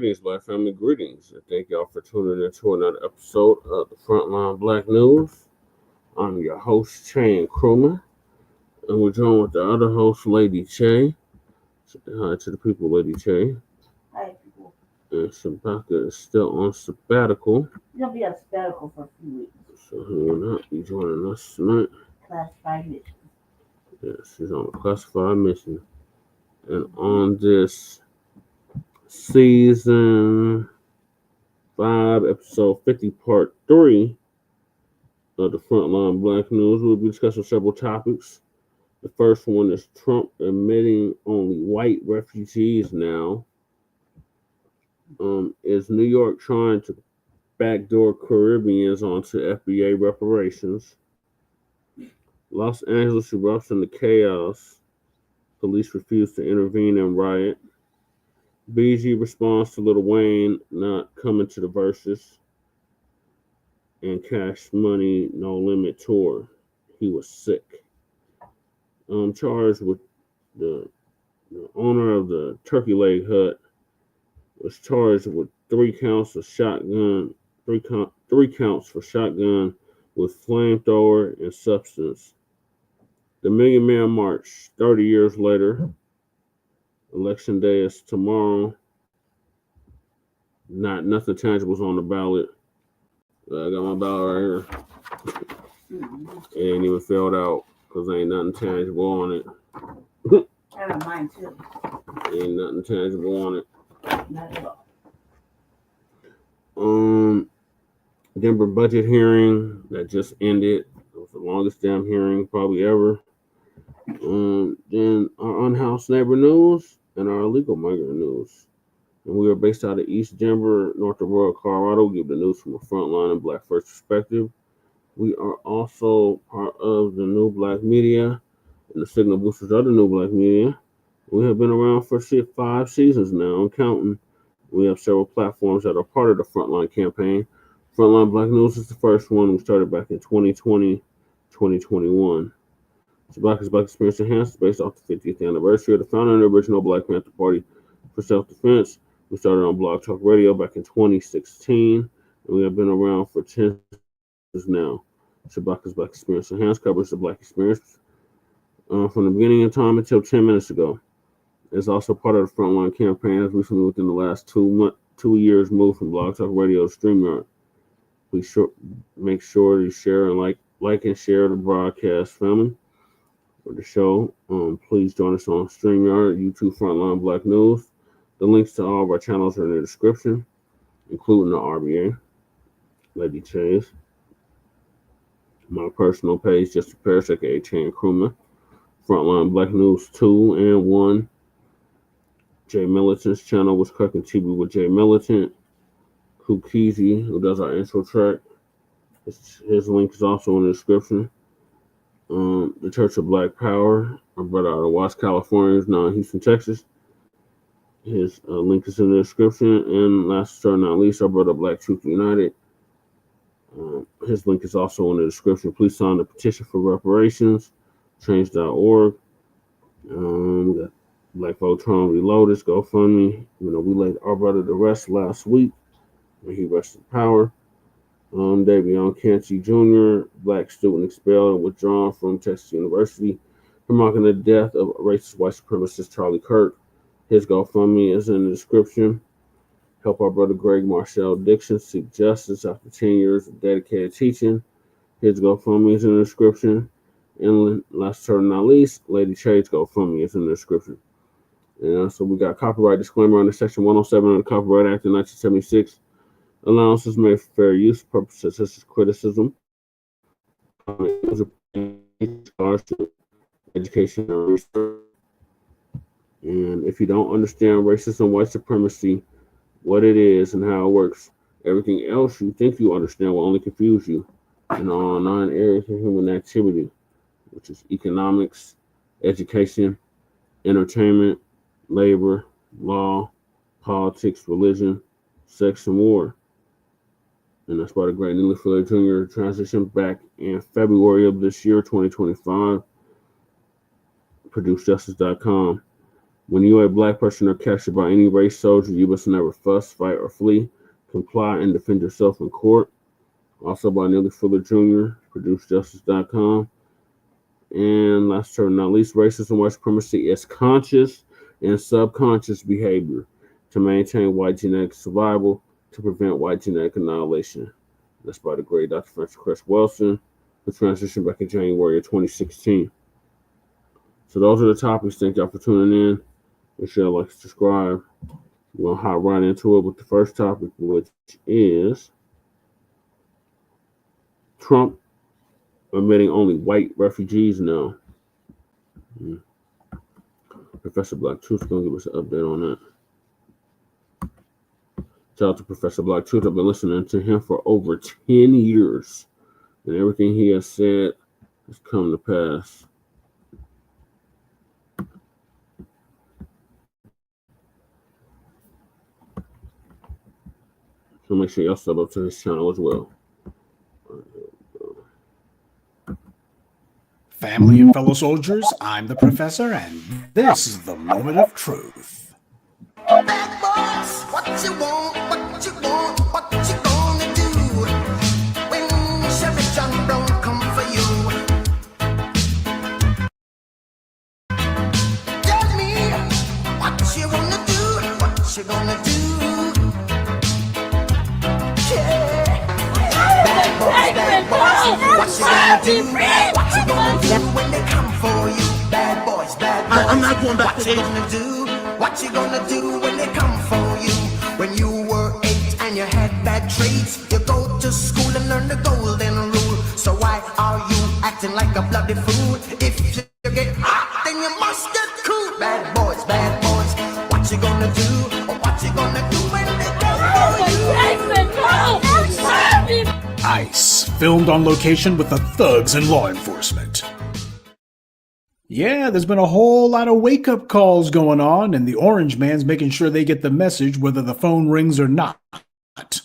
Black family, greetings. And thank y'all for tuning in to another episode of the Frontline Black News. I'm your host, Chan Crewman, and we're joined with the other host, Lady Che. Say hi to the people, Lady Che. Hi, people. And Shabaka is still on sabbatical, You're going to be on sabbatical for a few weeks. so he will not be joining us tonight. Classified mission. Yes, he's on a classified mission. And on this season 5, episode 50, part 3 of the Frontline Black News, we'll be discussing several topics. The first one is Trump admitting only white refugees now. Is New York trying to backdoor Caribbeans onto FBA reparations? Los Angeles erupts into chaos. Police refuse to intervene in riot. BG responds to Lil Wayne not coming to the VERZUZ. And Cash Money No Limit tour. He was sick. Charged with the owner of the Turkey Leg Hut was charged with 3 counts of shotgun, 3 counts for shotgun with flamethrower and substance. The Million Man March, 30 years later. Election day is tomorrow. Nothing tangible is on the ballot. I got my ballot right here. It ain't even filled out because ain't nothing tangible on it. I have mine too. Ain't nothing tangible on it. Not at all. Denver budget hearing that just ended. It was the longest damn hearing probably ever. Then our Unhoused neighbor news and our illegal migrant news. And we are based out of East Denver, North Aurora, Colorado. We give the news from a frontline and Black first perspective. We are also part of the new Blacc Media and the Signal Boosters of the new Blacc Media. We have been around for 5 seasons now and counting. We have several platforms that are part of the Frontline campaign. Frontline Black News is the first one. We started back in 2020, 2021. Black is Black Experience Enhanced, based off the 50th anniversary of the founding of the original Black Panther Party for self-defense. We started on Blog Talk Radio back in 2016, and we have been around for 10 years now. Black is Black Experience Enhanced covers the Black experience from the beginning of time until 10 minutes ago. It's also part of the Frontline campaign as recently within the last 2 years moved from Blog Talk Radio to StreamYard. Please make sure to share and like and share the broadcast, family. For the show, please join us on StreamYard, YouTube Frontline Black News. The links to all of our channels are in the description, including the RBA, Lady Chase, my personal page, Just a Paris, aka Chan Crewman, Frontline Black News 2 and 1, Jay Militant's channel, was Cooking TV with Jay Militant, Kukizi, who does our intro track. His link is also in the description. The Church of Black Power, our brother out of Watts, California, is now in Houston, Texas. His link is in the description. And last but not least, our brother Black Truth United. His link is also in the description. Please sign the petition for reparations, change.org. We got Black Voltron Reloaded, GoFundMe. We laid our brother to rest last week when he rested power. Davion Canty Jr., Black student expelled and withdrawn from Texas University for marking the death of racist white supremacist Charlie Kirk. His GoFundMe is in the description. Help our brother Greg Marshall Dixon seek justice after 10 years of dedicated teaching. His GoFundMe is in the description. And last but not least, Lady Che's GoFundMe is in the description. And so we got copyright disclaimer under Section 107 of the Copyright Act of 1976. Allowances made for fair use purposes such as criticism, scholarship, education, and research. And if you don't understand racism, white supremacy, what it is and how it works, everything else you think you understand will only confuse you in all 9 areas of human activity, which is economics, education, entertainment, labor, law, politics, religion, sex, and war. And that's why the great Neely Fuller Jr. transitioned back in February of this year, 2025. ProduceJustice.com. When you, a black person, are captured by any race soldier, you must never fuss, fight, or flee. Comply and defend yourself in court. Also by Neely Fuller Jr., ProduceJustice.com. And last but not least, racism and white supremacy is conscious and subconscious behavior to maintain white genetic survival, to prevent white genetic annihilation. That's by the great Dr. Francis Cress Welsing, who transitioned back in January of 2016. So those are the topics. Thank y'all for tuning in. Make sure you like, subscribe. We're going to hop right into it with the first topic, which is Trump admitting only white refugees now. Professor Blacc Truth is going to give us an update on that. Shout out to Professor Blacc Truth. I've been listening to him for over 10 years, and everything he has said has come to pass. So make sure y'all sub up to his channel as well. Family and fellow soldiers, I'm the Professor, and this is the Moment of Truth. Bad boys, what you want, what you want, what you gonna do when Chevy John Brown come for you? Tell me what you wanna do, what you gonna do. Yeah. Bad boys, what you gonna do, what you gonna do when they come for you? Bad boys, I'm not going back to what you gonna do? What you gonna do when they come for you? When you were 8 and you had bad traits, you go to school and learn the golden rule. So why are you acting like a bloody fool? If you get hot, then you must get cool. Bad boys, what you gonna do? Or what you gonna do when they come for you? ICE, filmed on location with the thugs and law enforcement. Yeah, there's been a whole lot of wake-up calls going on, and the orange man's making sure they get the message whether the phone rings or not.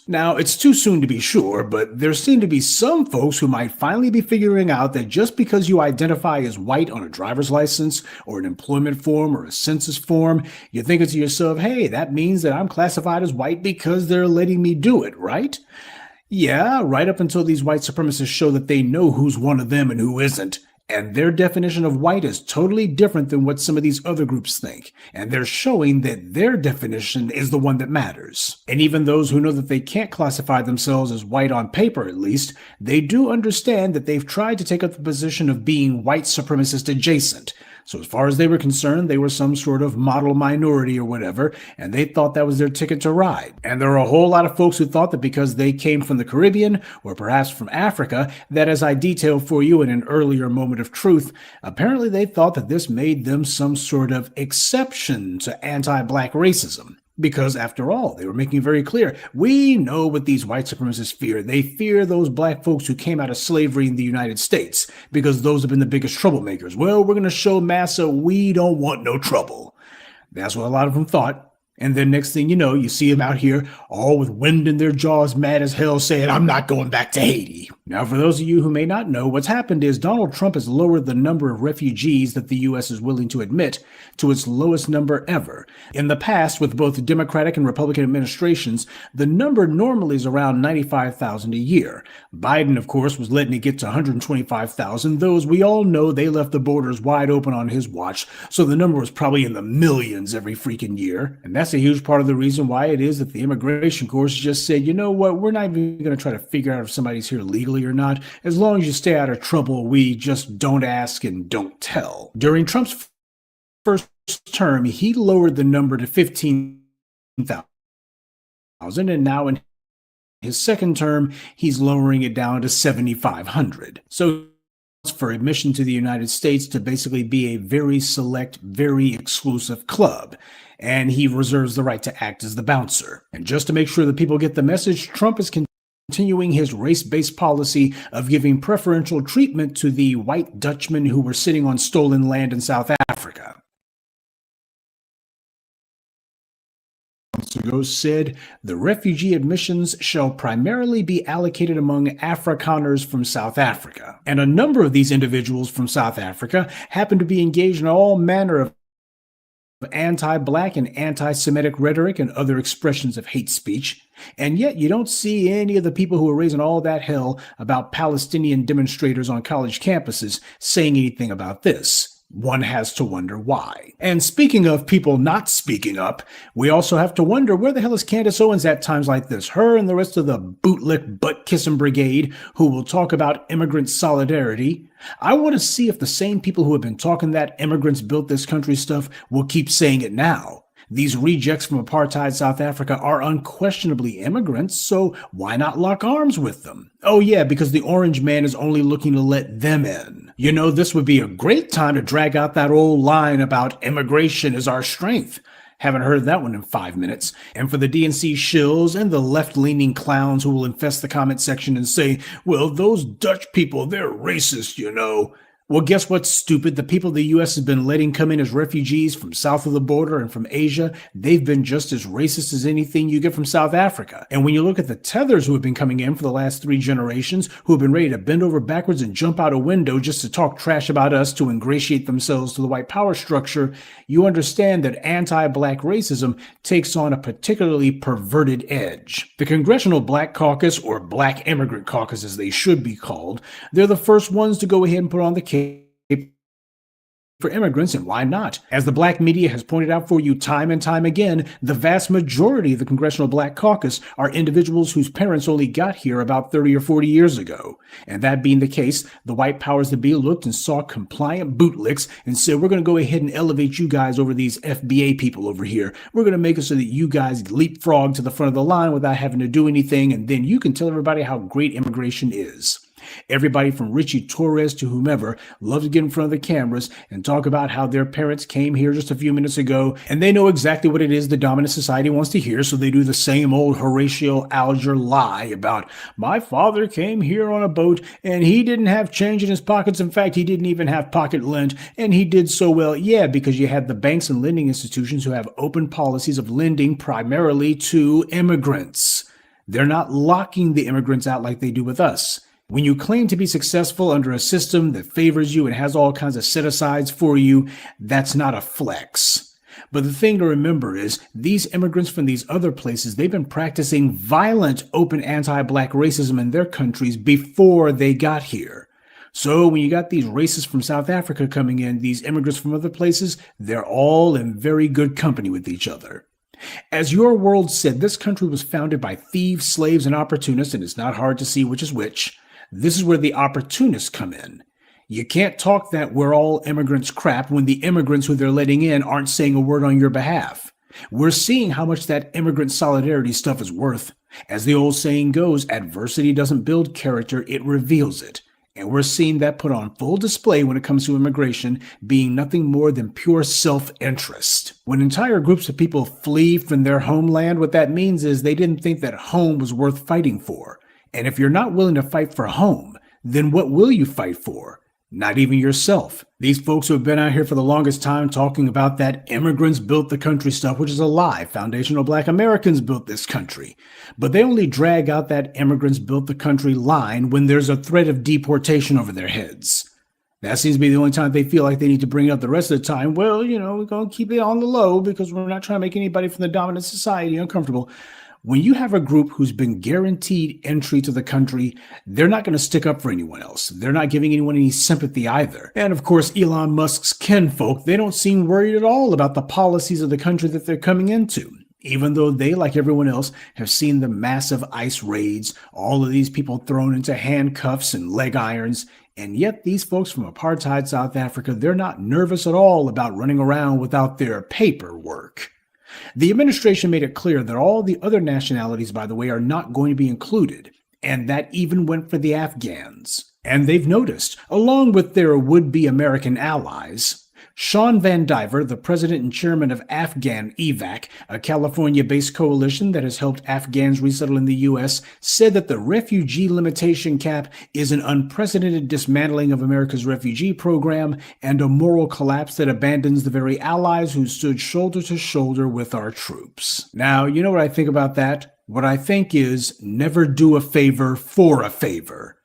Now, it's too soon to be sure, but there seem to be some folks who might finally be figuring out that just because you identify as white on a driver's license or an employment form or a census form, you're thinking to yourself, hey, that means that I'm classified as white because they're letting me do it, right? Yeah, right up until these white supremacists show that they know who's one of them and who isn't. And their definition of white is totally different than what some of these other groups think. And they're showing that their definition is the one that matters. And even those who know that they can't classify themselves as white on paper, at least, they do understand that they've tried to take up the position of being white supremacist adjacent. So as far as they were concerned, they were some sort of model minority or whatever, and they thought that was their ticket to ride. And there are a whole lot of folks who thought that because they came from the Caribbean, or perhaps from Africa, that as I detailed for you in an earlier Moment of Truth, apparently they thought that this made them some sort of exception to anti-black racism. Because after all, they were making it very clear, we know what these white supremacists fear. They fear those black folks who came out of slavery in the United States, because those have been the biggest troublemakers. Well, we're going to show massa we don't want no trouble. That's what a lot of them thought. And then next thing you know, you see them out here all with wind in their jaws, mad as hell, saying, I'm not going back to Haiti. Now, for those of you who may not know, what's happened is Donald Trump has lowered the number of refugees that the U.S. is willing to admit to its lowest number ever. In the past, with both Democratic and Republican administrations, the number normally is around 95,000 a year. Biden, of course, was letting it get to 125,000. Those we all know they left the borders wide open on his watch, so the number was probably in the millions every freaking year. And that's a huge part of the reason why it is that the immigration course just said, you know what, we're not even going to try to figure out if somebody's here legally or not. As long as you stay out of trouble, we just don't ask and don't tell. During Trump's first term, he lowered the number to 15,000, and now in his second term, he's lowering it down to 7,500. So for admission to the United States to basically be a very select, very exclusive club. And he reserves the right to act as the bouncer. And just to make sure that people get the message, Trump is continuing his race-based policy of giving preferential treatment to the white Dutchmen who were sitting on stolen land in South Africa. Months ago said, the refugee admissions shall primarily be allocated among Afrikaners from South Africa. And a number of these individuals from South Africa happen to be engaged in all manner of anti-Black and anti-Semitic rhetoric and other expressions of hate speech, and yet you don't see any of the people who are raising all that hell about Palestinian demonstrators on college campuses saying anything about this. One has to wonder why. And speaking of people not speaking up, we also have to wonder where the hell is Candace Owens at times like this? Her and the rest of the bootlick butt-kissing brigade who will talk about immigrant solidarity. I want to see if the same people who have been talking that immigrants built this country stuff will keep saying it now. These rejects from apartheid South Africa are unquestionably immigrants, so why not lock arms with them? Oh yeah, because the orange man is only looking to let them in. You know, this would be a great time to drag out that old line about immigration is our strength. Haven't heard that one in 5 minutes. And for the DNC shills and the left-leaning clowns who will infest the comment section and say, well, those Dutch people, they're racist, you know. Well, guess what, stupid? The people the U.S. has been letting come in as refugees from south of the border and from Asia, they've been just as racist as anything you get from South Africa. And when you look at the tethers who have been coming in for the last 3 generations, who have been ready to bend over backwards and jump out a window just to talk trash about us to ingratiate themselves to the white power structure, you understand that anti-Black racism takes on a particularly perverted edge. The Congressional Black Caucus, or Black Immigrant Caucus as they should be called, they're the first ones to go ahead and put on the case for immigrants, and why not? As the Blacc Media has pointed out for you time and time again, the vast majority of the Congressional Black Caucus are individuals whose parents only got here about 30 or 40 years ago. And that being the case, the white powers that be looked and saw compliant bootlicks and said, we're going to go ahead and elevate you guys over these FBA people over here. We're going to make it so that you guys leapfrog to the front of the line without having to do anything, and then you can tell everybody how great immigration is. Everybody from Richie Torres to whomever loves to get in front of the cameras and talk about how their parents came here just a few minutes ago and they know exactly what it is the dominant society wants to hear, so they do the same old Horatio Alger lie about, my father came here on a boat and he didn't have change in his pockets. In fact, he didn't even have pocket lint, and he did so well. Yeah, because you had the banks and lending institutions who have open policies of lending primarily to immigrants. They're not locking the immigrants out like they do with us. When you claim to be successful under a system that favors you and has all kinds of set-asides for you, that's not a flex. But the thing to remember is these immigrants from these other places, they've been practicing violent open anti-Black racism in their countries before they got here. So when you got these racists from South Africa coming in, these immigrants from other places, they're all in very good company with each other. As Your World said, this country was founded by thieves, slaves, and opportunists, and it's not hard to see which is which. This is where the opportunists come in. You can't talk that we're all immigrants crap when the immigrants who they're letting in aren't saying a word on your behalf. We're seeing how much that immigrant solidarity stuff is worth. As the old saying goes, adversity doesn't build character, it reveals it. And we're seeing that put on full display when it comes to immigration being nothing more than pure self-interest. When entire groups of people flee from their homeland, what that means is they didn't think that home was worth fighting for. And if you're not willing to fight for home, then what will you fight for? Not even yourself. These folks who have been out here for the longest time talking about that immigrants built the country stuff, which is a lie. Foundational Black Americans built this country. But they only drag out that immigrants built the country line when there's a threat of deportation over their heads. That seems to be the only time they feel like they need to bring it up. The rest of the time, well, you know, we're going to keep it on the low because we're not trying to make anybody from the dominant society uncomfortable. When you have a group who's been guaranteed entry to the country, they're not going to stick up for anyone else. They're not giving anyone any sympathy either. And of course, Elon Musk's kinfolk, they don't seem worried at all about the policies of the country that they're coming into, even though they, like everyone else, have seen the massive ICE raids, all of these people thrown into handcuffs and leg irons. And yet these folks from apartheid South Africa, they're not nervous at all about running around without their paperwork. The administration made it clear that all the other nationalities, by the way, are not going to be included, and that even went for the Afghans. And they've noticed, along with their would-be American allies, Sean Van Diver, the president and chairman of Afghan EVAC, a California-based coalition that has helped Afghans resettle in the U.S., said that the refugee limitation cap is an unprecedented dismantling of America's refugee program and a moral collapse that abandons the very allies who stood shoulder to shoulder with our troops. Now, you know what I think about that? What I think is never do a favor for a favor.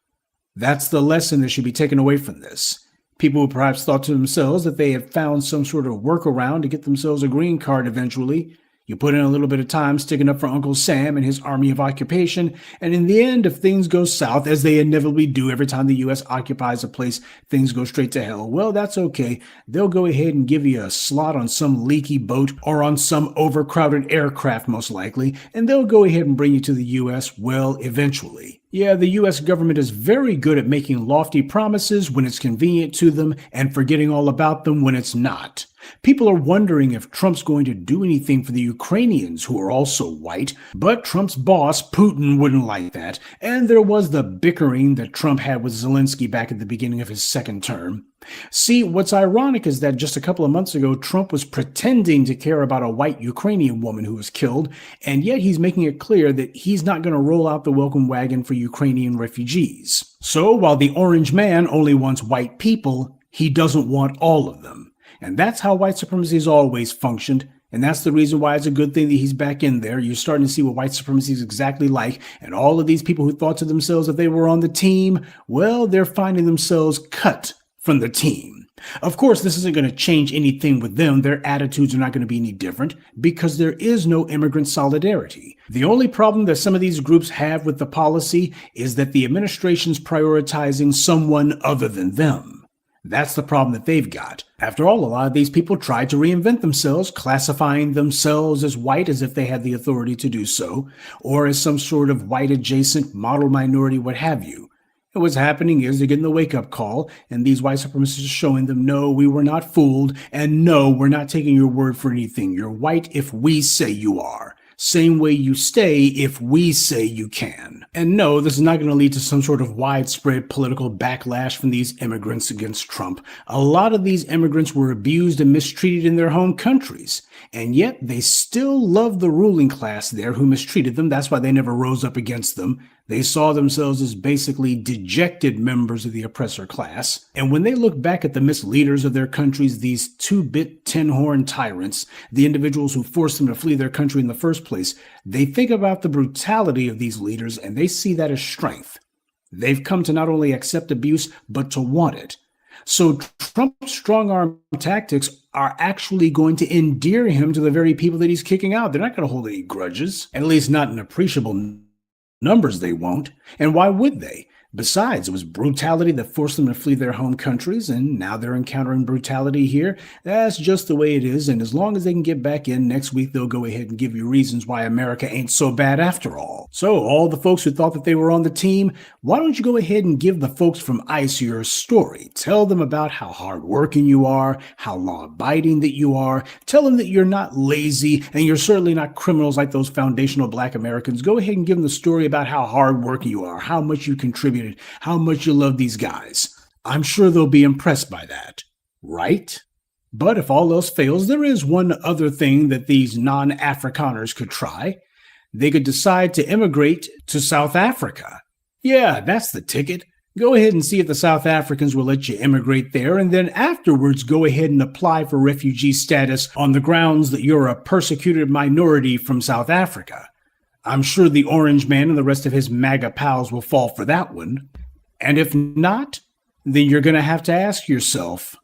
That's the lesson that should be taken away from this. People who perhaps thought to themselves that they had found some sort of workaround to get themselves a green card eventually. You put in a little bit of time sticking up for Uncle Sam and his army of occupation, and in the end, if things go south, as they inevitably do every time the U.S. occupies a place, things go straight to hell. Well, that's okay. They'll go ahead and give you a slot on some leaky boat or on some overcrowded aircraft, most likely, and they'll go ahead and bring you to the U.S., well, eventually. Yeah, the U.S. government is very good at making lofty promises when it's convenient to them and forgetting all about them when it's not. People are wondering if Trump's going to do anything for the Ukrainians, who are also white, but Trump's boss, Putin, wouldn't like that, and there was the bickering that Trump had with Zelensky back at the beginning of his second term. See, what's ironic is that just a couple of months ago, Trump was pretending to care about a white Ukrainian woman who was killed, and yet he's making it clear that he's not going to roll out the welcome wagon for Ukrainian refugees. So while the orange man only wants white people, he doesn't want all of them. And that's how white supremacy has always functioned. And that's the reason why it's a good thing that he's back in there. You're starting to see what white supremacy is exactly like. And all of these people who thought to themselves that they were on the team, well, they're finding themselves cut from the team. Of course, this isn't going to change anything with them. Their attitudes are not going to be any different because there is no immigrant solidarity. The only problem that some of these groups have with the policy is that the administration's prioritizing someone other than them. That's the problem that they've got. After all, a lot of these people tried to reinvent themselves, classifying themselves as white as if they had the authority to do so, or as some sort of white adjacent model minority, what have you. And what's happening is they're getting the wake-up call, and these white supremacists are showing them, no, we were not fooled, and no, we're not taking your word for anything. You're white if we say you are. Same way you stay if we say you can. And no, this is not going to lead to some sort of widespread political backlash from these immigrants against Trump. A lot of these immigrants were abused and mistreated in their home countries, and yet they still love the ruling class there who mistreated them. That's why they never rose up against them. They saw themselves as basically dejected members of the oppressor class. And when they look back at the misleaders of their countries, these two-bit, tin-horn tyrants, the individuals who forced them to flee their country in the first place, they think about the brutality of these leaders and they see that as strength. They've come to not only accept abuse, but to want it. So Trump's strong-arm tactics are actually going to endear him to the very people that he's kicking out. They're not going to hold any grudges, at least not in appreciable numbers they won't. And why would they? Besides, it was brutality that forced them to flee their home countries, and now they're encountering brutality here. That's just the way it is, and as long as they can get back in, next week they'll go ahead and give you reasons why America ain't so bad after all. So, all the folks who thought that they were on the team, why don't you go ahead and give the folks from ICE your story? Tell them about how hardworking you are, how law-abiding that you are. Tell them that you're not lazy, and you're certainly not criminals like those foundational black Americans. Go ahead and give them the story about how hardworking you are, how much you contribute, how much you love these guys. I'm sure they'll be impressed by that, right? But if all else fails, there is one other thing that these non-Afrikaners could try. They could decide to immigrate to South Africa. Yeah, that's the ticket. Go ahead and see if the South Africans will let you immigrate there, and then afterwards go ahead and apply for refugee status on the grounds that you're a persecuted minority from South Africa. I'm sure the orange man and the rest of his MAGA pals will fall for that one. And if not, then you're going to have to ask yourself,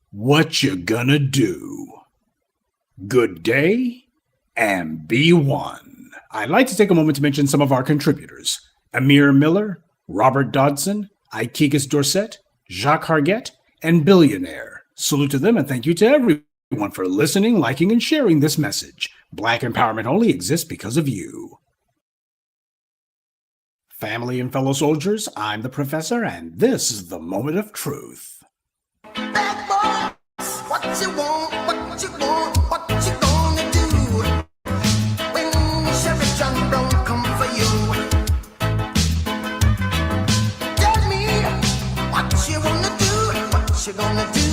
what you gonna do? Good day, and be one. I'd like to take a moment to mention some of our contributors. Amir Miller, Robert Dodson, Ikikis Dorset, Jacques Hargett, and Billionaire. Salute to them and thank you to everyone for listening, liking, and sharing this message. Black empowerment only exists because of you. Family and fellow soldiers, I'm the Professor, and this is the Moment of Truth. Bad boys, what you want, what you want, what you gonna do when Sheriff John Brown come for you? Tell me what you wanna do, what you gonna do.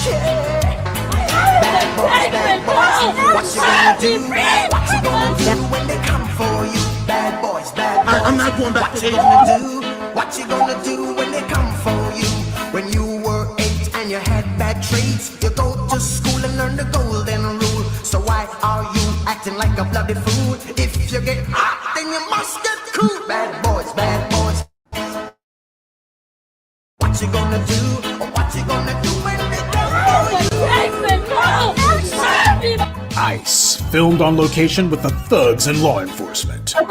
Yeah. Bad boys, what you gonna do? What you gonna do when they come for you? Bad boys, I'm not going back to what you gonna do when they come for you? When you were 8 and you had bad traits, you go to school and learn the golden rule. So why are you acting like a bloody fool? If you get hot, then you must get cool. Bad boys, you gonna do? What you gonna do when they ICE, filmed on location with the thugs and law enforcement. That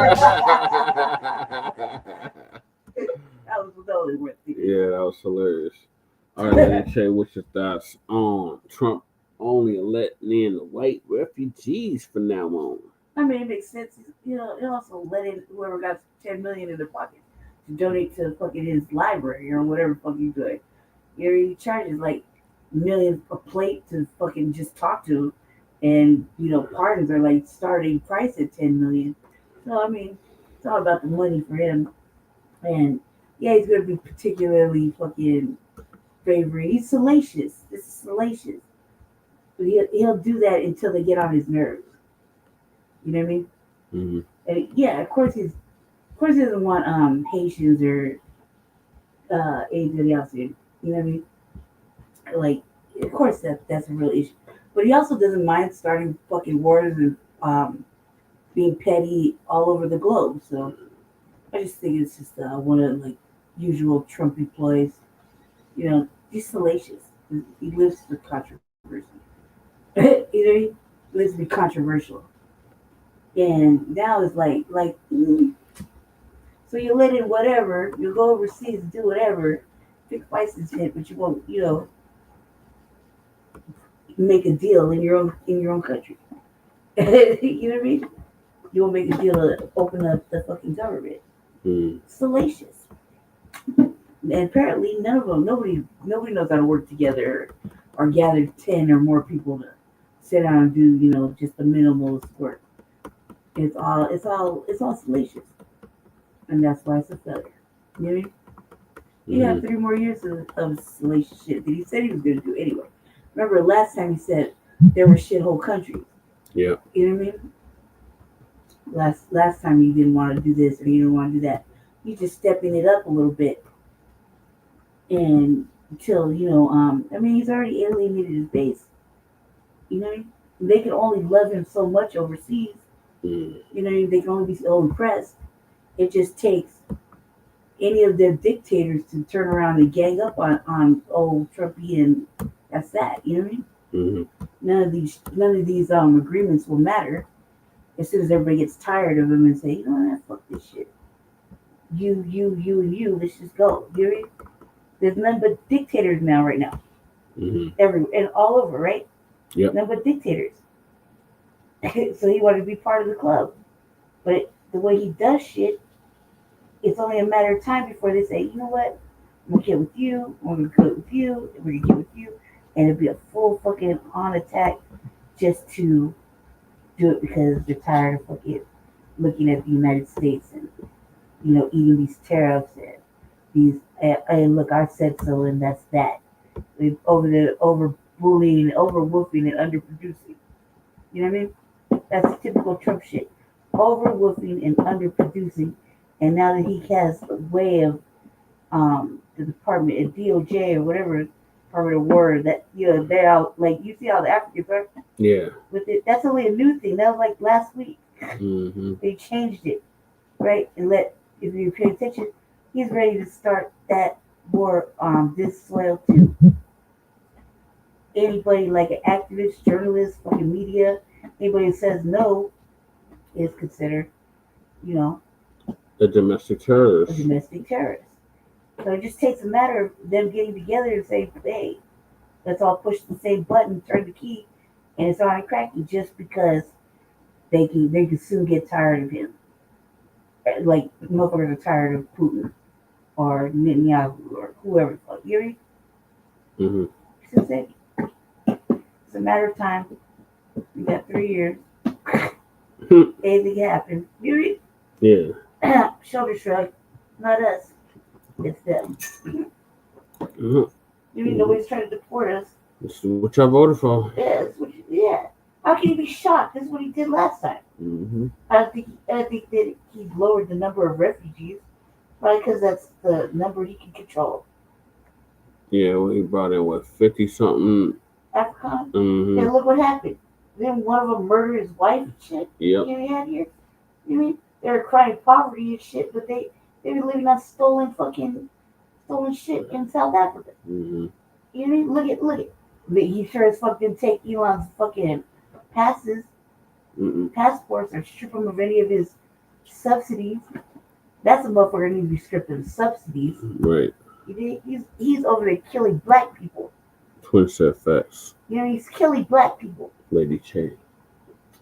was totally worth it. Yeah, that was hilarious. All right, Lady Shay, what's your thoughts on Trump only letting in the white refugees from now on? I mean, it makes sense. You know, it also let in whoever got 10 million in their pocket to donate to fucking his library or whatever the fuck he's doing. You know, he charges like millions a plate to fucking just talk to him. And, you know, pardons are like starting price at 10 million. So, I mean, it's all about the money for him. And yeah, he's going to be particularly fucking favoring. He's salacious. This is salacious. But he'll do that until they get on his nerves. You know what I mean? Mm-hmm. And yeah, of course he doesn't want Haitians or anybody else here. You know what I mean? Like, of course that's a real issue. But he also doesn't mind starting fucking wars and being petty all over the globe. So I just think it's just one of like usual Trump employees. You know, he's salacious. He lives for controversy. You know, he lives to be controversial. And now it's like, so you let in whatever, you go overseas and do whatever, pick license hit, but you won't, you know, make a deal in your own country. You know what I mean? You won't make a deal to open up the fucking government. Salacious. And apparently nobody knows how to work together or gather 10 or more people to sit down and do, you know, just the minimalist work. It's all salacious. And that's why it's a failure. You know what I mean? He had 3 more years of salacious shit that he said he was going to do anyway. Remember last time he said there were shithole countries. Yeah. You know what I mean? Last time he didn't want to do this and he didn't want to do that. He's just stepping it up a little bit. And until, you know, I mean, he's already alienated his base. You know what I mean? They can only love him so much overseas. You know, they can only be so impressed. It just takes any of their dictators to turn around and gang up on old Trumpy, and that's that. You know what I mean? None of these agreements will matter as soon as everybody gets tired of them and say, you know what, fuck this shit. You, and you. Let's just go. You know what I mean? There's none but dictators now, right now. Everywhere and all over, right? Yep. None but dictators. So he wanted to be part of the club. But the way he does shit, it's only a matter of time before they say, you know what? I'm going to get with you. I'm going to go with you. We're going to get with you. And it'll be a full fucking on attack just to do it because they're tired of fucking looking at the United States and, you know, eating these tariffs and these, and look, I said so, and that's that. They've over bullying, over woofing, and underproducing. You know what I mean? That's typical Trump shit. Over woofing and underproducing. And now that he has a way of the Department of DOJ or whatever Department of War, that, you know, they're out, like, you see how the Africans are? Yeah. With it, that's only a new thing. That was like last week. They changed it, right? And if you pay attention, he's ready to start that war on this soil too. Anybody like an activist, journalist, fucking media, anybody who says no is considered, you know, a domestic terrorist. So it just takes a matter of them getting together and saying, hey, let's all push the same button, turn the key, and it's already cracking just because they can soon get tired of him. Like, motherfuckers are tired of Putin or Netanyahu or whoever the fuck. You know? It's a matter of time. We got 3 years. Anything can happen. You know? Yeah. Shoulder shrug. Not us. It's them. You mean nobody's trying to deport us? This is what y'all voted for. Yeah. How can he be shocked? This is what he did last time. I don't think that he lowered the number of refugees. Probably because that's the number he can control. Yeah, well, he brought in, 50-something? African? And look what happened. Then one of them murdered his wife and shit. Yep. You had here? You mean? They were crying poverty and shit, but they've been living on stolen stolen shit in South Africa. Mm-hmm. You know, look at. But he sure as fuck didn't take Elon's fucking passports, or strip him of any of his subsidies. That's a motherfucker need to be stripped of subsidies. Right. He's over there killing black people. Twin said facts. You know, he's killing black people. Lady Che.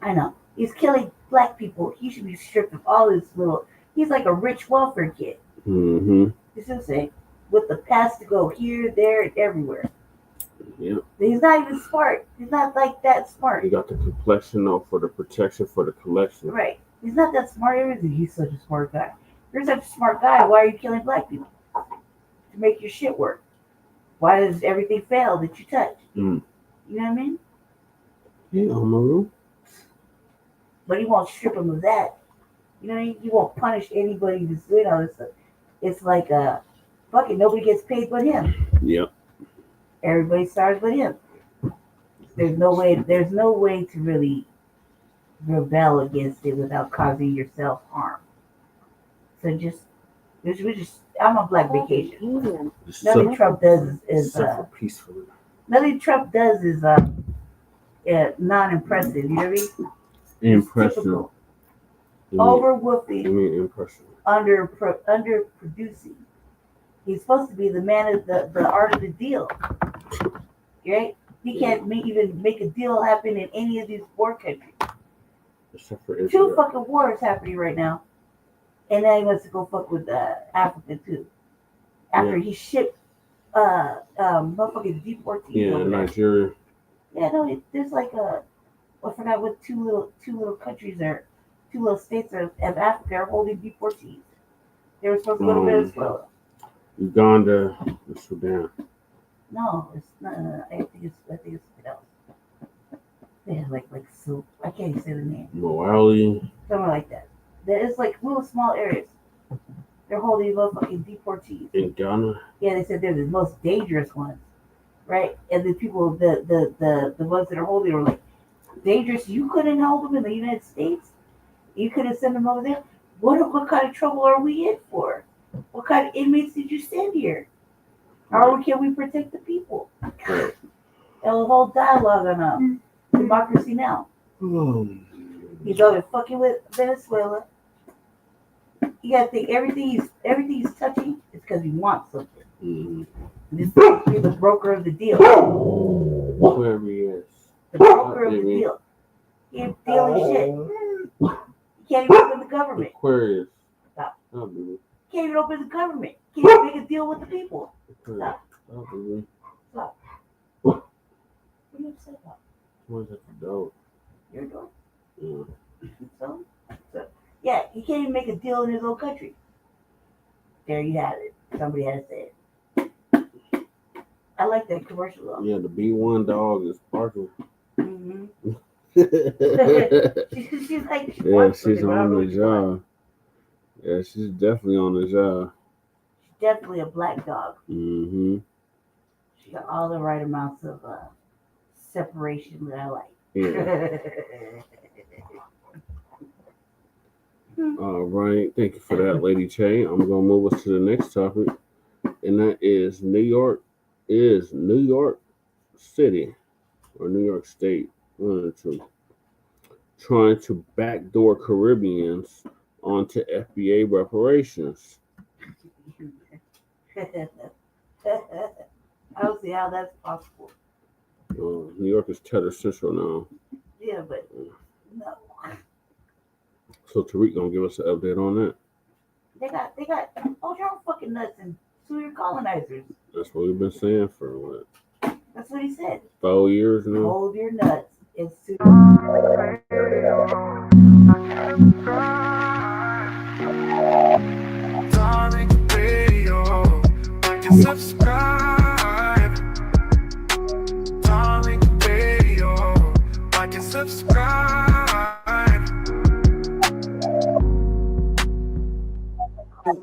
I know. He's killing black people. He should be stripped of all his little. He's like a rich welfare kid. Mm-hmm. You see what I'm saying? With the pass to go here, there, and everywhere. Yeah. He's not even smart. He's not like that smart. He got the complexion though for the protection for the collection. Right. He's not that smart. He's such a smart guy. You're such a smart guy. Why are you killing black people? To make your shit work. Why does everything fail that you touch? Mm. You know what I mean? Yeah, Omaru. But he won't strip him of that. You know what I mean? He won't punish anybody that's doing all this stuff. It's like fuck it, nobody gets paid but him. Yep. Everybody starts but him. There's no way to really rebel against it without causing yourself harm. So I'm on Black vacation. Nothing Trump does is peacefully. Nothing Trump does is non-impressive. You know what I mean? Impressive. Overwoofing. You mean impressive? Underproducing. He's supposed to be the man of the art of the deal, right? He can't even make a deal happen in any of these war countries. Except for Israel. 2 fucking wars happening right now, and then he wants to go fuck with Africa too. After he shipped motherfucking deportees. Yeah, Nigeria. Yeah, no, there's like I forgot what two little countries are, 2 little states of Africa are holding deportees. They were supposed to go to Venezuela. Uganda and Sudan. No, it's not. I think it's something else. They have like soup. I can't even say the name. Moali. Something like that. It's like little small areas. They're holding motherfucking deportees. In Ghana. Yeah, they said they're the most dangerous ones, right? And the people, the ones that are holding are like dangerous. You couldn't hold them in the United States. You couldn't send them over there. What kind of trouble are we in for? What kind of inmates did you send here? How can we protect the people? Right. A whole dialogue on democracy now. He's over fucking with Venezuela. You gotta think everything he's touching is because he wants something. Mm-hmm. This is the broker of the deal. Whoever he is. The broker of the deal. He ain't dealing shit. He can't even open the government. Aquarius. Stop. Oh, baby. Can't even open the government. Can't even make a deal with the people. Stop. Oh, baby. Stop. What are you upset about? Someone's at the door. Your door? Yeah. So, yeah, he can't even make a deal in his own country. There you have it. Somebody had to say it. I like that commercial though. Yeah, the B1 dog is barking. Mm-hmm. she's like, yeah, she's on the job. Yeah, she's definitely on the job. She's definitely a black dog. Mm-hmm. She got all the right amounts of separation that I like. Yeah. All right. Thank you for that, Lady Che. I'm going to move us to the next topic, and that is New York City or New York State, one of the two, trying to backdoor Caribbeans onto FBA reparations. I don't see how that's possible. New York is tether central now. Yeah, but no. So Tariq gonna give us an update on that. They got hold your own fucking nuts and sue your colonizers. That's what we've been saying for what? That's what he said. 4 years now. Hold your nuts and sue. Subscribe. Darling Radio, like and subscribe.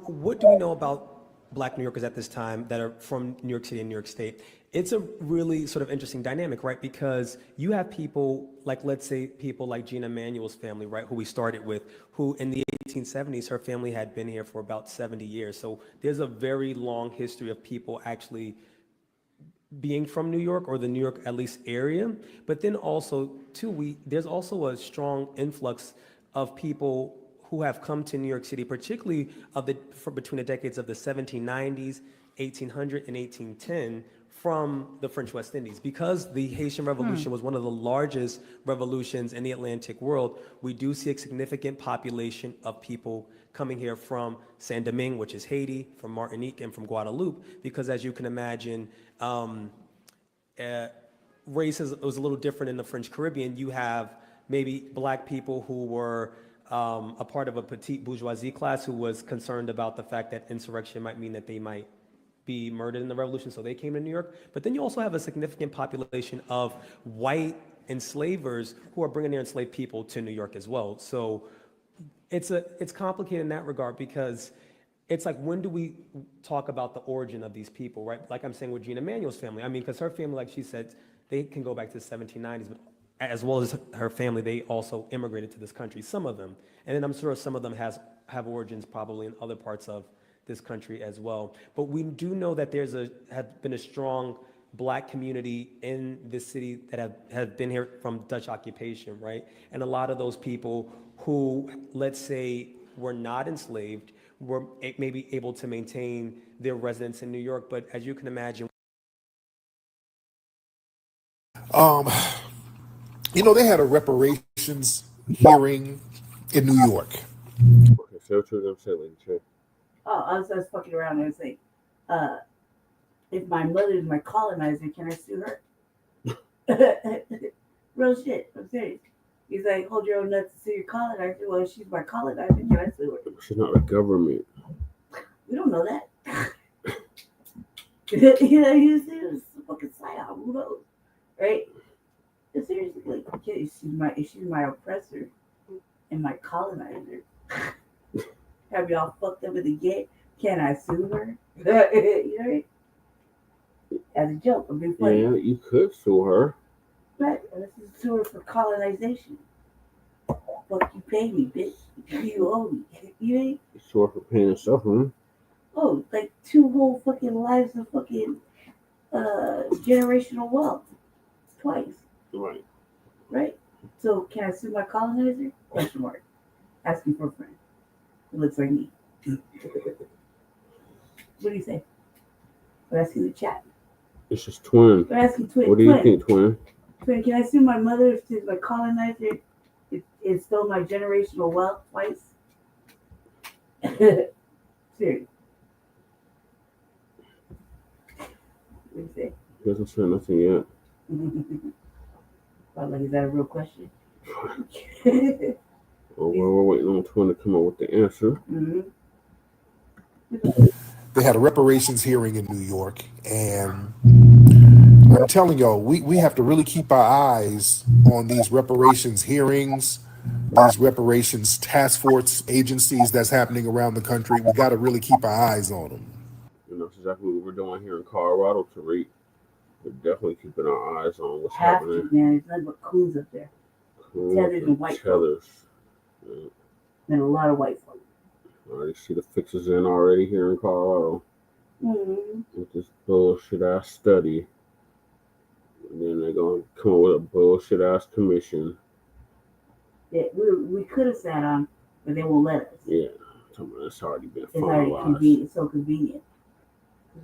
What do we know about Black New Yorkers at this time that are from New York City and New York State? It's a really sort of interesting dynamic, right? Because you have people like, let's say, people like Gina Manuel's family, right, who we started with, who in the 1870s, her family had been here for about 70 years. So there's a very long history of people actually being from New York, or the New York at least area. But then also too, there's also a strong influx of people who have come to New York City, particularly between the decades of the 1790s, 1800, and 1810, from the French West Indies. Because the Haitian Revolution was one of the largest revolutions in the Atlantic world, we do see a significant population of people coming here from Saint Domingue, which is Haiti, from Martinique, and from Guadeloupe, because as you can imagine, race was a little different in the French Caribbean. You have maybe black people who were a part of a petite bourgeoisie class who was concerned about the fact that insurrection might mean that they might be murdered in the revolution, so they came to New York. But then you also have a significant population of white enslavers who are bringing their enslaved people to New York as well. So it's complicated in that regard, because it's like, when do we talk about the origin of these people, right? Like I'm saying with Gina Manuel's family. I mean, because her family, like she said, they can go back to the 1790s, but as well as her family, they also immigrated to this country, some of them. And then I'm sure some of them have origins probably in other parts of this country as well. But we do know that have been a strong black community in this city that have been here from Dutch occupation, right? And a lot of those people who, let's say, were not enslaved, were maybe able to maintain their residence in New York. But as you can imagine, they had a reparations hearing in New York. Okay, so what you were gonna say, Lady J? Oh, I was fucking around and I was like, if my mother is my colonizer, can I sue her? Real shit. I'm serious. He's like, hold your own nuts to sue your colonizer. Well, if she's my colonizer, can I sue her? She's not the government. We don't know that. You see, it's a fucking psyop. Who knows? Right? But seriously, like, if she's my oppressor and my colonizer, have y'all fucked up in the gate? Can I sue her? You know, right? As a joke, I'm being funny. Yeah, you could sue her. Right, let's just sue her for colonization. Fuck, you pay me, bitch. You owe me. You ain't? Sue her for pain and suffering. Oh, like 2 whole fucking lives of fucking generational wealth. Twice. Right. Right? So, can I sue my colonizer? Question mark. Asking for a friend. It looks like me. What do you say? We're asking the chat. It's just twin. We're asking twin. What do you think, twin? Twin, can I sue my mother if she's my colonizer? It stole my generational wealth twice? Serious. What do you say? He hasn't said nothing yet. Like, is that a real question? Well, we're waiting on twin to come up with the answer. Mm-hmm. They had a reparations hearing in New York, and I'm telling y'all, we have to really keep our eyes on these reparations hearings, these reparations task force agencies that's happening around the country. We got to really keep our eyes on them. That's exactly what we're doing here in Colorado, Tariq. We're definitely keeping our eyes on what's Have happening. to, man. There's nothing but coons up there. Tethers and white tethers. And a lot of white folks. I already see the fixes in already here in Colorado with this bullshit ass study. And then they're going to come up with a bullshit ass commission. Yeah, we could have sat on, but they won't let us. Yeah, it's already been It's already finalized. convenient. It's so convenient.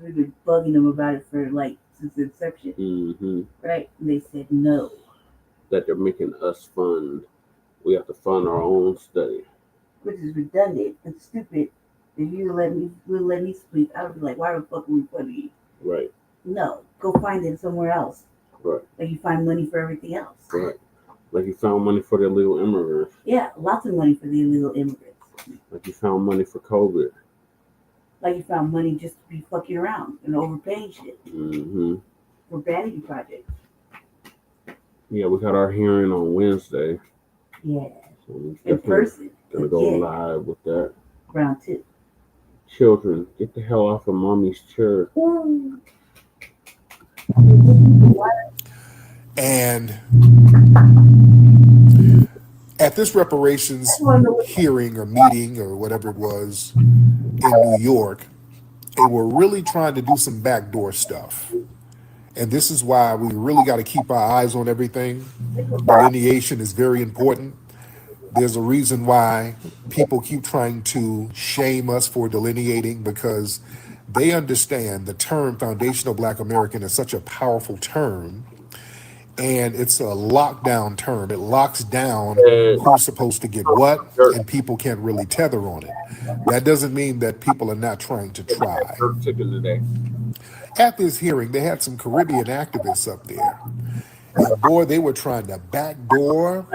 We've been bugging them about it for like since inception. Mm-hmm. Right? And they said no. That they're making us fund. We have to fund our own study. Which is redundant and stupid. If you would let me speak, I would be like, why the fuck are we funding you? Right. No, go find it somewhere else. Right. Like you find money for everything else. Right. Like you found money for the illegal immigrants. Yeah, lots of money for the illegal immigrants. Like you found money for COVID. Like you found money just to be fucking around and overpaying shit Mm-hmm. for vanity projects. Yeah, we got our hearing on Wednesday. Yeah. So we In person. gonna go live with that. Round 2. Children, get the hell off of mommy's chair. And At this reparations hearing or meeting or whatever it was in New York, they were really trying to do some backdoor stuff. And this is why we really got to keep our eyes on everything. Delineation is very important. There's a reason why people keep trying to shame us for delineating, because they understand the term foundational Black American is such a powerful term, and it's a lockdown term. It locks down who's supposed to get what, and people can't really tether on it. That doesn't mean that people are not trying to try. At this hearing, they had some Caribbean activists up there. And boy, they were trying to backdoor.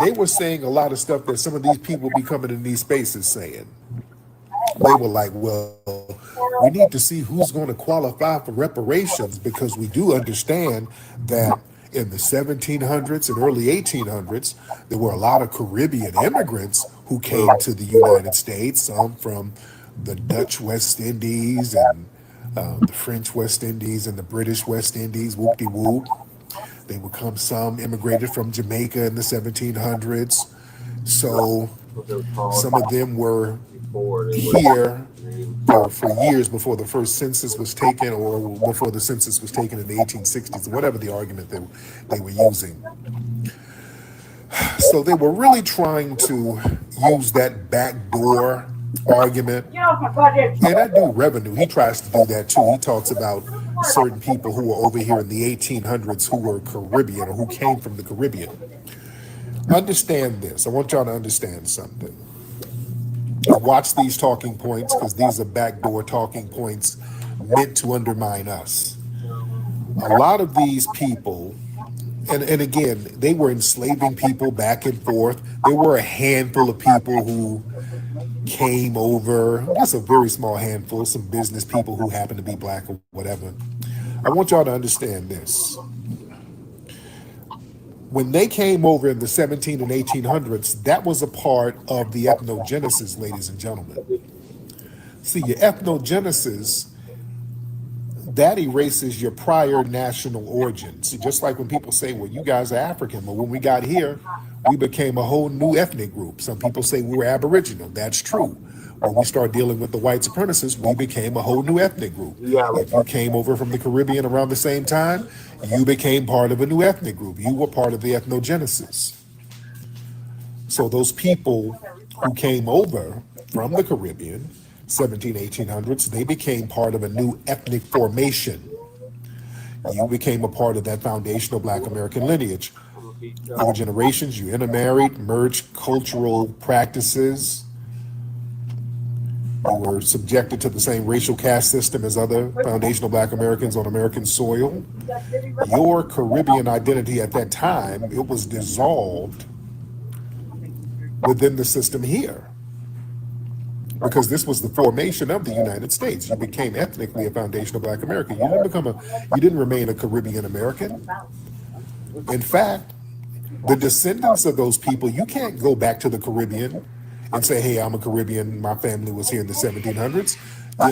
They were saying a lot of stuff that some of these people be coming in these spaces saying. They were like, well, we need to see who's going to qualify for reparations, because we do understand that in the 1700s and early 1800s, there were a lot of Caribbean immigrants who came to the United States, some from the Dutch West Indies and the French West Indies and the British West Indies, whoop-de-whoop. They would come, some immigrated from Jamaica in the 1700s. So some of them were here for years before the first census was taken, or before the census was taken in the 1860s, whatever the argument they were using. So they were really trying to use that backdoor argument. And I do revenue. He tries to do that too. He talks about certain people who were over here in the 1800s who were Caribbean or who came from the Caribbean. Understand this. I want y'all to understand something. Watch these talking points, because these are backdoor talking points meant to undermine us. A lot of these people, and again, they were enslaving people back and forth. There were a handful of people who came over, just a very small handful, some business people who happen to be Black or whatever. I want y'all to understand this. When they came over in the 17 and 1800s, that was a part of the ethnogenesis, ladies and gentlemen. See, your ethnogenesis, that erases your prior national origins. Just like when people say, well, you guys are African, but when we got here, we became a whole new ethnic group. Some people say we were Aboriginal. That's true. When we start dealing with the white supremacists, we became a whole new ethnic group. If you came over from the Caribbean around the same time, you became part of a new ethnic group. You were part of the ethnogenesis. So those people who came over from the Caribbean, 17, 1800s, they became part of a new ethnic formation. You became a part of that foundational Black American lineage. Over generations, you intermarried, merged cultural practices. You were subjected to the same racial caste system as other foundational Black Americans on American soil. Your Caribbean identity at that time, it was dissolved within the system here, because this was the formation of the United States. You became ethnically a foundational Black American. You didn't remain a Caribbean American. In fact, the descendants of those people, you can't go back to the Caribbean and say, hey, I'm a Caribbean, my family was here in the 1700s.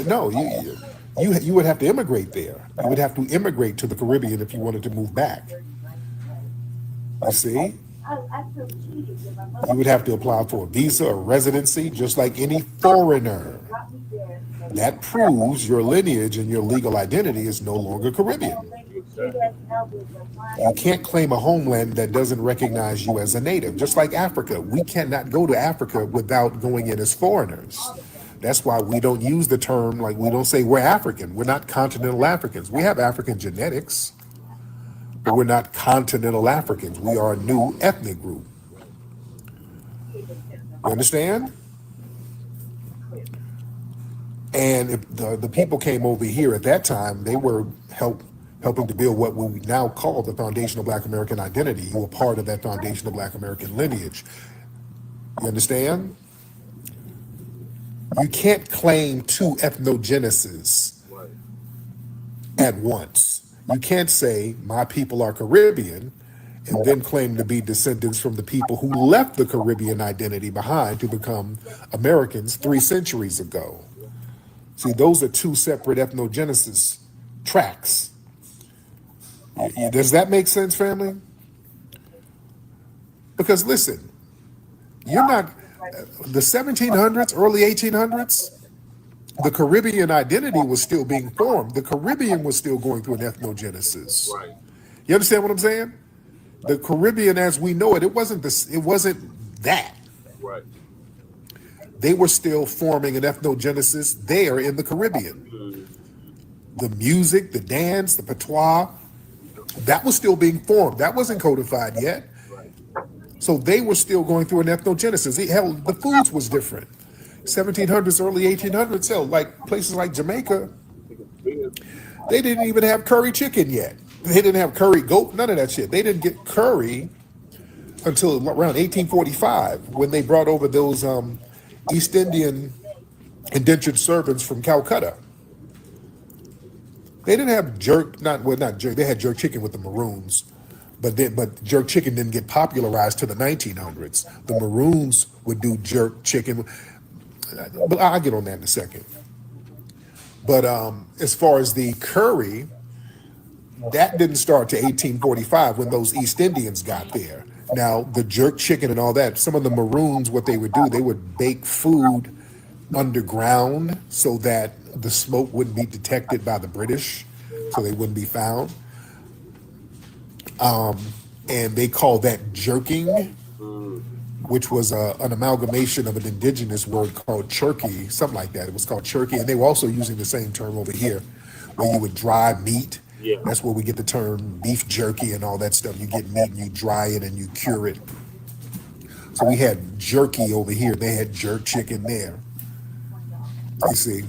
No, you would have to immigrate there. You would have to immigrate to the Caribbean if you wanted to move back. You see? You would have to apply for a visa or residency, just like any foreigner. That proves your lineage and your legal identity is no longer Caribbean. You can't claim a homeland that doesn't recognize you as a native. Just like Africa, we cannot go to Africa without going in as foreigners. That's why we don't use the term, like we don't say we're African. We're not continental Africans. We have African genetics, but we're not continental Africans. We are a new ethnic group. You understand? And if the people came over here at that time, they were helping to build what we now call the foundational Black American identity. You were part of that foundational Black American lineage. You understand? You can't claim two ethnogenesis at once. You can't say my people are Caribbean and then claim to be descendants from the people who left the Caribbean identity behind to become Americans 3 centuries ago. See, those are two separate ethnogenesis tracks. Does that make sense, family? Because listen, You're not the 1700s, early 1800s. The Caribbean identity was still being formed. The Caribbean was still going through an ethnogenesis. Right. You understand what I'm saying? The Caribbean, as we know it, it wasn't this. It wasn't that. Right. They were still forming an ethnogenesis there in the Caribbean. The music, the dance, the patois, that was still being formed. That wasn't codified yet. Right. So they were still going through an ethnogenesis. Hell, the foods was different. 1700s, early 1800s, hell, like places like Jamaica, they didn't even have curry chicken yet. They didn't have curry goat, none of that shit. They didn't get curry until around 1845 when they brought over those East Indian indentured servants from Calcutta. They didn't have jerk, not jerk. They had jerk chicken with the Maroons, but jerk chicken didn't get popularized till the 1900s. The Maroons would do jerk chicken, but I'll get on that in a second. But as far as the curry, that didn't start to 1845 when those East Indians got there. Now, the jerk chicken and all that, some of the Maroons, what they would do, they would bake food underground so that the smoke wouldn't be detected by the British, so they wouldn't be found. And they called that jerking, which was an amalgamation of an indigenous word called churkey, something like that. It was called churkey, and they were also using the same term over here, where you would dry meat. Yeah. That's where we get the term beef jerky and all that stuff. You get meat and you dry it and you cure it. So we had jerky over here. They had jerk chicken there. You see.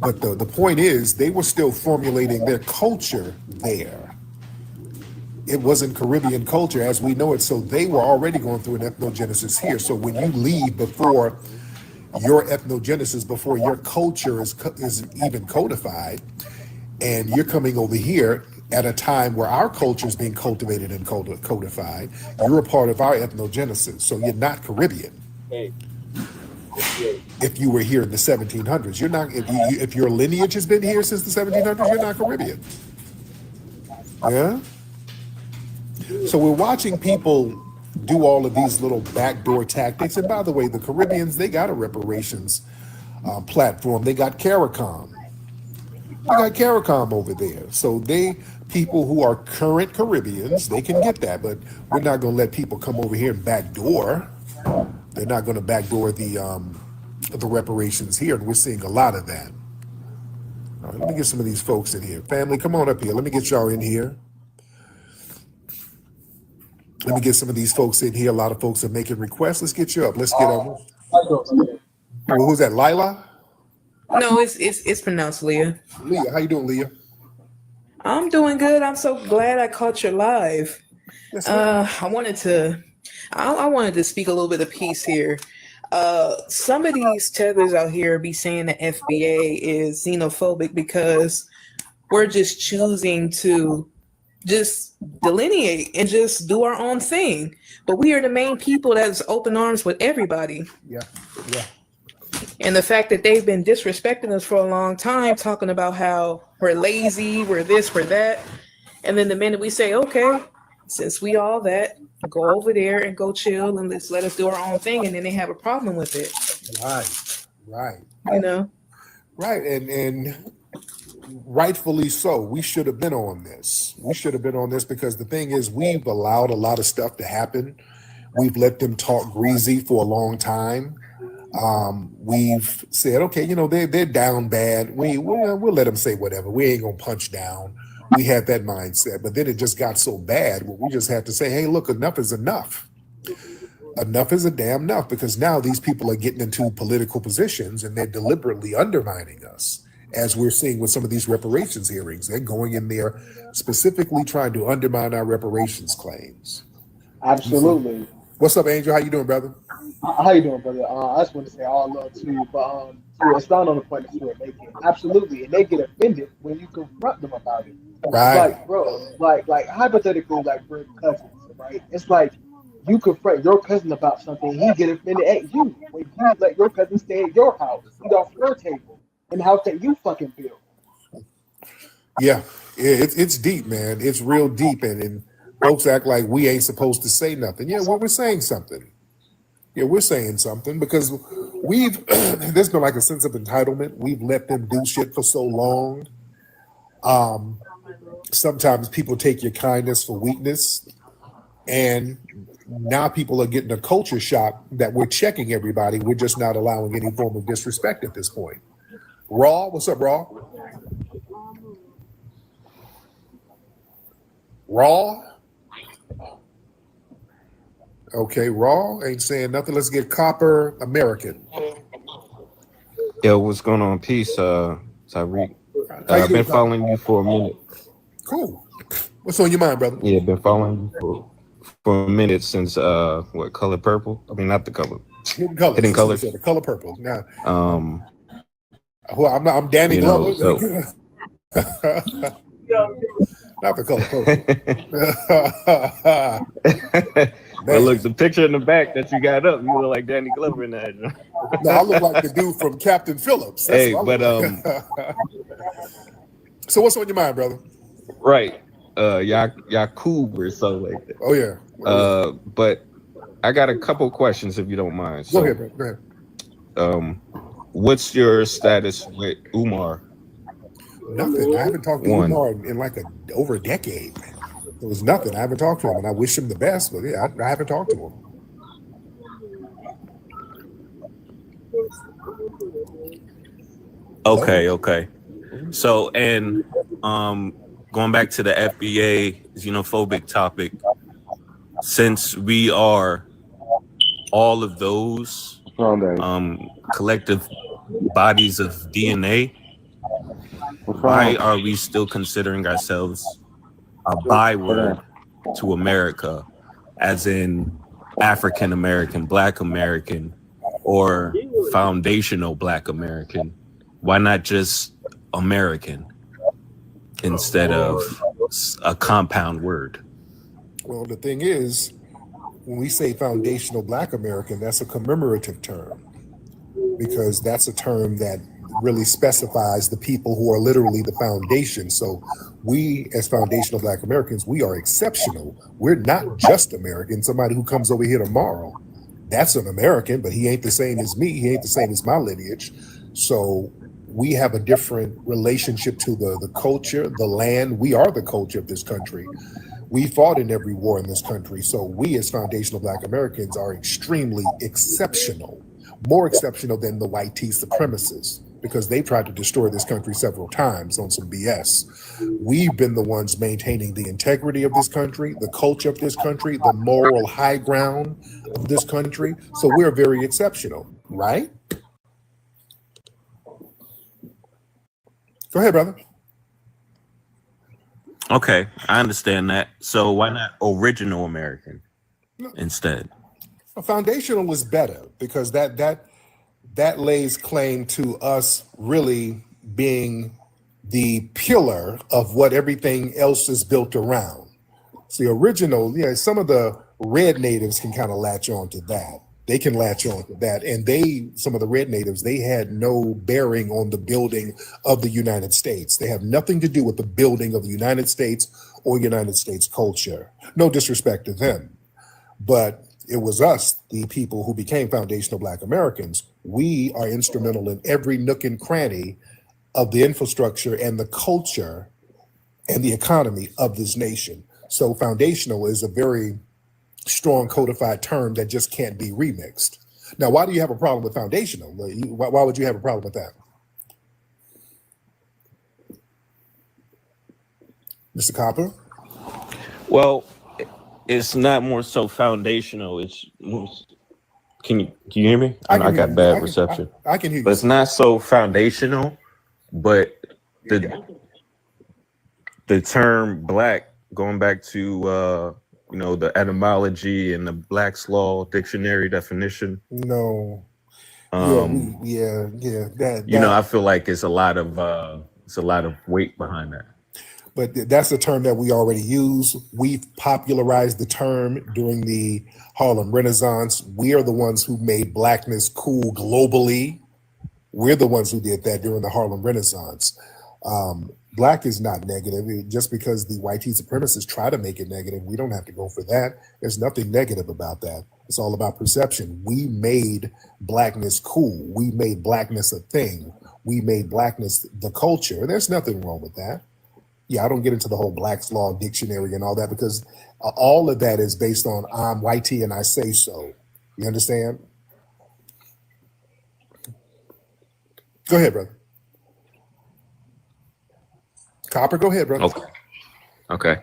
But the point is, they were still formulating their culture there. It wasn't Caribbean culture as we know it. So they were already going through an ethnogenesis here. So when you leave before your ethnogenesis, before your culture is even codified, and you're coming over here at a time where our culture is being cultivated and codified, you're a part of our ethnogenesis. So you're not Caribbean. Hey. If you were here in the 1700s, you're not. If your lineage has been here since the 1700s, you're not Caribbean. Yeah. So we're watching people do all of these little backdoor tactics. And by the way, the Caribbeans, they got a reparations platform. They got CARICOM. We got CARICOM over there. So people who are current Caribbeans, they can get that, but we're not going to let people come over here and backdoor. They're not going to backdoor the reparations here, and we're seeing a lot of that. All right, let me get some of these folks in here. Family, come on up here. Let me get y'all in here. Let me get some of these folks in here. A lot of folks are making requests. Let's get you up. Let's get up. Who's that, Lila? No, it's pronounced Leah. Leah, how you doing, Leah? I'm doing good. I'm so glad I caught you live. Yes, ma'am. I wanted to speak a little bit of peace here. Some of these tethers out here be saying the FBA is xenophobic because we're just choosing to just delineate and just do our own thing. But we are the main people that's open arms with everybody. Yeah. And the fact that they've been disrespecting us for a long time, talking about how we're lazy, we're this, we're that. And then the minute we say, okay, since we all that, go over there and go chill and let us do our own thing. And then they have a problem with it. Right. You know? Right. And rightfully so. We should have been on this. Because the thing is, we've allowed a lot of stuff to happen. We've let them talk greasy for a long time. We've said, okay, they're down bad. We'll let them say whatever. We ain't gonna punch down. We had that mindset, but then it just got so bad where we just had to say, hey, look, enough is enough. Enough is a damn enough, because now these people are getting into political positions and they're deliberately undermining us, as we're seeing with some of these reparations hearings. They're going in there specifically trying to undermine our reparations claims. Absolutely. What's up, Angel? How you doing, brother? How you doing, brother? I just want to say all love to you, but to expound on the point that you were making, absolutely, and they get offended when you confront them about it. Right. Like, bro, like hypothetically, like we're cousins, right? It's like you confront your cousin about something, he get offended at you when you let your cousin stay at your house, eat off your table, and the house that you fucking build. Yeah, it's deep, man. It's real deep, and folks act like we ain't supposed to say nothing. Yeah, well, we're saying something. Yeah, we're saying something because we've there's been like a sense of entitlement. We've let them do shit for so long. Sometimes people take your kindness for weakness, and now people are getting a culture shock that we're checking everybody. We're just not allowing any form of disrespect at this point. Raw, what's up, Raw? Raw? Okay, Raw ain't saying nothing. Let's get Copper American. Yo, what's going on? Peace, Tyreek. I've been following you for a minute. Cool. What's on your mind, brother? Yeah, been following you for a minute since what, Color Purple? I mean, not the color. Hidden Colors. Hidden Colors. The Color Purple. Now, well, I'm Danny Glover. So, not the Color Purple. well, look, the picture in the back that you got up, you look like Danny Glover in that. No, I look like the dude from Captain Phillips. That's Hey, but so what's on your mind, brother? right, Yakub or something like that. Oh yeah. But I got a couple questions if you don't mind. So, Go ahead, bro. Go ahead. What's your status with Umar? Nothing. I haven't talked to Umar in like over a decade. There was nothing. I haven't talked to him, and I wish him the best. But yeah, I haven't talked to him. Okay. So, and going back to the FBA xenophobic topic, since we are all of those collective bodies of DNA, why are we still considering ourselves a byword to America, as in African American, Black American, or foundational Black American? Why not just American instead of a compound word? Well, the thing is, when we say foundational Black American, that's a commemorative term, because that's a term that really specifies the people who are literally the foundation. So we, as foundational Black Americans, we are exceptional. We're not just American. Somebody who comes over here tomorrow, that's an American, but he ain't the same as me. He ain't the same as my lineage. So we have a different relationship to the culture, the land. We are the culture of this country. We fought in every war in this country. So we, as foundational Black Americans, are extremely exceptional, more exceptional than the white tea supremacists, because they tried to destroy this country several times on some BS. We've been the ones maintaining the integrity of this country, the culture of this country, the moral high ground of this country. So we're very exceptional, right? Go ahead, brother. Okay, I understand that. So why not original American instead? Foundational is better, because that lays claim to us really being the pillar of what everything else is built around. See, original, yeah, some of the red natives can kind of latch on to that. They can latch on to that. And some of the red natives, they had no bearing on the building of the United States. They have nothing to do with the building of the United States or United States culture. No disrespect to them. But it was us, the people who became foundational Black Americans. We are instrumental in every nook and cranny of the infrastructure and the culture and the economy of this nation. So foundational is a very strong codified term that just can't be remixed. Now, why do you have a problem with foundational? Why would you have a problem with that? Mr. Copper? Well, it's not more so foundational. It's more, can you hear me? I got bad reception. I can hear you. But it's not so foundational, but the term Black, going back to the etymology and the Black's Law dictionary definition. No. Yeah. I feel like it's a lot of weight behind that. But that's a term that we already use. We've popularized the term during the Harlem Renaissance. We are the ones who made Blackness cool globally. We're the ones who did that during the Harlem Renaissance. Black is not negative. Just because the white supremacists try to make it negative, we don't have to go for that. There's nothing negative about that. It's all about perception. We made blackness cool. We made blackness a thing. We made blackness the culture. There's nothing wrong with that. Yeah, I don't get into the whole Black's Law dictionary and all that because all of that is based on I'm white and I say so. You understand? Go ahead, brother. Copper, go ahead, brother. Okay.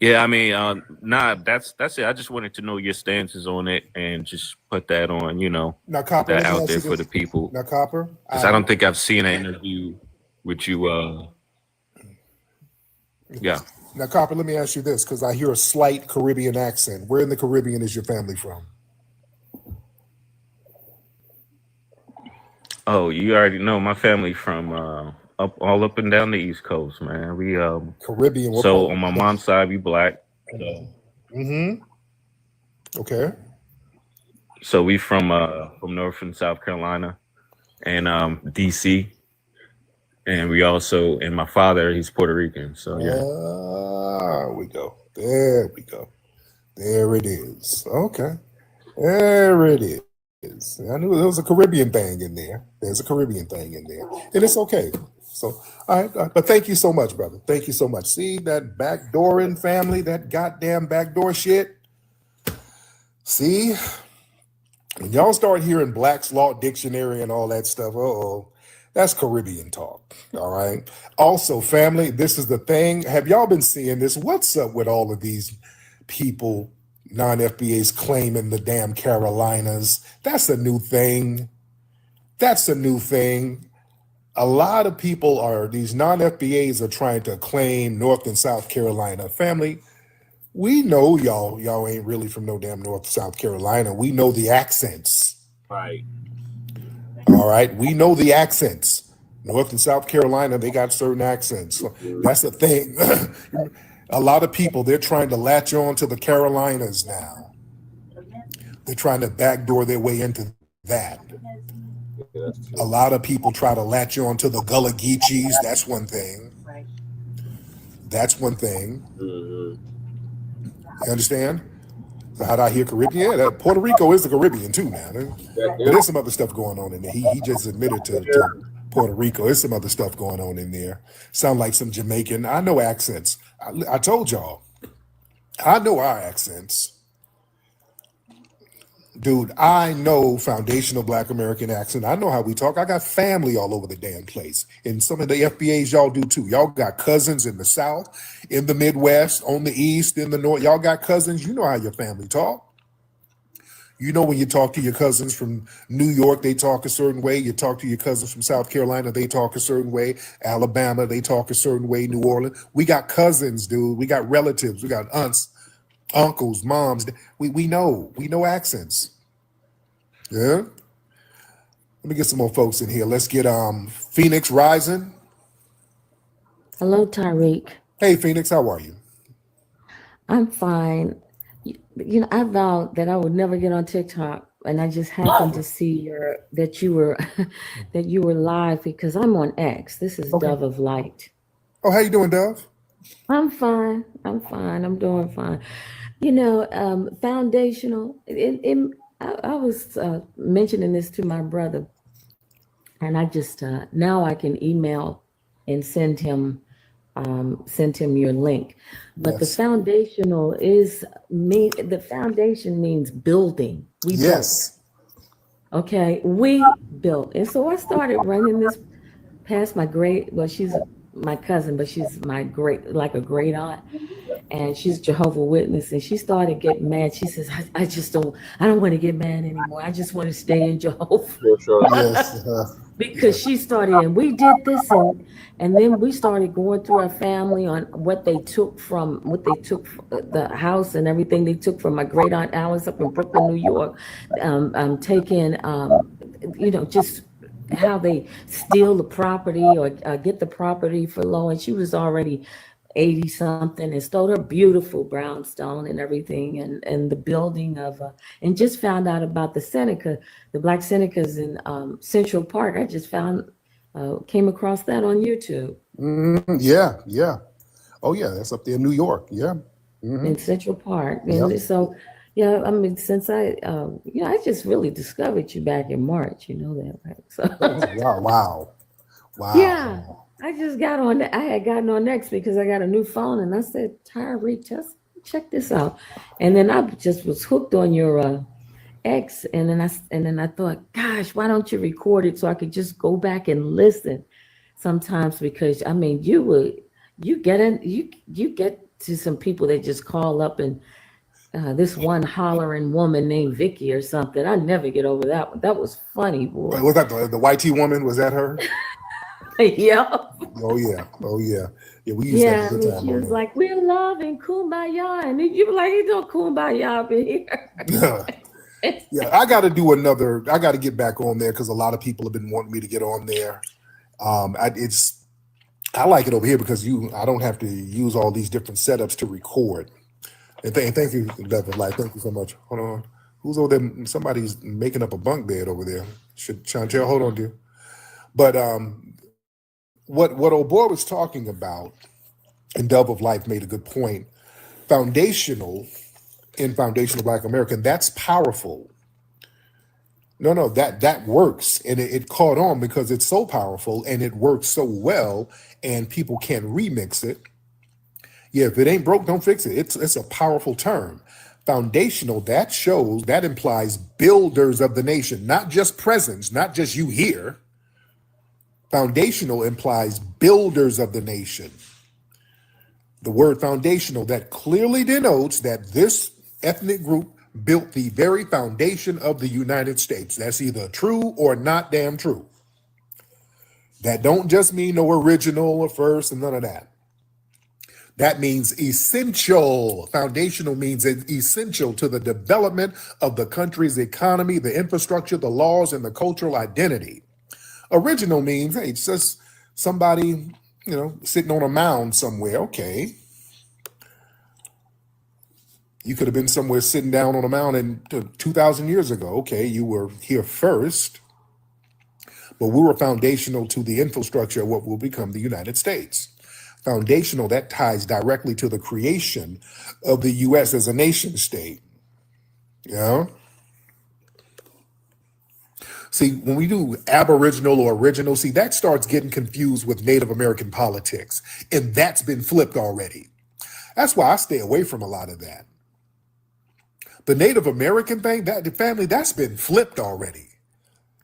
Yeah, I mean, that's it. I just wanted to know your stances on it and just put that on, Now, Copper, that out there for the people. Now, Copper, Because I don't think I've seen an interview with you. Yeah. Now, Copper, let me ask you this because I hear a slight Caribbean accent. Where in the Caribbean is your family from? Oh, you already know my family from all up and down the East Coast, man. We Caribbean. So on my mom's side, we Black. Okay. So we from North and South Carolina, and DC, and we also and my father, he's Puerto Rican. So yeah. There we go. There we go. There it is. Okay. There it is. I knew there was a Caribbean thing in there. There's a Caribbean thing in there. And it's okay. So, all right. But thank you so much, brother. Thank you so much. See that backdooring family, that goddamn backdoor shit? See? When y'all start hearing Black's Law Dictionary and all that stuff, that's Caribbean talk. All right. Also, family, this is the thing. Have y'all been seeing this? What's up with all of these people? Non-FBAs claiming the damn Carolinas. That's a new thing. That's a new thing. A lot of people these non-FBAs are trying to claim North and South Carolina. Family, we know y'all ain't really from no damn North South Carolina. We know the accents. Right. All right. We know the accents. North and South Carolina, they got certain accents. So that's the thing. A lot of people, they're trying to latch on to the Carolinas now. They're trying to backdoor their way into that. A lot of people try to latch on to the Gullah Geechees. That's one thing. That's one thing. You understand? So how do I hear Caribbean? Yeah, Puerto Rico is the Caribbean too now. But there's some other stuff going on in there. He just admitted to Puerto Rico. There's some other stuff going on in there. Sound like some Jamaican. I know accents. I told y'all. I know our accents. Dude, I know foundational Black American accent. I know how we talk. I got family all over the damn place. And some of the FBAs, y'all do too. Y'all got cousins in the South, in the Midwest, on the East, in the North. Y'all got cousins. You know how your family talk. You know when you talk to your cousins from New York, they talk a certain way. You talk to your cousins from South Carolina, they talk a certain way. Alabama, they talk a certain way. New Orleans. We got cousins, dude. We got relatives. We got aunts, uncles, moms. We know accents. Yeah. Let me get some more folks in here. Let's get Phoenix Rising. Hello, Tyreek. Hey, Phoenix, how are you? I'm fine. I vowed that I would never get on TikTok, and I just happened to see that you were live because I'm on X. This is Dove of Light. Oh, how you doing, Dove? I'm fine. I'm doing fine. Foundational. I was mentioning this to my brother, and I just now I can email and send him your link. But the foundational the foundation means building. We built. Okay, we built. And so I started running this past my she's my cousin, but she's my like a great aunt. And she's Jehovah's Witness, and she started getting mad. She says, I don't want to get mad anymore. I just want to stay in Jehovah. Because she started, and we did this, and then we started going through our family on what they took from the house and everything they took from my great aunt Alice up in Brooklyn, New York, taking, just how they steal the property or get the property for low. And she was already 80 something and stole her beautiful brownstone and everything, and the building of and just found out about the Black Senecas in Central Park. I just found Came across that on YouTube Yeah, yeah. Oh yeah, that's up there in New York. Yeah. in Central Park. Yep. And so, yeah, I mean, since I just really discovered you back in March, you know that, right? So, Wow. yeah, I just got on, I had gotten on X because I got a new phone and I said, Tyreek, just check this out. And then I just was hooked on your X, and then I thought, gosh, why don't you record it so I could just go back and listen sometimes? Because I mean, you get to some people that just call up and this one hollering woman named Vicky or something. I never get over that one. That was funny, boy. Was that the YT woman? Was that her? Yeah. Oh yeah. Yeah, we used to have a good time She on was that. like, we're loving kumbaya, and then you were like, you don't kumbaya up in here. Yeah, I got to get back on there because a lot of people have been wanting me to get on there. I like it over here because I don't have to use all these different setups to record. And thank you, Devin. Like, thank you so much. Hold on. Who's over there? Somebody's making up a bunk bed over there. Chantel, hold on, dear. But what old boy was talking about, and Dove of Life made a good point. Foundational Black American, that's powerful. No, that works, and it caught on because it's so powerful and it works so well, and people can remix it. Yeah, if it ain't broke, don't fix it. It's a powerful term. Foundational, that implies builders of the nation, not just presence, not just you here. Foundational implies builders of the nation. The word foundational, that clearly denotes that this ethnic group built the very foundation of the United States. That's either true or not damn true. That don't just mean no original or first and none of that. That means essential. Foundational means essential to the development of the country's economy, the infrastructure, the laws, and the cultural identity. Original means, hey, it's just somebody, sitting on a mound somewhere. Okay. You could have been somewhere sitting down on a mound 2,000 years ago. Okay, you were here first, but we were foundational to the infrastructure of what will become the United States. Foundational, that ties directly to the creation of the U.S. as a nation state. Yeah. See, when we do aboriginal or original, that starts getting confused with Native American politics, and that's been flipped already. That's why I stay away from a lot of that. The Native American thing, that's been flipped already.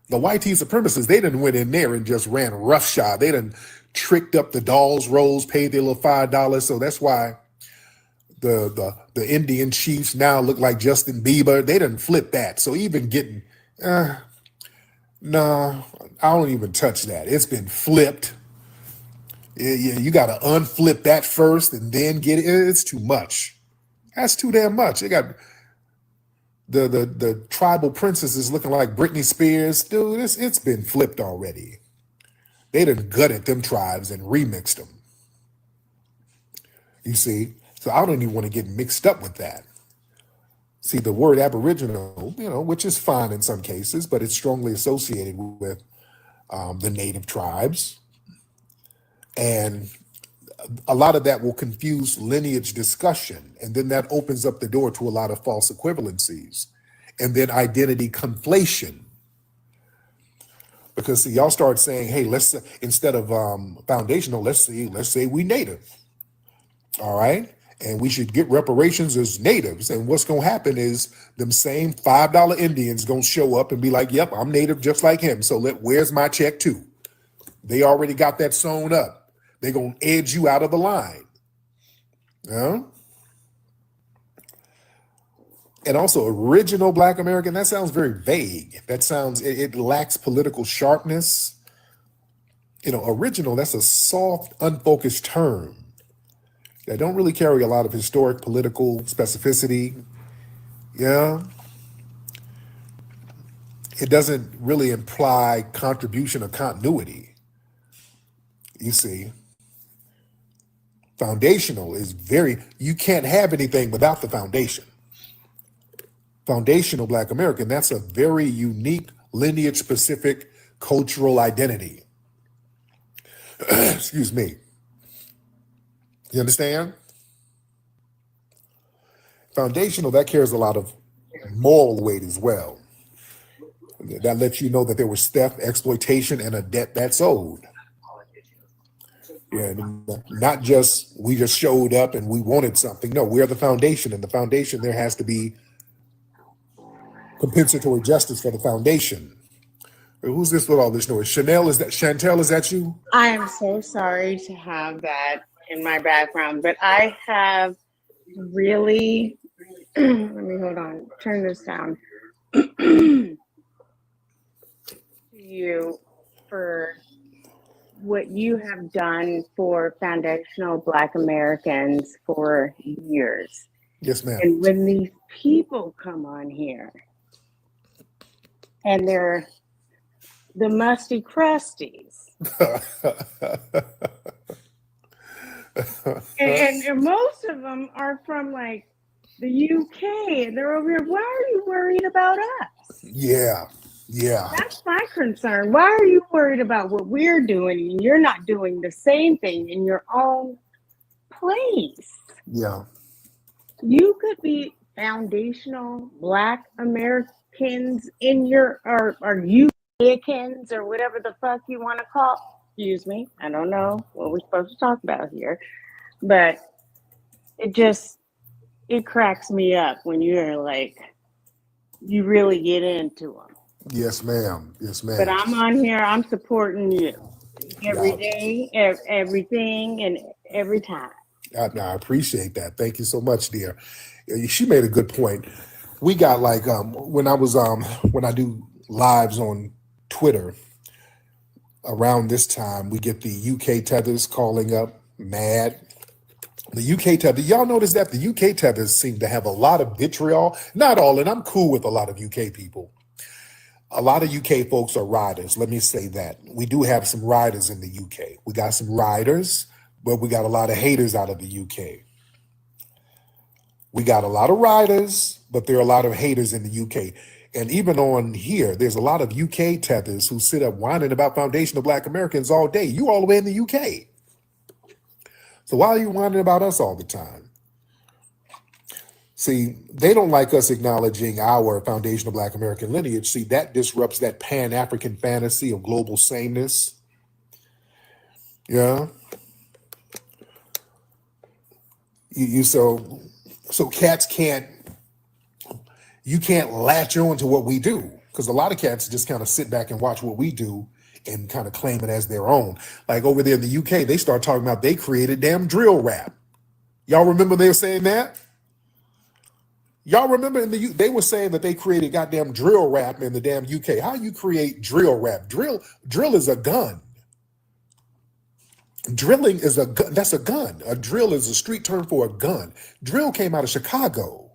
The white supremacists, they done went in there and just ran roughshod. They done tricked up the dolls rolls, paid their little $5. So that's why the Indian chiefs now look like Justin Bieber. They done flipped that. So even getting, no, I don't even touch that. It's been flipped. Yeah, you got to unflip that first and then get it. It's too much. That's too damn much. They got the tribal princesses looking like Britney Spears. Dude, it's been flipped already. They done gutted them tribes and remixed them. You see? So I don't even want to get mixed up with that. See, the word aboriginal, which is fine in some cases, but it's strongly associated with the native tribes. And a lot of that will confuse lineage discussion. And then that opens up the door to a lot of false equivalencies. And then identity conflation. Because see, y'all start saying, hey, let's, instead of foundational, let's say we native. All right. And we should get reparations as natives. And what's going to happen is them same $5 Indians going to show up and be like, yep, I'm native just like him. So where's my check too? They already got that sewn up. They're going to edge you out of the line. And also original Black American, that sounds very vague. That sounds, it lacks political sharpness. Original, that's a soft, unfocused term that don't really carry a lot of historic political specificity. Yeah. It doesn't really imply contribution or continuity. You see, foundational is you can't have anything without the foundation. Foundational Black American, that's a very unique lineage specific cultural identity. Excuse me. You understand? Foundational, that carries a lot of moral weight as well. That lets you know that there was theft, exploitation, and a debt that's owed. Yeah, not just we just showed up and we wanted something. No, we're the foundation, and the foundation, there has to be compensatory justice for the foundation. Who's this with all this noise? Chantel, is that you? I am so sorry to have that in my background, but I have really, let me hold on, turn this down. You for what you have done for foundational Black Americans for years. Yes, ma'am. And when these people come on here and they're the musty crusties, and most of them are from like the UK, and they're over here. Why are you worried about us? Yeah. That's my concern. Why are you worried about what we're doing and you're not doing the same thing in your own place? Yeah. You could be foundational Black Americans in your, or you Americans, or whatever the fuck you want to call. Excuse me. I don't know what we're supposed to talk about here, but it cracks me up when you're like, you really get into them. Yes, ma'am. Yes, ma'am. But I'm on here, I'm supporting you every day, everything, and every time. I appreciate that. Thank you so much, dear. She made a good point. We got like when I do lives on Twitter around this time, we get the UK tethers calling up mad. The UK tether, y'all notice that the UK tethers seem to have a lot of vitriol. Not all, and I'm cool with a lot of UK people. A lot of UK folks are riders. Let me say that. We do have some riders in the UK. We got some riders, but we got a lot of haters out of the UK. We got a lot of riders, but there are a lot of haters in the UK. And even on here, there's a lot of UK tethers who sit up whining about foundational Black Americans all day. You all the way in the UK. So why are you whining about us all the time? See, they don't like us acknowledging our foundational Black American lineage. See, that disrupts that Pan-African fantasy of global sameness. Yeah. So cats can't latch on to what we do, because a lot of cats just kind of sit back and watch what we do and kind of claim it as their own. Like over there in the UK, they start talking about they created damn drill rap. Y'all remember they were saying that? Y'all remember they were saying that they created goddamn drill rap in the damn UK. How you create drill rap? Drill is a gun. Drilling is a gun. That's a gun. A drill is a street term for a gun. Drill came out of Chicago.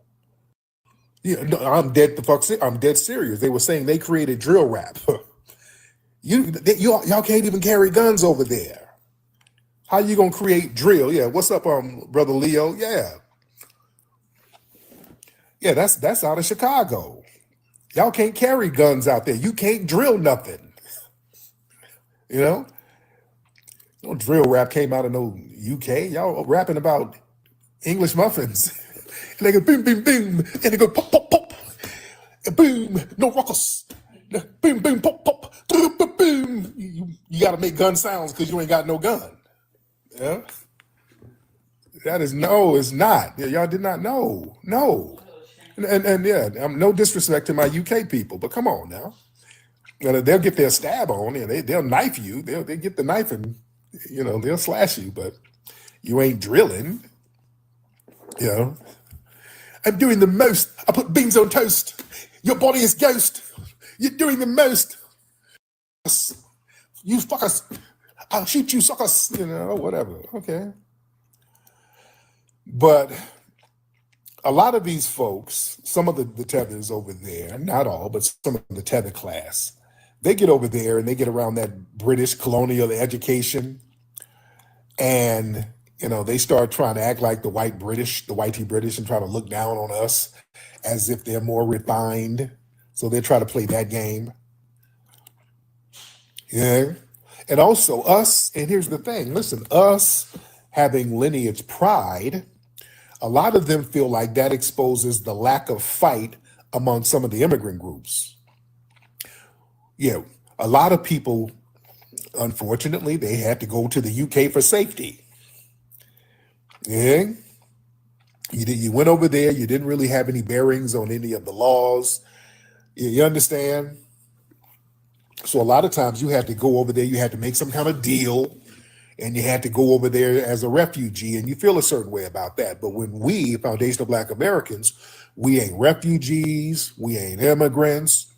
Yeah, no, I'm dead serious. They were saying they created drill rap. Y'all can't even carry guns over there. How you gonna create drill? Yeah, what's up, brother Leo? Yeah, that's out of Chicago. Y'all can't carry guns out there. You can't drill nothing. You know? No drill rap came out of no UK. Y'all rapping about English muffins. And they go boom, boom, boom. And they go pop, pop, pop. And boom, no rockers. Boom, boom, pop, pop. Boom, boom, boom. You got to make gun sounds because you ain't got no gun. Yeah? That is, no, it's not. Y'all did not know. No. And yeah, no disrespect to my UK people, but come on now. They'll get their stab on, and they'll knife you. They'll get the knife and, they'll slash you, but you ain't drilling. I'm doing the most. I put beans on toast. Your body is ghost. You're doing the most. You fuckers. I'll shoot you suckers. Whatever. Okay. But a lot of these folks, some of the tethers over there, not all, but some of the tether class, they get over there and they get around that British colonial education, and they start trying to act like the whitey British, and try to look down on us as if they're more refined. So they try to play that game. Yeah. And also us, and here's the thing, listen, us having lineage pride, a lot of them feel like that exposes the lack of fight among some of the immigrant groups. Yeah, a lot of people, unfortunately, they had to go to the UK for safety. Yeah, you went over there, you didn't really have any bearings on any of the laws. You understand? So a lot of times you had to go over there, you had to make some kind of deal, and you had to go over there as a refugee, and you feel a certain way about that. But when we, foundational Black Americans, we ain't refugees, we ain't immigrants,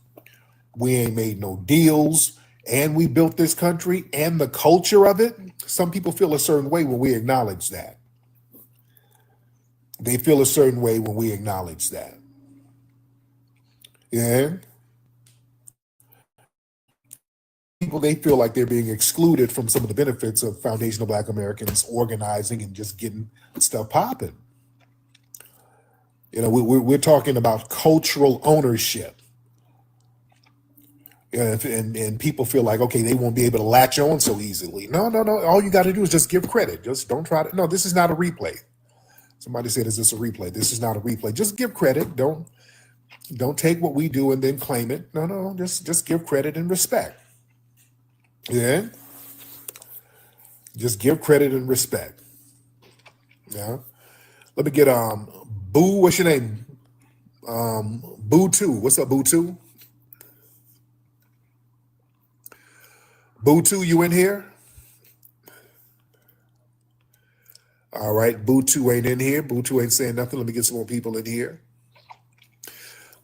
we ain't made no deals, and we built this country and the culture of it, some people feel a certain way when we acknowledge that. They feel a certain way when we acknowledge that. Yeah. People, they feel like they're being excluded from some of the benefits of foundational Black Americans organizing and just getting stuff popping. You know, we're talking about cultural ownership. And people feel like, okay, they won't be able to latch on so easily. No. All you got to do is just give credit. Just don't try to. No, this is not a replay. Somebody said, is this a replay? This is not a replay. Just give credit. Don't take what we do and then claim it. No. Just give credit and respect. Yeah. Just give credit and respect. Yeah. Let me get Boo. What's your name? Boo 2. What's up, Boo 2? Boo 2, you in here? All right, Boo 2 ain't in here. Boo 2 ain't saying nothing. Let me get some more people in here.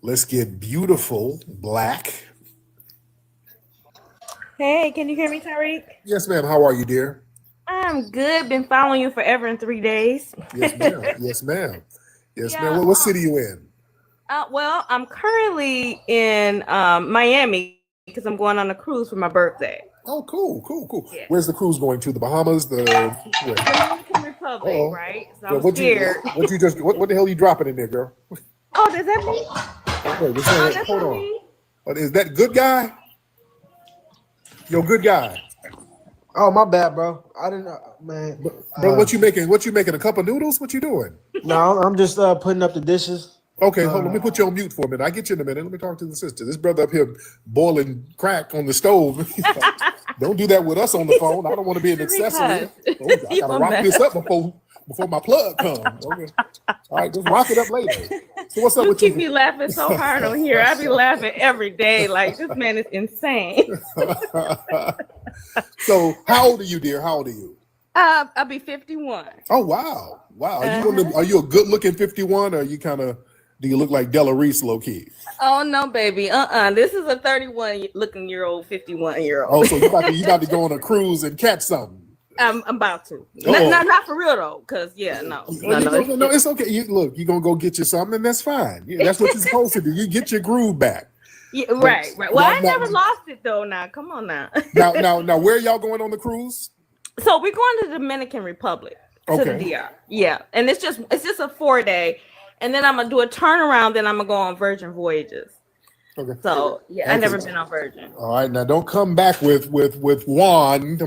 Let's get beautiful Blacc. Hey, can you hear me, Tariq? Yes, ma'am. How are you, dear? I'm good. Been following you forever in 3 days. Yes, ma'am. Yes, ma'am. Yes, ma'am. What city you in? Well, I'm currently in Miami because I'm going on a cruise for my birthday. Oh, cool. Yeah. Where's the cruise going to? The Bahamas? The Dominican Republic, right? So I'm scared. What the hell are you dropping in there, girl? Oh, does that mean? Wait, hold on. Is that good guy? Yo, good guy. Oh, my bad, bro. I didn't know, man. Bro, what you making? What you making? A cup of noodles? What you doing? No, I'm just putting up the dishes. Okay, hold on. Let me put you on mute for a minute. I get you in a minute. Let me talk to the sister. This brother up here boiling crack on the stove. Don't do that with us on the phone. I don't want to be an accessory. I gotta rock this up before my plug comes. Okay. All right, just rock it up later. So what's up with you? Keep me laughing so hard on here. I be laughing every day. Like, this man is insane. So how old are you, dear? How old are you? I'll be 51. Oh, wow. Are you a good looking 51, or are you do you look like Della Reese low key? Oh no, baby. This is a 31-year-old, 51-year-old. Oh, so you about to go on a cruise and catch something? I'm about to. Not for real though, because no. No, it's okay. You're gonna go get you something, and that's fine. Yeah, that's what you're supposed to do. You get your groove back. Yeah, right. Well, I never lost it though. Now, come on now. Now, where are y'all going on the cruise? So we're going to the Dominican Republic, to the DR. Yeah, and it's just a 4-day, and then I'm gonna do a turnaround. Then I'm gonna go on Virgin Voyages. Okay. So I've never been on Virgin. All right, now don't come back with Juan.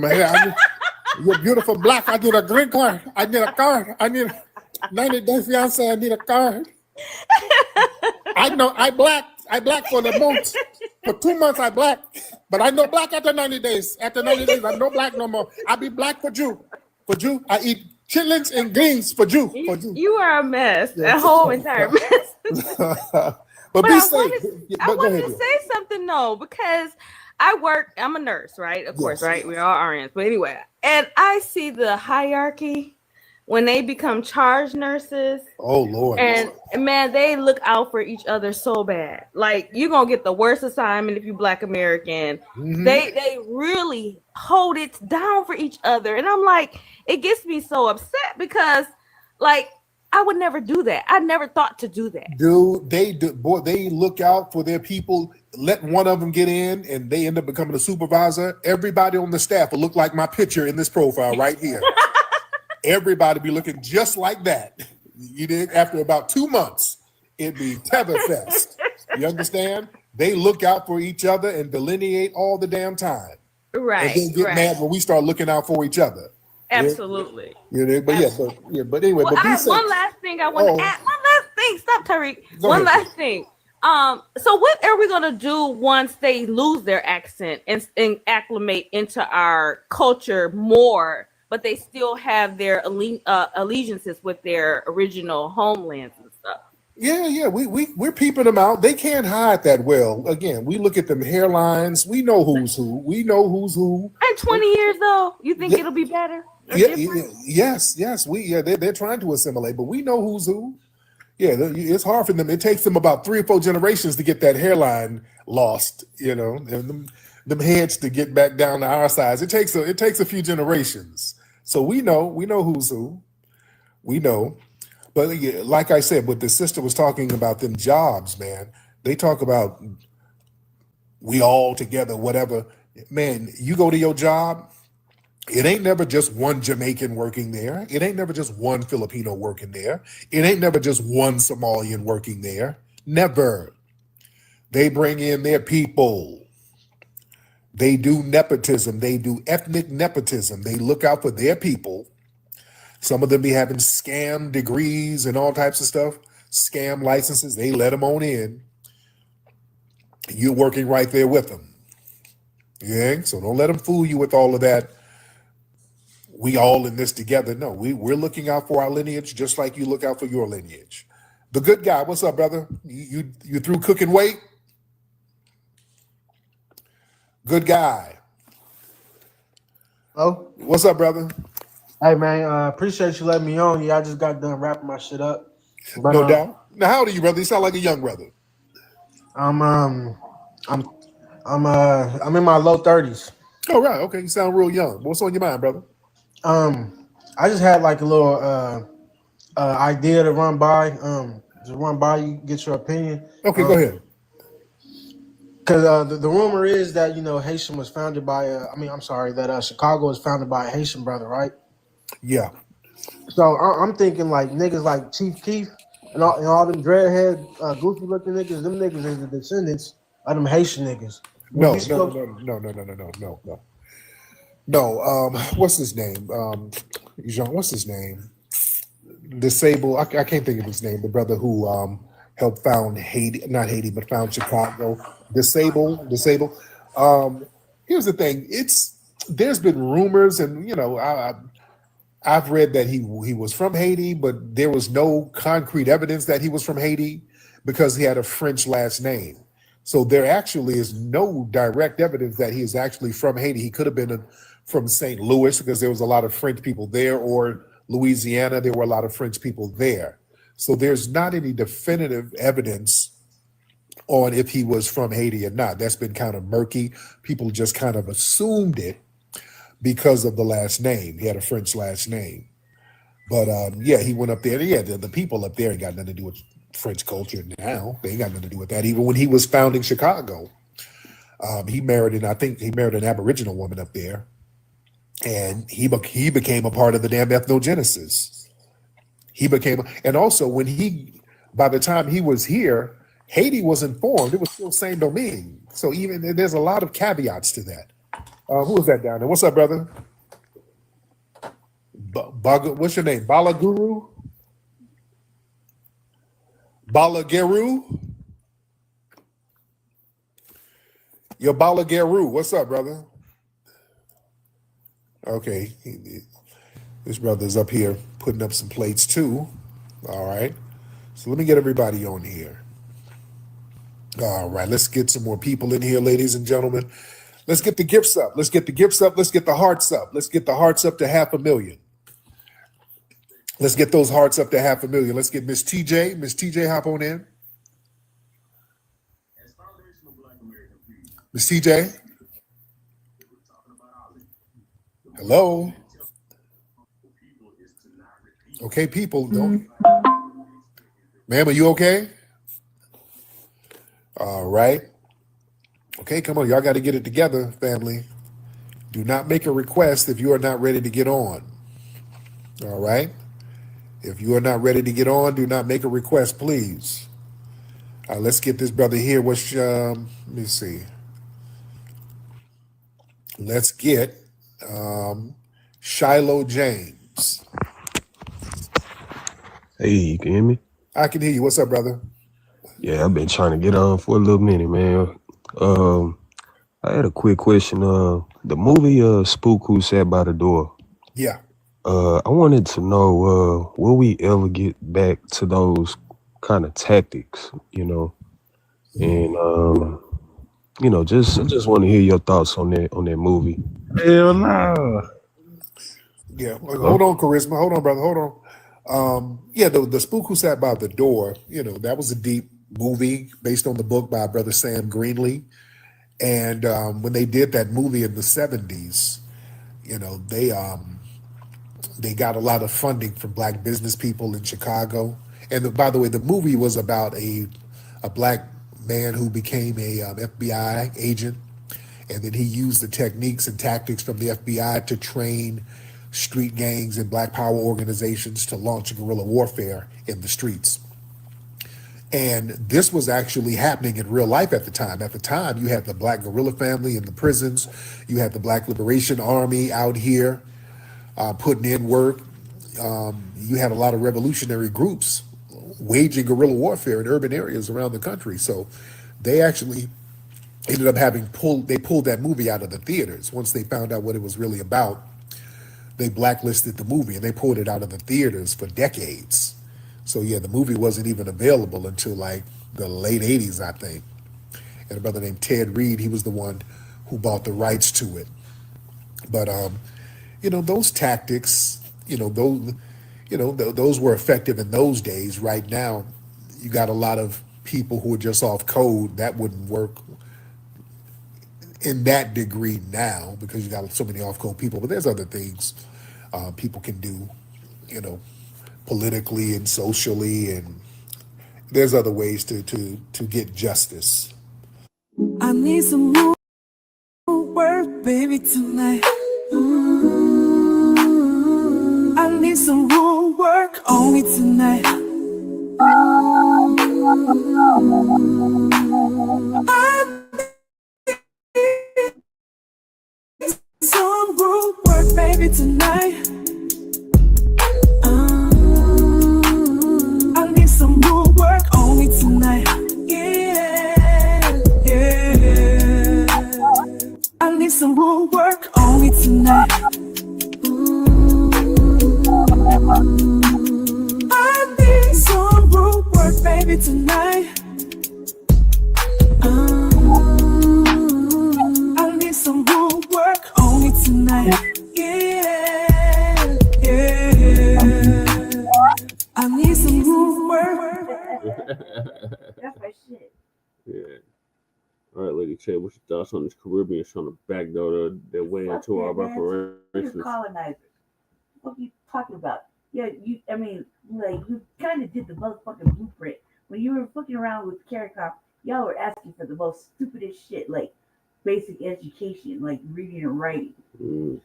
You're beautiful Blacc. I need a green card. I need a card. I need 90 Day Fiance. I need a card. I know I black for the month. For 2 months I black, but I know black after 90 days. After 90 days, I'm no black no more. I be black for Jew. For Jew, I eat chitlins and greens for Jew. You are a mess. Yes. A whole entire mess. but be safe. I wanted to say something though, because I'm a nurse, right? Of course, right? We're all RNs. But anyway, and I see the hierarchy when they become charge nurses. Oh Lord. And man, they look out for each other so bad. Like, you're gonna get the worst assignment if you Black American. Mm-hmm. They really hold it down for each other. And I'm like, it gets me so upset because like I would never do that. I never thought to do that. They look out for their people. Let one of them get in and they end up becoming a supervisor. Everybody on the staff will look like my picture in this profile right here. Everybody be looking just like that. You did. After about 2 months, it'd be Tether Fest. You understand? They look out for each other and delineate all the damn time. Right, then get mad when we start looking out for each other. Absolutely. But anyway, Well, but I have one last thing I want to add. One last thing. Stop, Tariq. One last thing. So what are we gonna do once they lose their accent and acclimate into our culture more, but they still have their allegiances with their original homelands and stuff? Yeah, we're peeping them out. They can't hide that well. Again, we look at them hairlines. We know who's who. We know who's who. In 20 years, though, you think it'll be better? Yes. They're trying to assimilate, but we know who's who. Yeah, it's hard for them. It takes them about 3 or 4 generations to get that hairline lost, and them heads to get back down to our size. It takes a few generations. So we know who's who. We know. But like I said, what the sister was talking about, them jobs, man, they talk about we all together, whatever. Man, you go to your job, it ain't never just one Jamaican working there. It ain't never just one Filipino working there. It ain't never just one Somalian working there. Never. They bring in their people. They do nepotism. They do ethnic nepotism. They look out for their people. Some of them be having scam degrees and all types of stuff, scam licenses. They let them on in. You're working right there with them. Yeah, so don't let them fool you with all of that. We all in this together. No, we're looking out for our lineage just like you look out for your lineage. The good guy, what's up, brother? You through cooking weight? Good guy. Oh, what's up, brother? Hey man, appreciate you letting me on. Yeah, I just got done wrapping my shit up. But, no doubt. Now, how old are you, brother? You sound like a young brother. I'm in my low 30s. Oh right, okay. You sound real young. What's on your mind, brother? I just had like a little idea to run by. Just run by you, get your opinion. Okay, go ahead. Because the rumor is that Haitian was founded by that Chicago was founded by a Haitian brother, right? Yeah. So I'm thinking like niggas like Chief Keef and all them dreadhead, goofy looking niggas. Them niggas is the descendants of them Haitian niggas. No. What's his name? Jean. What's his name? Disabled. I can't think of his name. The brother who helped found Haiti, not Haiti, but found Chicago. Disabled. Here's the thing. There's been rumors, and I've read that he was from Haiti, but there was no concrete evidence that he was from Haiti because he had a French last name. So there actually is no direct evidence that he is actually from Haiti. He could have been from St. Louis because there was a lot of French people there, or Louisiana. There were a lot of French people there. So there's not any definitive evidence on if he was from Haiti or not. That's been kind of murky. People just kind of assumed it because of the last name. He had a French last name. But he went up there. Yeah, the people up there ain't got nothing to do with French culture now. They ain't got nothing to do with that. Even when he was founding Chicago, he married an Aboriginal woman up there. And he became a part of the damn ethnogenesis. And also by the time he was here, Haiti wasn't formed. It was still Saint Domingue. So there's a lot of caveats to that. Who is that down there? What's up, brother? What's your name? Balaguru? Balagaru? Yo, Balagaru. What's up, brother? Okay. This brother's up here putting up some plates too. All right. So let me get everybody on here. All right. Let's get some more people in here, ladies and gentlemen. Let's get the gifts up. Let's get the gifts up. Let's get the hearts up. Let's get the hearts up to 500,000. Let's get those hearts up to 500,000. Let's get Miss TJ. Miss TJ, hop on in. Miss TJ. Hello. Okay, people. Don't. Ma'am, are you okay? All right. Okay, come on. Y'all got to get it together, family. Do not make a request if you are not ready to get on. All right. If you are not ready to get on, do not make a request, please. Let's get this brother here. Let me see. let's get Shiloh James. Hey, you can hear me? I can hear you. What's up, brother? Yeah, I've been trying to get on for a little minute, man. I had a quick question. The movie Spook Who Sat by the Door. Yeah. I wanted to know, will we ever get back to those kind of tactics, you know? And you know, I just want to hear your thoughts on that movie. Hell no. Yeah. Hold on, Charisma. Hold on, brother. Hold on. Yeah, the Spook Who Sat by the Door, you know, that was a deep movie based on the book by brother Sam Greenlee. And when they did that movie in the 70s, you know, they got a lot of funding from black business people in Chicago. And by the way, the movie was about a black man who became a FBI agent, and then he used the techniques and tactics from the FBI to train street gangs and black power organizations to launch guerrilla warfare in the streets. And this was actually happening in real life at the time. At the time, you had the Black guerrilla family in the prisons. You had the Black Liberation Army out here putting in work. You had a lot of revolutionary groups waging guerrilla warfare in urban areas around the country. So they actually ended up they pulled that movie out of the theaters. Once they found out what it was really about, they blacklisted the movie and they pulled it out of the theaters for decades. So yeah, the movie wasn't even available until like the late 80s, I think. And a brother named Ted Reed, he was the one who bought the rights to it. But you know, those tactics, those were effective in those days. Right now, you got a lot of people who are just off code. That wouldn't work in that degree now because you got so many off code people. But there's other things people can do, you know, politically and socially, and there's other ways to get justice. I need some more work, baby, tonight. I need some more work on me tonight. I need some more work, baby, tonight. I need some more work on me tonight. Yeah, yeah. I need some more work on me tonight. I need some more work, baby, tonight. I need some more work on me tonight. Yeah, yeah. I need some more work. That's my shit. Yeah. All right, Lady Che, what's your thoughts on this Caribbeans trying to backdoor their way into our reparations? You're colonizers. What are you talking about? Yeah, you kind of did the motherfucking blueprint. When you were fucking around with CARICOM, y'all were asking for the most stupidest shit, like basic education, like reading and writing.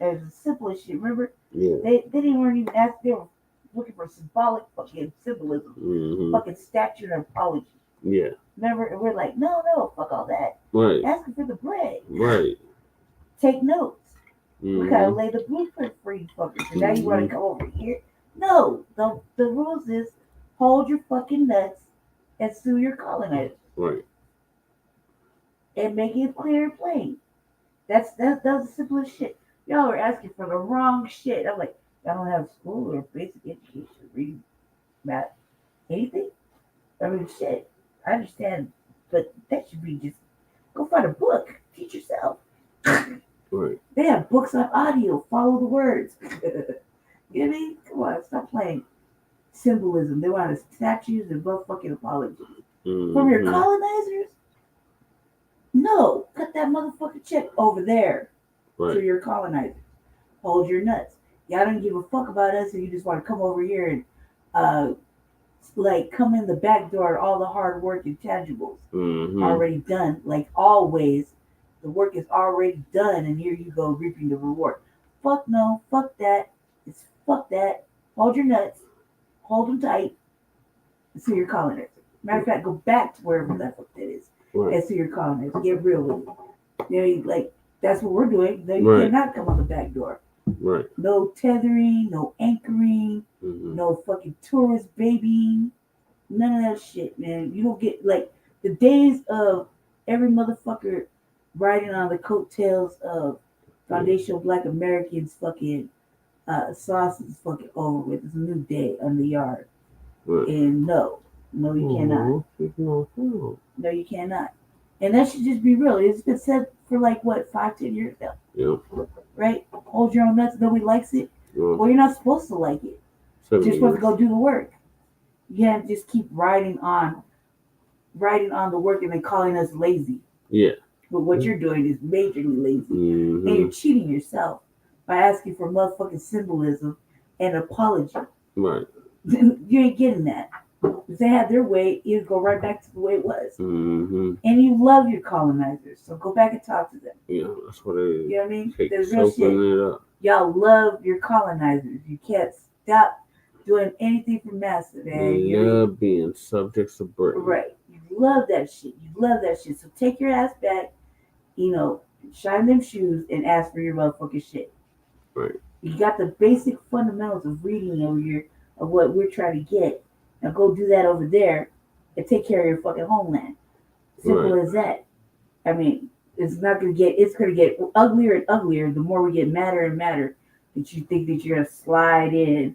As simple as shit, remember? Yeah. They didn't even ask, they were looking for symbolic fucking symbolism, fucking statue and apology. Yeah. Remember? And we're like, no, fuck all that. Right. Asking for the bread. Right. Take notes. We gotta lay the blueprint for you fuckers. And now you want to come over here? No. The rules is hold your fucking nuts and sue your colonizers. Right. And make it clear and plain. That's the simplest shit. Y'all are asking for the wrong shit. I'm like, y'all don't have school or basic education, reading, math, anything? I mean, shit. I understand, but that should be just go find a book, teach yourself. Right. They have books on audio. Follow the words. You know what I mean? Come on, stop playing symbolism. They want statues and fucking apologies from your colonizers. No, cut that motherfucking check over there to your colonizers. Hold your nuts. Y'all don't give a fuck about us, and you just want to come over here and come in the back door. All the hard work and tangibles already done. Like always, the work is already done, and here you go reaping the reward. Fuck no, fuck that. It's fuck that. Hold your nuts, hold them tight, and see your colonizers. Matter of fact, go back to wherever the fuck that is, and see your colonizers. Get real with it. You know, like That's what we're doing. Then you cannot come on the back door. Right. No tethering, no anchoring, no fucking tourist babying. None of that shit, man. You don't get like the days of every motherfucker riding on the coattails of foundational Black Americans fucking sauce is fucking over with. It's a new day on the yard. Right. And no, you cannot. No, you cannot. And that should just be real. It's been said for like what, 5-10 years now. Yeah. Right? Hold your own nuts, nobody likes it. Yeah. Well, you're not supposed to like it. You're just supposed to years. go do the work. You can't just keep riding on the work and then calling us lazy. Yeah. But what you're doing is majorly lazy. Mm-hmm. And you're cheating yourself by asking for motherfucking symbolism and apology. Right. You ain't getting that. If they had their way, you'd go right back to the way it was. Mm-hmm. And you love your colonizers, so go back and talk to them. Yeah, that's what it is. You know what I mean? Take There's real shit. it up. Y'all love your colonizers. You can't stop doing anything for massa, man. They love being subjects of Britain. Right. You love that shit. You love that shit. So take your ass back, shine them shoes and ask for your motherfucking shit. Right. You got the basic fundamentals of reading over here of what we're trying to get. Now go do that over there and take care of your fucking homeland. Simple as that. I mean, it's gonna get uglier and uglier the more we get madder and madder that you think that you're gonna slide in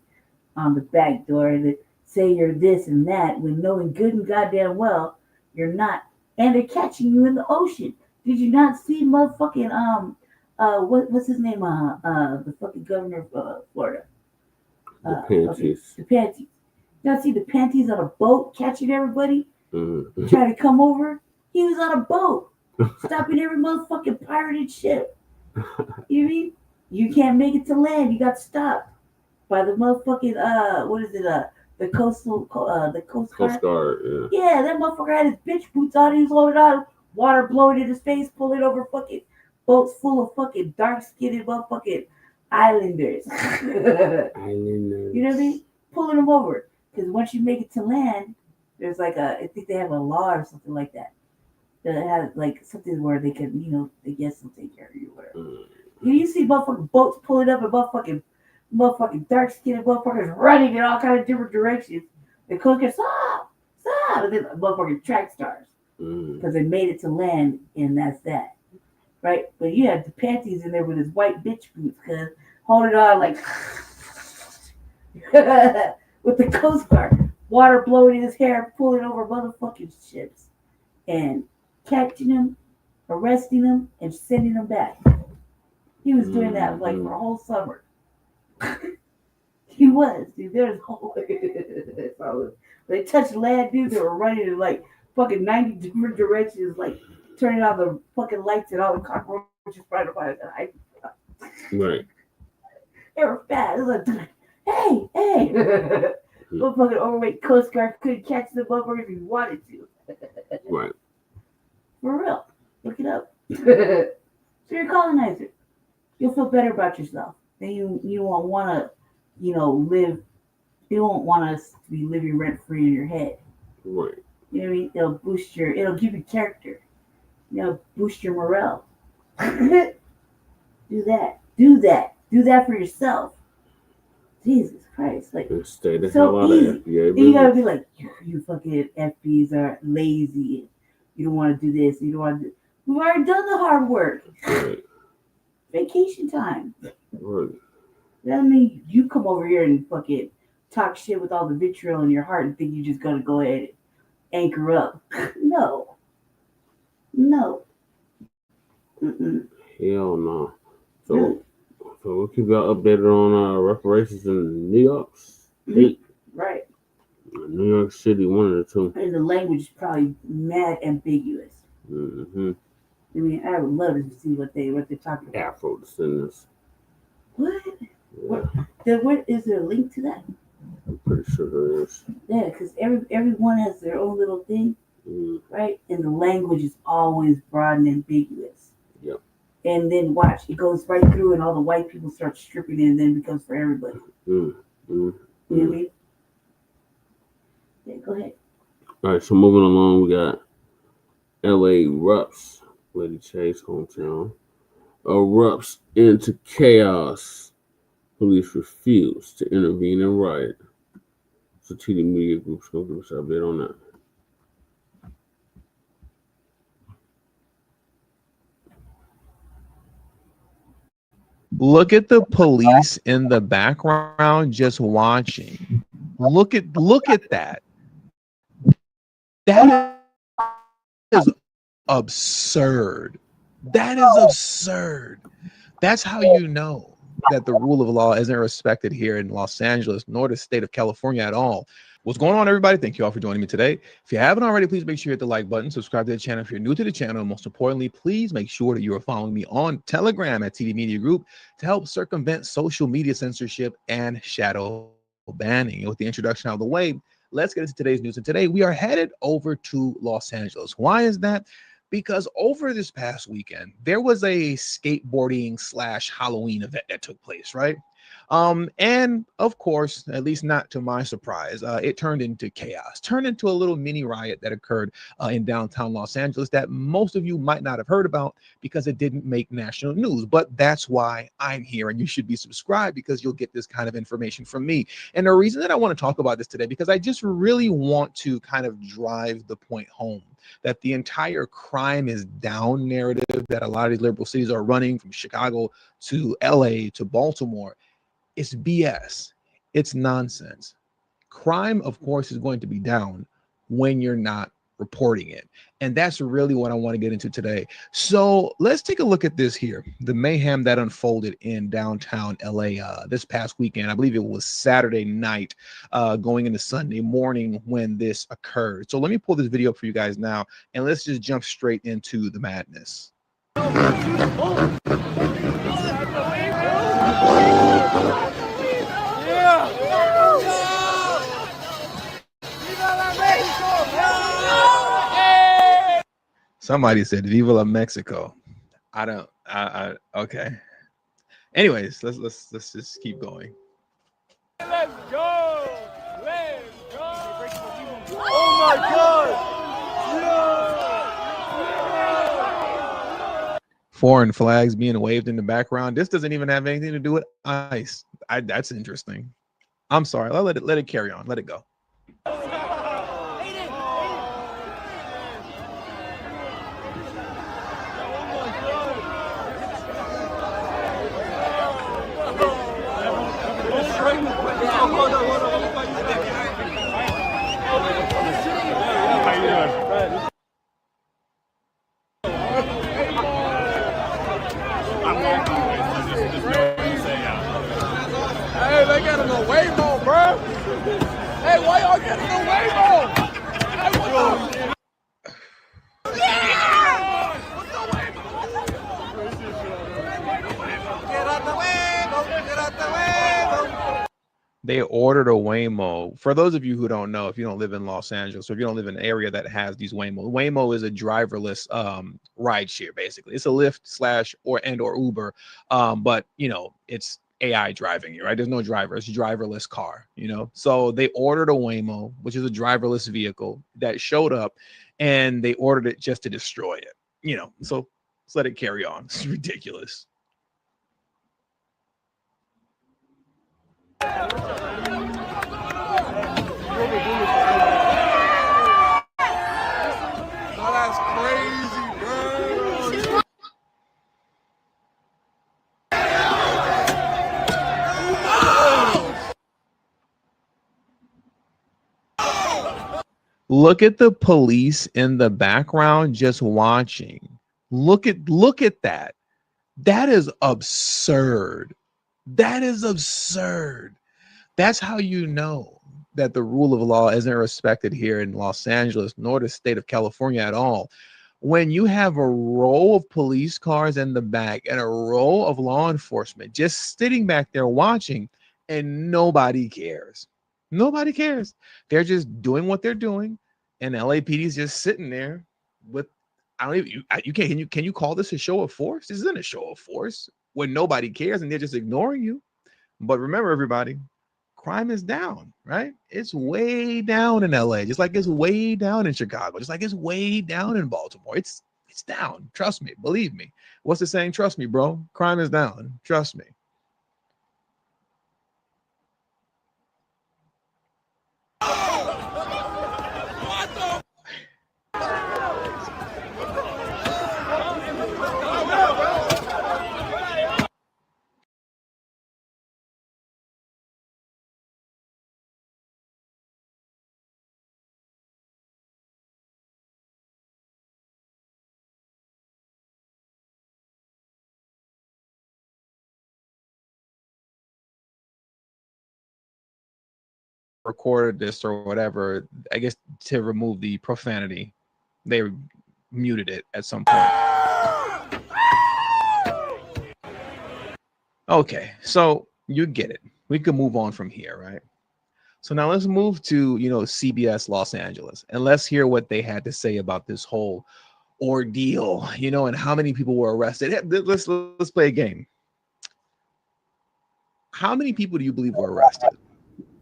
on the back door and say you're this and that when knowing good and goddamn well you're not. And they're catching you in the ocean. Did you not see motherfucking what's his name? The fucking governor of Florida. The panties. The panties. You not see the panties on a boat catching everybody? Mm-hmm. Trying to come over? He was on a boat. Stopping every motherfucking pirated ship. You mean? You can't make it to land. You got stopped by the motherfucking the Coast Guard. Coast Guard, yeah. Yeah, that motherfucker had his bitch boots on. He was holding on, water blowing in his face, pulling over fucking boats full of fucking dark-skinned motherfucking islanders. Islanders. You know what I mean? Pulling them over. Because once you make it to land, there's like I think they have a law or something like that. That has like something where they can, they guess they'll take care of you or whatever. You see motherfucking boats pulling up and motherfucking dark-skinned motherfuckers running in all kind of different directions. The Coast Guard, stop! And then motherfucking track stars. Because they made it to land, and that's that. Right? But you had the panties in there with his white bitch boots, because holding on like with the Coast Guard, water blowing in his hair, pulling over motherfucking ships, and catching them, arresting them, and sending them back. He was doing that like for a whole summer. He was, dude. There's whole they touched land, dude. They were running in like fucking 90 different directions, like turning on the fucking lights and all the cockroaches right by the eye. Right. They were fast. It was like, hey. Motherfucking overweight Coast Guard couldn't catch the motherfucker if he wanted to. Right. For real. Look it up. So you're a colonizer. You'll feel better about yourself. Then you won't want to, live. You won't want us to be living rent free in your head. Right. You know what I mean? It'll give you character. Boost your morale. Do that for yourself. Jesus Christ. Like, stay the so hell out easy. of FBA. Then you gotta be like, you fucking FBs are lazy. You don't want to do this. You don't want to do. We've already done the hard work. Right. Vacation time. Right. That mean you come over here and fucking talk shit with all the vitriol in your heart and think you're just gonna go ahead and anchor up. No. Mm-mm. Hell no. So we'll keep y'all updated on reparations in New York State. Right. New York City, one of the two. And the language is probably mad ambiguous. Mm-hmm. I mean, I would love to see what they're talking about. Afro descendants. What? Yeah. What is there a link to that? I'm pretty sure there is. Yeah, because everyone has their own little thing, right? And the language is always broad and ambiguous. Yep. And then watch, it goes right through, and all the white people start stripping it, and then it becomes for everybody. You know what I mean? Yeah, go ahead. All right, so moving along, we got LA ERUPTS, Lady Chase hometown. erupts into chaos. Police refuse to intervene in riot. So TD Media Group's going to give us an update on that. Look at the police in the background just watching. Look at that. That is absurd. That is absurd. That's how you know that the rule of law isn't respected here in Los Angeles, nor the state of California at all. What's going on, everybody? Thank you all for joining me today. If you haven't already, please make sure you hit the like button, subscribe to the channel if you're new to the channel, and most importantly, please make sure that you are following me on Telegram at TD Media Group to help circumvent social media censorship and shadow banning. And with the introduction out of the way, let's get into today's news. And today we are headed over to Los Angeles. Why is that? Because over this past weekend, there was a skateboarding / Halloween event that took place, right? And of course, at least not to my surprise, it turned into chaos, turned into a little mini riot that occurred in downtown Los Angeles that most of you might not have heard about because it didn't make national news. But that's why I'm here, and you should be subscribed because you'll get this kind of information from me. And the reason that I want to talk about this today, because I just really want to kind of drive the point home that the entire crime is down narrative that a lot of these liberal cities are running, from Chicago to LA to Baltimore, it's BS. It's nonsense. Crime, of course, is going to be down when you're not reporting it. And that's really what I want to get into today. So let's take a look at this here. The mayhem that unfolded in downtown LA this past weekend. I believe it was Saturday night going into Sunday morning when this occurred. So let me pull this video up for you guys now, and let's just jump straight into the madness. Somebody said "Viva la Mexico." Okay. Anyways, let's just keep going. Let's go! Let's go! Oh my God! Foreign flags being waved in the background. This doesn't even have anything to do with ICE. That's interesting. I'm sorry. Let it carry on. Let it go. Hey, they got a Waymo, bro. Hey, why y'all getting a Waymo? Hey, what's up? Yeah! What's the Waymo? Get out the Waymo. Get out the Waymo. They ordered a Waymo. For those of you who don't know, if you don't live in Los Angeles or if you don't live in an area that has these Waymo is a driverless ride share. Basically, it's a Lyft / or Uber, but you know, it's AI driving you, right? There's no driver. It's a driverless car, you know? So they ordered a Waymo, which is a driverless vehicle that showed up, and they ordered it just to destroy it, you know? So let's let it carry on. It's ridiculous. Oh, that's crazy, bro. Look at the police in the background just watching. Look at that. That is absurd. That is absurd. That's how you know that the rule of law isn't respected here in Los Angeles, nor the state of California at all. When you have a row of police cars in the back and a row of law enforcement just sitting back there watching, and nobody cares. Nobody cares. They're just doing what they're doing, and LAPD is just sitting there with, I don't even, can you call this a show of force? This isn't a show of force when nobody cares and they're just ignoring you. But remember, everybody, crime is down, right? It's way down in LA, just like it's way down in Chicago, just like it's way down in Baltimore. It's It's down. Trust me. Believe me. What's the saying? Trust me, bro. Crime is down. Trust me. Recorded this or whatever, I guess to remove the profanity. They muted it at some point. Okay, so you get it. We can move on from here, right? So now let's move to, CBS Los Angeles, and let's hear what they had to say about this whole ordeal, and how many people were arrested. Let's play a game. How many people do you believe were arrested?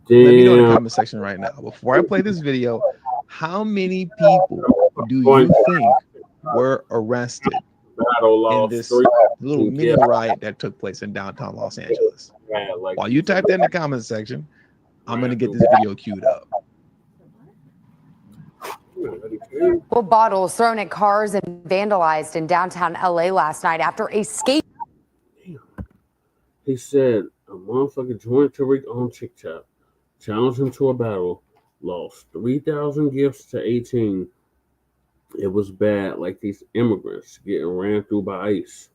Damn. Let me know in the comment section right now. Before I play this video, how many people do you think were arrested in this little mini riot that took place in downtown Los Angeles? While you type that in the comment section, I'm going to get this video queued up. Well, bottles thrown at cars and vandalized in downtown LA last night after a skate. He said a motherfucker joined Tariq on TikTok, challenged him to a battle, lost 3,000 gifts to 18. It was bad, like these immigrants getting ran through by ICE.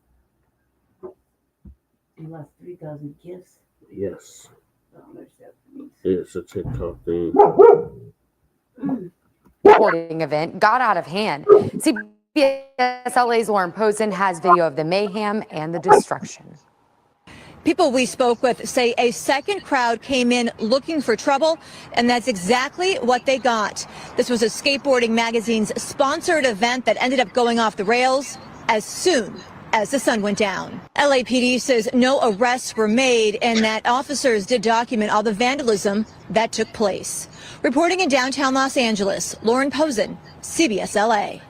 He lost 3,000 gifts. Yes. I don't understand what that means. It's a TikTok thing. Sporting event got out of hand. CBS LA's Lauren Posen has video of the mayhem and the destruction. People we spoke with say a second crowd came in looking for trouble, and that's exactly what they got. This was a Skateboarding Magazine's sponsored event that ended up going off the rails as soon as the sun went down. LAPD says no arrests were made and that officers did document all the vandalism that took place. Reporting in downtown Los Angeles, Lauren Posen, CBS LA.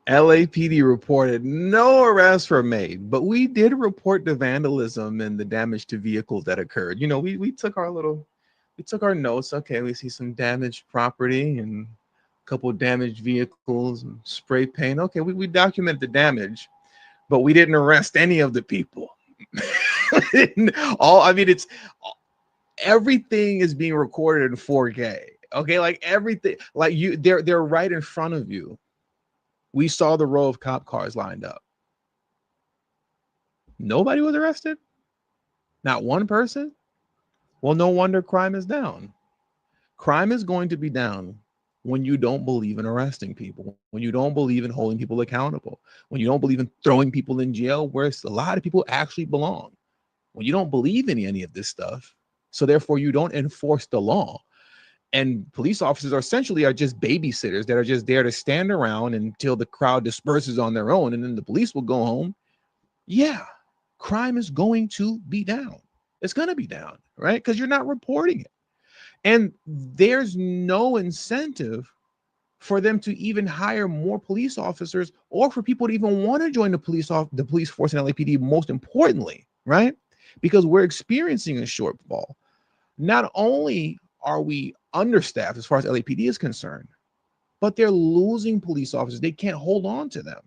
LAPD reported no arrests were made, but we did report the vandalism and the damage to vehicles that occurred. We took our notes. Okay, we see some damaged property and a couple of damaged vehicles and spray paint. Okay, we document the damage, but we didn't arrest any of the people. Everything is being recorded in 4K. Okay, like everything, like they're right in front of you. We saw the row of cop cars lined up. Nobody was arrested? Not one person? Well, no wonder crime is down. Crime is going to be down when you don't believe in arresting people, when you don't believe in holding people accountable, when you don't believe in throwing people in jail where a lot of people actually belong, when you don't believe in any of this stuff, so therefore you don't enforce the law. And police officers are essentially just babysitters that are just there to stand around until the crowd disperses on their own, and then the police will go home. Yeah, crime is going to be down. It's going to be down, right? Because you're not reporting it. And there's no incentive for them to even hire more police officers or for people to even want to join the police force in LAPD, most importantly, right? Because we're experiencing a shortfall. Not only are we understaffed as far as LAPD is concerned, but they're losing police officers. They can't hold on to them.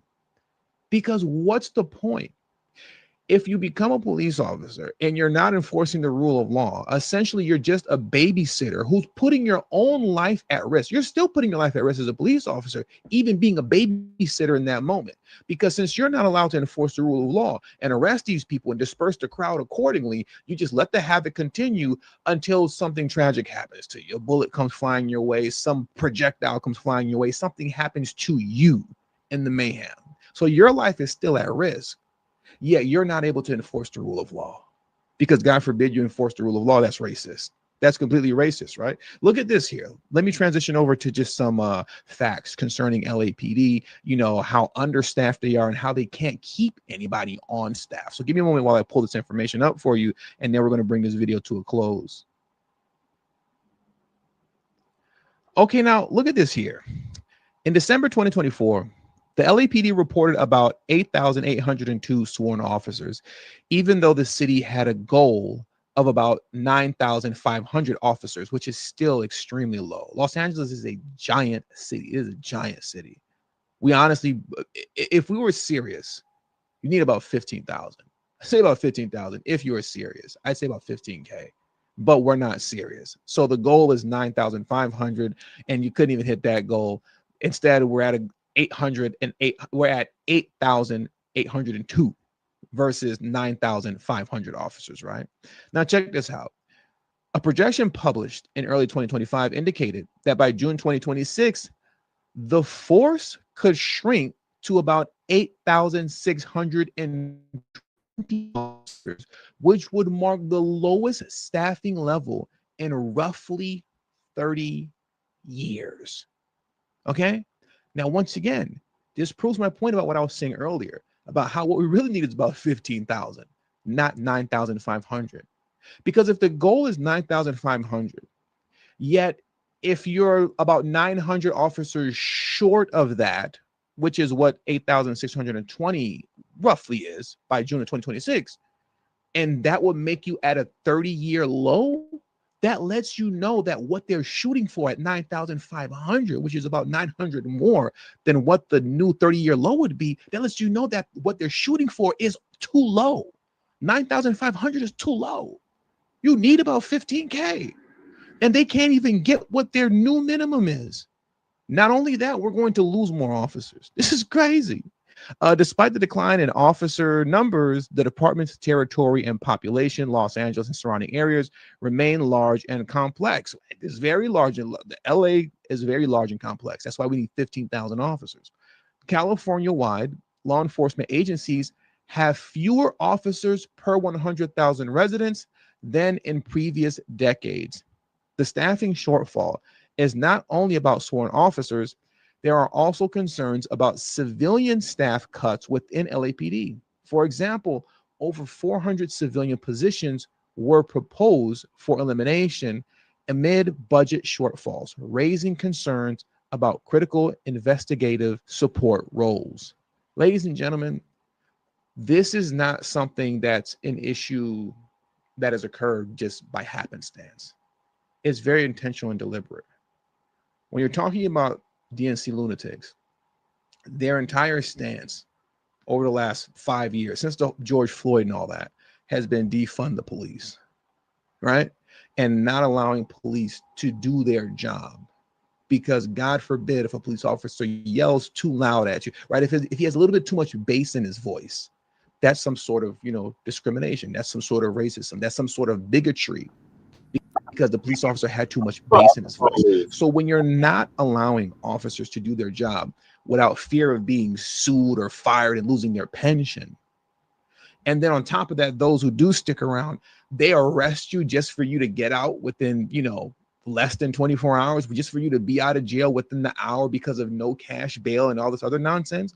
Because what's the point? If you become a police officer and you're not enforcing the rule of law, essentially you're just a babysitter who's putting your own life at risk. You're still putting your life at risk as a police officer, even being a babysitter in that moment. Because since you're not allowed to enforce the rule of law and arrest these people and disperse the crowd accordingly, you just let the havoc continue until something tragic happens to you. A bullet comes flying your way, some projectile comes flying your way, something happens to you in the mayhem. So your life is still at risk. Yet you're not able to enforce the rule of law because God forbid you enforce the rule of law. That's racist. That's completely racist, right? Look at this here. Let me transition over to just some facts concerning LAPD, how understaffed they are and how they can't keep anybody on staff. So give me a moment while I pull this information up for you, and then we're going to bring this video to a close. Okay, now look at this here. In December 2024, The LAPD reported about 8,802 sworn officers, even though the city had a goal of about 9,500 officers, which is still extremely low. Los Angeles is a giant city. It is a giant city. We honestly, if we were serious, you need about 15,000. I say about 15,000 if you are serious. I'd say about 15K, but we're not serious. So the goal is 9,500, and you couldn't even hit that goal. Instead, we're at 808. We're at 8,802 versus 9,500 officers. Right now, check this out. A projection published in early 2025 indicated that by June 2026, the force could shrink to about 8,620 officers, which would mark the lowest staffing level in roughly 30 years. Okay? Now, once again, this proves my point about what I was saying earlier about how what we really need is about 15,000, not 9,500. Because if the goal is 9,500, yet if you're about 900 officers short of that, which is what 8,620 roughly is by June of 2026, and that would make you at a 30-year low, that lets you know that what they're shooting for at 9,500, which is about 900 more than what the new 30-year low would be, that lets you know that what they're shooting for is too low. 9,500 is too low. You need about 15K. And they can't even get what their new minimum is. Not only that, we're going to lose more officers. This is crazy. Despite the decline in officer numbers, the department's territory and population, Los Angeles and surrounding areas, remain large and complex. It's very large. LA is very large and complex. That's why we need 15,000 officers. California-wide, law enforcement agencies have fewer officers per 100,000 residents than in previous decades. The staffing shortfall is not only about sworn officers, there are also concerns about civilian staff cuts within LAPD. For example, over 400 civilian positions were proposed for elimination amid budget shortfalls, raising concerns about critical investigative support roles. Ladies and gentlemen, this is not something that's an issue that has occurred just by happenstance. It's very intentional and deliberate. When you're talking about DNC lunatics, their entire stance over the last 5 years, since the George Floyd and all that, has been defund the police, right? And not allowing police to do their job. Because God forbid if a police officer yells too loud at you, right? If he has a little bit too much bass in his voice, that's some sort of, discrimination. That's some sort of racism. That's some sort of bigotry. Because the police officer had too much bass in his voice. So when you're not allowing officers to do their job without fear of being sued or fired and losing their pension, and then on top of that, those who do stick around, they arrest you just for you to get out within, less than 24 hours, just for you to be out of jail within the hour because of no cash bail and all this other nonsense,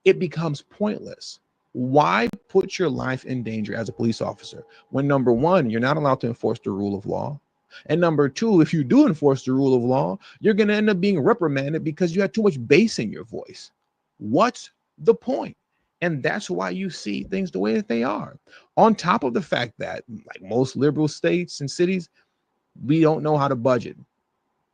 it becomes pointless. Why put your life in danger as a police officer when, number one, you're not allowed to enforce the rule of law? And number two, if you do enforce the rule of law, you're going to end up being reprimanded because you had too much bass in your voice. What's the point? And that's why you see things the way that they are. On top of the fact that, like most liberal states and cities, we don't know how to budget.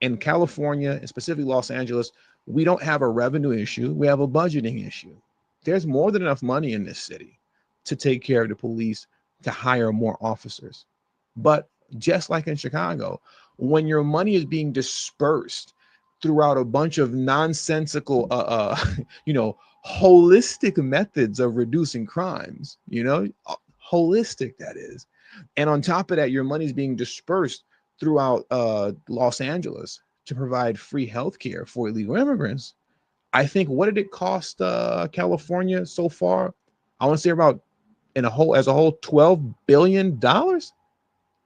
In California, and specifically Los Angeles, we don't have a revenue issue. We have a budgeting issue. There's more than enough money in this city to take care of the police, to hire more officers. But just like in Chicago, when your money is being dispersed throughout a bunch of nonsensical, holistic methods of reducing crimes, holistic that is. And on top of that, your money is being dispersed throughout Los Angeles to provide free health care for illegal immigrants. I think, what did it cost California so far? I want to say about as a whole, $12 billion.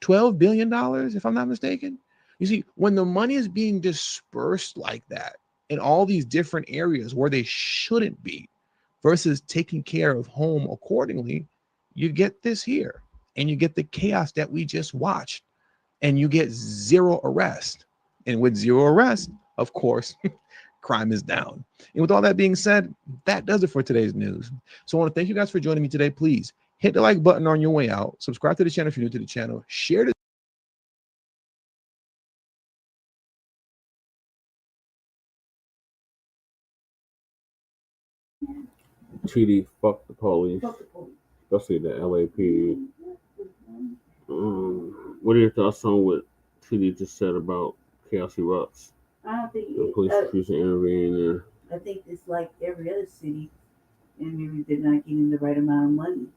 $12 billion, if I'm not mistaken. You see, when the money is being dispersed like that in all these different areas where they shouldn't be, versus taking care of home accordingly, you get this here, and you get the chaos that we just watched, and you get zero arrest. And with zero arrest, of course, crime is down. And with all that being said, that does it for today's news. So I want to thank you guys for joining me today. Please hit the like button on your way out. Subscribe to the channel if you're new to the channel. Share this. TD, fuck the police, especially the LAPD. What are your thoughts on what TD just said about chaos erupts? I don't think The police refusing to intervene there. I think it's like every other city, and maybe they're not getting the right amount of money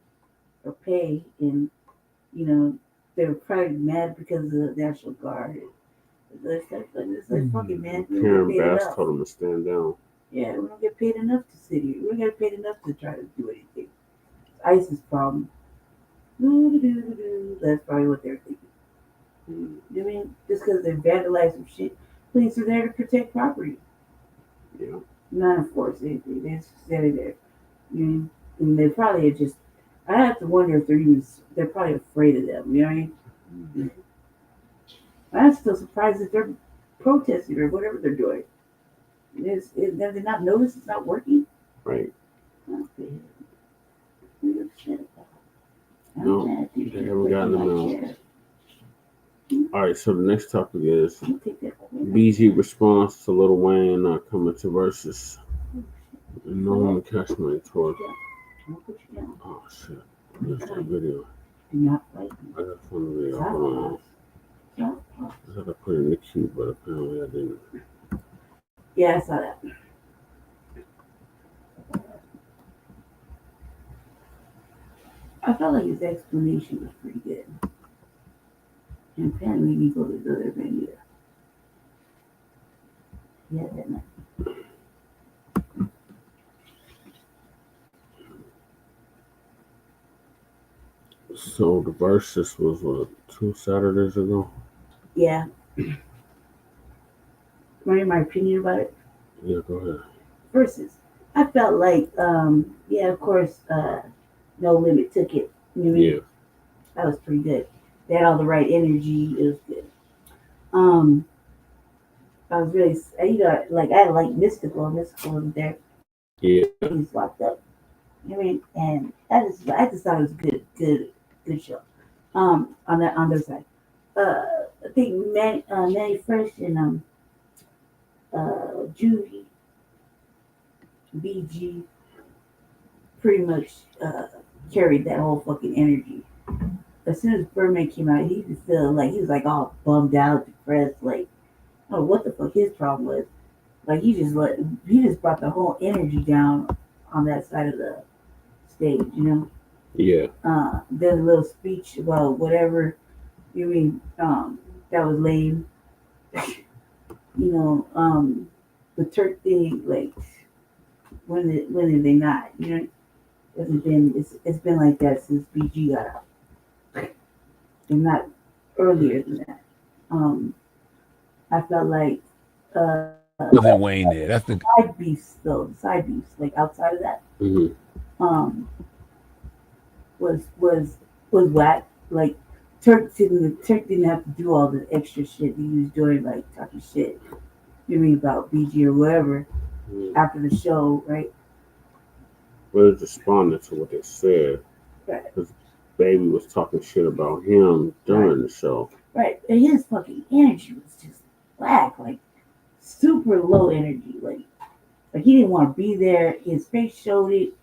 or pay, and you know they're probably mad because of the National Guard. It's like fucking man, we don't Karen get paid Bass enough. told him to stand down. Yeah, we don't get paid enough to sit here. We don't get paid enough to try to do anything. It's ISIS problem. That's probably what they're thinking. I mean, just because they vandalize some shit, police are there to protect property. Yeah. Not enforce anything. They're just standing there. And they probably are just. I have to wonder if they're probably afraid of them. You know what I mean? I'm still surprised that they're protesting or whatever they're doing. Have they not noticed it's not working? Right. Okay. No, they haven't gotten them out. All right, so the next topic is BG response to Lil Wayne not coming to VERZUZ. No one catch my tour. Oh shit! There's that video. I gotta find the video. Hold on. I thought I put it in the queue, but apparently I didn't. Yeah, I saw that. I felt like his explanation was pretty good. And apparently he go to the other venue. Yeah, that night. So the VERZUZ was what, 2 Saturdays ago? Yeah. Want my opinion about it? Yeah, go ahead. VERZUZ. I felt like, yeah, of course, No Limit took it. You know what I mean? Yeah. That was pretty good. They had all the right energy. It was good. I was really, you know, like I like Mystical. Mystical was there. Yeah. He's locked up. You know what I mean? And I just thought it was a good show. On their side. I think Manny Fresh and Juvie, BG, pretty much carried that whole fucking energy. As soon as Birdman came out, he just felt like he was like all bummed out, depressed, like I don't know what the fuck his problem was. Like he just brought the whole energy down on that side of the stage, you know. Yeah. Did a little speech about whatever. You mean that was lame. You know, the Turk thing, like when did they not? You know, it's been like that since BG got out. And not earlier than that. I felt like Nothing Wayne there. That's the side beefs though. The side beefs, like outside of that, was whack. Like Turk didn't have to do all the extra shit that he was doing, like talking shit. You mean about BG or whatever after the show, right? Well, it's responding to what they said. Right. Because Baby was talking shit about him during the show. Right. And his fucking energy was just black, like super low energy. Like he didn't want to be there. His face showed it.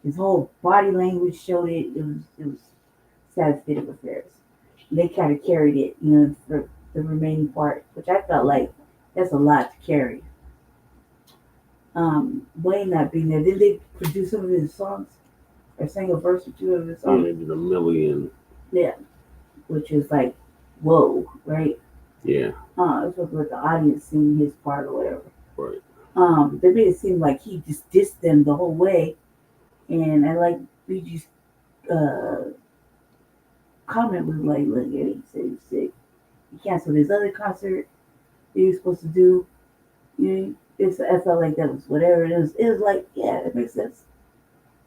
His whole body language showed it. It was sad state of affairs. And they kind of carried it, you know, for the remaining part, which I felt like that's a lot to carry. Wayne not being there. Did they produce some of his songs? Or sang a verse or two of his songs? Yeah, they did a million. Yeah. Which is like, whoa, right? Yeah. It was with the audience singing his part or whatever. Right. They made it seem like he just dissed them the whole way. And I like BG's comment was like, look, yeah, he said he was sick. He canceled his other concert he was supposed to do. You know, I felt like that was whatever it was. It was like, yeah, that makes sense.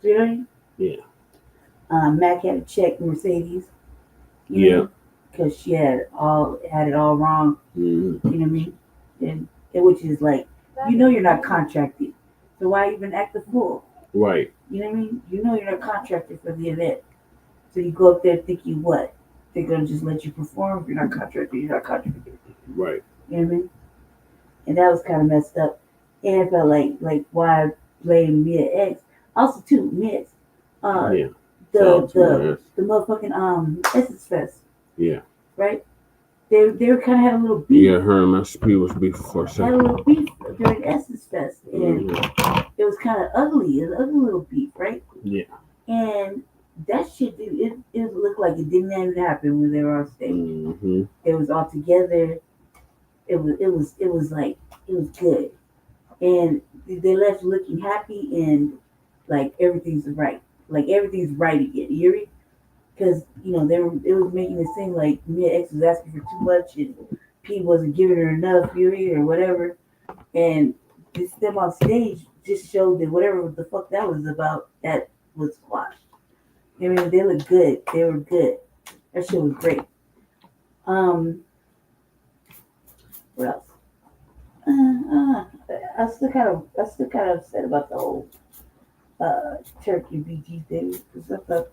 You know what I mean? Yeah. Mac had to check Mercedes. You know, because she had it all wrong. Mm-hmm. You know what I mean? And which is like You know you're not contracted, so why even act the fool? Right. You know what I mean? You know you're not contracted for the event, so you go up there thinking what? They're gonna just let you perform. If you're not contracted, you're not contracted. Right. You know what I mean? And that was kind of messed up. And I felt like why blame Mia X? Also too, Mia X. Yeah. The motherfucking Essence Fest, Yeah. right? They kind of had a little beef. Yeah, her and Master P was beef for a Had a second. little beef during Essence Fest, and it was kind of ugly. It was an ugly little beef, right? Yeah. And that shit, dude, it looked like it didn't even happen when they were on stage. Mm-hmm. It was all together. It was like it was good, and they left looking happy and like everything's right, like everything's right again. You hear me? Because it was making it seem like Mia X was asking for too much and P wasn't giving her enough, you hear, or whatever. And just them on stage just showed that whatever the fuck that was about, that was squashed. I mean, they looked good. They were good. That shit was great. What else? I still kind of upset about the whole Turkey BG thing because I thought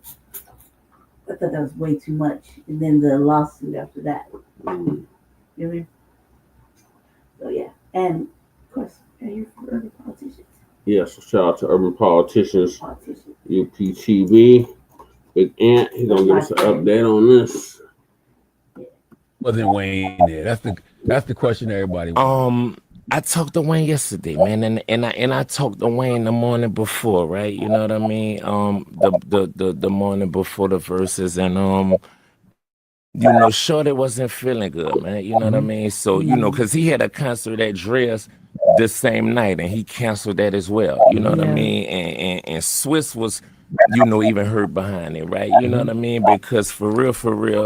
that was way too much, and then the lawsuit after that. You know what I mean? So yeah, and of course, are you for urban politicians? Yes. So shout out to Urban Politicians. UPTV. Big Ant. He's gonna give us an update on this. Wasn't Wayne there? That's the question everybody wants. I talked to Wayne yesterday, man, and I talked to Wayne the morning before, right? You know what I mean? The morning before the verses, and Shorty wasn't feeling good, man. You know what I mean? So because he had a concert at Dre's this same night, and he canceled that as well. You know what I mean? And Swiss was, even hurt behind it, right? You know what I mean? Because for real,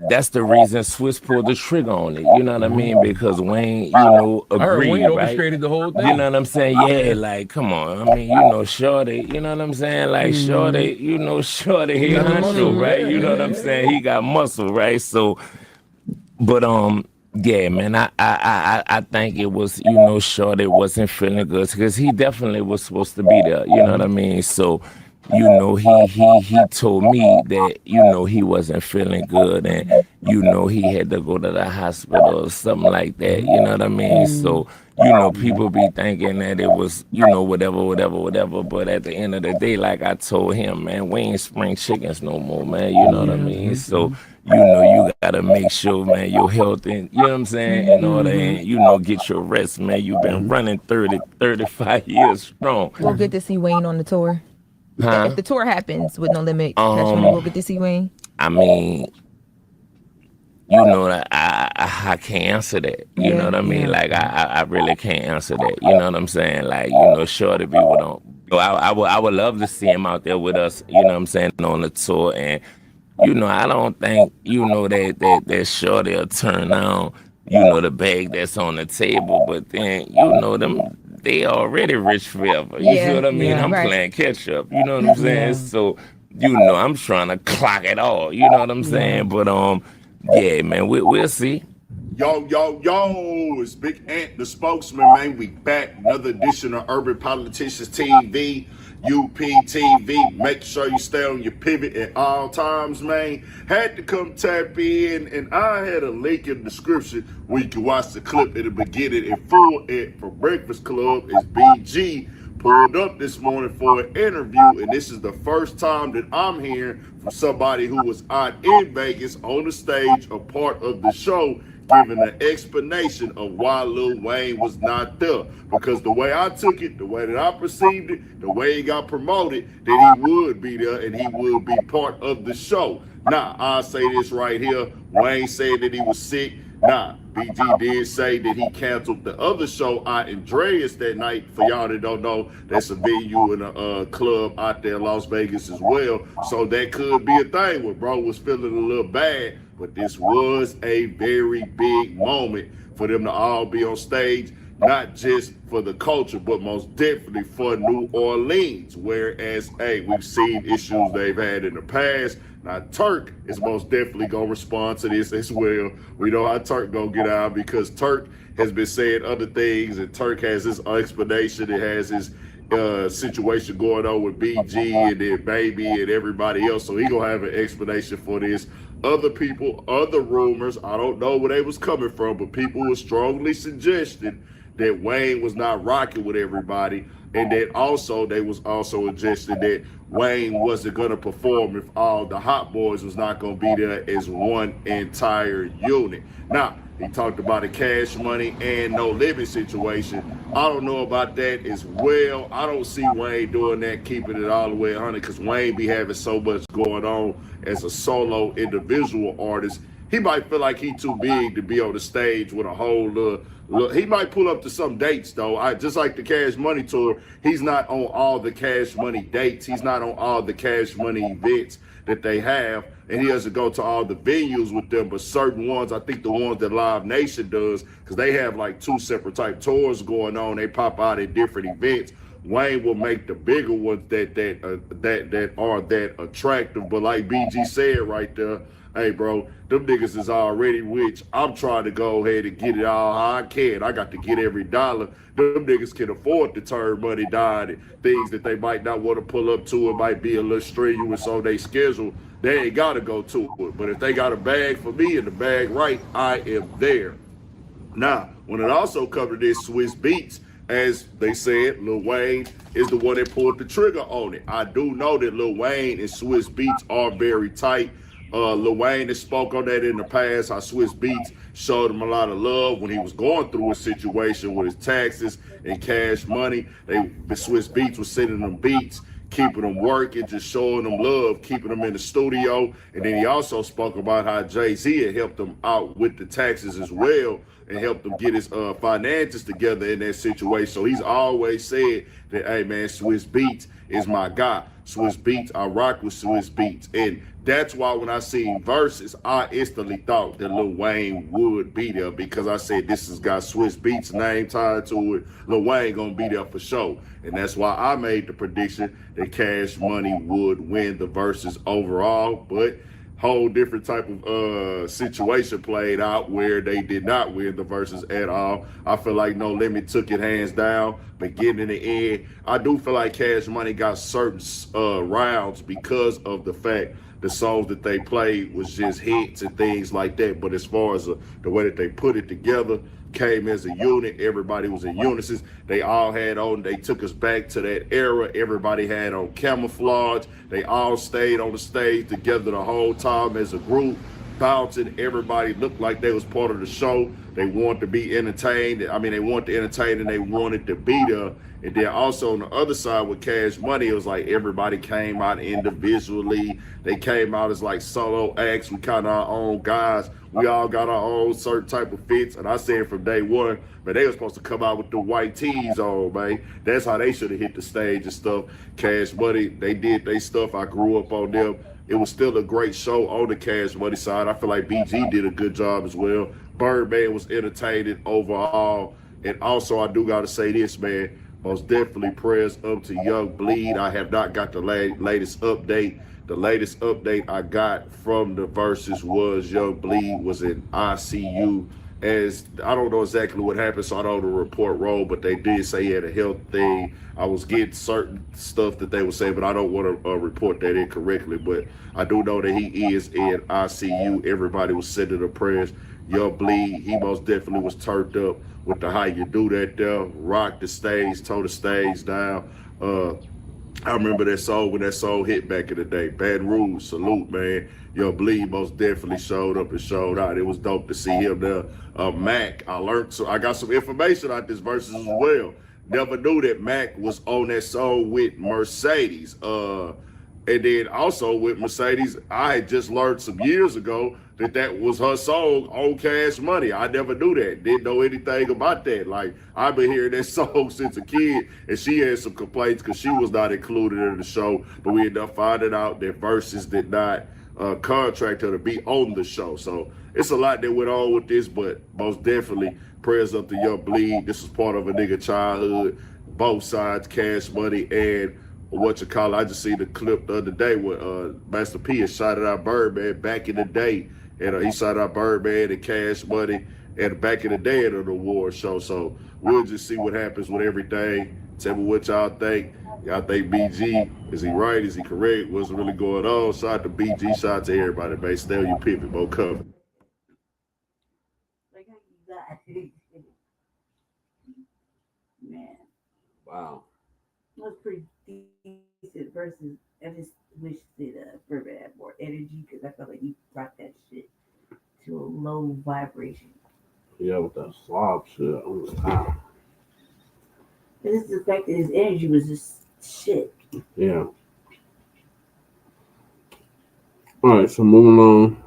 that's the reason Swiss pulled the trigger on it. You know what I mean? Because Wayne, I heard agreed, Wayne right? orchestrated the whole thing. You know what I'm saying? Yeah, like, come on. I mean, Shorty, you know what I'm saying? Like, Shorty, Shorty, he muscle, right? You know what I'm saying? He got muscle, right? So, but, yeah, man, I think it was, Shorty wasn't feeling good because he definitely was supposed to be there. You know what I mean? So, he told me that, he wasn't feeling good and, he had to go to the hospital or something like that. You know what I mean? So, people be thinking that it was, whatever. But at the end of the day, like I told him, man, we ain't spring chickens no more, man. You know what I mean? So, you gotta make sure, man, your health and, you know what I'm saying, in order and, get your rest, man. You've been running 35 years strong. We'll get to see Wayne on the tour. Huh? If the tour happens with No Limit, that's when we'll get to see Wayne. I mean, I can't answer that. You know what I mean? Like, I really can't answer that. You know what I'm saying? Like, Shorty people don't. I would love to see him out there with us, you know what I'm saying, on the tour. And, I don't think, that Shorty will turn down, the bag that's on the table. But then, them. They already rich forever. You see what I mean? I'm playing catch up. You know what I'm saying? So, I'm trying to clock it all. You know what I'm saying? But yeah, man, we'll see. Yo, it's Big Ant, the spokesman, man. We back. Another edition of Urban Politicians TV, UPTV. Make sure you stay on your pivot at all times, man. Had to come tap in, and I had a link in the description where you can watch the clip at the beginning in full for Breakfast Club. Is BG pulled up this morning for an interview, and this is the first time that I'm hearing from somebody who was out in Vegas on the stage, a part of the show, giving an explanation of why Lil Wayne was not there. Because the way I took it, the way that I perceived it, the way he got promoted, that he would be there and he would be part of the show. Now, I'll say this right here. Wayne said that he was sick. Nah, BG did say that he canceled the other show out in Andreas that night. For y'all that don't know, that's a venue and a club out there in Las Vegas as well. So that could be a thing where bro was feeling a little bad. But this was a very big moment for them to all be on stage, not just for the culture, but most definitely for New Orleans. Whereas, hey, we've seen issues they've had in the past. Now, Turk is most definitely going to respond to this as well. We know how Turk going to get out because Turk has been saying other things, and Turk has his explanation. It has his situation going on with BG and then Baby and everybody else. So he going to have an explanation for this. Other people, other rumors, I don't know where they was coming from, but people were strongly suggesting that Wayne was not rocking with everybody, and that also they was also suggesting that Wayne wasn't going to perform if all the Hot Boys was not going to be there as one entire unit. Now, he talked about a Cash Money and No Limit situation. I don't know about that as well. I don't see Wayne doing that, keeping it all the way 100, because Wayne be having so much going on as a solo individual artist. He might feel like he too big to be on the stage with a whole he might pull up to some dates though. Just like the Cash Money tour, he's not on all the Cash Money dates. He's not on all the Cash Money events that they have, and he doesn't go to all the venues with them, but certain ones, I think the ones that Live Nation does, because they have like 2 separate type tours going on. They pop out at different events. Wayne will make the bigger ones that are that attractive. But like BG said right there, hey bro, them niggas is already rich. I'm trying to go ahead and get it all how I can. I got to get every dollar. Them niggas can afford to turn money down and things that they might not want to pull up to. It might be a little strenuous on their schedule. They ain't got to go to it. But if they got a bag for me and the bag right, I am there. Now, when it also covered this Swiss Beats, as they said, Lil Wayne is the one that pulled the trigger on it. I do know that Lil Wayne and Swiss Beats are very tight. Lil Wayne has spoke on that in the past, how Swiss Beats showed him a lot of love when he was going through a situation with his taxes and Cash Money. The Swiss Beats was sending them beats, keeping them working, just showing them love, keeping them in the studio. And then he also spoke about how Jay-Z had helped him out with the taxes as well and helped him get his finances together in that situation. So he's always said that, hey man, Swiss Beats is my guy. Swiss Beats, I rock with Swiss Beats. And that's why when I seen VERZUZ, I instantly thought that Lil Wayne would be there, because I said this has got Swiss Beats name tied to it. Lil Wayne gonna be there for sure. And that's why I made the prediction that Cash Money would win the VERZUZ overall. But whole different type of situation played out where they did not win the VERZUZ at all. I feel like No Limit took it hands down, but getting in the end, I do feel like Cash Money got certain rounds because of the fact the songs that they played was just hits and things like that. But as far as the way that they put it together, came as a unit, everybody was in unison. They all had on, they took us back to that era. Everybody had on camouflage. They all stayed on the stage together the whole time as a group, bouncing. Everybody looked like they was part of the show. They wanted to be entertained. I mean, they wanted to entertain and they wanted to be there. And then also on the other side with Cash Money, it was like everybody came out individually. They came out as like solo acts. We kind of our own guys. We all got our own certain type of fits. And I said from day one, man, they were supposed to come out with the white tees on, man. That's how they should have hit the stage and stuff. Cash Money, they did their stuff. I grew up on them. It was still a great show on the Cash Money side. I feel like BG did a good job as well. Birdman was entertaining overall. And also, I do got to say this, man. Most definitely prayers up to Young Bleed. I have not got the latest update. The latest update I got from the VERZUZ was Young Bleed was in ICU. As I don't know exactly what happened, so I don't know the report wrong, but they did say he had a health thing. I was getting certain stuff that they were saying, but I don't want to report that incorrectly. But I do know that he is in ICU. Everybody was sending the prayers. Young Bleed, he most definitely was turned up with the how you do that there. Rock the stage, tore the stage down. I remember that song when that song hit back in the day. Bad Rules, salute, man. Young Bleed most definitely showed up and showed out. It was dope to see him there. Mac, I got some information out this VERZUZ as well. Never knew that Mac was on that song with Mercedes. And then also with Mercedes, I had just learned some years ago that was her song on Cash Money. I never knew that. Didn't know anything about that. Like, I've been hearing that song since a kid, and she had some complaints because she was not included in the show. But we ended up finding out that VERZUZ did not contract her to be on the show. So it's a lot that went on with this, but most definitely prayers up to Young Bleed. This was part of a nigga childhood, both sides, Cash Money and what you call it. I just seen the clip the other day where Master P had shouted out Birdman back in the day, and he shouted out Birdman and Cash Money and back in the day at an award show. So we'll just see what happens with everything. Tell me what y'all think. Y'all think BG, is he right? Is he correct? What's really going on? Shout out to BG, shout out to everybody, man. Stay on your pivot, more coming. Man, Wow. that was pretty decent versus I just wish that Birdman had more energy because I felt like he brought that shit to a low vibration. Yeah, with that slob shit. Oh my God. This is the fact that his energy was just shit. Yeah. All right, so moving on.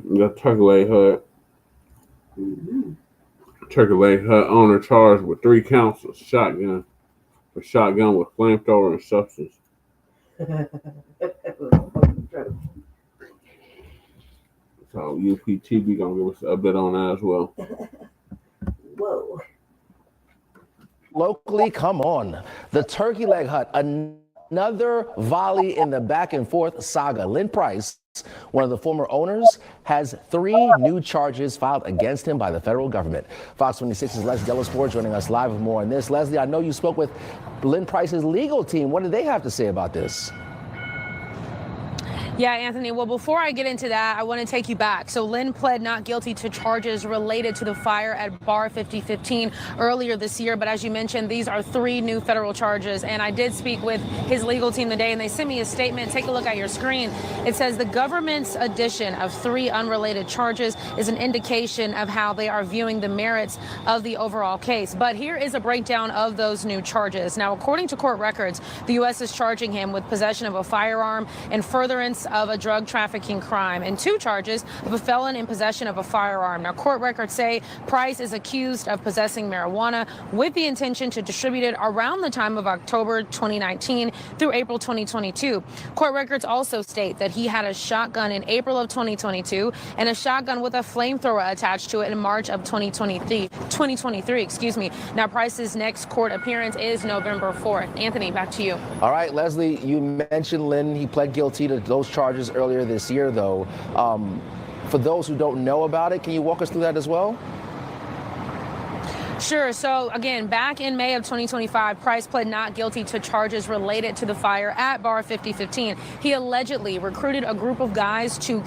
We got Turkey Leg Hut. Mm-hmm. Turkey Leg Hut owner charged with 3 counts of shotgun with flamethrower and substance. So UPTB gonna give us an update on that as well. Whoa. Locally, come on. The Turkey Leg Hut, another volley in the back and forth saga. Lynn Price, one of the former owners, has 3 new charges filed against him by the federal government. Fox 26's Leslie Delasport joining us live with more on this. Leslie, I know you spoke with Lynn Price's legal team. What did they have to say about this? Yeah, Anthony. Well, before I get into that, I want to take you back. So Lynn pled not guilty to charges related to the fire at Bar 5015 earlier this year. But as you mentioned, these are 3 new federal charges. And I did speak with his legal team today, and they sent me a statement. Take a look at your screen. It says the government's addition of 3 unrelated charges is an indication of how they are viewing the merits of the overall case. But here is a breakdown of those new charges. Now, according to court records, the U.S. is charging him with possession of a firearm and furtherance of a drug trafficking crime, and 2 charges of a felon in possession of a firearm. Now, court records say Price is accused of possessing marijuana with the intention to distribute it around the time of October 2019 through April 2022. Court records also state that he had a shotgun in April of 2022 and a shotgun with a flamethrower attached to it in March of 2023. Excuse me. Now, Price's next court appearance is November 4th. Anthony, back to you. All right, Leslie, you mentioned Lynn. He pled guilty to those charges earlier this year, though. For those who don't know about it, can you walk us through that as well? Sure. So again, back in May of 2025, Price pled not guilty to charges related to the fire at Bar 5015. He allegedly recruited a group of guys to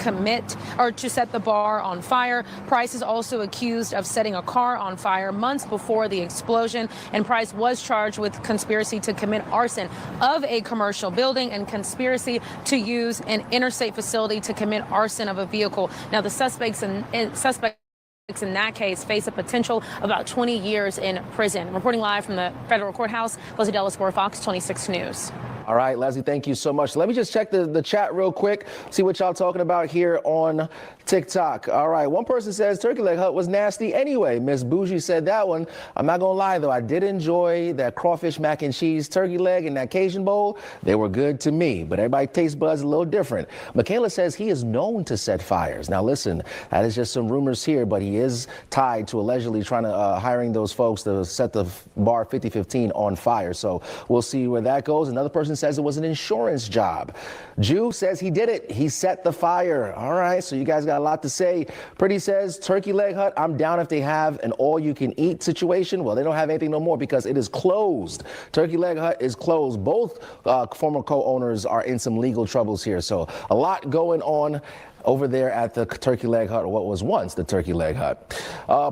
set the bar on fire. Price is also accused of setting a car on fire months before the explosion, and Price was charged with conspiracy to commit arson of a commercial building and conspiracy to use an interstate facility to commit arson of a vehicle. Now, the suspects in that case face a potential of about 20 years in prison. Reporting live from the federal courthouse, Leslie Delasport, Fox 26 News. All right, Leslie, thank you so much. Let me just check the chat real quick, see what y'all talking about here on TikTok. All right, one person says Turkey Leg Hut was nasty anyway. Miss Bougie said that one. I'm not gonna lie though, I did enjoy that crawfish mac and cheese turkey leg and that Cajun bowl. They were good to me, but everybody's taste buds a little different. Michaela says he is known to set fires. Now listen, that is just some rumors here, but he is tied to allegedly trying to hiring those folks to set the Bar 5015 on fire. So we'll see where that goes. Another person says it was an insurance job. Jew says he did it. He set the fire. All right, so you guys got a lot to say. Pretty says Turkey Leg Hut, I'm down if they have an all-you-can-eat situation. Well, they don't have anything no more because it is closed. Turkey Leg Hut is closed. Both former co-owners are in some legal troubles here. So a lot going on over there at the Turkey Leg Hut, or what was once the Turkey Leg Hut.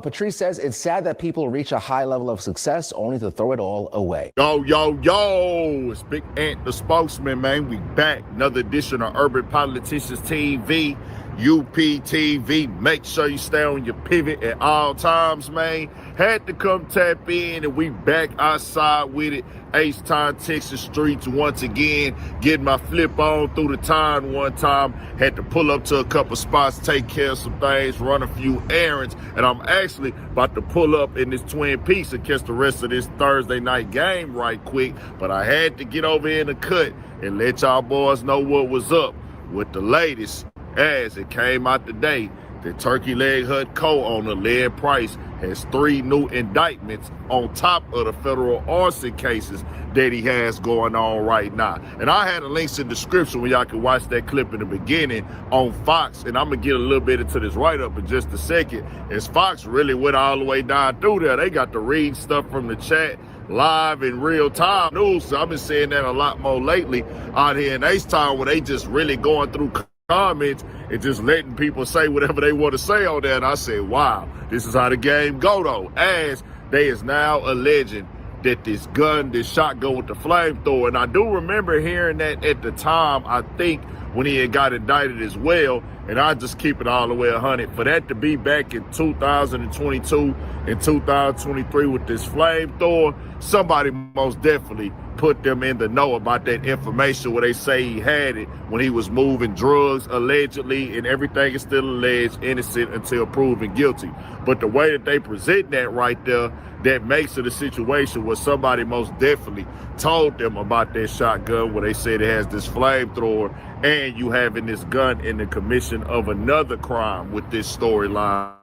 Patrice says it's sad that people reach a high level of success only to throw it all away. Yo, it's Big Ant, the spokesman, man. We back. Another edition of Urban Politicians TV, UPTV. Make sure you stay on your pivot at all times, man. Had to come tap in, and we back outside with it. H-Town, Texas streets once again. Getting my flip on through the town one time. Had to pull up to a couple spots, take care of some things, run a few errands. And I'm actually about to pull up in this Twin Peaks and catch the rest of this Thursday night game right quick. But I had to get over here in the cut and let y'all boys know what was up with the latest As it came out today, the Turkey Leg Hut co-owner, Led Price, has 3 new indictments on top of the federal arson cases that he has going on right now. And I had the links in the description where y'all can watch that clip in the beginning on Fox. And I'm going to get a little bit into this write-up in just a second. As Fox really went all the way down through there, they got to read stuff from the chat live in real time news. So I've been saying that a lot more lately out here in H-Town, where they just really going through comments and just letting people say whatever they want to say on there. And I said, wow, this is how the game go though. As they is now alleging that this shotgun with the flamethrower, and I do remember hearing that at the time, I think when he had got indicted as well, and I just keep it all the way 100, for that to be back in 2022 and 2023 with this flamethrower, somebody most definitely put them in the know about that information where they say he had it when he was moving drugs allegedly, and everything is still alleged, innocent until proven guilty. But the way that they present that right there, that makes it a situation where somebody most definitely told them about that shotgun where they said it has this flamethrower, and you having this gun in the commission of another crime with this storyline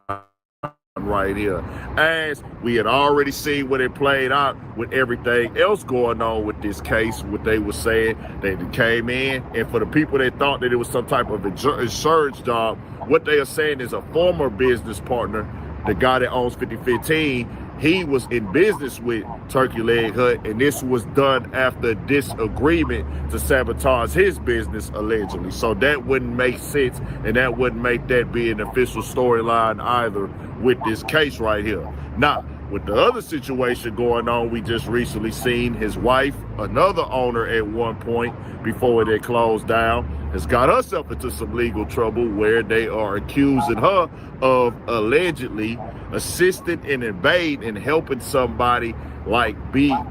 right here. As we had already seen what it played out with everything else going on with this case, what they were saying, they came in, and for the people that thought that it was some type of insurance job, what they are saying is a former business partner, the guy that owns 5015, he was in business with Turkey Leg Hut, and this was done after disagreement to sabotage his business, allegedly. So that wouldn't make sense, and that wouldn't make that be an official storyline either with this case right here. Now, with the other situation going on, we just recently seen his wife, another owner at one point before it had closed down, has got herself into some legal trouble where they are accusing her of allegedly assisting and invading and helping somebody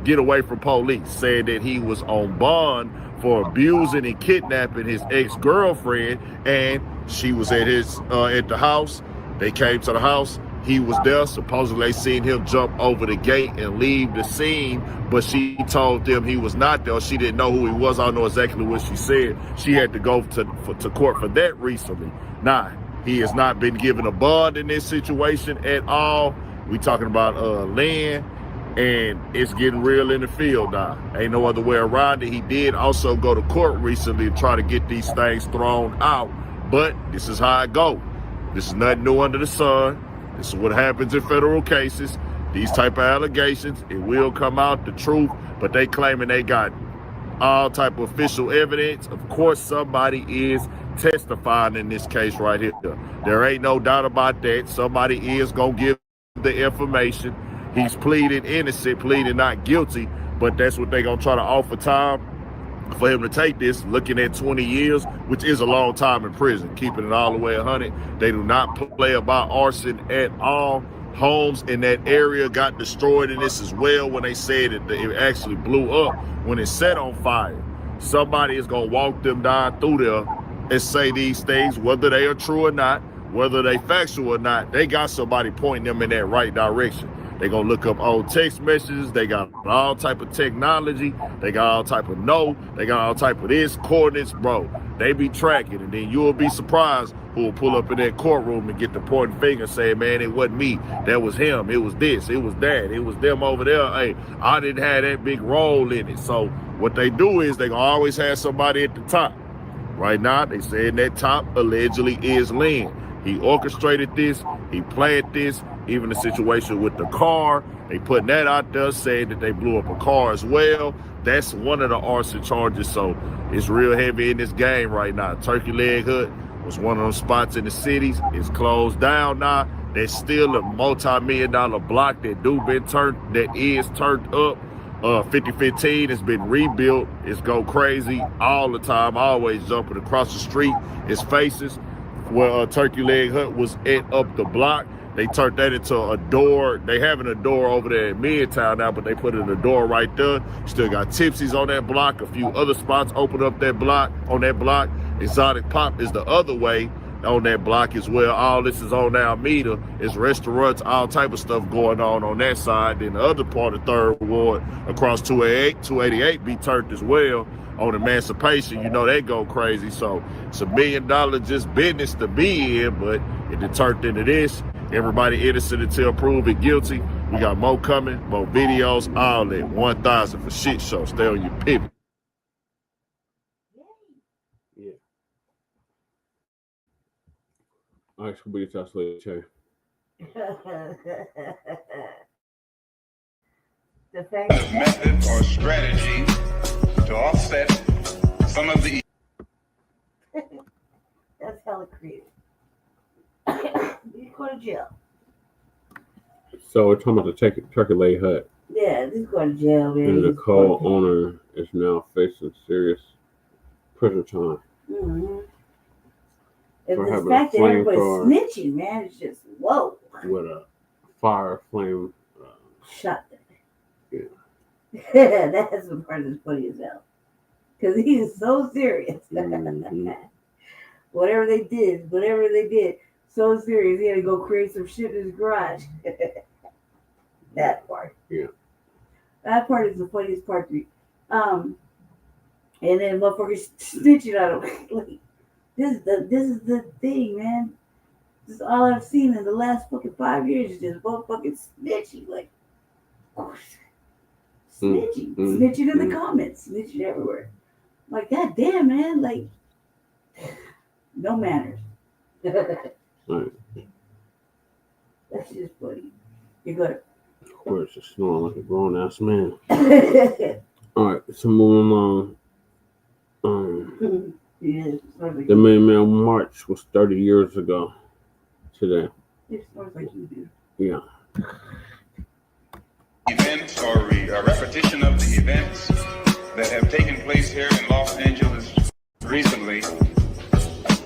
get away from police, saying that he was on bond for abusing and kidnapping his ex-girlfriend, and she was at the house. They came to the house. He was there. Supposedly they seen him jump over the gate and leave the scene, but she told them he was not there. She didn't know who he was. I don't know exactly what she said. She had to go to court for that recently. Now, he has not been given a bond in this situation at all. We talking about land, and it's getting real in the field now. Ain't no other way around it. He did also go to court recently to try to get these things thrown out, but this is how it go. This is nothing new under the sun. This is what happens in federal cases. These type of allegations, it will come out, the truth, but they claiming they got all type of official evidence. Of course, somebody is testifying in this case right here. There ain't no doubt about that. Somebody is gonna give the information. He's pleaded innocent, pleaded not guilty, but that's what they gonna try to offer time for him to take this, looking at 20 years, which is a long time in prison, keeping it all the way 100. They do not play about arson at all. Homes in that area got destroyed in this as well when they said that it actually blew up when it set on fire. Somebody is going to walk them down through there and say these things, whether they are true or not, whether they factual or not. They got somebody pointing them in that right direction. They gonna look up old text messages. They got all type of technology. They got all type of they got all type of this, coordinates, bro. They be tracking, and then you will be surprised who will pull up in that courtroom and get the pointing finger saying, man, it wasn't me. That was him. It was this. It was that. It was them over there. Hey, I didn't have that big role in it. So what they do is they gonna always have somebody at the top. Right now, they saying that top allegedly is Lynn. He orchestrated this. He planned this. Even the situation with the car, they putting that out there, saying that they blew up a car as well. That's one of the arson charges. So it's real heavy in this game right now. Turkey Leg Hut was one of those spots in the cities. It's closed down now. There's still a multi-million-dollar block that is turned up. 5015 has been rebuilt. It's go crazy all the time, always jumping across the street. It's faces where Turkey Leg Hut was up the block. They turned that into a door. They having a door over there at Midtown now, but they put in a door right there. Still got Tipsy's on that block. A few other spots open up that block. On that block, Exotic Pop is the other way. on that block as well. All this is on Alameda. It's restaurants, all type of stuff going on that side. Then the other part of Third Ward across 288 be turned as well on Emancipation. You know they go crazy. So it's $1 million just business to be in, but it turned into this. Everybody innocent until proven guilty. We got more coming, more videos, all that. 1,000 for shit show. Stay on your pivot. Yeah. All right, be your later. The fact method or strategy to offset some of the. That's hella creative. You go to jail. So we're talking about the turkey leg hut. Yeah, this go to jail, man. And the co-owner is now facing serious prison time. Mm-hmm. For The having fact a that everybody's flamethrower snitching, man, it's just whoa. with a fire flame. Shot that. Yeah. That's the part that's funny as hell. Because he is so serious. Mm-hmm. Whatever they did, so serious. He had to go create some shit in his garage. That part. Yeah. That part is the funniest part to me. And then motherfuckers snitching on him. Like, this is the thing, man. This is all I've seen in the last fucking 5 years is just motherfucking snitching. Like, snitching. Snitching in the comments. Snitching everywhere. Like, god damn, man. Like, no manners. Right. That's just funny. You got it. Of course, just snoring like a grown ass man. All right, so moving along. The Main Man March was 30 years ago today. It smells like you do. Yeah. Events or a repetition of the events that have taken place here in Los Angeles recently,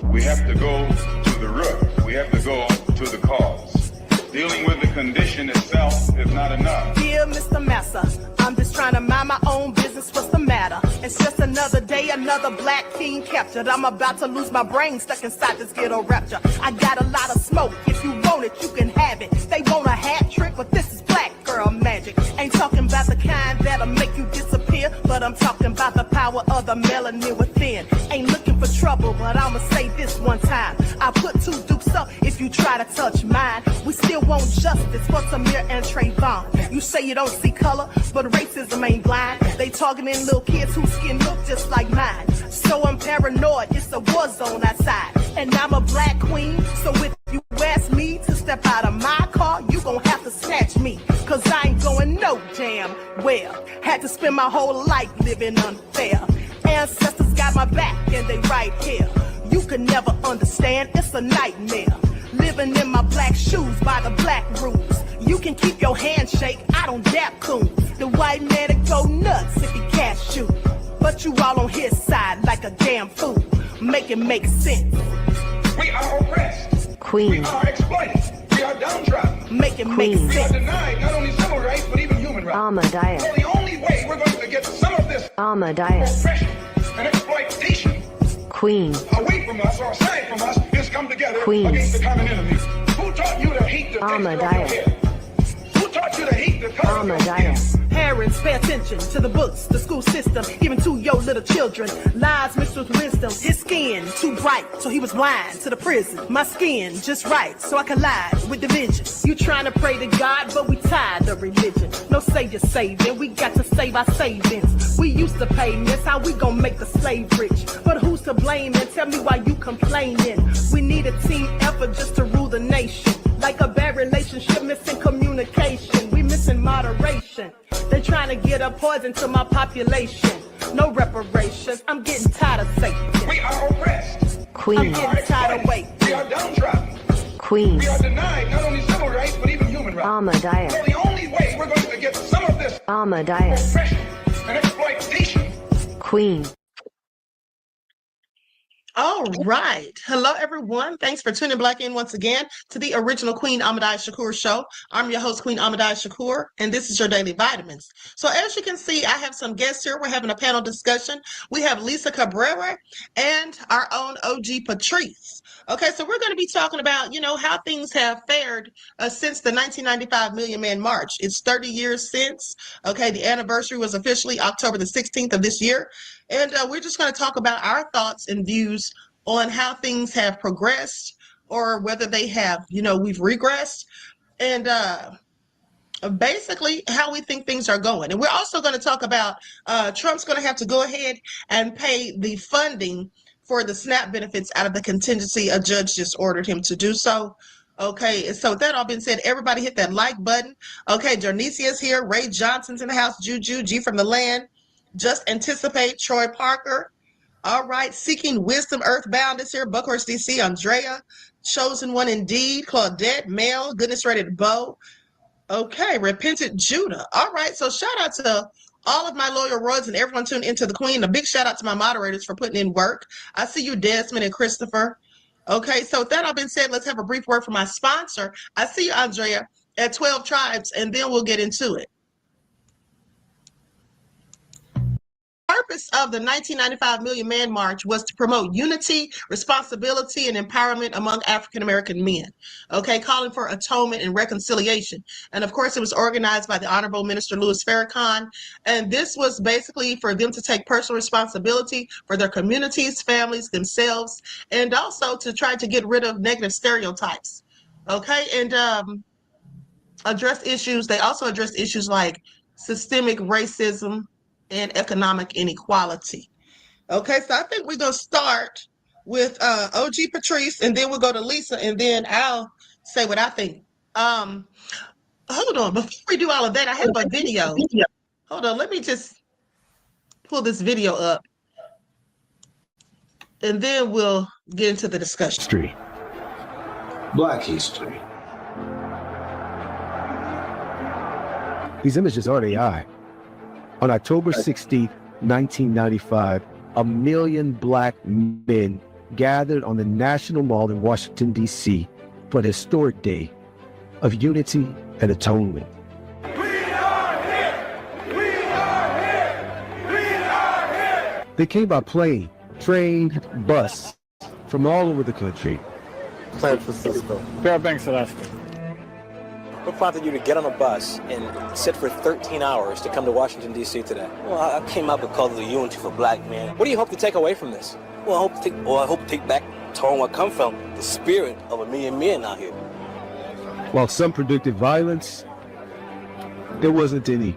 we have to go to the root. We have to go to the cause. Dealing with the condition itself is not enough. Dear Mr. Massa, I'm just trying to mind my own business. What's the matter? It's just another day, another black king captured. I'm about to lose my brain stuck inside this ghetto rapture. I got a lot of smoke. If you want it, you can have it. They want a hat trick, but this is black girl magic. Ain't talking about the kind that'll make you disappear, but I'm talking about the power of the melanin within. Ain't looking for trouble, but I'ma say this one time. I put 2 dukes up if you try to touch mine. We still want justice for Samir and Trayvon. You say you don't see color, but racism ain't blind. They targeting little kids whose skin look just like mine. So I'm paranoid, it's a war zone outside. And I'm a black queen, so if you ask me to step out of my car, you gon' have to snatch me. Cause I ain't going no damn well. Had to spend my whole life living unfair. Ancestors got my back and they right here. You can never understand, it's a nightmare. Living in my black shoes by the black rules. You can keep your handshake, I don't dap coons. The white man that go nuts if he can't shoot. But you all on his side like a damn fool. Make it make sense. We are oppressed. Queen. We are exploited. We are downtrodden. Make it make We are sense. denied not only civil rights, but even human rights. Amadeus. So the only way we're going to get some of this Amadeus. oppression and exploitation Queen. away from us or aside from us is come together Queen. against the common enemy. Who taught you to hate the texture of your hair? Who taught you to hate the color of your skin? Parents, pay attention to the books, the school system, even to your little children. Lies mixed with wisdom. His skin too bright, so he was blind to the prison. My skin just right, so I collide with division. You trying to pray to God, but we tired of religion. No savior saving, we got to save our savings. We used to pay, miss, how we gon' make the slave rich? But who's to blame, and tell me why you complaining? We need a team effort just to rule the nation. Like a bad relationship, missing communication. We missing moderation. They trying to get a poison to my population. No reparations. I'm getting tired of Satan. We are oppressed. Queen. I'm getting tired of waiting. We are downtrodden. Queen. We are denied not only civil rights, but even human rights. Amadeus. So the only way we're going to get some of this Amadeus. oppression and exploitation. Queen. All right. Hello, everyone. Thanks for tuning back in once again to the original Queen Amadeus Shakur show. I'm your host, Queen Amadeus Shakur, and this is your Daily Vitamins. So as you can see, I have some guests here. We're having a panel discussion. We have Lisa Cabrera and our own OG Patrice. reparations. Okay, so we're going to be talking about, how things have fared since the 1995 Million Man March. It's 30 years since. Okay, the anniversary was officially October the 16th of this year. And we're just going to talk about our thoughts and views on how things have progressed or whether they have, we've regressed. And basically how we think things are going. And we're also going to talk about Trump's going to have to go ahead and pay the funding for the SNAP benefits out of the contingency a judge just ordered him to do so. Okay, so with that all being said, everybody hit that like button. Okay, Jarnicia's here, Ray Johnson's in the house, Juju, G from the land, Just Anticipate, Troy Parker. All right, Seeking Wisdom, Earthbound is here, Buckhorse DC, Andrea, Chosen One Indeed, Claudette, Mel, Goodness Ready to Bow. Okay, Repentant Judah. All right, so shout out to all of my loyal royals and everyone tuned into the Queen. A big shout out to my moderators for putting in work. I see you, Desmond and Christopher. Okay, so with that all been said, let's have a brief word from my sponsor. I see you, Andrea, at 12 Tribes, and then we'll get into it. The purpose of the 1995 Million Man March was to promote unity, responsibility, and empowerment among African American men, okay, calling for atonement and reconciliation. And of course, it was organized by the Honorable Minister Louis Farrakhan. And this was basically for them to take personal responsibility for their communities, families, themselves, and also to try to get rid of negative stereotypes, okay, and address issues. They also addressed issues like systemic racism and economic inequality. Okay, so I think we're going to start with OG Patrice, and then we'll go to Lisa, and then I'll say what I think. Hold on, before we do all of that, I have a video. Hold on, let me just pull this video up, and then we'll get into the discussion. History. Black history. These images are AI. On October 16, 1995, 1 million black men gathered on the National Mall in Washington, D.C. for the historic day of unity and atonement. They came by plane, train, bus, from all over the country. San Francisco. Fairbanks, Alaska. What prompted you to get on a bus and sit for 13 hours to come to Washington, D.C. today? Well, I came out because of the unity for black men. What do you hope to take away from this? Well, I hope to take back to home I come from, the spirit of 1 million men out here. While some predicted violence, there wasn't any.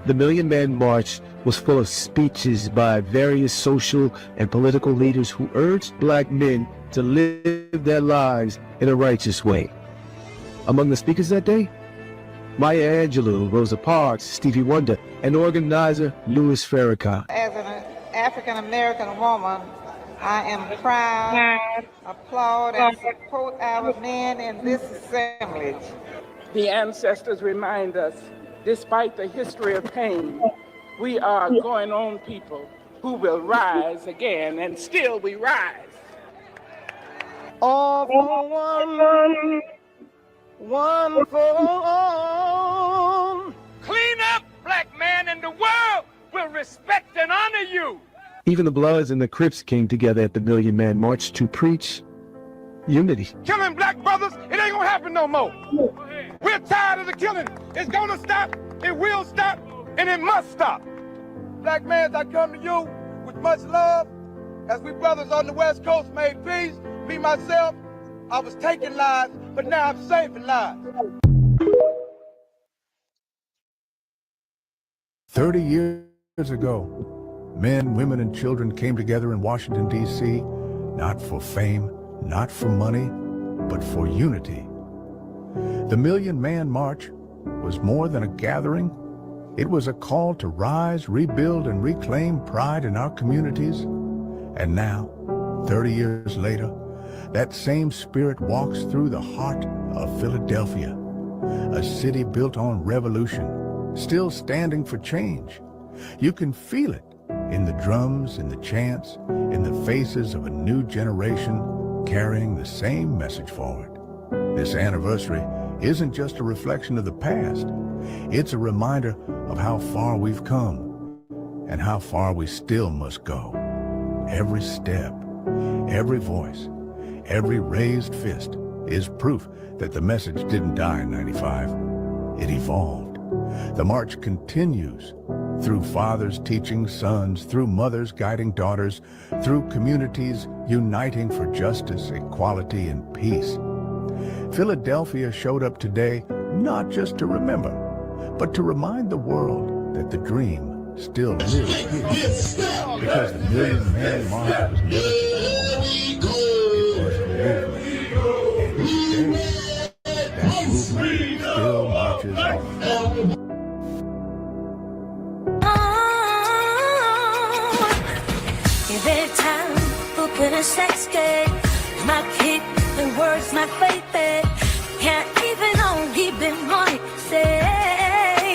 The Million Man March was full of speeches by various social and political leaders who urged black men to live their lives in a righteous way. Among the speakers that day, Maya Angelou, Rosa Parks, Stevie Wonder, and organizer Louis Farrakhan. As an African-American woman, I am proud, applaud, and support our men in this assemblage. The ancestors remind us, despite the history of pain, we are going on people who will rise again, and still we rise. All for one. One for all. Clean up, black man, and the world will respect and honor you. Even the Bloods and the Crips came together at the Million Man March to preach unity. Killing black brothers, it ain't gonna happen no more. We're tired of the killing. It's gonna stop, it will stop, and it must stop. Black man, I come to you with much love. As we brothers on the West Coast made peace, me myself, I was taking lives, but now I'm saving lives. 30 years ago, men, women, and children came together in Washington, D.C., not for fame, not for money, but for unity. The Million Man March was more than a gathering. It was a call to rise, rebuild, and reclaim pride in our communities. And now, 30 years later, that same spirit walks through the heart of Philadelphia, a city built on revolution, still standing for change. You can feel it in the drums, in the chants, in the faces of a new generation carrying the same message forward. This anniversary isn't just a reflection of the past. It's a reminder of how far we've come and how far we still must go. Every step, every voice, Every raised fist is proof that the message didn't die in 95. It evolved. The march continues through fathers teaching sons, through mothers guiding daughters, through communities uniting for justice, equality, and peace. Philadelphia showed up today not just to remember, but to remind the world that the dream still lives here. Because the Million Man March was never it was a movement. And today, that movement still marches on. Every time open a sex game, my kick and words, my baby can't even on giving money saves.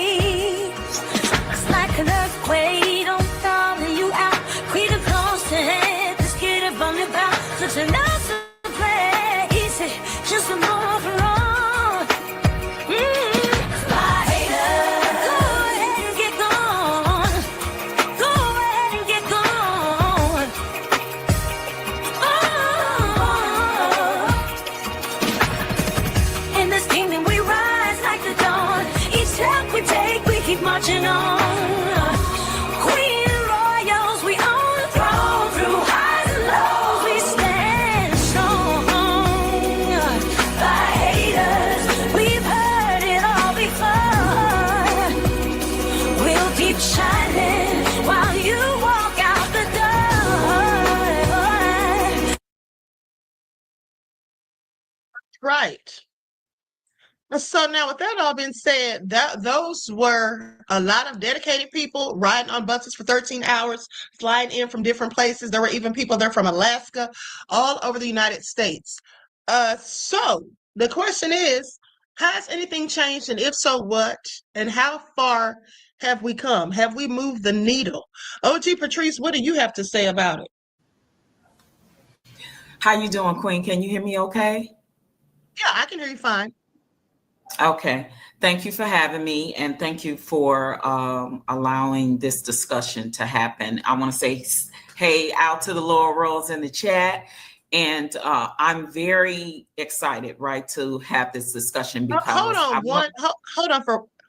It's like an earthquake, don't fall you out. Create a constant, this kid up on the ground. Such an awesome play, easy, just a more for all. Marching on, Queen Royals, we own the throne. Through highs and lows, we stand strong. By haters, we've heard it all before. We'll keep shining while you walk out the door. Right. So now, with that all being said, those were a lot of dedicated people riding on buses for 13 hours, flying in from different places. There were even people there from Alaska, all over the United States. So the question is, has anything changed? And if so, what? And how far have we come? Have we moved the needle? OG Patrice, what do you have to say about it? How you doing, Queen? Can you hear me okay? Yeah, I can hear you fine. Okay. Thank you for having me, and thank you for allowing this discussion to happen. I want to say hey out to the Laurel Rose in the chat, and I'm very excited, right, to have this discussion because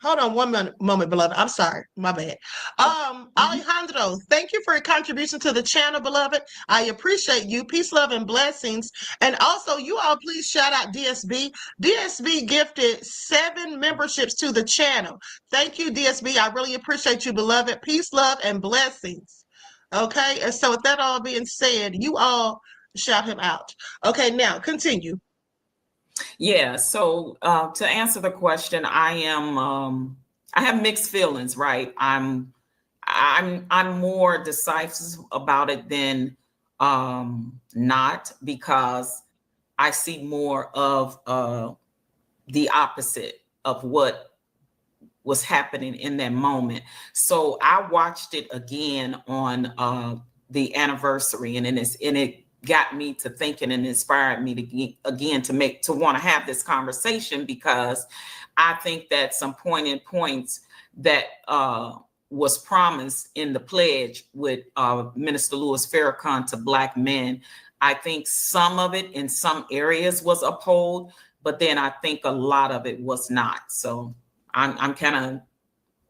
hold on one moment, beloved. I'm sorry, my bad. Alejandro, thank you for your contribution to the channel, beloved. I appreciate you. Peace, love, and blessings. And also, you all please shout out DSB. DSB gifted 7 memberships to the channel. Thank you, DSB. I really appreciate you, beloved. Peace, love, and blessings. Okay, and so with that all being said, you all shout him out. Okay, now continue. Yeah, so to answer the question, I have mixed feelings, right? I'm more decisive about it than not, because I see more of the opposite of what was happening in that moment. So I watched it again on the anniversary, and it got me to thinking and inspired me to want to have this conversation, because I think that some points that was promised in the pledge with Minister Louis Farrakhan to Black men, I think some of it in some areas was upheld, but then I think a lot of it was not. So I'm kind of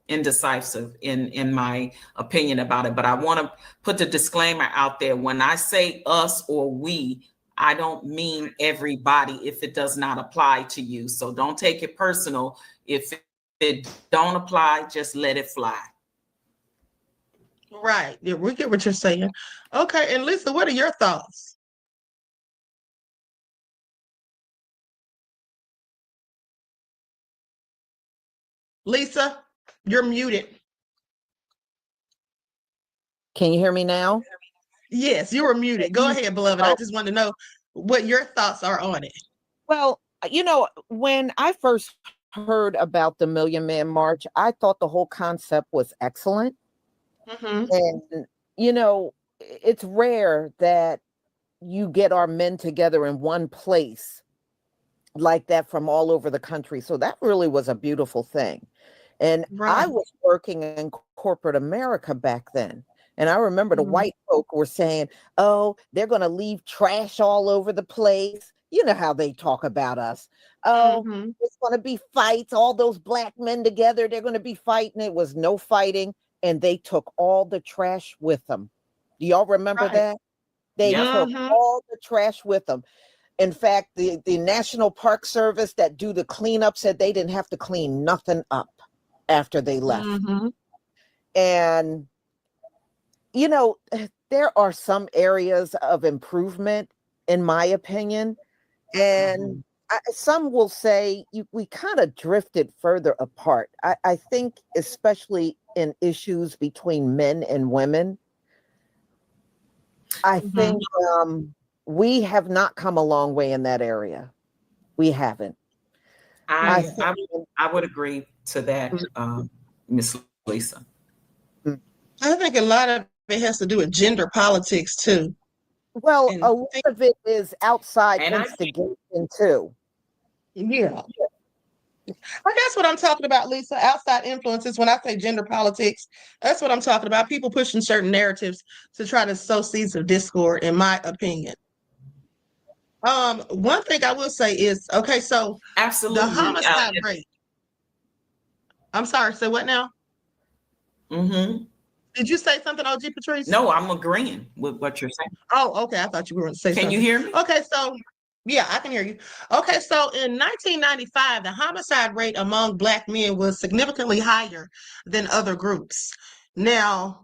indecisive in my opinion about it, but I want to put the disclaimer out there. When I say us or we, I don't mean everybody if it does not apply to you. So don't take it personal. If it don't apply, just let it fly. Right. Yeah, we get what you're saying. Okay, and Lisa, what are your thoughts? Lisa, you're muted. Can you hear me now? Yes, you were muted. Go ahead, beloved. I just want to know what your thoughts are on it. Well, when I first heard about the Million Man March, I thought the whole concept was excellent. Mm-hmm. And, it's rare that you get our men together in one place like that from all over the country. So that really was a beautiful thing. And Right. I was working in corporate America back then. And I remember the white folk were saying, oh, they're going to leave trash all over the place. You know how they talk about us. Oh, it's going to be fights. All those black men together, they're going to be fighting. It was no fighting. And they took all the trash with them. Do y'all remember that? They took all the trash with them. In fact, the National Park Service that do the cleanup said they didn't have to clean nothing up after they left. And, you know, there are some areas of improvement, in my opinion. And some will say we kind of drifted further apart. I think especially in issues between men and women, I think we have not come a long way in that area. We haven't. I would agree to that, Miss Lisa. I think a lot of it has to do with gender politics too. Well, a lot of it is outside instigation too. Yeah. That's what I'm talking about, Lisa. Outside influences. When I say gender politics, that's what I'm talking about. People pushing certain narratives to try to sow seeds of discord, in my opinion. One thing I will say is, okay, so absolutely the homicide rate. I'm sorry, say what now? Did you say something, OG Patrice? No, I'm agreeing with what you're saying. Oh, okay. I thought you were going to say something. Can you hear me? Okay, so yeah, I can hear you. Okay, so in 1995, the homicide rate among Black men was significantly higher than other groups. Now,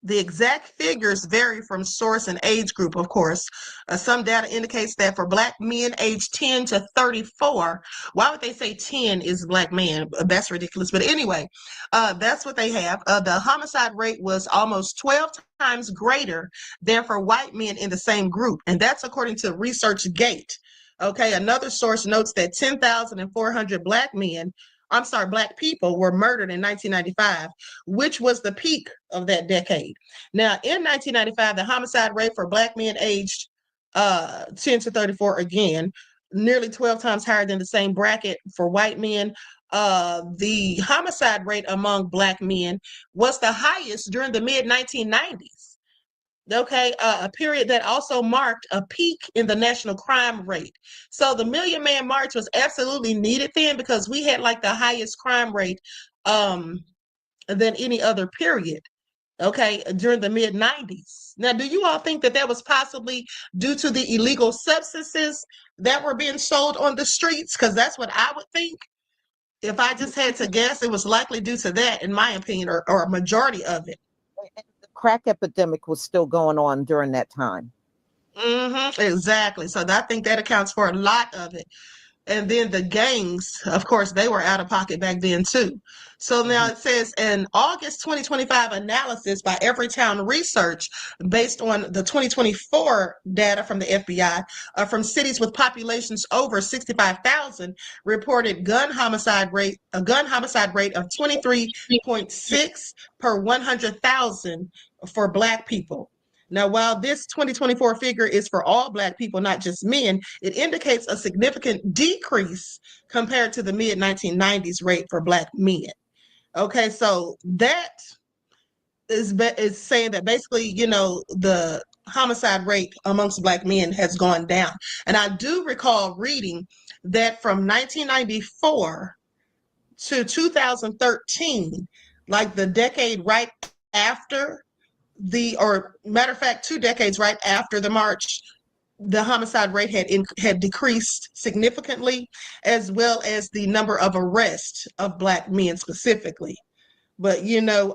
the exact figures vary from source and age group, of course. Some data indicates that for Black men aged 10 to 34, why would they say 10 is Black man? That's ridiculous. But anyway, that's what they have. The homicide rate was almost 12 times greater than for white men in the same group. And that's according to ResearchGate. Okay, another source notes that 10,400 Black people were murdered in 1995, which was the peak of that decade. Now, in 1995, the homicide rate for Black men aged 10 to 34, again, nearly 12 times higher than the same bracket for white men. The homicide rate among Black men was the highest during the mid-1990s. Okay, a period that also marked a peak in the national crime rate. So the Million Man March was absolutely needed then, because we had like the highest crime rate than any other period, okay, during the mid-90s. Now, do you all think that that was possibly due to the illegal substances that were being sold on the streets? Because that's what I would think. If I just had to guess, it was likely due to that, in my opinion, or a majority of it. The crack epidemic was still going on during that time. Exactly. So I think that accounts for a lot of it. And then the gangs, of course, they were out of pocket back then too. So now it says an August 2025 analysis by Everytown Research, based on the 2024 data from the FBI, from cities with populations over 65,000, reported a gun homicide rate of 23.6 per 100,000 for Black people. Now, while this 2024 figure is for all Black people, not just men, it indicates a significant decrease compared to the mid-1990s rate for Black men. Okay, so that is saying that basically, you know, the homicide rate amongst Black men has gone down. And I do recall reading that from 1994 to 2013, like the decade right after matter of fact, 2 decades right after the march, the homicide rate had decreased significantly, as well as the number of arrests of Black men specifically. But, you know,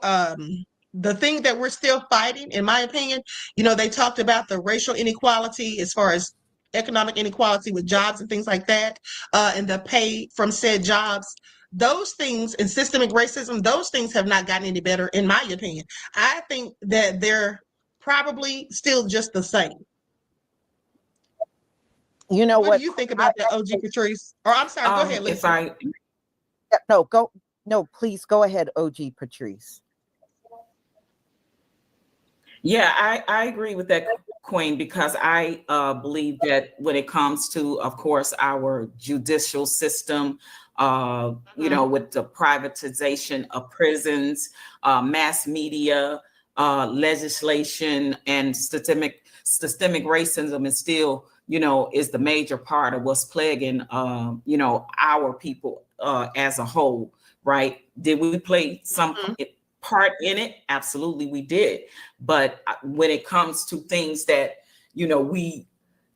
the thing that we're still fighting, in my opinion, you know, they talked about the racial inequality as far as economic inequality with jobs and things like that, and the pay from said jobs. Those things, and systemic racism, those things have not gotten any better, in my opinion. I think that they're probably still just the same. You know what? What do you think about that, OG Patrice? Or I'm sorry, go ahead, Lisa. No, please go ahead, OG Patrice. Yeah, I agree with that, Queen, because I believe that when it comes to, of course, our judicial system, you know, with the privatization of prisons, mass media, legislation and systemic racism is still, is the major part of what's plaguing, our people as a whole, right? Did we play some part in it? Absolutely, we did. But when it comes to things that,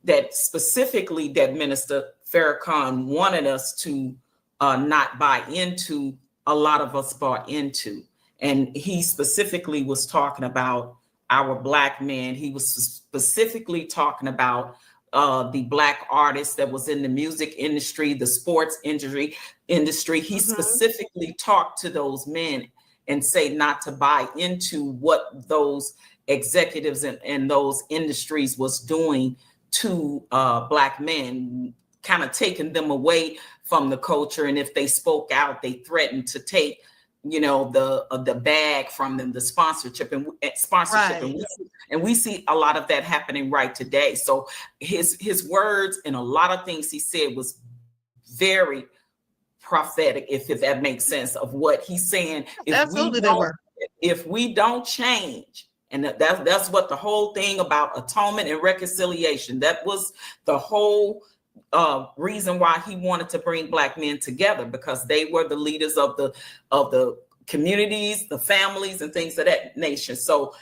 that specifically that Minister Farrakhan wanted us to not buy into, a lot of us bought into. And he specifically was talking about our Black men. He was specifically talking about the Black artists that was in the music industry, the sports industry. He specifically talked to those men and say not to buy into what those executives and those industries was doing to Black men, kind of taking them away from the culture. And if they spoke out, they threatened to take, the bag from them, the sponsorship. Right. And we see a lot of that happening right today. So his words and a lot of things he said was very prophetic, if that makes sense, of what he's saying. If we don't change, and that's what the whole thing about atonement and reconciliation, that was the whole reason why he wanted to bring Black men together, because they were the leaders of the communities, the families, and things of that nature. So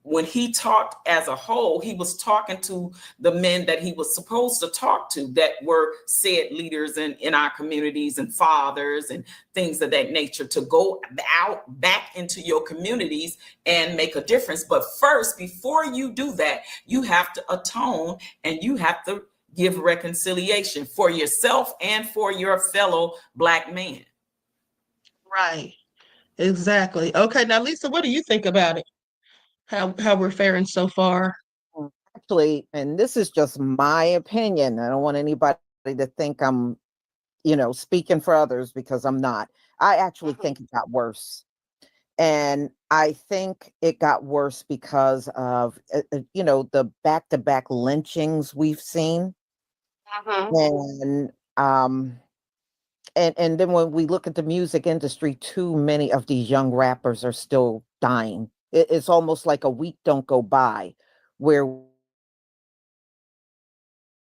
when he talked as a whole, he was talking to the men that he was supposed to talk to, that were said leaders in our communities and fathers and things of that nature, to go out back into your communities and make a difference. But first, before you do that, you have to atone, and you have to give reconciliation for yourself and for your fellow Black man. Right. Exactly. Okay. Now, Lisa, what do you think about it? How we're faring so far? Actually, and this is just my opinion. I don't want anybody to think I'm, speaking for others, because I'm not. I actually think it got worse. And I think it got worse because of, the back-to-back lynchings we've seen. And then when we look at the music industry, too many of these young rappers are still dying. It's almost like a week don't go by where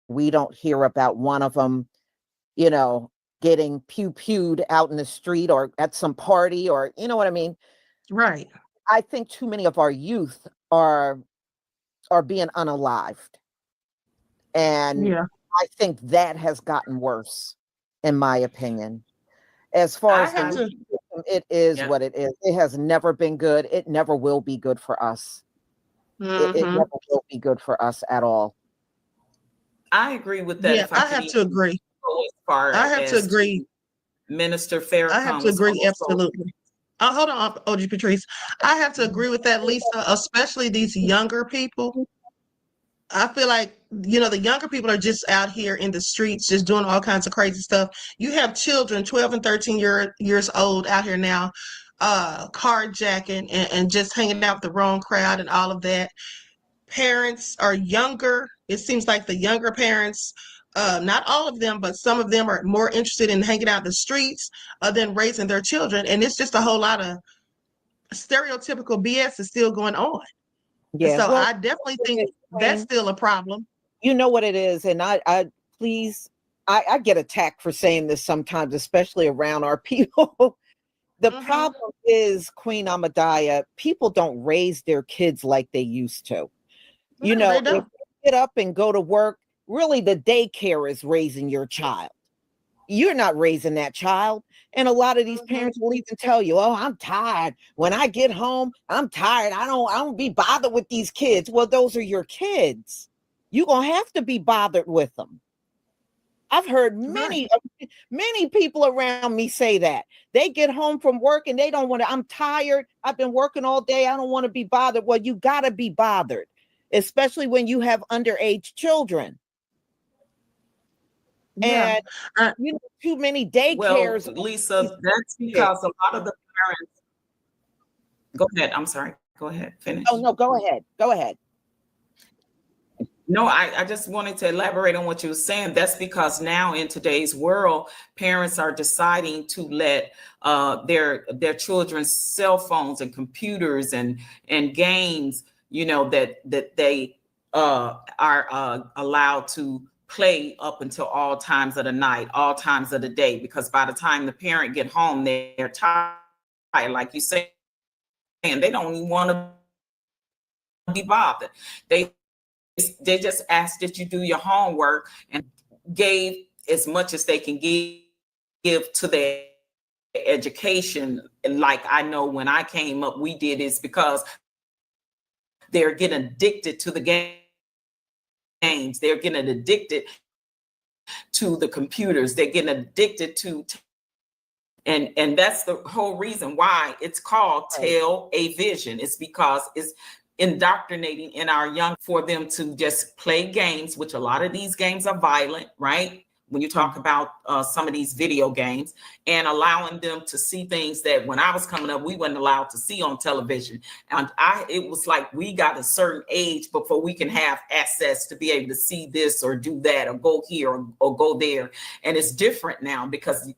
we don't hear about one of them, getting pew-pewed out in the street or at some party, or, you know what I mean? Right. I think too many of our youth are being unalived. And I think that has gotten worse, in my opinion. As far as it is what it is. It has never been good. It never will be good for us. It never will be good for us at all. I agree with that. Yeah, I have to agree. I have to agree. Minister Farrakhan. I have to agree, absolutely. Hold on, OG Patrice. I have to agree with that, Lisa, especially these younger people. I feel like, the younger people are just out here in the streets, just doing all kinds of crazy stuff. You have children, 12 and 13 years old out here now, carjacking and just hanging out with the wrong crowd and all of that. Parents are younger. It seems like the younger parents, not all of them, but some of them are more interested in hanging out in the streets than raising their children. And it's just a whole lot of stereotypical BS is still going on. Yeah. So I definitely think that's still a problem. You know what it is. And I get attacked for saying this sometimes, especially around our people. The problem is, Queen Ahmadiyya, people don't raise their kids like they used to. If you get up and go to work, really the daycare is raising your child. You're not raising that child. And a lot of these parents will even tell you, oh, I'm tired. When I get home, I'm tired. I don't be bothered with these kids. Well, those are your kids. You're going to have to be bothered with them. I've heard many people around me say that. They get home from work and they don't want to, I'm tired. I've been working all day. I don't want to be bothered. Well, you got to be bothered, especially when you have underage children. And too many daycares. Well, Lisa, that's because a lot of the parents. Go ahead. I'm sorry. Go ahead. Finish. Oh no, go ahead. Go ahead. No, I just wanted to elaborate on what you were saying. That's because now in today's world, parents are deciding to let their children's cell phones and computers and games, that they are allowed to play up until all times of the night, all times of the day, because by the time the parent get home, they're tired, like you say, and they don't even want to be bothered. They just ask that you do your homework and gave as much as they can give to their education. And like I know when I came up, we did is because they're getting addicted to the games. They're getting addicted to the computers. They're getting addicted to, and that's the whole reason why it's called Tell a Vision. It's because it's indoctrinating in our young for them to just play games, which a lot of these games are violent, right? When you talk about some of these video games, and allowing them to see things that when I was coming up, we weren't allowed to see on television. And it was like we got a certain age before we can have access to be able to see this or do that or go here or go there. And it's different now because,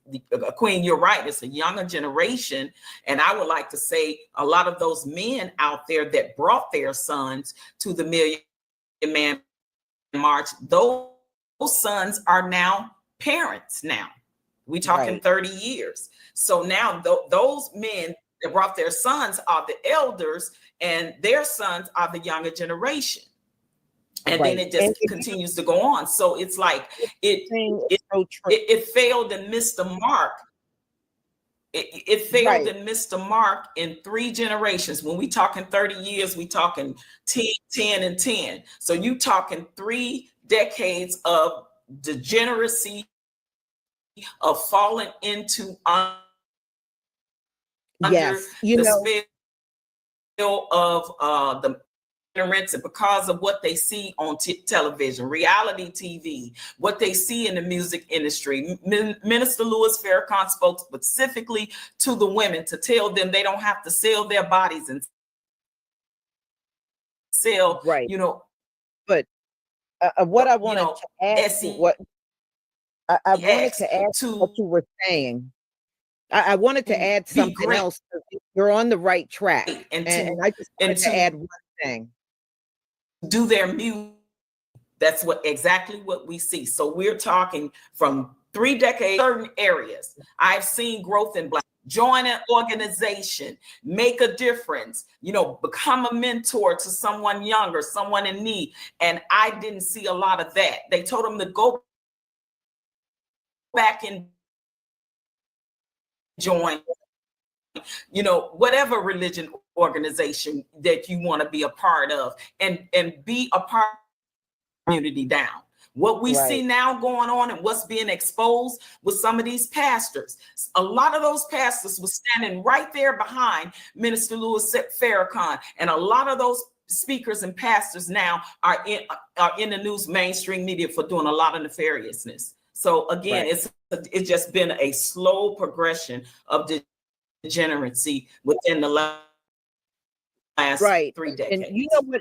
Queen, you're right. It's a younger generation. And I would like to say a lot of those men out there that brought their sons to the Million Man March, those sons are now parents now. We talking 30 years. So now those men that brought their sons are the elders and their sons are the younger generation. And then it just continues to go on. So it's like it failed and missed the mark. It failed and missed the mark in 3 generations. When we talking 30 years, we talking 10 and 10. So you talking 3 decades of degeneracy, of falling into under the spell of the ignorance, and because of what they see on television, reality TV, what they see in the music industry. Minister Louis Farrakhan spoke specifically to the women to tell them they don't have to sell their bodies and sell, But what I wanted to add, I wanted to add to what you were saying. I wanted to add something else. You're on the right track, and I just wanted to add one thing. Do their music. That's exactly what we see. So we're talking from 3 decades, certain areas. I've seen growth in Black. Join an organization, make a difference, become a mentor to someone younger, someone in need. And I didn't see a lot of that. They told them to go back and join, whatever religion organization that you want to be a part of, and be a part of the community down. What we see now going on and what's being exposed with some of these pastors, a lot of those pastors were standing right there behind Minister Louis Farrakhan, and a lot of those speakers and pastors now are in the news mainstream media for doing a lot of nefariousness. So again, it's just been a slow progression of degeneracy within the last 3 decades. And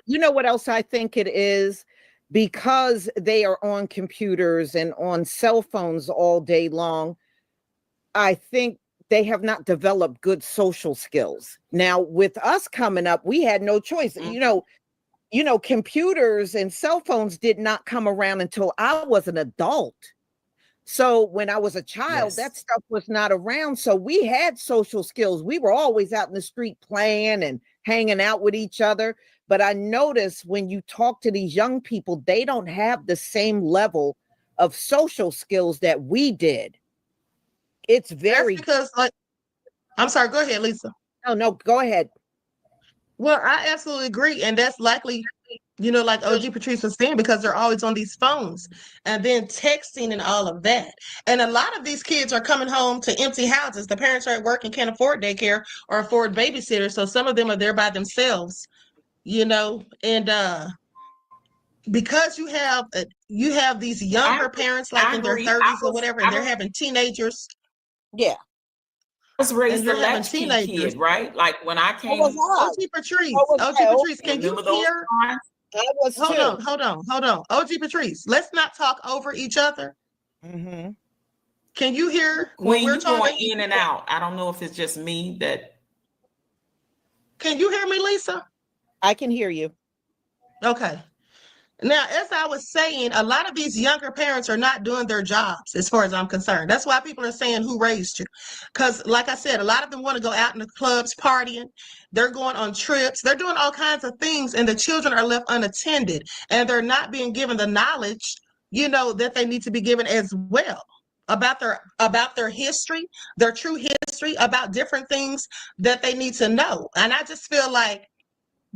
you know what else I think it is? Because they are on computers and on cell phones all day long, I think they have not developed good social skills. Now, with us coming up, we had no choice. Computers and cell phones did not come around until I was an adult. So when I was a child, that stuff was not around. So we had social skills. We were always out in the street playing and hanging out with each other. But I notice when you talk to these young people, they don't have the same level of social skills that we did. It's very because, I'm sorry, go ahead, Lisa. No, go ahead. Well, I absolutely agree. And that's likely, like OG Patrice was saying, because they're always on these phones and then texting and all of that. And a lot of these kids are coming home to empty houses. The parents are at work and can't afford daycare or afford babysitters. So some of them are there by themselves. And because you have these younger parents, like in their 30s or whatever, and they're having teenagers. Yeah. I was raised a latchkey kid, right? Like when I came. OG Patrice, can you hear? I was Hold too. on. OG Patrice, let's not talk over each other. Mm-hmm. Can you hear when Queen, we're you going talking? in and out. I don't know if it's just me that. Can you hear me, Lisa? I can hear you. Okay. Now, as I was saying, a lot of these younger parents are not doing their jobs as far as I'm concerned. That's why people are saying, who raised you? Because like I said, a lot of them want to go out in the clubs partying. They're going on trips. They're doing all kinds of things, and the children are left unattended, and they're not being given the knowledge, that they need to be given as well about their history, their true history, about different things that they need to know. And I just feel like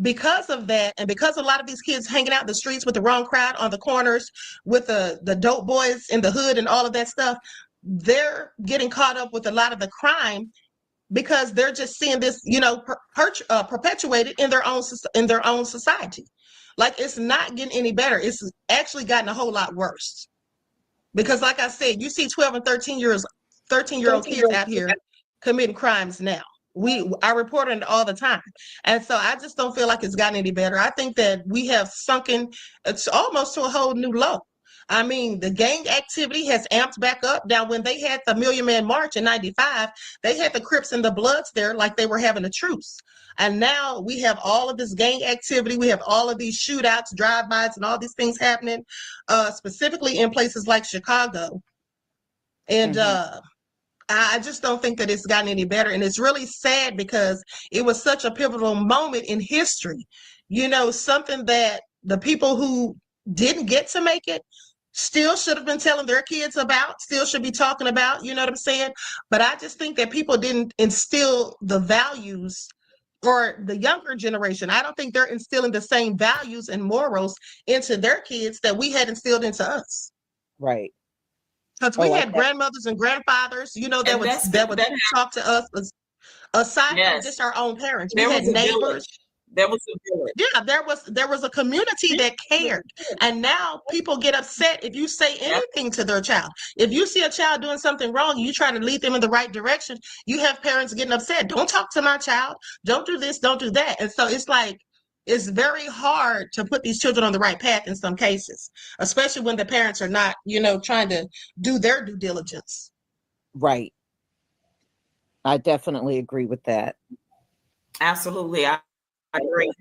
because of that, and because a lot of these kids hanging out in the streets with the wrong crowd on the corners with the dope boys in the hood and all of that stuff, they're getting caught up with a lot of the crime because they're just seeing this, perpetuated in their own society. Like, it's not getting any better. It's actually gotten a whole lot worse. Because like I said, you see 12 and 13-year-old kids out here committing crimes now. I report on it all the time. And so I just don't feel like it's gotten any better. I think that we have sunken, it's almost to a whole new low. I mean, the gang activity has amped back up. Now, when they had the Million Man March in 95, they had the Crips and the Bloods there like they were having a truce. And now we have all of this gang activity. We have all of these shootouts, drive-bys, and all these things happening, specifically in places like Chicago. And I just don't think that it's gotten any better. And it's really sad because it was such a pivotal moment in history. Something that the people who didn't get to make it still should have been telling their kids about, still should be talking about, you know what I'm saying? But I just think that people didn't instill the values, or the younger generation. I don't think they're instilling the same values and morals into their kids that we had instilled into us. Right. Because we had grandmothers and grandfathers, that would talk to us aside from just our own parents. We had neighbors. There was a village. Yeah, there was a community that cared. And now people get upset if you say anything to their child. If you see a child doing something wrong, you try to lead them in the right direction, you have parents getting upset. Don't talk to my child. Don't do this, don't do that. And so it's like, it's very hard to put these children on the right path in some cases, especially when the parents are not, trying to do their due diligence. Right. I definitely agree with that. Absolutely. I agree.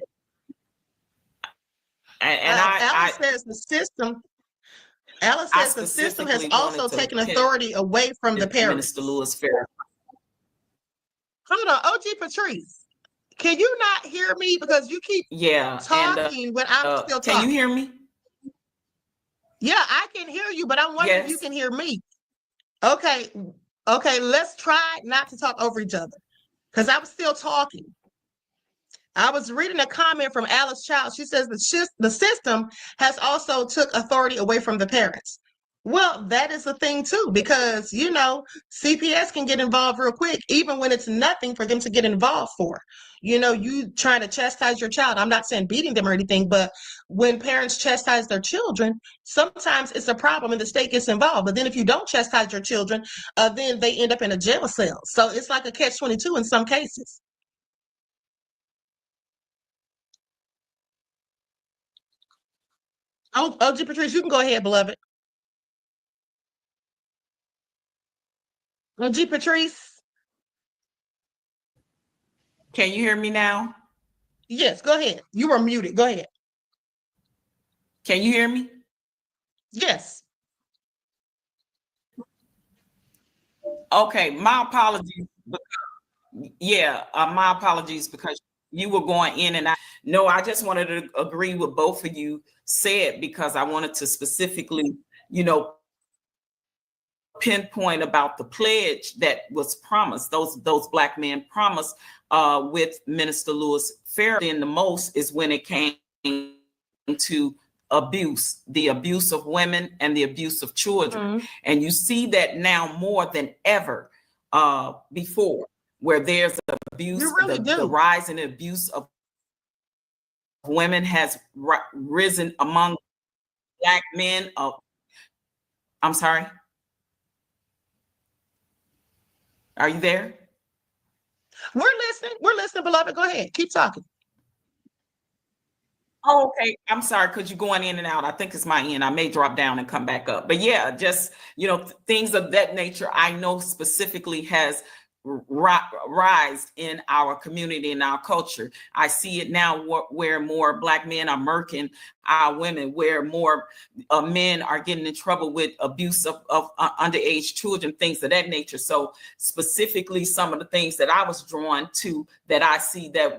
Alice says the system has also taken authority away from the parents. Minister Lewis Farrakhan. Hold on, OG Patrice. Can you not hear me because you keep talking when I'm still talking? Can you hear me? Yeah, I can hear you, but I'm wondering if you can hear me. Okay, let's try not to talk over each other because I was still talking. I was reading a comment from Alice Child. She says the system has also took authority away from the parents. Well, that is a thing too, because, CPS can get involved real quick, even when it's nothing for them to get involved for. You trying to chastise your child. I'm not saying beating them or anything, but when parents chastise their children, sometimes it's a problem and the state gets involved. But then if you don't chastise your children, then they end up in a jail cell. So it's like a catch-22 in some cases. Oh, OG Patrice, you can go ahead, beloved. OG Patrice. Can you hear me now? Yes, go ahead. You were muted. Go ahead. Can you hear me? Yes. Okay, my apologies. My apologies because you were going in and out. No, I just wanted to agree with both of you said because I wanted to specifically, pinpoint about the pledge that was promised. Those Black men promised with Minister Lewis Farrakhan. The most is when it came to abuse, the abuse of women and the abuse of children. And you see that now more than ever before, where there's abuse, the rise in abuse of women has risen among Black men. I'm sorry. Are you there? We're listening. We're listening, beloved. Go ahead. Keep talking. Oh, okay. I'm sorry, because you're going in and out. I think it's my end. I may drop down and come back up. But yeah, just, things of that nature, I know specifically has rise in our community and our culture. I see it now where more Black men are murking our women, where more men are getting in trouble with abuse of underage children, things of that nature. So specifically, some of the things that I was drawn to that I see that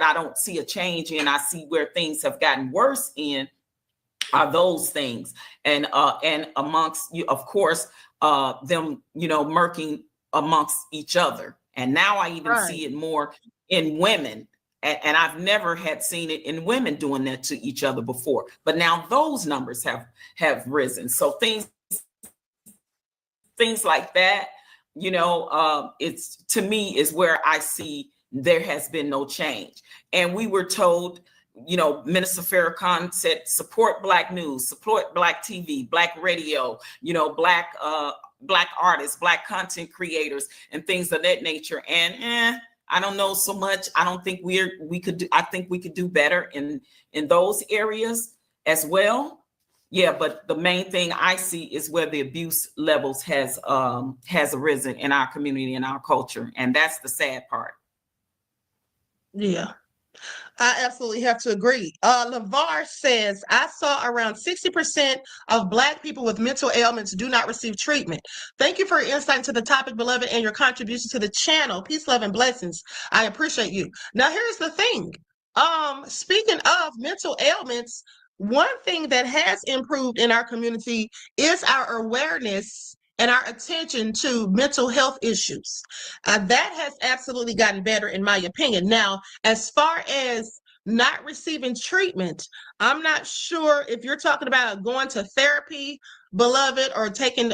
I don't see a change in, I see where things have gotten worse in, are those things. And amongst you, of course, them, murking amongst each other. And now I even see it more in women. And I've never had seen it in women doing that to each other before. But now those numbers have risen. So things like that, it's, to me, is where I see there has been no change. And we were told, Minister Farrakhan said, support Black news, support Black TV, Black radio, Black artists, Black content creators, and things of that nature. And I don't know so much. I don't think we could do. I think we could do better in those areas as well. Yeah, but the main thing I see is where the abuse levels has arisen in our community and our culture, and that's the sad part. Yeah. I absolutely have to agree. LeVar says, I saw around 60% of Black people with mental ailments do not receive treatment. Thank you for your insight into the topic, beloved, and your contribution to the channel. Peace, love, and blessings. I appreciate you. Now, here's the thing. Speaking of mental ailments, one thing that has improved in our community is our awareness and our attention to mental health issues. That has absolutely gotten better, in my opinion. Now, as far as not receiving treatment, I'm not sure if you're talking about going to therapy, beloved, or taking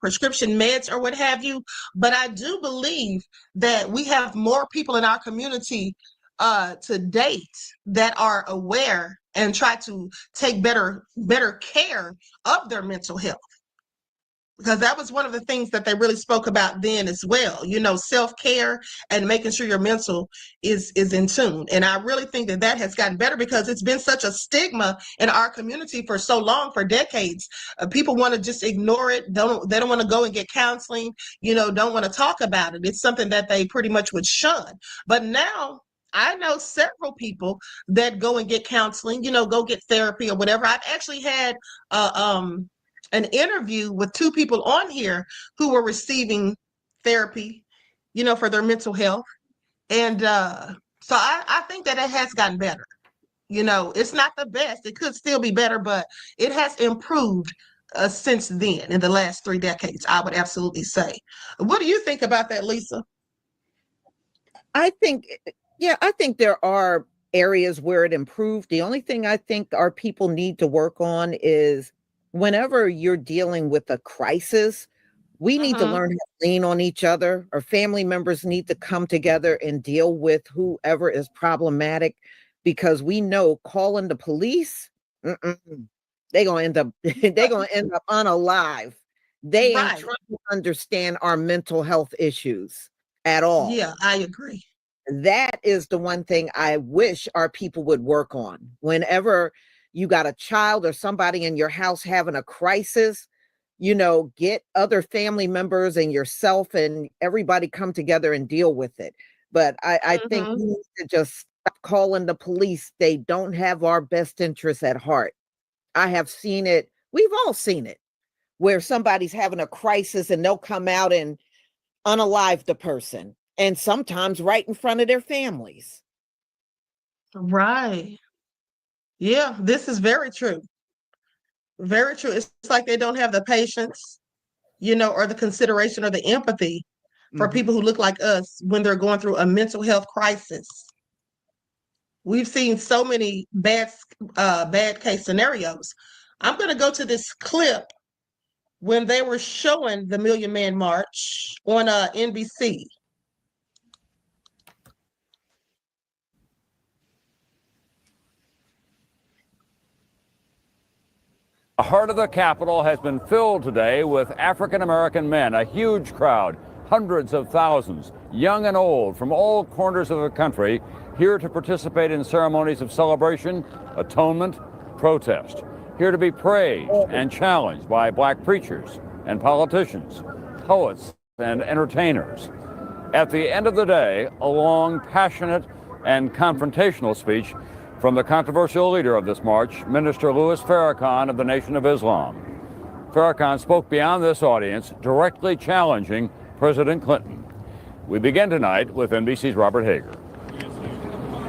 prescription meds or what have you, but I do believe that we have more people in our community to date that are aware and try to take better care of their mental health. Because that was one of the things that they really spoke about then as well, self-care and making sure your mental is in tune. And I really think that has gotten better because it's been such a stigma in our community for so long, for decades. People want to just ignore it. They don't want to go and get counseling, don't want to talk about it. It's something that they pretty much would shun. But now I know several people that go and get counseling, go get therapy or whatever. I've actually had an interview with two people on here who were receiving therapy, for their mental health. And so I think that it has gotten better. It's not the best. It could still be better, but it has improved since then in the last 3 decades, I would absolutely say. What do you think about that, Lisa? I think there are areas where it improved. The only thing I think our people need to work on is whenever you're dealing with a crisis, we need to learn how to lean on each other. Our family members need to come together and deal with whoever is problematic, because we know calling the police, they're gonna end up unalive. They ain't trying to understand our mental health issues at all. Yeah, I agree. That is the one thing I wish our people would work on. Whenever you got a child or somebody in your house having a crisis, get other family members and yourself and everybody come together and deal with it. But I think we need to just stop calling the police. They don't have our best interests at heart. I have seen it. We've all seen it, where somebody's having a crisis and they'll come out and unalive the person, and sometimes right in front of their families. Right. Yeah, this is very true. Very true. It's like they don't have the patience, or the consideration or the empathy for people who look like us when they're going through a mental health crisis. We've seen so many bad case scenarios. I'm going to go to this clip when they were showing the Million Man March on NBC. The heart of the Capitol has been filled today with African-American men, a huge crowd. hundreds of thousands, young and old, from all corners of the country, here to participate in ceremonies of celebration, atonement, protest. Here to be praised and challenged by Black preachers and politicians, poets and entertainers. At the end of the day, a long, passionate, and confrontational speech from the controversial leader of this march, Minister Louis Farrakhan of the Nation of Islam. Farrakhan spoke beyond this audience, directly challenging President Clinton. We begin tonight with NBC's Robert Hager.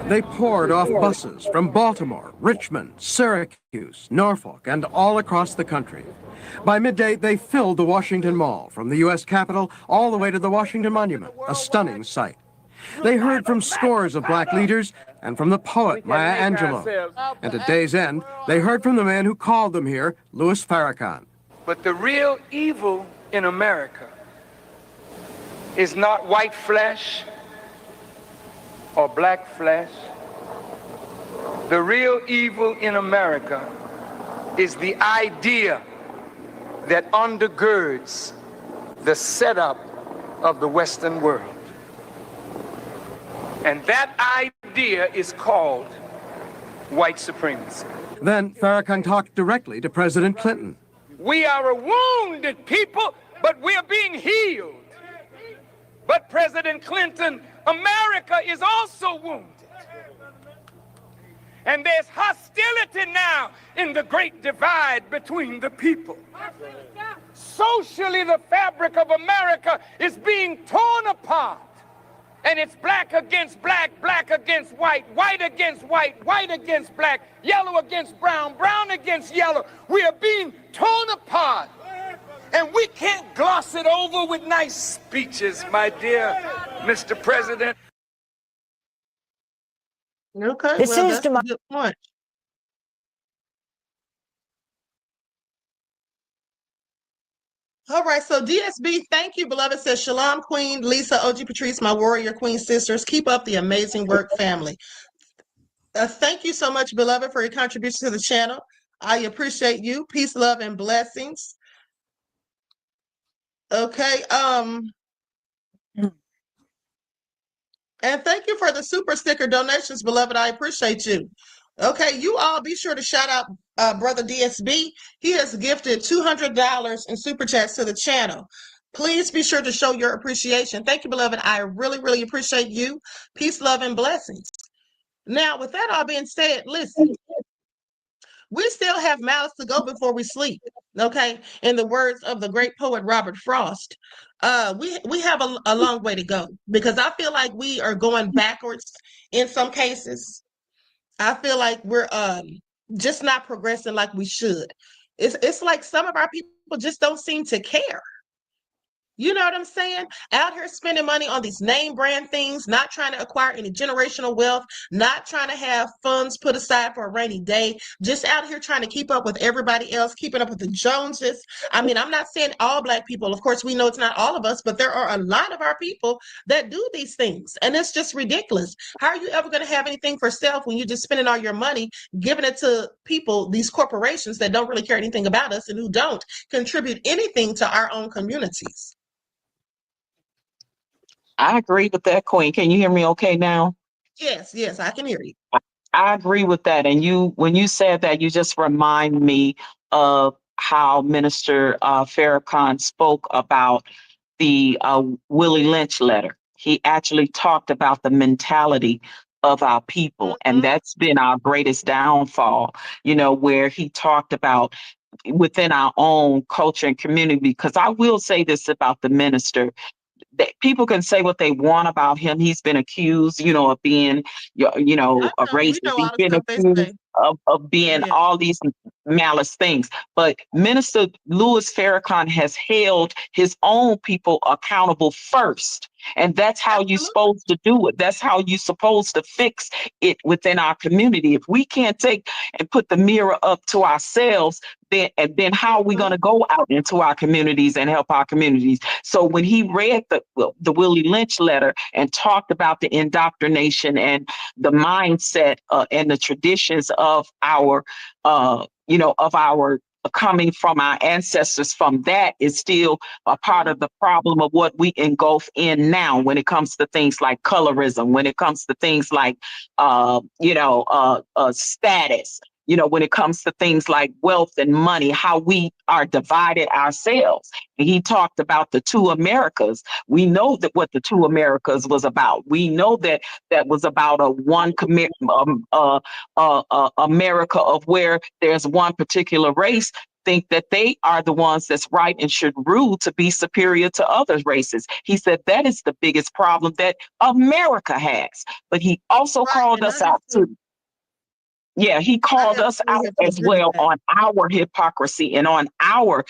They poured off buses from Baltimore, Richmond, Syracuse, Norfolk, and all across the country. By midday, they filled the Washington Mall, from the U.S. Capitol all the way to the Washington Monument, a stunning sight. They heard from scores of Black leaders and from the poet Maya Angelou. And at day's end, they heard from the man who called them here, Louis Farrakhan. But the real evil in America is not white flesh or black flesh. The real evil in America is the idea that undergirds the setup of the Western world. And that idea is called white supremacy. Then Farrakhan talked directly to President Clinton. We are a wounded people, but we are being healed. But President Clinton, America is also wounded. And there's hostility now in the great divide between the people. Socially, the fabric of America is being torn apart. And it's black against black, black against white, white against white, white against black, yellow against brown, brown against yellow. We are being torn apart. And we can't gloss it over with nice speeches, my dear Mr. President. Okay, This well, is that's to my- a good point. All right, so DSB, thank you, beloved, says Shalom Queen, Lisa, OG Patrice, my warrior queen sisters. Keep up the amazing work, family. Thank you so much, beloved, for your contribution to the channel. I appreciate you. Peace, love, and blessings. Okay, and thank you for the super sticker donations, beloved. I appreciate you. Okay, you all be sure to shout out Brother DSB. He has gifted $200 in super chats to the channel. Please be sure to show your appreciation. Thank you, beloved. I really, really appreciate you. Peace, love, and blessings. Now, with that all being said, listen, we still have miles to go before we sleep. Okay, in the words of the great poet Robert Frost, we have a long way to go, because I feel like we are going backwards in some cases. I feel like we're just not progressing like we should. It's like some of our people just don't seem to care. You know what I'm saying? Out here spending money on these name brand things, not trying to acquire any generational wealth, not trying to have funds put aside for a rainy day, just out here trying to keep up with everybody else, keeping up with the Joneses. I mean, I'm not saying all Black people. Of course, we know it's not all of us, but there are a lot of our people that do these things. And it's just ridiculous. How are you ever going to have anything for self when you're just spending all your money, giving it to people, these corporations that don't really care anything about us and who don't contribute anything to our own communities? I agree with that, Queen. Can you hear me okay now? Yes, I can hear you. I agree with that. And when you said that, you just remind me of how Minister Farrakhan spoke about the Willie Lynch letter. He actually talked about the mentality of our people, and that's been our greatest downfall, where he talked about within our own culture and community. Because I will say this about the minister, that people can say what they want about him. He's been accused, of being, a racist. He's been accused of being all these malice things. But Minister Louis Farrakhan has held his own people accountable first. And that's how you're supposed to do it. That's how you're supposed to fix it within our community. If we can't take and put the mirror up to ourselves, then how are we going to go out into our communities and help our communities? So when he read the Willie Lynch letter and talked about the indoctrination and the mindset and the traditions of our, of our coming from our ancestors from that is still a part of the problem of what we engulf in now when it comes to things like colorism, when it comes to things like, status, when it comes to things like wealth and money, how we are divided ourselves. And he talked about the two Americas. We know that what the two Americas was about. We know that that was about America of where there's one particular race think that they are the ones that's right and should rule to be superior to other races. He said that is the biggest problem that America has. But he also called us out too. Yeah, he called us out as well on our hypocrisy and on our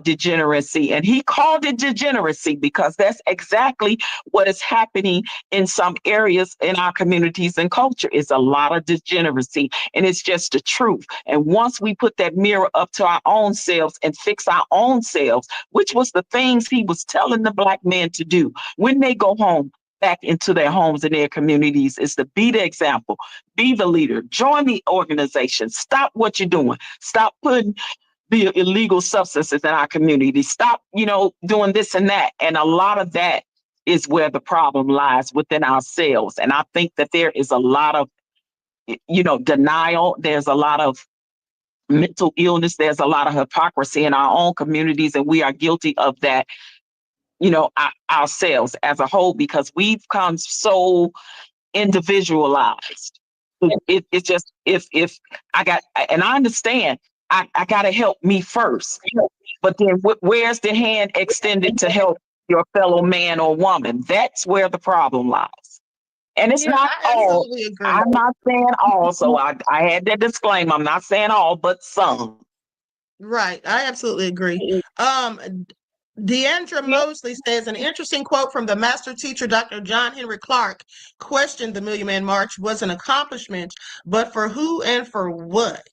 degeneracy. And he called it degeneracy because that's exactly what is happening in some areas in our communities and culture. Is a lot of degeneracy, and it's just the truth. And once we put that mirror up to our own selves and fix our own selves, which was the things he was telling the Black men to do when they go home, back into their homes and their communities, is to be the example, be the leader, join the organization, stop what you're doing, stop putting the illegal substances in our community, stop, doing this and that. And a lot of that is where the problem lies within ourselves. And I think that there is a lot of, denial. There's a lot of mental illness. There's a lot of hypocrisy in our own communities, and we are guilty of that, ourselves as a whole, because we've come so individualized. It's just, if I got, and I understand, I got to help me first, but then where's the hand extended to help your fellow man or woman? That's where the problem lies. And it's not all. I'm not saying all, so I had that disclaimer. I'm not saying all, but some. Right, I absolutely agree. Deandra Mosley says, an interesting quote from the master teacher, Dr. John Henry Clark, questioned the Million Man March was an accomplishment, but for who and for what?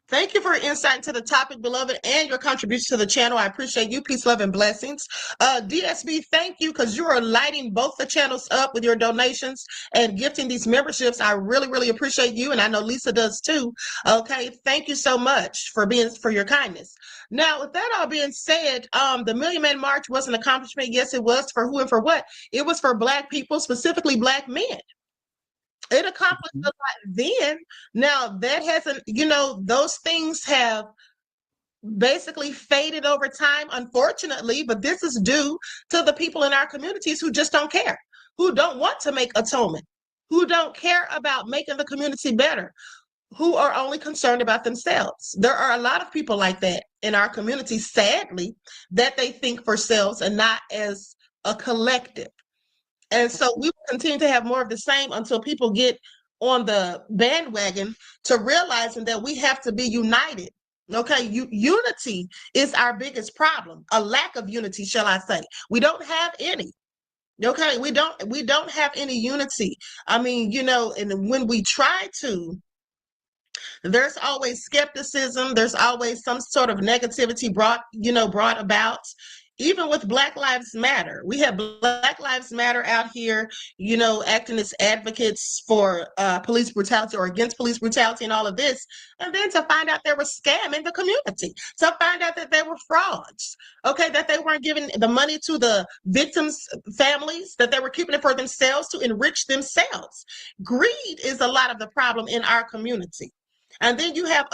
Thank you for your insight into the topic, beloved, and your contribution to the channel. I appreciate you. Peace, love, and blessings. DSB, thank you, because you are lighting both the channels up with your donations and gifting these memberships. I really, really appreciate you, and I know Lisa does too. Okay, thank you so much for your kindness. Now, with that all being said, the Million Man March was an accomplishment. Yes, it was. For who and for what? It was for Black people, specifically Black men. It accomplished a lot then. Now, that hasn't, those things have basically faded over time, unfortunately, but this is due to the people in our communities who just don't care, who don't want to make atonement, who don't care about making the community better, who are only concerned about themselves. There are a lot of people like that in our community, sadly, that they think for selves and not as a collective. And so we will continue to have more of the same until people get on the bandwagon to realizing that we have to be united. Okay, unity is our biggest problem. A lack of unity, shall I say. We don't have any. Okay, we don't have any unity. I mean, and when we try to, there's always skepticism. There's always some sort of negativity brought about. Even with Black Lives Matter, we have Black Lives Matter out here, acting as advocates for police brutality or against police brutality and all of this. And then to find out they were scamming the community, to find out that they were frauds, okay, that they weren't giving the money to the victims' families, that they were keeping it for themselves to enrich themselves. Greed is a lot of the problem in our community. And then you have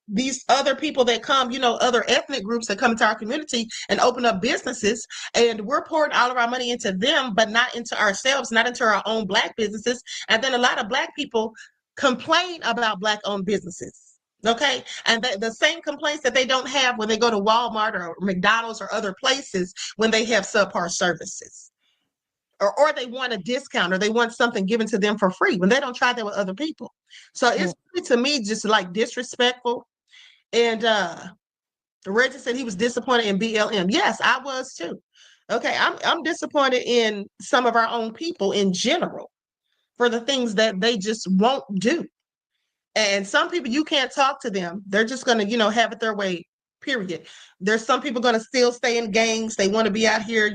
these other people that come, other ethnic groups that come into our community and open up businesses, and we're pouring all of our money into them, but not into ourselves, not into our own Black businesses. And then a lot of Black people complain about Black-owned businesses. Okay, and the same complaints that they don't have when they go to Walmart or McDonald's or other places when they have subpar services. Or they want a discount, or they want something given to them for free when they don't try that with other people. So it's to me just like disrespectful. And Reggie said he was disappointed in BLM. Yes, I was too. Okay, I'm disappointed in some of our own people in general for the things that they just won't do. And some people, you can't talk to them. They're just going to, have it their way, period. There's some people going to still stay in gangs. They want to be out here,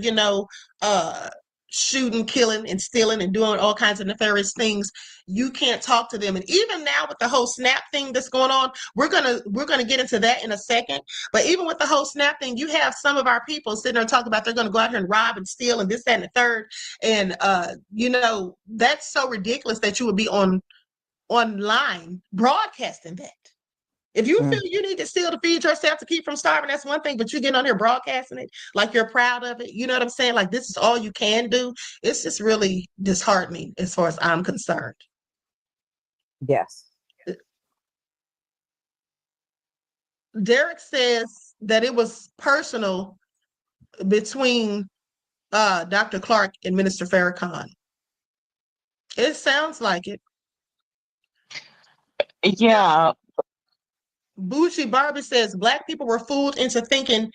shooting, killing, and stealing and doing all kinds of nefarious things, you can't talk to them. And even now with the whole SNAP thing that's going on, we're gonna get into that in a second. But even with the whole SNAP thing, you have some of our people sitting there talking about they're gonna go out here and rob and steal and this, that, and the third. And that's so ridiculous that you would be online broadcasting that. If you feel you need to steal to feed yourself to keep from starving, that's one thing, but you get on here broadcasting it like you're proud of it. You know what I'm saying? Like this is all you can do. It's just really disheartening as far as I'm concerned. Yes. Derek says that it was personal between Dr. Clark and Minister Farrakhan. It sounds like it. Yeah. Bougie Barbie says Black people were fooled into thinking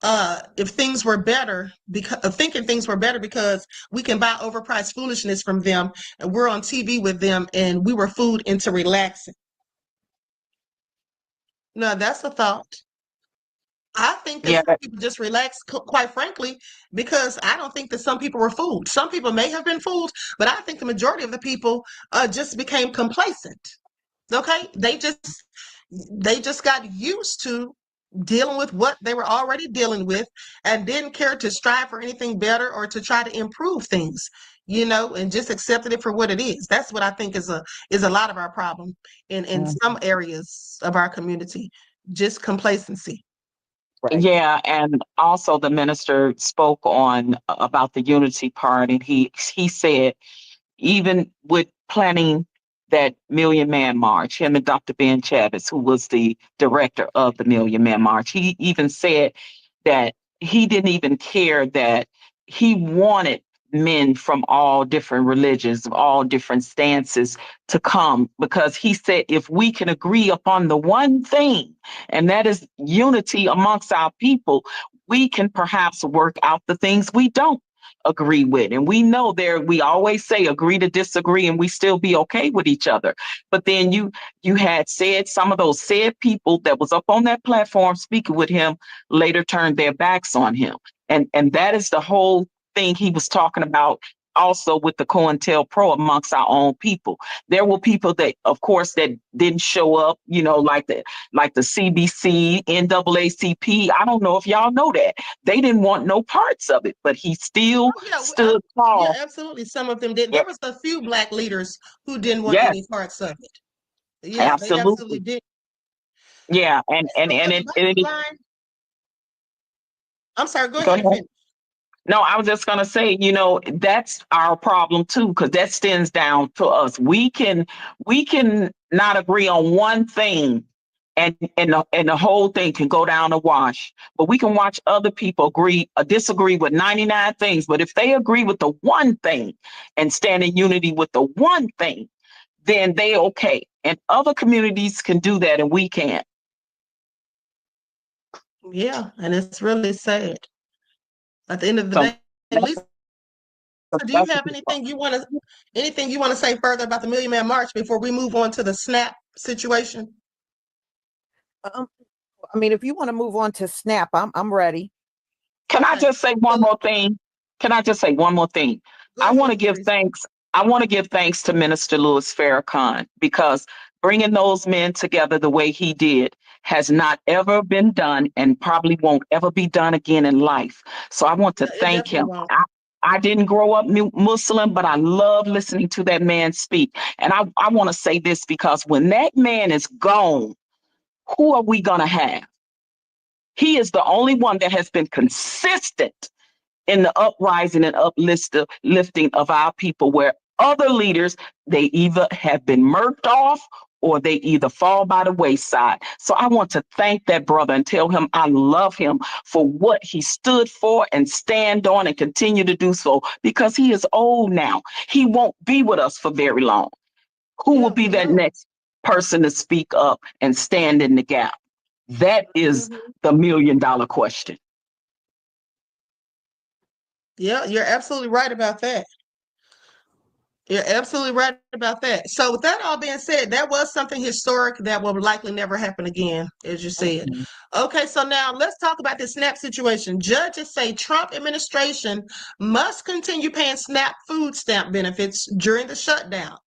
if things were better because we can buy overpriced foolishness from them and we're on TV with them and we were fooled into relaxing. No, that's a thought. I think that some people just relaxed, quite frankly, because I don't think that some people were fooled. Some people may have been fooled, but I think the majority of the people just became complacent. Okay, they just got used to dealing with what they were already dealing with and didn't care to strive for anything better or to try to improve things, and just accepted it for what it is. That's what I think is a lot of our problem in some areas of our community, just complacency. Right. Yeah, and also the minister spoke on about the unity part, and he said even with planning that Million Man March, him and Dr. Ben Chavis, who was the director of the Million Man March, he even said that he didn't even care, that he wanted men from all different religions, all different stances to come, because he said if we can agree upon the one thing, and that is unity amongst our people, we can perhaps work out the things we don't agree with. And we know we always say agree to disagree and we still be okay with each other. But then you had said some of those said people that was up on that platform speaking with him later turned their backs on him. And that is the whole thing he was talking about also with the COINTELPRO amongst our own people. There were people that, of course, that didn't show up, like the CBC, NAACP. I don't know if y'all know that. They didn't want no parts of it, but he still stood tall. Yeah, absolutely. Some of them did. There was a few Black leaders who didn't want any parts of it. Yeah, they absolutely did. Yeah, and I'm sorry, go ahead and finish. No, I was just going to say, that's our problem too, because that stems down to us. We can not agree on one thing and the whole thing can go down the wash, but we can watch other people disagree with 99 things. But if they agree with the one thing and stand in unity with the one thing, then they okay. And other communities can do that and we can't. Yeah, and it's really sad. At the end of the day, Lisa, do you have anything you want to say further about the Million Man March before we move on to the SNAP situation? If you want to move on to SNAP, I'm ready. Can I just say one more thing? I want to give thanks. I want to give thanks to Minister Louis Farrakhan, because bringing those men together the way he did has not ever been done and probably won't ever be done again in life. So I want to thank him. I didn't grow up Muslim, but I love listening to that man speak. And I want to say this, because when that man is gone, who are we going to have? He is the only one that has been consistent in the uprising and uplifting of our people, where other leaders, they either have been murked off or they either fall by the wayside. So I want to thank that brother and tell him I love him for what he stood for and stand on and continue to do so, because he is old now. He won't be with us for very long. Who will be that next person to speak up and stand in the gap? That is the $1 million question. Yeah, you're absolutely right about that. You're absolutely right about that. So with that all being said, that was something historic that will likely never happen again, as you said. Okay, so now let's talk about the SNAP situation. Judges say Trump administration must continue paying SNAP food stamp benefits during the shutdown.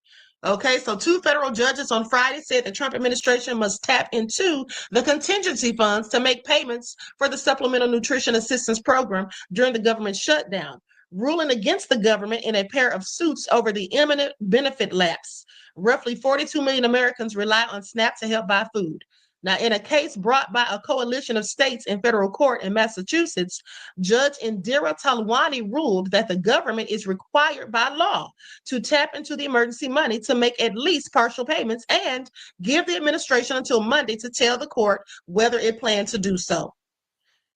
Okay, so 2 federal judges on Friday said the Trump administration must tap into the contingency funds to make payments for the Supplemental Nutrition Assistance Program during the government shutdown, ruling against the government in a pair of suits over the imminent benefit lapse. Roughly 42 million Americans rely on SNAP to help buy food. Now, in a case brought by a coalition of states in federal court in Massachusetts, Judge Indira Talwani ruled that the government is required by law to tap into the emergency money to make at least partial payments and give the administration until Monday to tell the court whether it plans to do so.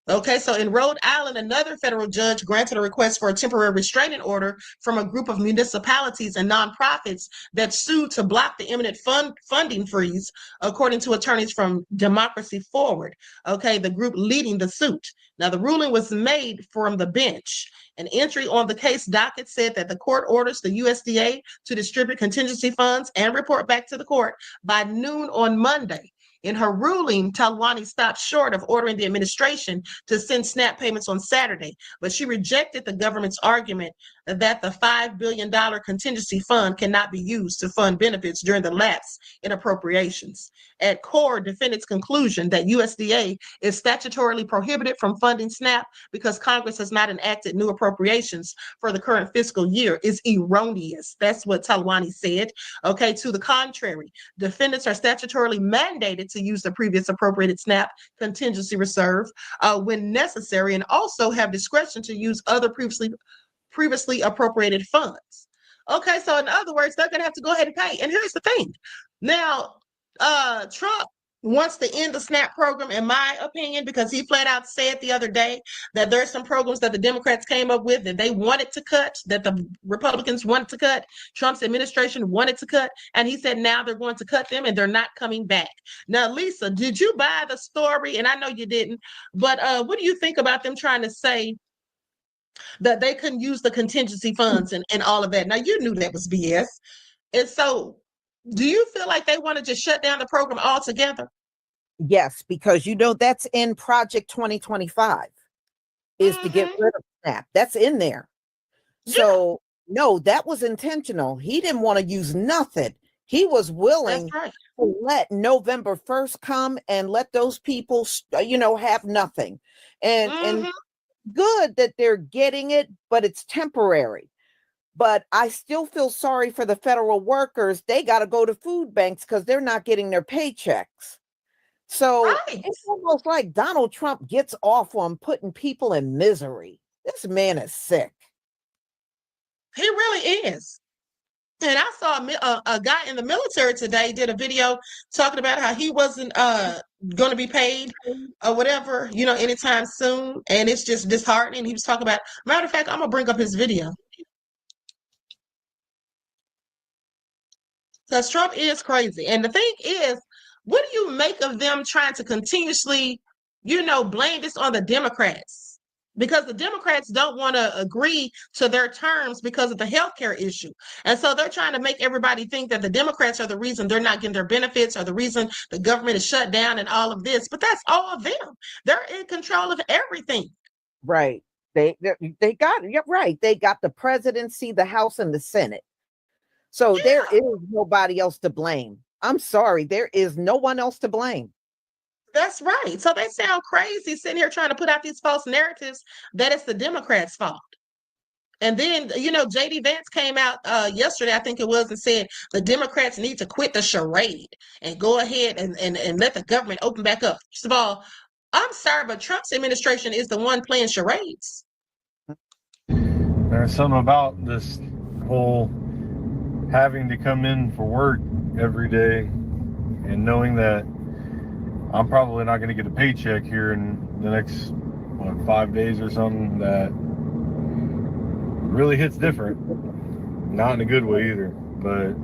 Okay, so in Rhode Island, another federal judge granted a request for a temporary restraining order from a group of municipalities and nonprofits that sued to block the imminent funding freeze, according to attorneys from Democracy Forward, okay, the group leading the suit. Now, the ruling was made from the bench. An entry on the case docket said that the court orders the USDA to distribute contingency funds and report back to the court by noon on Monday. In her ruling, Talwani stopped short of ordering the administration to send SNAP payments on Saturday, but she rejected the government's argument that the $5 billion contingency fund cannot be used to fund benefits during the lapse in appropriations. At core, defendants' conclusion that USDA is statutorily prohibited from funding SNAP because Congress has not enacted new appropriations for the current fiscal year is erroneous. That's what Talwani said. Okay, to the contrary, defendants are statutorily mandated to use the previous appropriated SNAP contingency reserve when necessary, and also have discretion to use other previously appropriated funds. Okay, so in other words, they're going to have to go ahead and pay. And here's the thing. Now, Trump wants to end the SNAP program, in my opinion, because he flat out said the other day that there are some programs that the Democrats came up with that they wanted to cut, that the Republicans wanted to cut, Trump's administration wanted to cut, and he said now they're going to cut them and they're not coming back. Now, Lisa, did you buy the story? And I know you didn't, but what do you think about them trying to say that they couldn't use the contingency funds and all of that? Now, you knew that was BS. And so do you feel like they want to just shut down the program altogether? Yes, because that's in Project 2025 is to get rid of SNAP. That's in there. So no, that was intentional. He didn't want to use nothing. He was willing to let November 1st come and let those people, have nothing. And good that they're getting it, but it's temporary. But I still feel sorry for the federal workers. They got to go to food banks because they're not getting their paychecks. So it's almost like Donald Trump gets off on putting people in misery. This man is sick. He really is. And I saw a guy in the military today did a video talking about how he wasn't going to be paid or whatever, anytime soon. And it's just disheartening. He was talking about, matter of fact, I'm going to bring up his video. Because Trump is crazy. And the thing is, what do you make of them trying to continuously, blame this on the Democrats? Because the Democrats don't want to agree to their terms because of the healthcare issue. And so they're trying to make everybody think that the Democrats are the reason they're not getting their benefits or the reason the government is shut down and all of this. But that's all of them. They're in control of everything. Right. They got it. Right. They got the presidency, the House, and the Senate. So there is nobody else to blame. I'm sorry. There is no one else to blame. That's right. So they sound crazy sitting here trying to put out these false narratives that it's the Democrats' fault. And then, J.D. Vance came out yesterday, I think it was, and said the Democrats need to quit the charade and go ahead and let the government open back up. First of all, I'm sorry, but Trump's administration is the one playing charades. There's something about this whole having to come in for work every day and knowing that I'm probably not going to get a paycheck here in the next 5 days or something, that really hits different. Not in a good way either, but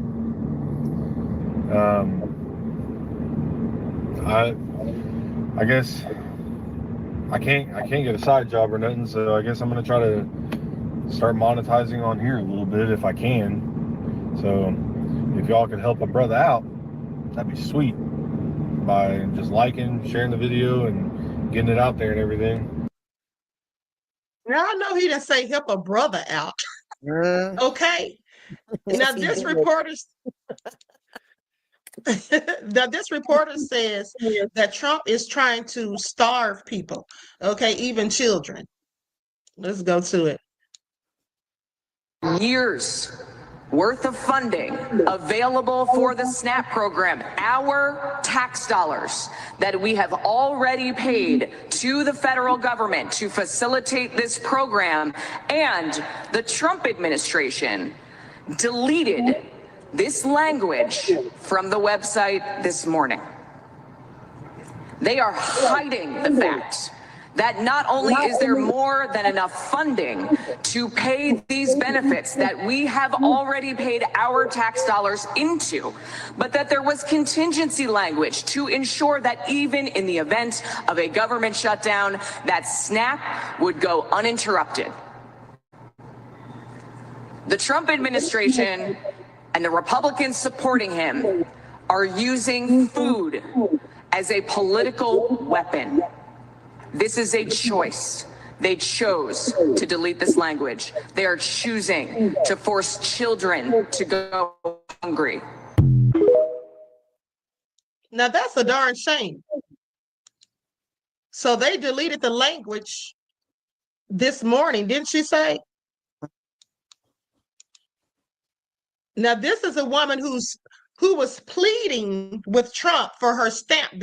I guess I can't get a side job or nothing, so I guess I'm going to try to start monetizing on here a little bit if I can. So if y'all could help a brother out, that'd be sweet, by just liking, sharing the video, and getting it out there and everything. Now I know he didn't say help a brother out. Okay. Now this reporter says that Trump is trying to starve people, okay, even children. Let's go to it. Years worth of funding available for the SNAP program, our tax dollars that we have already paid to the federal government to facilitate this program, and the Trump administration deleted this language from the website this morning. They are hiding the fact that not only is there more than enough funding to pay these benefits that we have already paid our tax dollars into, but that there was contingency language to ensure that even in the event of a government shutdown, that SNAP would go uninterrupted. The Trump administration and the Republicans supporting him are using food as a political weapon. This is a choice. They chose to delete this language. They are choosing to force children to go hungry. Now that's a darn shame. So they deleted the language this morning, didn't she say? Now this is a woman who was pleading with Trump for her SNAP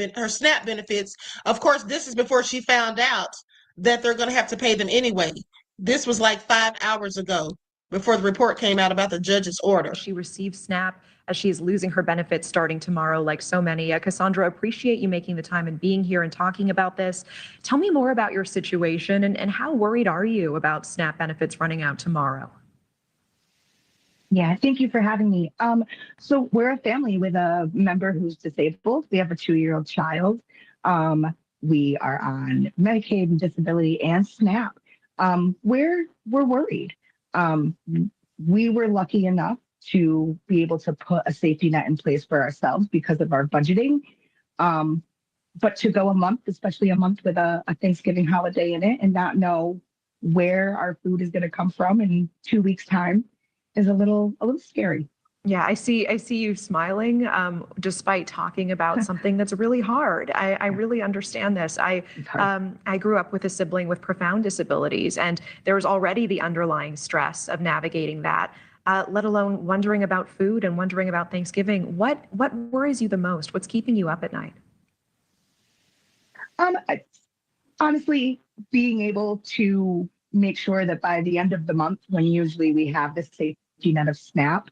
benefits. Of course, this is before she found out that they're going to have to pay them anyway. This was like 5 hours ago, before the report came out about the judge's order. She received SNAP as she is losing her benefits starting tomorrow, like so many. Cassandra, appreciate you making the time and being here and talking about this. Tell me more about your situation and how worried are you about SNAP benefits running out tomorrow? Yeah, thank you for having me. So we're a family with a member who's disabled. We have a 2-year-old child. We are on Medicaid and disability and SNAP. We're worried. We were lucky enough to be able to put a safety net in place for ourselves because of our budgeting. But to go a month, especially a month with a Thanksgiving holiday in it, and not know where our food is going to come from in 2 weeks' time is a little scary. Yeah, I see you smiling despite talking about something that's really hard. I really understand this. I grew up with a sibling with profound disabilities, and there's already the underlying stress of navigating that, let alone wondering about food and wondering about Thanksgiving. What worries you the most? What's keeping you up at night? Honestly, being able to make sure that by the end of the month, when usually we have this safety net of SNAP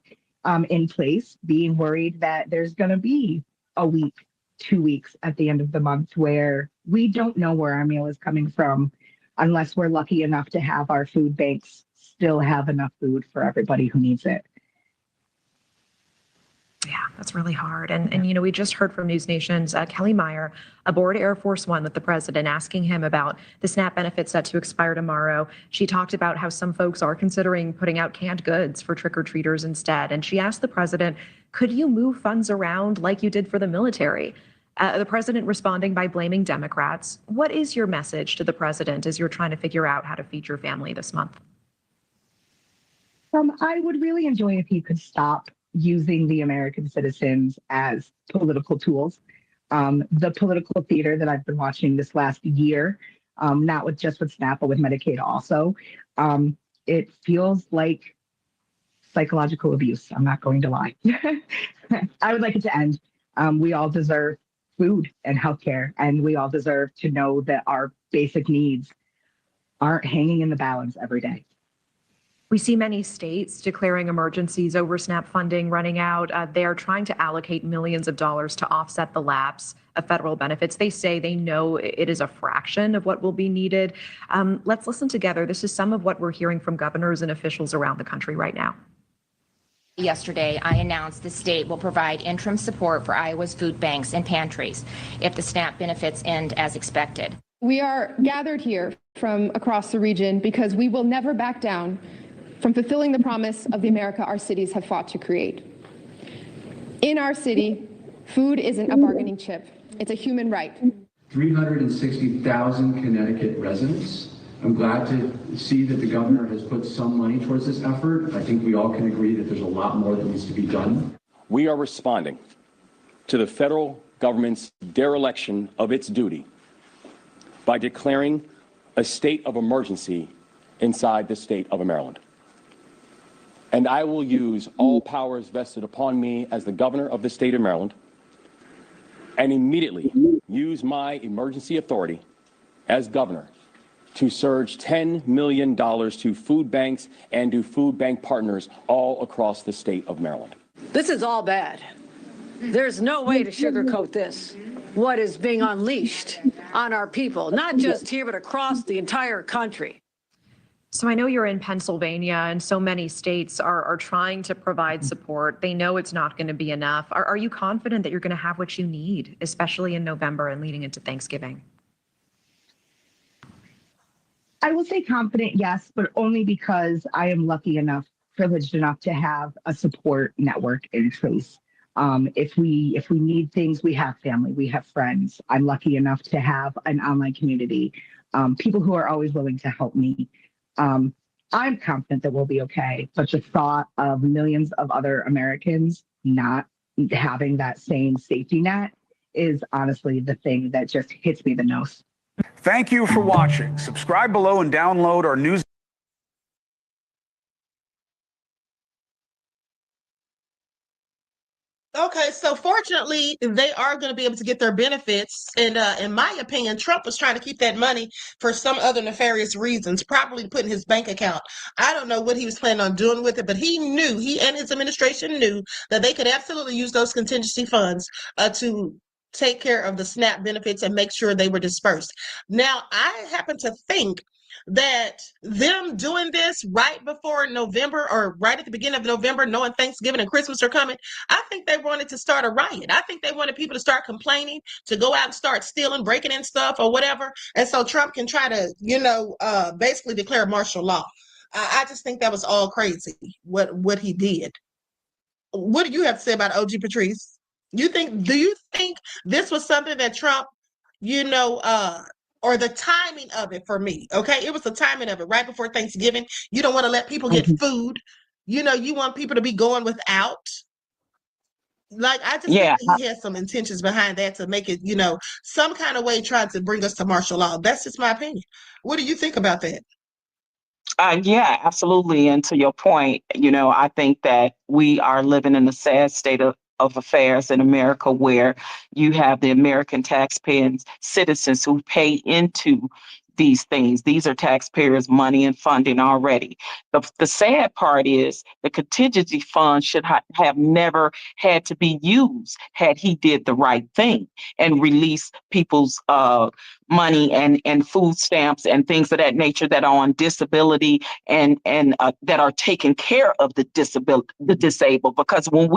in place, being worried that there's going to be a week, 2 weeks at the end of the month where we don't know where our meal is coming from, unless we're lucky enough to have our food banks still have enough food for everybody who needs it. Yeah, that's really hard. And you know, we just heard from News Nation's Kelly Meyer aboard Air Force One with the president, asking him about the SNAP benefits set to expire tomorrow. She talked about how some folks are considering putting out canned goods for trick-or-treaters instead. And she asked the president, could you move funds around like you did for the military? The president responding by blaming Democrats. What is your message to the president as you're trying to figure out how to feed your family this month? I would really enjoy if he could stop using the American citizens as political tools. The political theater that I've been watching this last year, not just with SNAP, but with Medicaid also, it feels like psychological abuse. I'm not going to lie. I would like it to end. We all deserve food and healthcare, and we all deserve to know that our basic needs aren't hanging in the balance every day. We see many states declaring emergencies over SNAP funding running out. They are trying to allocate millions of dollars to offset the lapse of federal benefits. They say they know it is a fraction of what will be needed. Let's listen together. This is some of what we're hearing from governors and officials around the country right now. Yesterday, I announced the state will provide interim support for Iowa's food banks and pantries if the SNAP benefits end as expected. We are gathered here from across the region because we will never back down from fulfilling the promise of the America our cities have fought to create. In our city, food isn't a bargaining chip. It's a human right. 360,000 Connecticut residents. I'm glad to see that the governor has put some money towards this effort. I think we all can agree that there's a lot more that needs to be done. We are responding to the federal government's dereliction of its duty by declaring a state of emergency inside the state of Maryland. And I will use all powers vested upon me as the governor of the state of Maryland and immediately use my emergency authority as governor to surge $10 million to food banks and to food bank partners all across the state of Maryland. This is all bad. There's no way to sugarcoat this. What is being unleashed on our people, not just here, but across the entire country. So I know you're in Pennsylvania, and so many states are trying to provide support. They know it's not going to be enough. Are you confident that you're going to have what you need, especially in November and leading into Thanksgiving? I will say confident, yes, but only because I am lucky enough, privileged enough to have a support network in place. If we need things, we have family, we have friends. I'm lucky enough to have an online community, people who are always willing to help me. I'm confident that we'll be okay, but the thought of millions of other Americans not having that same safety net is honestly the thing that just hits me the most. Thank you for watching. Subscribe below and download our news. Okay, so fortunately, they are going to be able to get their benefits. And in my opinion, Trump was trying to keep that money for some other nefarious reasons, probably to put in his bank account. I don't know what he was planning on doing with it, but he and his administration knew that they could absolutely use those contingency funds to take care of the SNAP benefits and make sure they were dispersed. Now, I happen to think that them doing this right before November or right at the beginning of November, knowing Thanksgiving and Christmas are coming, I think they wanted to start a riot. I think they wanted people to start complaining, to go out and start stealing, breaking in stuff or whatever. And so Trump can try to, basically declare martial law. I just think that was all crazy, what he did. What do you have to say about OG Patrice? Do you think this was something that Trump, or the timing of it for me, okay? It was the timing of it right before Thanksgiving. You don't want to let people get food. You want people to be going without. Like, I just think that he had some intentions behind that to make it, some kind of way trying to bring us to martial law. That's just my opinion. What do you think about that? Yeah, absolutely. And to your point, I think that we are living in a sad state of affairs in America where you have the American taxpaying citizens who pay into these things. These are taxpayers' money and funding already. The sad part is the contingency fund should have never had to be used had he did the right thing and release people's money and food stamps and things of that nature that are on disability and that are taking care of the disabled. Because when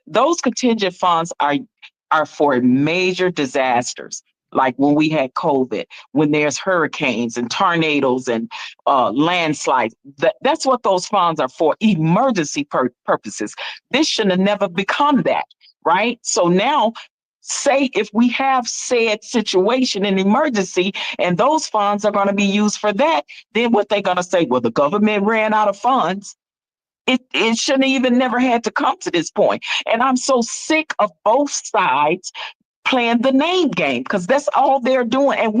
those contingent funds are for major disasters, like when we had COVID, when there's hurricanes and tornadoes and landslides. That's what those funds are for, emergency purposes. This should have never become that, right? So now, say if we have said situation in emergency and those funds are going to be used for that, then what they're going to say, well, the government ran out of funds. It shouldn't even never had to come to this point. And I'm so sick of both sides playing the name game, because that's all they're doing. And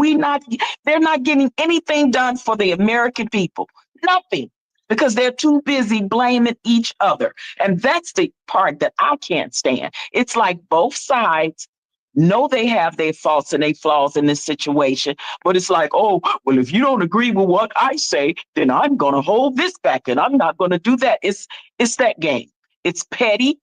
they're not getting anything done for the American people. Nothing. Because they're too busy blaming each other. And that's the part that I can't stand. It's like both sides know they have their faults and their flaws in this situation, but it's like, oh, well, if you don't agree with what I say, then I'm going to hold this back and I'm not going to do that. It's that game. It's petty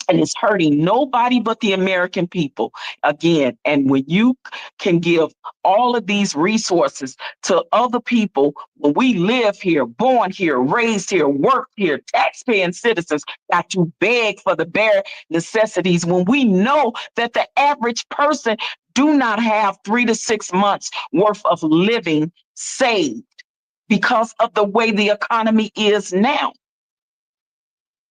and it's hurting nobody but the American people again. And when you can give all of these resources to other people, when we live here, born here, raised here, work here, taxpaying citizens got to beg for the bare necessities, when we know that the average person do not have 3 to 6 months worth of living saved. because of the way the economy is now.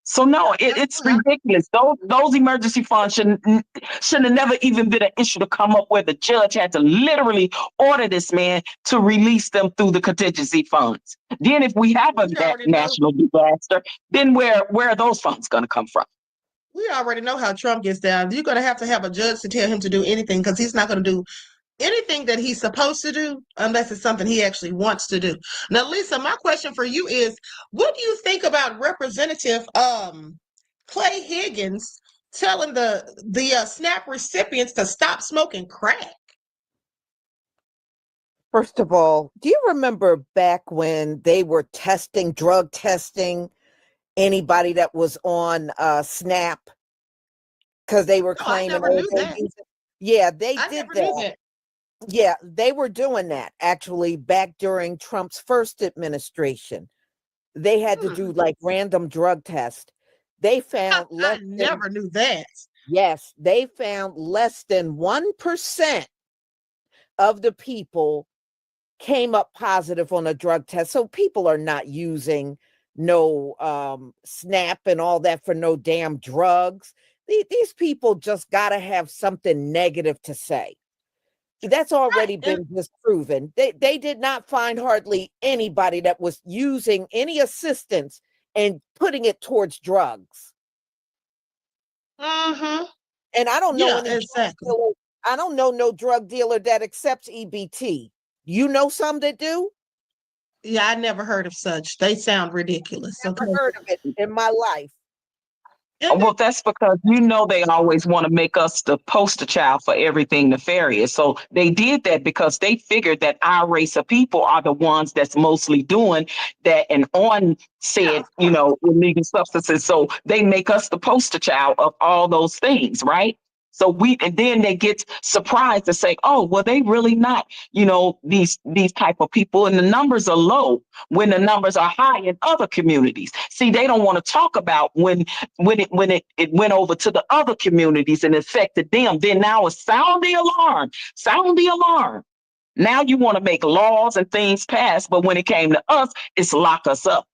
So no, it's ridiculous. Those emergency funds shouldn't have never even been an issue to come up where the judge had to literally order this man to release them through the contingency funds. Then if we have a national disaster, then where are those funds going to come from? We already know how Trump gets down. You're going to have a judge to tell him to do anything, because he's not going to do anything that he's supposed to do unless it's something he actually wants to do. Now, Lisa, my question for you is, what do you think about Representative Clay Higgins telling the SNAP recipients to stop smoking crack? First of all, do you remember back when they were drug testing anybody that was on SNAP? Because they were claiming, I never knew that. Yeah, they I did never knew that. Yeah, they were doing that actually back during Trump's first administration. They had to do like random drug tests. They found I never knew that. Yes, they found less than 1% of the people came up positive on a drug test. So people are not using no SNAP and all that for no damn drugs. These people just got to have something negative to say. That's already been disproven. They did not find hardly anybody that was using any assistance and putting it towards drugs. Mm-hmm. And I don't know exactly. I don't know no drug dealer that accepts EBT. You know some that do? Yeah, I never heard of such. They sound ridiculous. Never heard of it in my life. Well, that's because they always want to make us the poster child for everything nefarious. So they did that because they figured that our race of people are the ones that's mostly doing that and on said, illegal substances. So they make us the poster child of all those things, right? So and then they get surprised to say, oh, well, they really not, these type of people. And the numbers are low when the numbers are high in other communities. See, they don't want to talk about when it went over to the other communities and affected them. Then now it's sound the alarm. Now you want to make laws and things pass, but when it came to us, it's lock us up.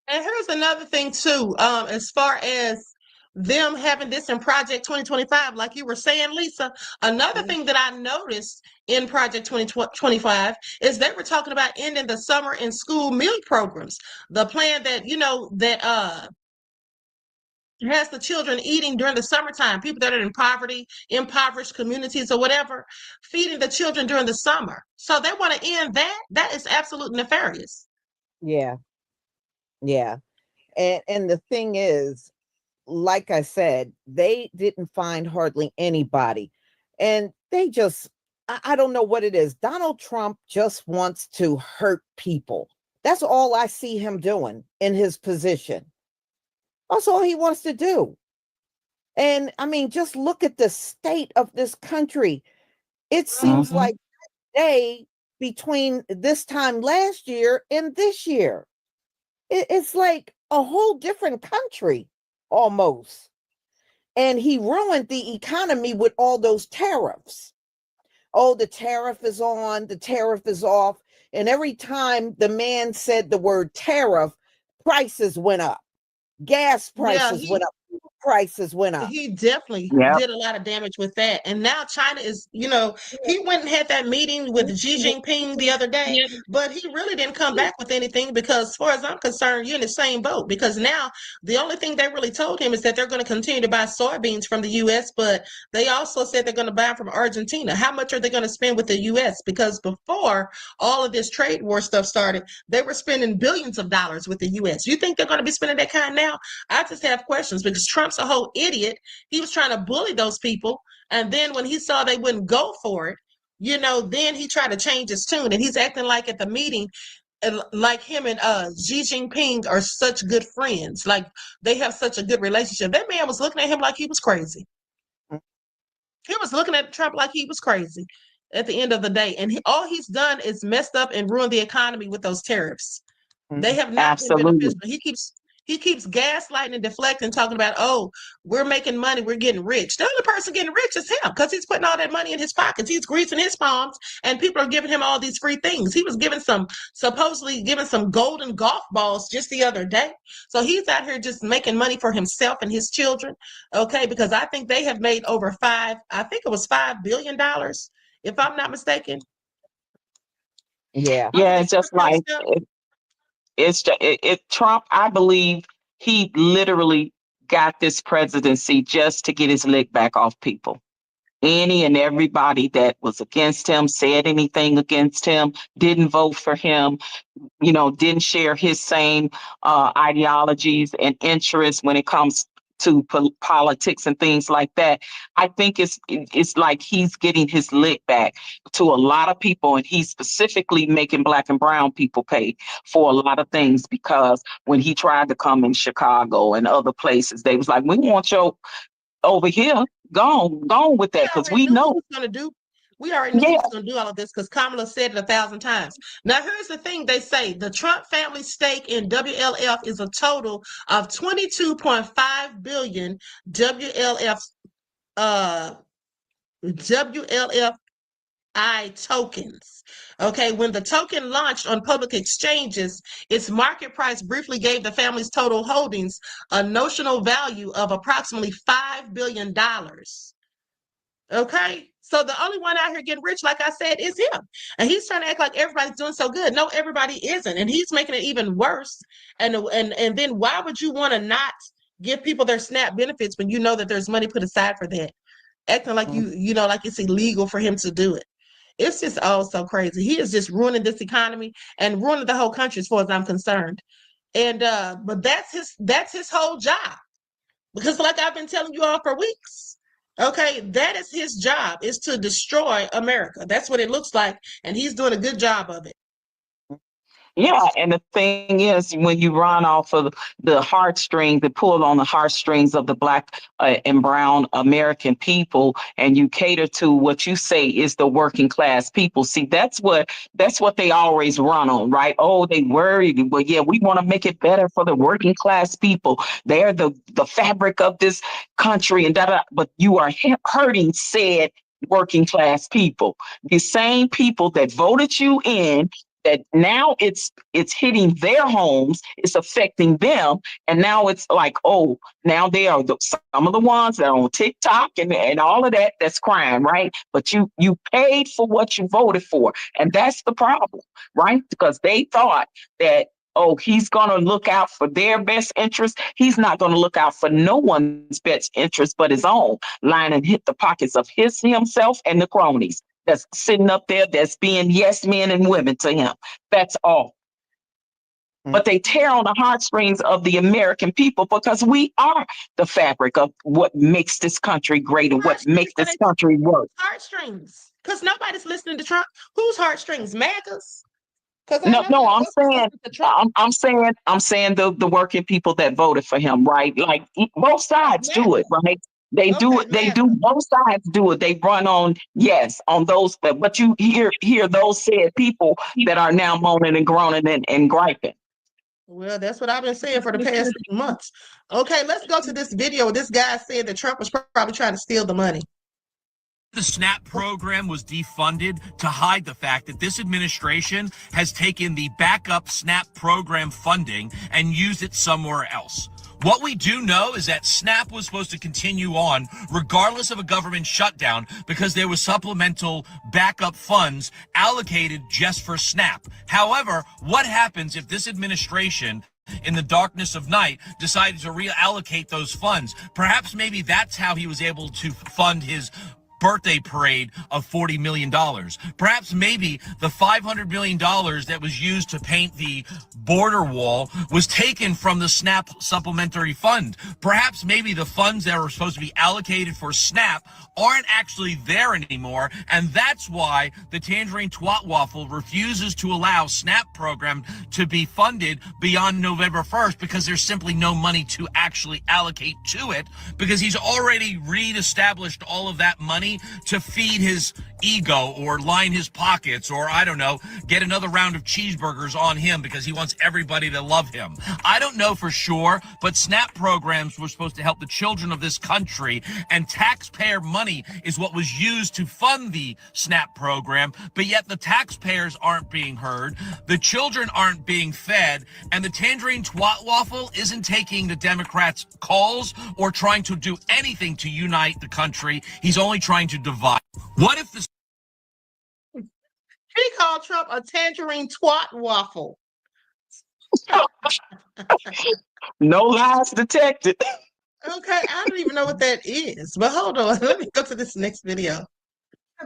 And here's another thing too, as far as them having this in Project 2025, like you were saying, Lisa, another thing that I noticed in Project 2025 is they were talking about ending the summer and school meal programs. The plan that, that has the children eating during the summertime, people that are in poverty, impoverished communities or whatever, feeding the children during the summer. So they want to end that. That is absolutely nefarious. Yeah. Yeah. And the thing is, like I said, they didn't find hardly anybody. And they just, I don't know what it is. Donald Trump just wants to hurt people. That's all I see him doing in his position. That's all he wants to do. And I mean, just look at the state of this country. It seems like day between this time last year and this year. It's like a whole different country almost. And he ruined the economy with all those tariffs. Oh, the tariff is on, the tariff is off. And every time the man said the word tariff, prices went up. Gas prices went up. Prices went up. He definitely did a lot of damage with that. And now China is, he went and had that meeting with Xi Jinping the other day, but he really didn't come back with anything because as far as I'm concerned, you're in the same boat because now the only thing they really told him is that they're going to continue to buy soybeans from the U.S., but they also said they're going to buy from Argentina. How much are they going to spend with the U.S.? Because before all of this trade war stuff started, they were spending billions of dollars with the U.S. You think they're going to be spending that kind now? I just have questions because Trump's a whole idiot. He was trying to bully those people. And then when he saw they wouldn't go for it, then he tried to change his tune. And he's acting like at the meeting, like him and Xi Jinping are such good friends. Like they have such a good relationship. That man was looking at him like he was crazy. He was looking at Trump like he was crazy at the end of the day. And all he's done is messed up and ruined the economy with those tariffs. They have not been beneficial. He keeps gaslighting and deflecting, talking about, oh, we're making money, we're getting rich. The only person getting rich is him because he's putting all that money in his pockets. He's greasing his palms, and people are giving him all these free things. He was supposedly giving some golden golf balls just the other day. So he's out here just making money for himself and his children, okay? Because I think they have made over $5 billion, if I'm not mistaken. Yeah. Yeah, it's just like Trump, I believe he literally got this presidency just to get his lick back off people. Any and everybody that was against him, said anything against him, didn't vote for him, didn't share his same ideologies and interests when it comes to politics and things like that. I think it's like he's getting his lick back to a lot of people, and he's specifically making Black and brown people pay for a lot of things, because when he tried to come in Chicago and other places, they was like, we want you over here. Go on with that, because we know what he's going to do. We already knew he was going to do all of this because Kamala said it 1,000 times. Now, here's the thing they say. The Trump family stake in WLF is a total of $22.5 billion WLFI tokens. Okay, when the token launched on public exchanges, its market price briefly gave the family's total holdings a notional value of approximately $5 billion. Okay, so the only one out here getting rich, like I said, is him. And he's trying to act like everybody's doing so good. No, everybody isn't. And he's making it even worse. And then why would you want to not give people their SNAP benefits when you know that there's money put aside for that? Acting like like it's illegal for him to do it. It's just all so crazy. He is just ruining this economy and ruining the whole country as far as I'm concerned. And but that's his whole job. Because like I've been telling you all for weeks. Okay, that is his job, is to destroy America. That's what it looks like, and he's doing a good job of it. Yeah, and the thing is, when you run off of the heartstrings, the pull on the heartstrings of the Black and brown American people, and you cater to what you say is the working class people. See, that's what they always run on, right? Oh, they worry. Well, yeah, we want to make it better for the working class people. They're the fabric of this country, and but you are hurting said working class people, the same people that voted you in. That now it's hitting their homes, it's affecting them, and now it's like, oh, now they are some of the ones that are on TikTok and all of that. That's crime, right? But you paid for what you voted for, and that's the problem, right? Because they thought that, oh, he's going to look out for their best interest. He's not going to look out for no one's best interest but his own, line and hit the pockets of himself and the cronies that's sitting up there, that's being yes men and women to him. That's all. But they tear on the heartstrings of the American people, because we are the fabric of what makes this country great and what makes this country work. Heartstrings, because nobody's listening to Trump. Whose heartstrings? MAGA's? No, I'm saying the working people that voted for him, right? Like both sides do it, right? They do it. They do. Both sides do it. They run on those. But you hear those said people that are now moaning and groaning and griping. Well, that's what I've been saying for the past 6 months. Okay, let's go to this video. This guy said that Trump was probably trying to steal the money. The SNAP program was defunded to hide the fact that this administration has taken the backup SNAP program funding and used it somewhere else. What we do know is that SNAP was supposed to continue on regardless of a government shutdown, because there was supplemental backup funds allocated just for SNAP. However, what happens if this administration in the darkness of night decided to reallocate those funds? Perhaps maybe that's how he was able to fund his birthday parade of $40 million. Perhaps maybe the $500 million that was used to paint the border wall was taken from the SNAP supplementary fund. Perhaps maybe the funds that were supposed to be allocated for SNAP aren't actually there anymore, and that's why the Tangerine Twat Waffle refuses to allow SNAP program to be funded beyond November 1st, because there's simply no money to actually allocate to it, because he's already reestablished all of that money money to feed his ego or line his pockets or, I don't know, get another round of cheeseburgers on him because he wants everybody to love him. I don't know for sure, but SNAP programs were supposed to help the children of this country, and taxpayer money is what was used to fund the SNAP program, but yet the taxpayers aren't being heard, the children aren't being fed, and the tangerine twat waffle isn't taking the Democrats' calls or trying to do anything to unite the country. He's only trying to divide. What if the He called Trump a tangerine twat waffle. No lies detected. Okay, I don't even know what that is, but hold on. Let me go to this next video.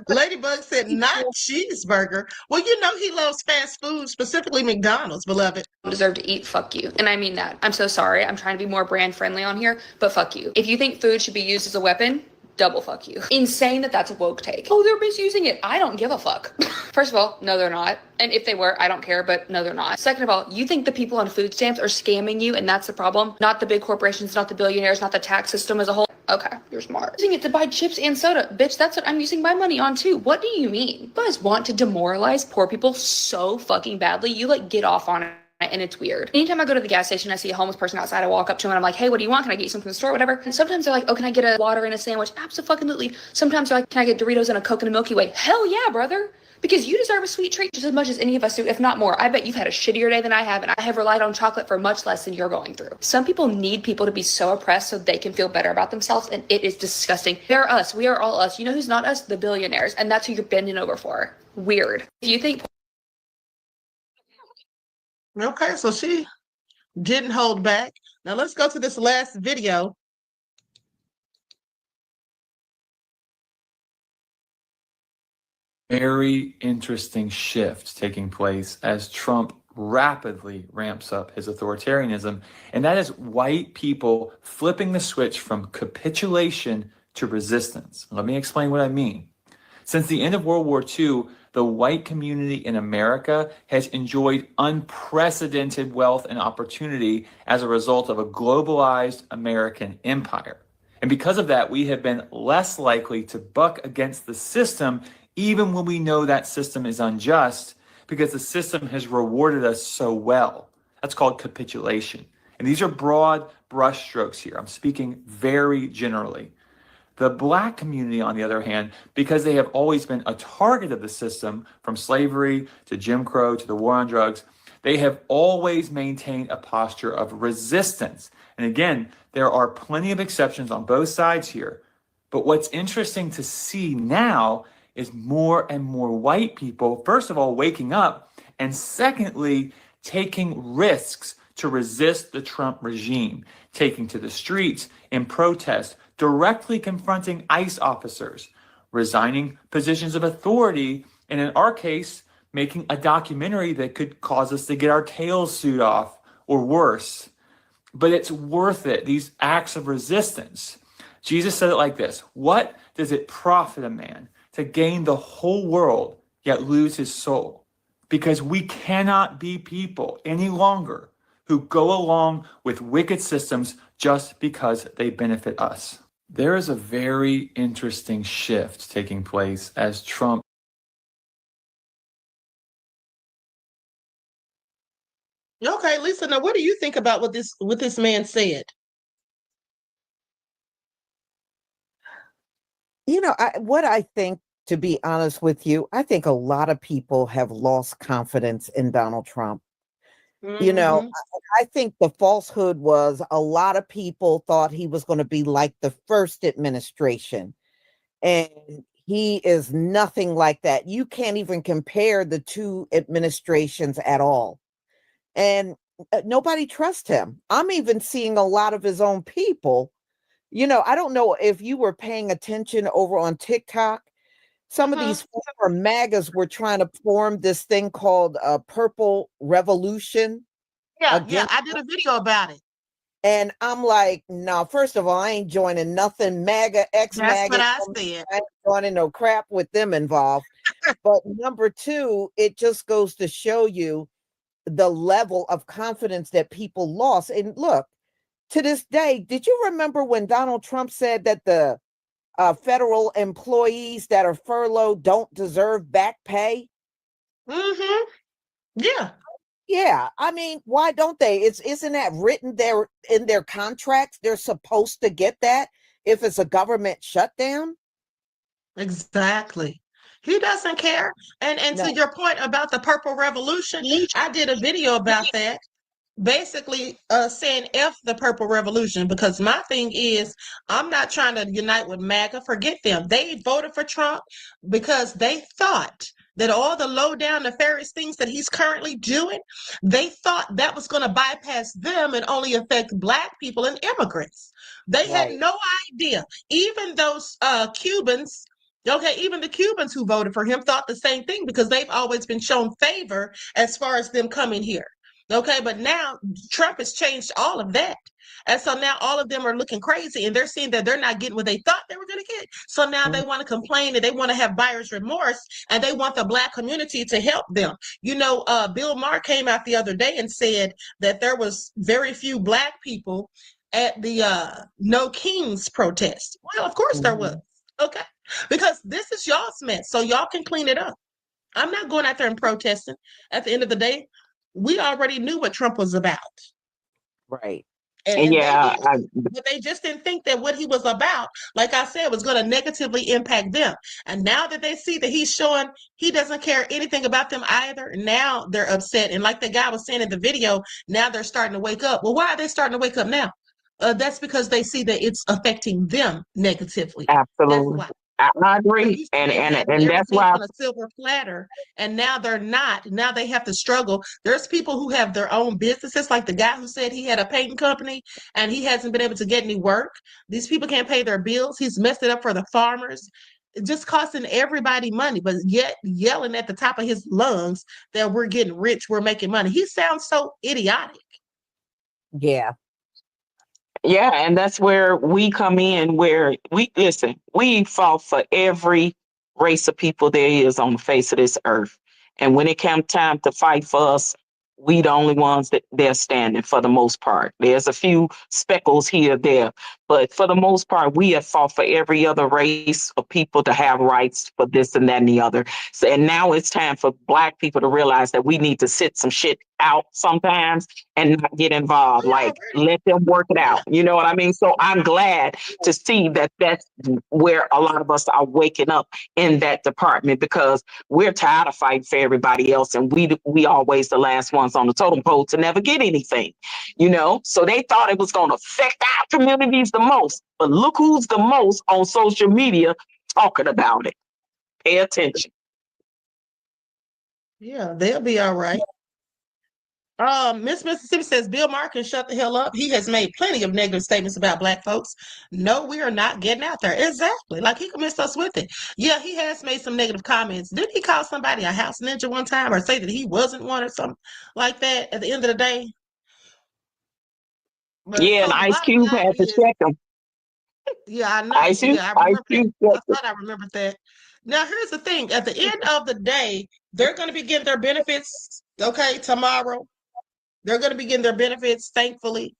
Ladybug said, not cheeseburger. Well, you know he loves fast food, specifically McDonald's, beloved. Deserve to eat, fuck you. And I mean that. I'm so sorry. I'm trying to be more brand friendly on here, but fuck you. If you think food should be used as a weapon, double fuck you. Insane that that's a woke take. Oh, they're misusing it. I don't give a fuck. First of all, no, they're not. And if they were, I don't care, but no, they're not. Second of all, you think the people on food stamps are scamming you and that's the problem? Not the big corporations, not the billionaires, not the tax system as a whole. Okay, you're smart. Using it to buy chips and soda. Bitch, that's what I'm using my money on too. What do you mean? You guys want to demoralize poor people so fucking badly. You like get off on it. And it's weird. Anytime I go to the gas station, I see a homeless person outside, I walk up to him and I'm like, hey, what do you want? Can I get you something from the store? Whatever. And sometimes they're like, oh, can I get a water and a sandwich? Absolutely. Sometimes they're like, can I get Doritos and a Coke and a Milky Way? Hell yeah, brother. Because you deserve a sweet treat just as much as any of us do, if not more. I bet you've had a shittier day than I have, and I have relied on chocolate for much less than you're going through. Some people need people to be so oppressed so they can feel better about themselves, and it is disgusting. They're us. We are all us. You know who's not us? The billionaires. And that's who you're bending over for. Weird. If you think... Okay, so she didn't hold back. Now let's go to this last video. Very interesting shift taking place as Trump rapidly ramps up his authoritarianism, and that is white people flipping the switch from capitulation to resistance. Let me explain what I mean. Since the end of World War II, the white community in America has enjoyed unprecedented wealth and opportunity as a result of a globalized American empire. And because of that, we have been less likely to buck against the system, even when we know that system is unjust, because the system has rewarded us so well. That's called capitulation. And these are broad brushstrokes here. I'm speaking very generally. The Black community, on the other hand, because they have always been a target of the system, from slavery to Jim Crow to the war on drugs, they have always maintained a posture of resistance. And again, there are plenty of exceptions on both sides here. But what's interesting to see now is more and more white people, first of all, waking up, and secondly, taking risks to resist the Trump regime, taking to the streets in protest, directly confronting ICE officers, resigning positions of authority, and in our case, making a documentary that could cause us to get our tails sewed off or worse. But it's worth it, these acts of resistance. Jesus said it like this: what does it profit a man to gain the whole world yet lose his soul? Because we cannot be people any longer who go along with wicked systems just because they benefit us. There is a very interesting shift taking place as Trump. Okay, Lisa, now what do you think about what this man said? You know, what I think, to be honest with you, I think a lot of people have lost confidence in Donald Trump. You know, I think the falsehood was a lot of people thought he was going to be like the first administration. And he is nothing like that. You can't even compare the two administrations at all. And nobody trusts him. I'm even seeing a lot of his own people. You know, I don't know if you were paying attention over on TikTok. Some of these former MAGAs were trying to form this thing called a Purple Revolution. Yeah, I did a video about it. And I'm like, no, first of all, I ain't joining nothing MAGA, ex-MAGA. That's what I said. I ain't joining no crap with them involved. But number two, it just goes to show you the level of confidence that people lost. And look, to this day, did you remember when Donald Trump said that the federal employees that are furloughed don't deserve back pay? Mm-hmm. Yeah. Yeah, I mean, why don't they? Isn't that written there in their contracts? They're supposed to get that if it's a government shutdown. Exactly. He doesn't care. And No. to your point about the Purple Revolution, I did a video about that. Basically saying F the Purple Revolution, because my thing is I'm not trying to unite with MAGA. Forget them. They voted for Trump because they thought that all the low down nefarious things that he's currently doing, they thought that was going to bypass them and only affect Black people and immigrants. They had no idea. Even those Cubans, okay, even the Cubans who voted for him thought the same thing because they've always been shown favor as far as them coming here. Okay, but now Trump has changed all of that. And so now all of them are looking crazy and they're seeing that they're not getting what they thought they were going to get. So now they want to complain and they want to have buyer's remorse and they want the Black community to help them. You know, Bill Maher came out the other day and said that there was very few Black people at the No Kings protest. Well, of course there was. Okay, because this is y'all's mess, so y'all can clean it up. I'm not going out there and protesting. At the end of the day, we already knew what Trump was about. Right. And but they just didn't think that what he was about, like I said, was going to negatively impact them. And now that they see that he's showing he doesn't care anything about them either, now they're upset. And like the guy was saying in the video, now they're starting to wake up. Well, why are they starting to wake up now? That's because they see that it's affecting them negatively. Absolutely. That's why. I agree. And that's why on a silver platter, and now they're not. Now they have to struggle. There's people who have their own businesses, like the guy who said he had a painting company and he hasn't been able to get any work. These people can't pay their bills. He's messed it up for the farmers. It's just costing everybody money, but yet yelling at the top of his lungs that we're getting rich, we're making money. He sounds so idiotic. Yeah. Yeah, and that's where we come in, where we fought for every race of people there is on the face of this earth. And when it comes time to fight for us, we the only ones that they're standing for the most part. There's a few speckles here or there, but for the most part, we have fought for every other race of people to have rights for this and that and the other. So, and now it's time for Black people to realize that we need to sit some shit out sometimes and not get involved. Like, let them work it out. You know what I mean? So I'm glad to see that that's where a lot of us are waking up in that department, because we're tired of fighting for everybody else. And we always the last ones on the totem pole to never get anything, you know? So they thought it was going to affect our communities the most. But look who's the most on social media talking about it. Pay attention. Yeah, they'll be all right. Miss Mississippi says Bill Maher can shut the hell up. He has made plenty of negative statements about Black folks. No, we are not getting out there. Exactly. Like, he can miss us with it. Yeah, he has made some negative comments. Didn't he call somebody a house ninja one time, or say that he wasn't one, or something like that at the end of the day? But Yeah, so and Ice Cube had to check him. Yeah, I know. I remember that. I thought I remembered that. Now, here's the thing. At the end of the day, they're going to be getting their benefits, okay, tomorrow. They're going to be getting their benefits, thankfully.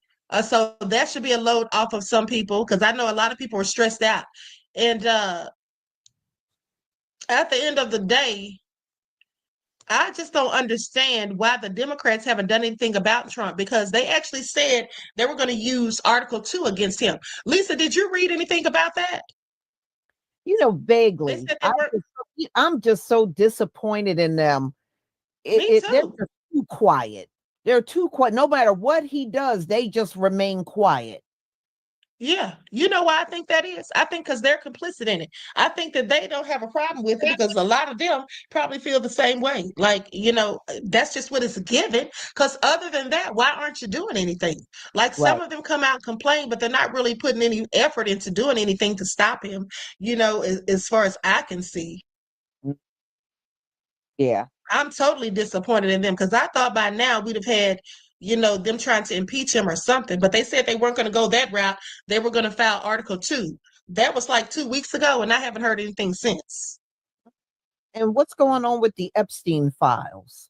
So that should be a load off of some people, because I know a lot of people are stressed out. And at the end of the day, I just don't understand why the Democrats haven't done anything about Trump, because they actually said they were going to use Article 2 against him. Lisa, did you read anything about that? You know, vaguely. I'm just so disappointed in them. They're just too quiet. They're too quiet. No matter what he does, they just remain quiet. Yeah. You know why I think that is? I think because they're complicit in it. I think that they don't have a problem with it, because a lot of them probably feel the same way. Like, you know, that's just what it's given. Because other than that, why aren't you doing anything? Like, some of them come out and complain, but they're not really putting any effort into doing anything to stop him, you know, as far as I can see. Yeah. I'm totally disappointed in them, because I thought by now we'd have had, you know, them trying to impeach him or something. But they said they weren't going to go that route. They were going to file Article 2. That was like 2 weeks ago, and I haven't heard anything since. And what's going on with the Epstein files?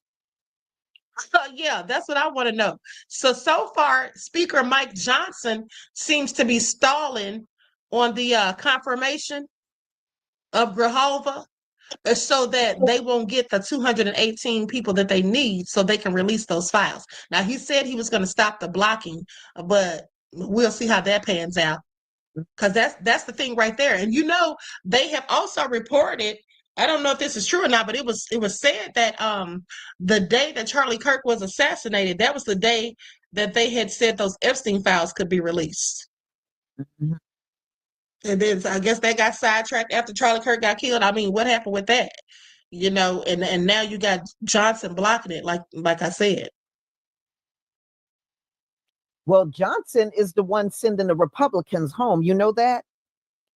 Yeah, that's what I want to know. So far, Speaker Mike Johnson seems to be stalling on the confirmation of Grijalva, so that they won't get the 218 people that they need so they can release those files. Now, he said he was going to stop the blocking, but we'll see how that pans out. Because that's the thing right there. And they have also reported, I don't know if this is true or not, but it was said that the day that Charlie Kirk was assassinated, that was the day that they had said those Epstein files could be released. Mm-hmm. And then I guess they got sidetracked after Charlie Kirk got killed. I mean, what happened with that? And now you got Johnson blocking it, like I said. Well, Johnson is the one sending the Republicans home. You know that?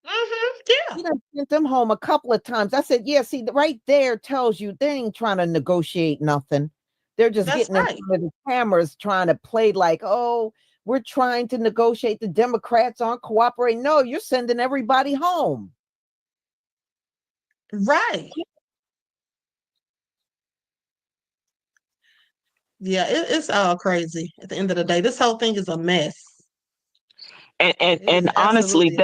Mm-hmm. Yeah. He done sent them home a couple of times. I said, yeah, see, right there tells you they ain't trying to negotiate nothing. They're just getting in front of the cameras trying to play like, oh, we're trying to negotiate. The Democrats aren't cooperating. No, you're sending everybody home. Right. Yeah, it's all crazy at the end of the day. This whole thing is a mess. And honestly,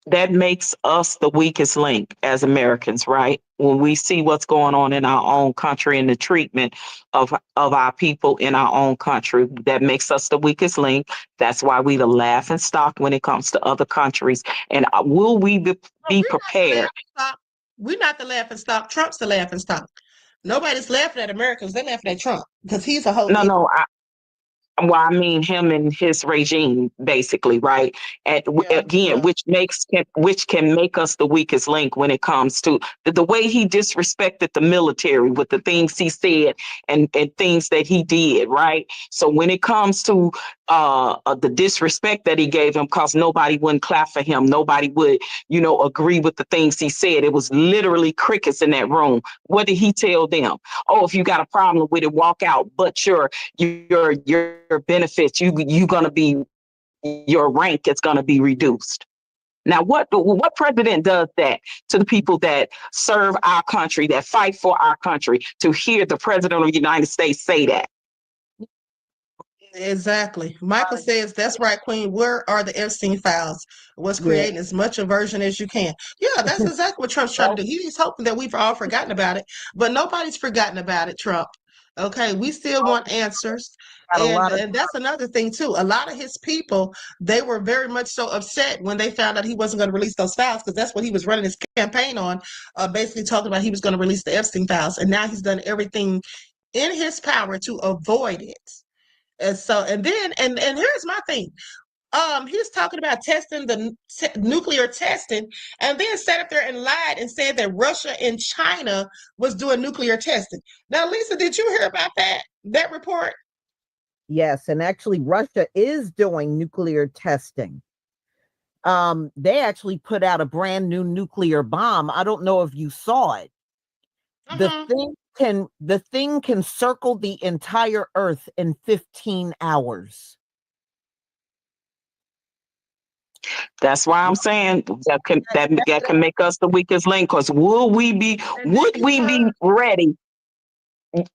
that makes us the weakest link as Americans, right? When we see what's going on in our own country and the treatment of our people in our own country, that makes us the weakest link. That's why we the laughing stock when it comes to other countries. And will we be prepared? We're not the laughing stock. Trump's the laughing stock. Nobody's laughing at Americans. They're laughing at Trump because he's a whole. No. I mean him and his regime, basically, right? And again, which can make us the weakest link when it comes to the way he disrespected the military with the things he said and things that he did, right? So when it comes to the disrespect that he gave him, because nobody wouldn't clap for him, nobody would, agree with the things he said. It was literally crickets in that room. What did he tell them? Oh, if you got a problem with it, walk out. But your benefits, your rank is gonna be reduced. Now, what president does that to the people that serve our country, that fight for our country, to hear the president of the United States say that? Exactly. Michael says, that's right, Queen. Where are the Epstein files? Was creating as much aversion as you can. Yeah, that's exactly what Trump's trying to do. He's hoping that we've all forgotten about it, but nobody's forgotten about it, Trump. Okay, we still want answers. And that's another thing, too. A lot of his people, they were very much so upset when they found out he wasn't going to release those files, because that's what he was running his campaign on, basically talking about he was going to release the Epstein files. And now he's done everything in his power to avoid it. And so, and here's my thing. He's talking about testing the nuclear testing, and then sat up there and lied and said that Russia and China was doing nuclear testing. Now, Lisa, did you hear about that report? Yes, and actually Russia is doing nuclear testing. They actually put out a brand new nuclear bomb. I don't know if you saw it. The thing can circle the entire Earth in 15 hours. That's why I'm saying that can make us the weakest link. Because would we be ready?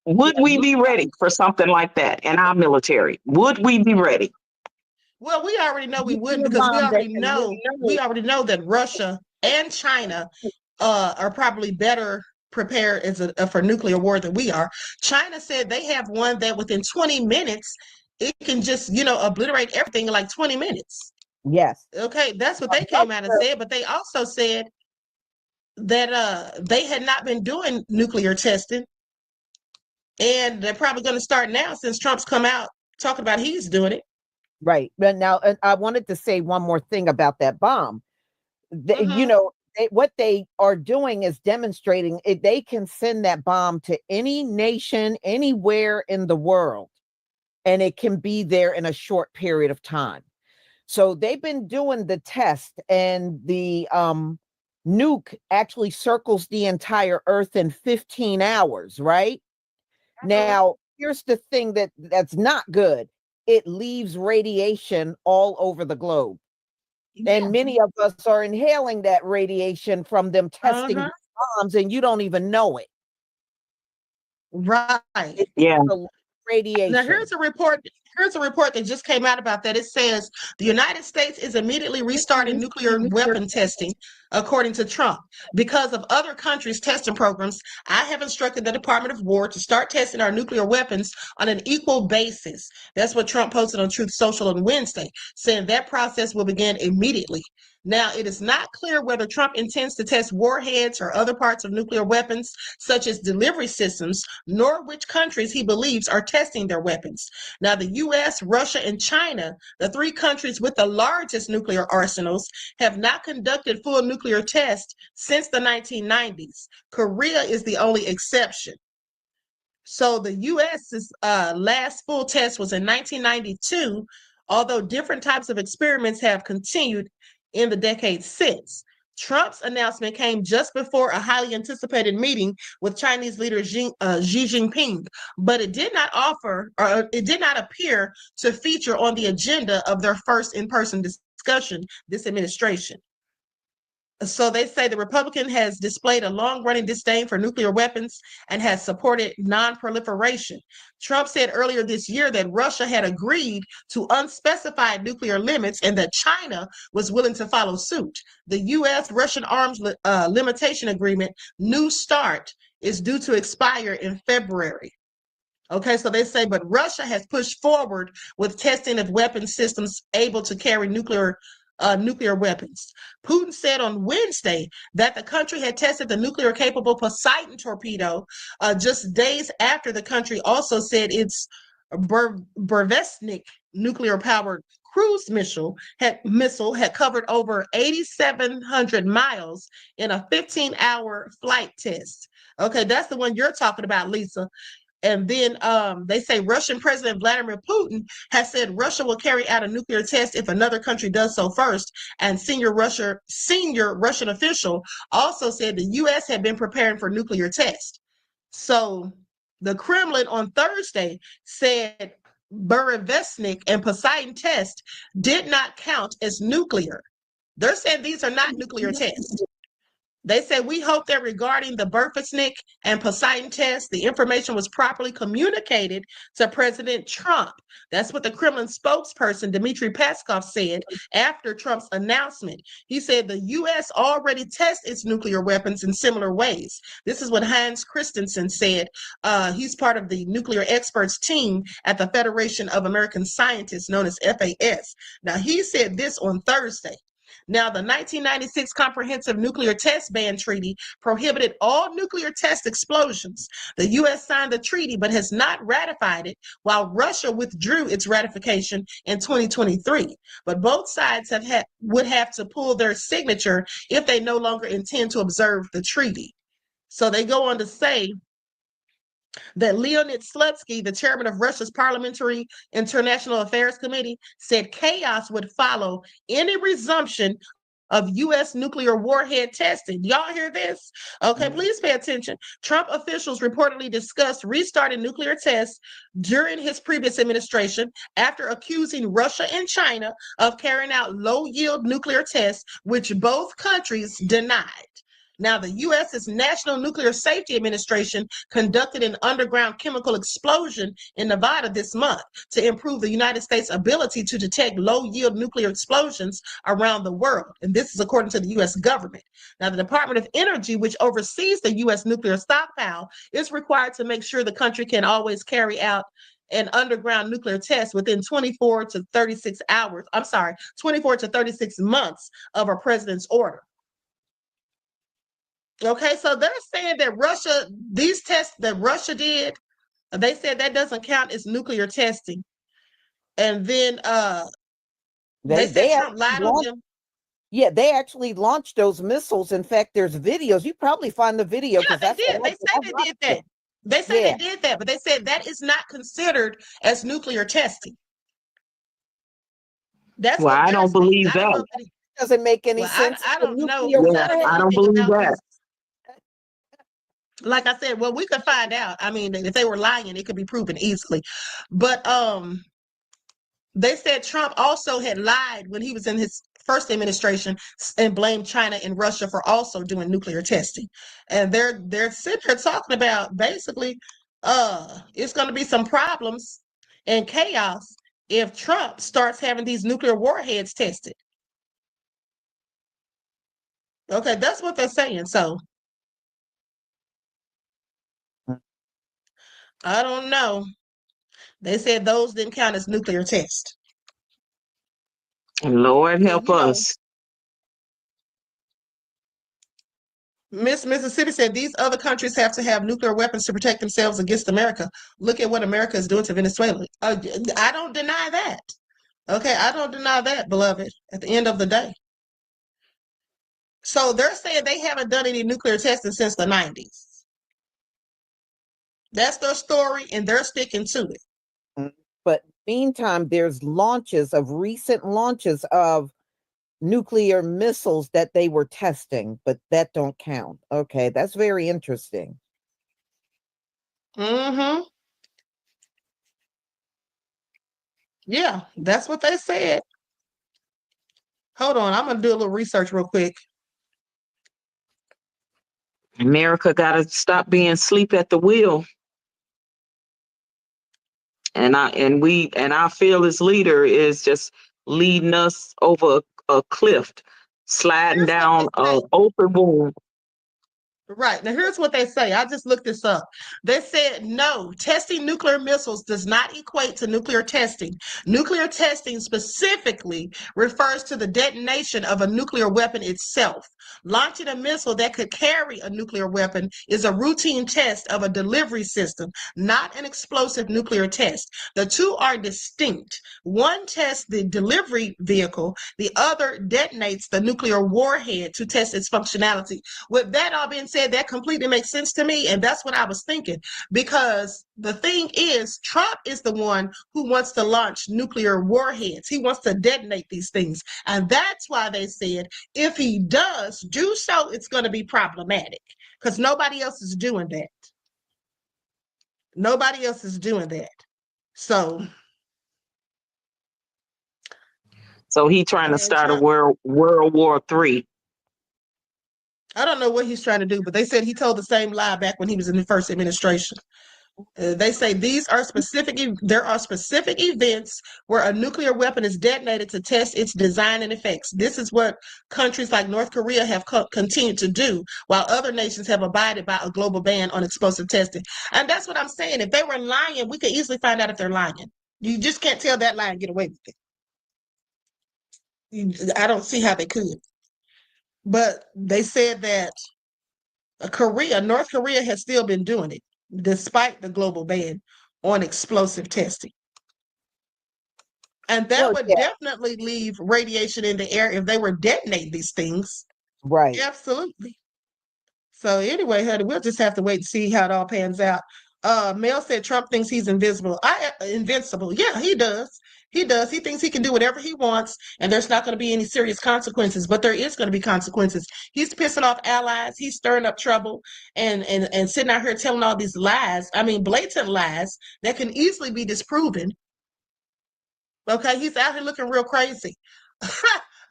Would we be ready for something like that in our military? Would we be ready? Well, we already know we wouldn't, because we already know that Russia and China are probably better prepared for nuclear war than we are. China said they have one that within 20 minutes, it can just, obliterate everything in like 20 minutes. Yes. Okay, that's what they came out and said, but they also said that they had not been doing nuclear testing, and they're probably going to start now since Trump's come out talking about he's doing it. Right. But now, I wanted to say one more thing about that bomb. What they are doing is demonstrating they can send that bomb to any nation, anywhere in the world, and it can be there in a short period of time. So they've been doing the test, and the nuke actually circles the entire Earth in 15 hours, right? Now, here's the thing that's not good. It leaves radiation all over the globe. Yeah. And many of us are inhaling that radiation from them testing bombs, and you don't even know it. Right. Yeah. Radiation. Now, here's a report Here's a report that just came out about that. It says the United States is immediately restarting nuclear weapon testing, according to Trump. Because of other countries' testing programs, I have instructed the Department of War to start testing our nuclear weapons on an equal basis. That's what Trump posted on Truth Social on Wednesday, saying that process will begin immediately. Now, it is not clear whether Trump intends to test warheads or other parts of nuclear weapons, such as delivery systems, nor which countries he believes are testing their weapons. Now, the U.S., Russia, and China, the three countries with the largest nuclear arsenals, have not conducted full nuclear tests since the 1990s. Korea is the only exception. So the U.S.'s last full test was in 1992, although different types of experiments have continued in the decades since. Trump's announcement came just before a highly anticipated meeting with Chinese leader Xi Jinping, but it did not appear to feature on the agenda of their first in-person discussion this administration. So they say the Republican has displayed a long-running disdain for nuclear weapons and has supported non-proliferation. Trump said earlier this year that Russia had agreed to unspecified nuclear limits and that China was willing to follow suit. The U.S.-Russian arms limitation agreement, New START, is due to expire in February. Okay, so they say, but Russia has pushed forward with testing of weapon systems able to carry nuclear weapons. Putin said on Wednesday that the country had tested the nuclear-capable Poseidon torpedo just days after the country also said its Burevestnik nuclear-powered cruise missile had covered over 8,700 miles in a 15-hour flight test. Okay, that's the one you're talking about, Lisa. And then they say Russian President Vladimir Putin has said Russia will carry out a nuclear test if another country does so first. And senior Russian official also said the U.S. had been preparing for nuclear tests. So the Kremlin on Thursday said Burevestnik and Poseidon test did not count as nuclear. They're saying these are not nuclear tests. They said, we hope that regarding the Burevestnik and Poseidon tests, the information was properly communicated to President Trump. That's what the Kremlin spokesperson, Dmitry Peskov, said after Trump's announcement. He said the U.S. already tests its nuclear weapons in similar ways. This is what Hans Christensen said. He's part of the nuclear experts team at the Federation of American Scientists, known as FAS. Now, he said this on Thursday. Now, the 1996 Comprehensive Nuclear Test Ban Treaty prohibited all nuclear test explosions. The U.S. signed the treaty but has not ratified it, while Russia withdrew its ratification in 2023. But both sides would have to pull their signature if they no longer intend to observe the treaty. So they go on to say that Leonid Slutsky, the chairman of Russia's Parliamentary International Affairs Committee, said chaos would follow any resumption of U.S. nuclear warhead testing. Y'all hear this? Okay, please pay attention. Trump officials reportedly discussed restarting nuclear tests during his previous administration after accusing Russia and China of carrying out low-yield nuclear tests, which both countries denied. Now, the U.S.'s National Nuclear Safety Administration conducted an underground chemical explosion in Nevada this month to improve the United States' ability to detect low-yield nuclear explosions around the world. And this is according to the U.S. government. Now, the Department of Energy, which oversees the U.S. nuclear stockpile, is required to make sure the country can always carry out an underground nuclear test within 24 to 36 months of a president's order. Okay, so they're saying that these tests that Russia did, they said that doesn't count as nuclear testing. And then they said Trump lied on them. Yeah, they actually launched those missiles. In fact, there's videos. You probably find the video. Yeah, they did. They said they did that. They said they did that, but they said that is not considered as nuclear testing. That's well, I don't believe that. Doesn't make any sense. I don't know. Yeah, I don't believe that. Like I said, well, we could find out. I mean, if they were lying, it could be proven easily. But they said Trump also had lied when he was in his first administration and blamed China and Russia for also doing nuclear testing. And they're sitting there talking about basically it's going to be some problems and chaos if Trump starts having these nuclear warheads tested. Okay, that's what they're saying. So I don't know. They said those didn't count as nuclear tests. Lord help us. Miss Mississippi said these other countries have to have nuclear weapons to protect themselves against America. Look at what America is doing to Venezuela. I don't deny that. Okay, I don't deny that, beloved, at the end of the day. So they're saying they haven't done any nuclear testing since the 90s. That's their story, and they're sticking to it. But meantime, there's recent launches of nuclear missiles that they were testing, but that don't count. Okay, that's very interesting. Mm-hmm. Yeah, that's what they said. Hold on, I'm gonna do a little research real quick. America got to stop being asleep at the wheel. And our fearless leader is just leading us over a cliff, sliding down an open wound. Right. Now, here's what they say. I just looked this up. They said, no, testing nuclear missiles does not equate to nuclear testing. Nuclear testing specifically refers to the detonation of a nuclear weapon itself. Launching a missile that could carry a nuclear weapon is a routine test of a delivery system, not an explosive nuclear test. The two are distinct. One tests the delivery vehicle, the other detonates the nuclear warhead to test its functionality. With that all being said, that completely makes sense to me, and that's what I was thinking, because the thing is, Trump is the one who wants to launch nuclear warheads. He wants to detonate these things, and that's why they said if he does do so, it's going to be problematic, because nobody else is doing that. Nobody else is doing that. So he trying to start a World War III. I don't know what he's trying to do, but they said he told the same lie back when he was in the first administration. They say there are specific events where a nuclear weapon is detonated to test its design and effects. This is what countries like North Korea have continued to do, while other nations have abided by a global ban on explosive testing. And that's what I'm saying. If they were lying, we could easily find out if they're lying. You just can't tell that lie and get away with it. I don't see how they could. But they said that North Korea has still been doing it, despite the global ban on explosive testing. And that would definitely leave radiation in the air if they were detonating these things. Right. Absolutely. So anyway, honey, we'll just have to wait and see how it all pans out. Mel said Trump thinks he's invincible. Invincible. Yeah, he does. He does. He thinks he can do whatever he wants, and there's not going to be any serious consequences, but there is going to be consequences. He's pissing off allies. He's stirring up trouble and sitting out here telling all these lies. I mean, blatant lies that can easily be disproven. Okay, he's out here looking real crazy.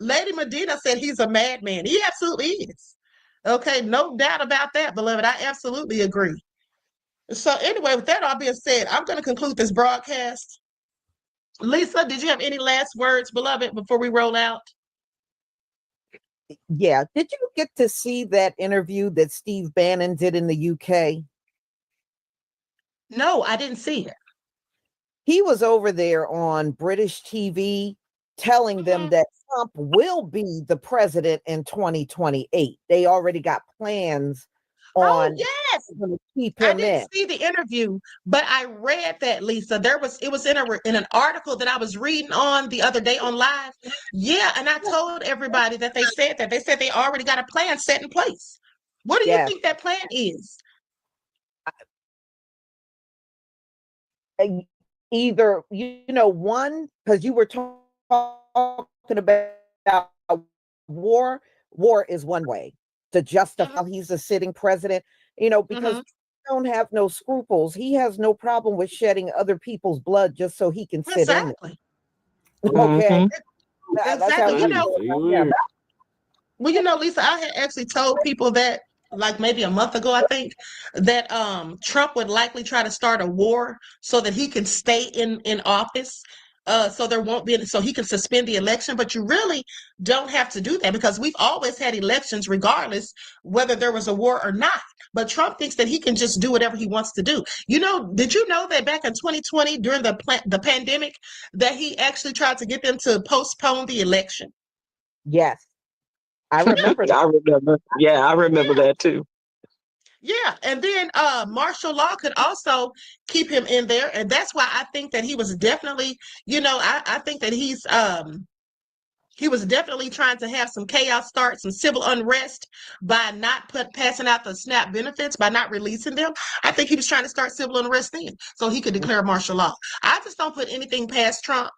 Lady Medina said he's a madman. He absolutely is. Okay, no doubt about that, beloved. I absolutely agree. So anyway, with that all being said, I'm going to conclude this broadcast. Lisa, did you have any last words, beloved, before we roll out? Yeah. Did you get to see that interview that Steve Bannon did in the UK? No, I didn't see it. He was over there on British TV telling them that Trump will be the president in 2028. They already got plans on to keep him I didn't see the interview, but I read that, Lisa. It was in an article that I was reading on the other day on live. Yeah, and I told everybody that they said that. They said they already got a plan set in place. What do you think that plan is? Either, one, because you were talking about war. War is one way to justify he's a sitting president, because he don't have no scruples. He has no problem with shedding other people's blood just so he can sit in it. Okay. Exactly. Well, Lisa, I had actually told people that like maybe a month ago, I think, that Trump would likely try to start a war so that he can stay in office. so there won't be, so he can suspend the election, but you really don't have to do that because we've always had elections regardless whether there was a war or not. But Trump thinks that he can just do whatever he wants to do. You know, did you know that back in 2020 during the pandemic that he actually tried to get them to postpone the election? Yes, I remember that. I remember. Yeah, I remember that too. Yeah, and then martial law could also keep him in there, and that's why I think that he was definitely, you know, I think that he was definitely trying to have some chaos start, some civil unrest by not passing out the SNAP benefits, by not releasing them. I think he was trying to start civil unrest then, so he could declare martial law. I just don't put anything past Trump.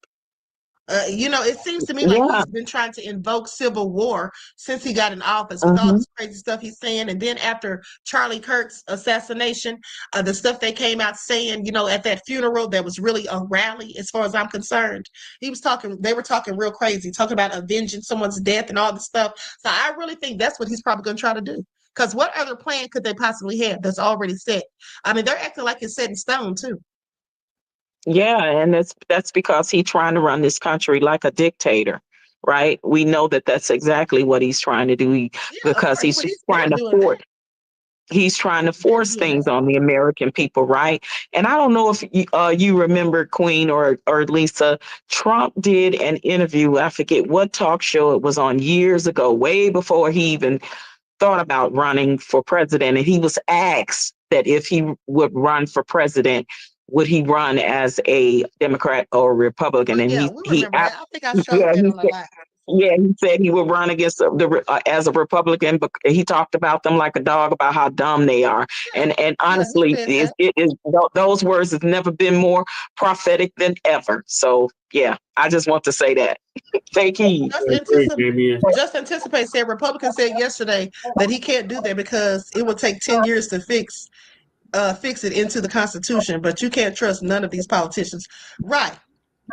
You know, it seems to me like he's been trying to invoke civil war since he got in office with all this crazy stuff he's saying. And then after Charlie Kirk's assassination, the stuff they came out saying, you know, at that funeral, that was really a rally as far as I'm concerned. They were talking real crazy, talking about avenging someone's death and all this stuff. So I really think that's what he's probably going to try to do. Because what other plan could they possibly have that's already set? I mean, they're acting like it's set in stone too. Yeah, and that's because he's trying to run this country like a dictator, right? We know that that's exactly what he's trying to do because he's just trying to force. He's trying to force things on the American people, right? And I don't know if you remember, Queen or Lisa, Trump did an interview. I forget what talk show it was on years ago, way before he even thought about running for president. And he was asked that if he would run for president, would he run as a Democrat or Republican? And I think I showed that on the live. Yeah, he said he would run against as a Republican, but he talked about them like a dog, about how dumb they are. And honestly, those words have never been more prophetic than ever. So yeah, I just want to say that. Thank you. Just anticipate said Republicans said yesterday that he can't do that because it will take 10 years to fix it into the Constitution, but you can't trust none of these politicians. Right.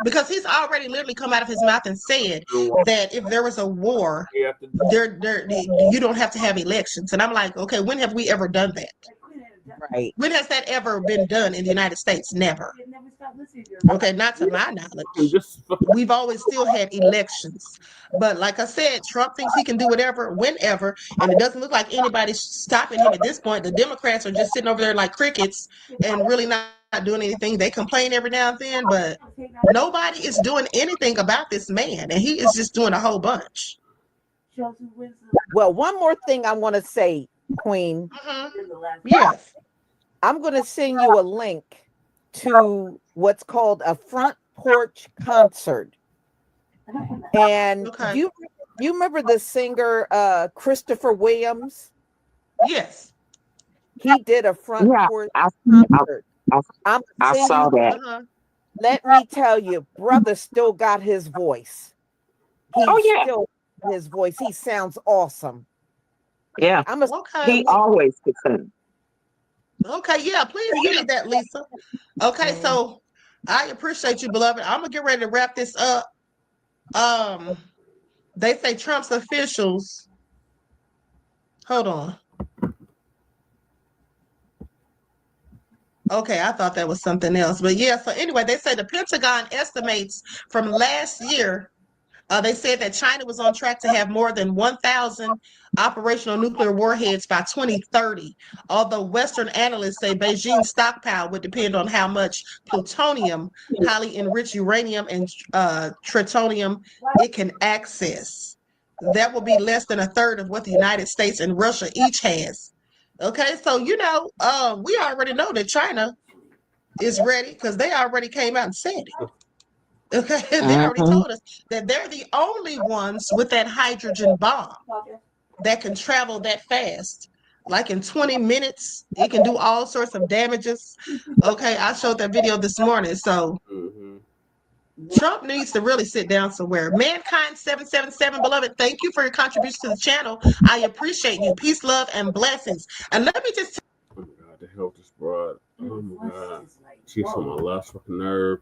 Because he's already literally come out of his mouth and said that if there was a war, you don't have to have elections. And I'm like, okay, when have we ever done that? Right. When has that ever been done in the United States? Never. Okay, not to my knowledge. We've always still had elections. But like I said, Trump thinks he can do whatever, whenever, and it doesn't look like anybody's stopping him at this point. The Democrats are just sitting over there like crickets and really not doing anything. They complain every now and then, but nobody is doing anything about this man, and he is just doing a whole bunch. Well, one more thing I want to say, Queen. Yes. I'm going to send you a link to what's called a front porch concert. And you remember the singer Christopher Williams? Yes. He did a front porch concert. I saw that. Let me tell you, brother still got his voice. Still his voice. He sounds awesome. Yeah. He always could sing. Okay, yeah, please give me that, Lisa. Okay, so I appreciate you, beloved. I'm gonna get ready to wrap this up. They say Trump's officials. Hold on. Okay, I thought that was something else, but yeah. So anyway, they say the Pentagon estimates from last year. They said that China was on track to have more than 1,000 operational nuclear warheads by 2030. Although Western analysts say Beijing's stockpile would depend on how much plutonium, highly enriched uranium, and tritium it can access. That will be less than a third of what the United States and Russia each has. Okay, so you know, we already know that China is ready because they already came out and said it. Okay, they already told us that they're the only ones with that hydrogen bomb that can travel that fast. Like in 20 minutes, it can do all sorts of damages. Okay, I showed that video this morning. So Trump needs to really sit down somewhere. Mankind 777, beloved, thank you for your contribution to the channel. I appreciate you. Peace, love, and blessings. And let me just oh my God, the health is broad. Oh my God. She's on my last fucking nerve.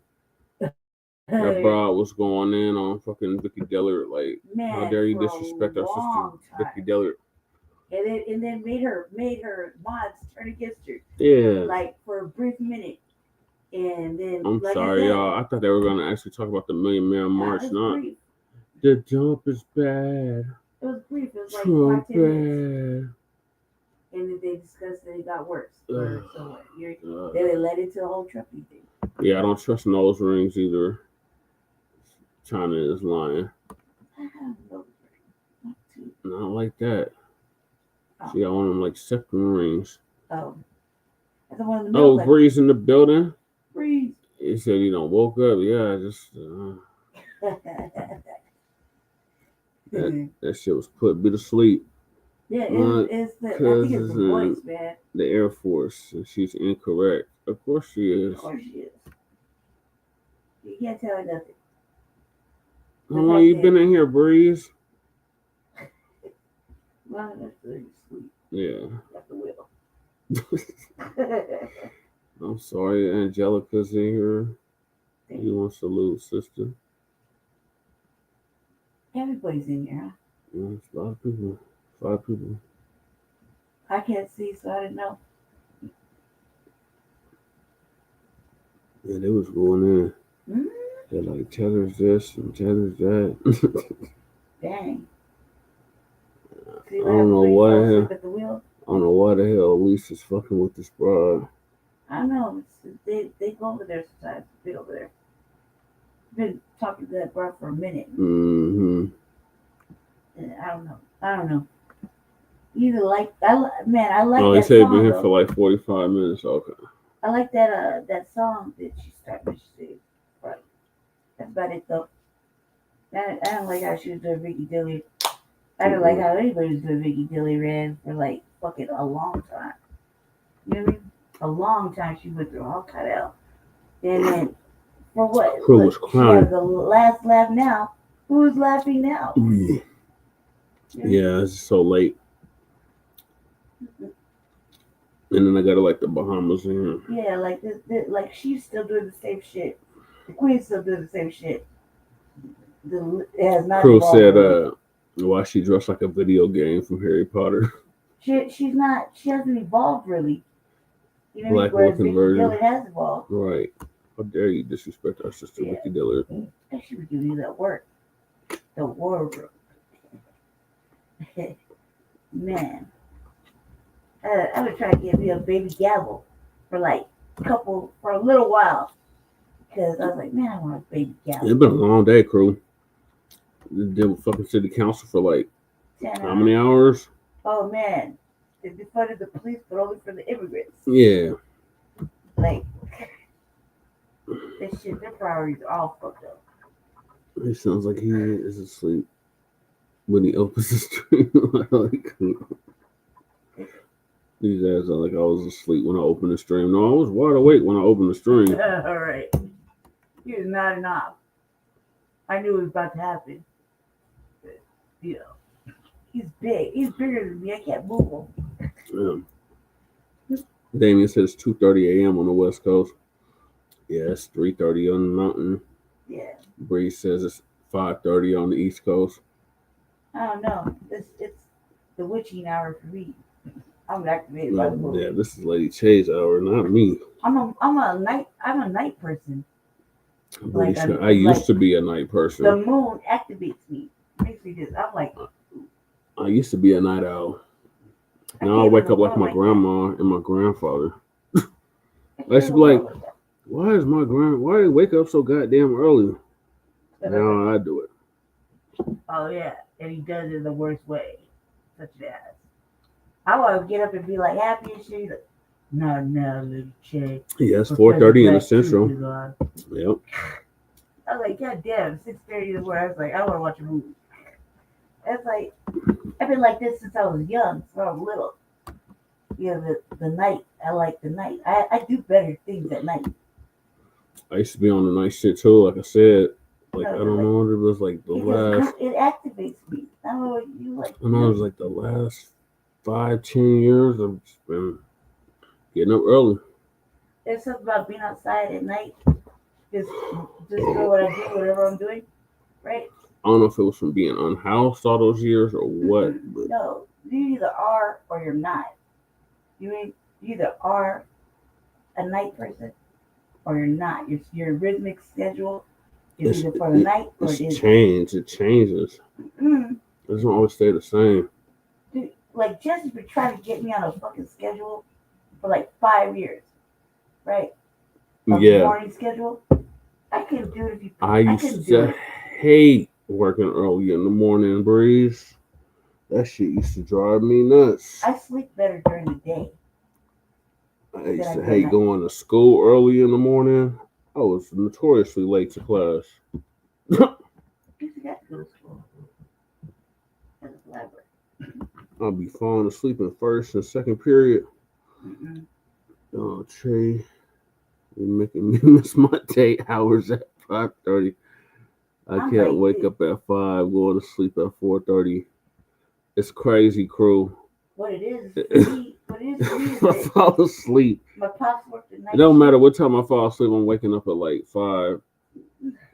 That broad was going in on fucking Vicky Dillard. Like, how dare you disrespect our sister, Vicky Dillard? And then made her mods turn against her. Yeah. Like for a brief minute. And then, I'm like sorry, I said, y'all. I thought they were going to actually talk about the Million Man March, it's not brief. the dump is bad. It was brief. It was like Trump 5, 10 minutes. bad. And then they discussed that it got worse. Ugh. So what? They led into the whole Trumpy thing. Yeah, I don't trust nose rings either. China is lying. I have no not to. Not like that. She got one of them like septum rings. Oh. That's the one in the Oh, middle. Breeze in the building. Breeze. He said, woke up. Yeah, just that shit was put me to sleep. Yeah, it's the, I think it's the voice, man. The Air Force, and she's incorrect. Of course she is. Of course she is. You can't tell her nothing. How long you been in here, Breeze? Long enough for you to sleep. Yeah. Got the will. I'm sorry, Angelica's in here. You want to salute, sister? Everybody's in here, huh? Yeah, it's a lot of people. 5 people. I can't see, so I didn't know. Yeah, they was going in. Mm-hmm. They're like, Tether's this and Tether's that. Dang. I don't know why the hell Lisa's fucking with this broad. I know. They go over there sometimes. They over there. Been talking to that broad for a minute. Mm-hmm. And I don't know. Either like I like. Oh, that he said song, been here though. for like 45 minutes. Okay. I like that song that she started. She said, right. That's about it though. I don't like how she was doing Vicky Dilly. I don't like how anybody was doing Vicky Dilly Red for like fucking a long time. You know what I mean? A long time she went through all kind of hell. And then for what? Who was Look, crying? she has the last laugh now. Who's laughing now? Yeah, it's so late. And then I got like the Bahamas in here. Yeah, like this, like she's still doing the same shit. The Queen's still doing the same shit. It has not Crew evolved said, really. why she dressed like a video game from Harry Potter. She's not. She hasn't evolved really. You know, Black whereas looking Vicky version. Dillard has evolved. Right. How dare you disrespect our sister Vicky Dillard? And she would give you that work. The wardrobe. Man. I would try to give you a baby gavel for a little while. Because I was like, man, I want a baby gavel. It's been a long day, crew. Did fucking city council for like 10 how many hours? Oh man. They defunded the police, but only for the immigrants. Yeah. Like, this shit, their priorities are all fucked up. It sounds like he is asleep when he opens the stream. These guys are like I was asleep when I opened the stream. No, I was wide awake when I opened the stream. All right. He was nodding off. I knew it was about to happen. But, he's big. He's bigger than me. I can't move him. Yeah. Damien says 2:30 a.m. on the West Coast. Yeah, it's 3:30 on the mountain. Yeah. Bree says it's 5:30 on the East Coast. I don't know. It's the witching hour for me. I'm activated by the moon. Yeah, this is Lady Che's hour, not me. I'm a night person. I used to be a night person. The moon activates me. Makes me just. I'm like. I used to be a night owl. Now I wake up like my grandma and my grandfather. I used to be like, why do they wake up so goddamn early? Now I do it. Oh yeah, and he does it the worst way, such as. I want to get up and be like happy and shit. He's like, no, little chick. Yeah, it's 4:30 in the Central. Yep. I was like, God damn, 6:30 in the morning. I was like, I want to watch a movie. It's like, I've been like this since I was young, so I was little. The night. I like the night. I do better things at night. I used to be on the night shit too, like I said. Like, I don't know what it was like the last. It activates me. I don't know what you like. I know it was like the last 5-10 years. I've just been getting up early. There's something about being outside at night. Just do what I do, whatever I'm doing, right? I don't know if it was from being unhoused all those years or what. But No, you either are or you're not. You either are a night person or you're not. Your rhythmic schedule is either for the night or it isn't. It changes. Mm. It doesn't always stay the same. Dude, like Jesse's been trying to get me on a fucking schedule for like 5 years, right? Of the morning schedule. I couldn't do it if you. I used to hate working early in the morning, Breeze. That shit used to drive me nuts. I sleep better during the day. I used to hate going to school early in the morning. I was notoriously late to class. I'll be falling asleep in first and second period. Oh, Trey, you're making me miss my date hours at 5:30. I can't wake up at 5, going to sleep at 4:30. It's crazy, crew. What it is for me, I fall asleep. My pops worked at night. It don't matter what time I fall asleep. I'm waking up at like 5,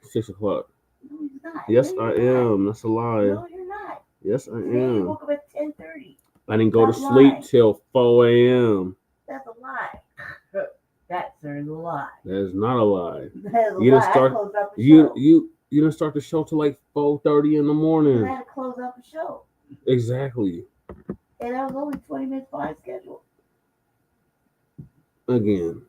6 o'clock. No, he's not. Yes, I am. That's a lie. No, you're not. Yes, I Today you am. woke up at 10:30. I didn't go to sleep till 4 a.m. That's a lie. That, sir, is a lie. That is not a lie. That is a You lie. didn't start. I closed out the You show. you didn't start the show till like 4:30 in the morning. I had to close out the show. Exactly. And I was only 20 minutes behind schedule. Again,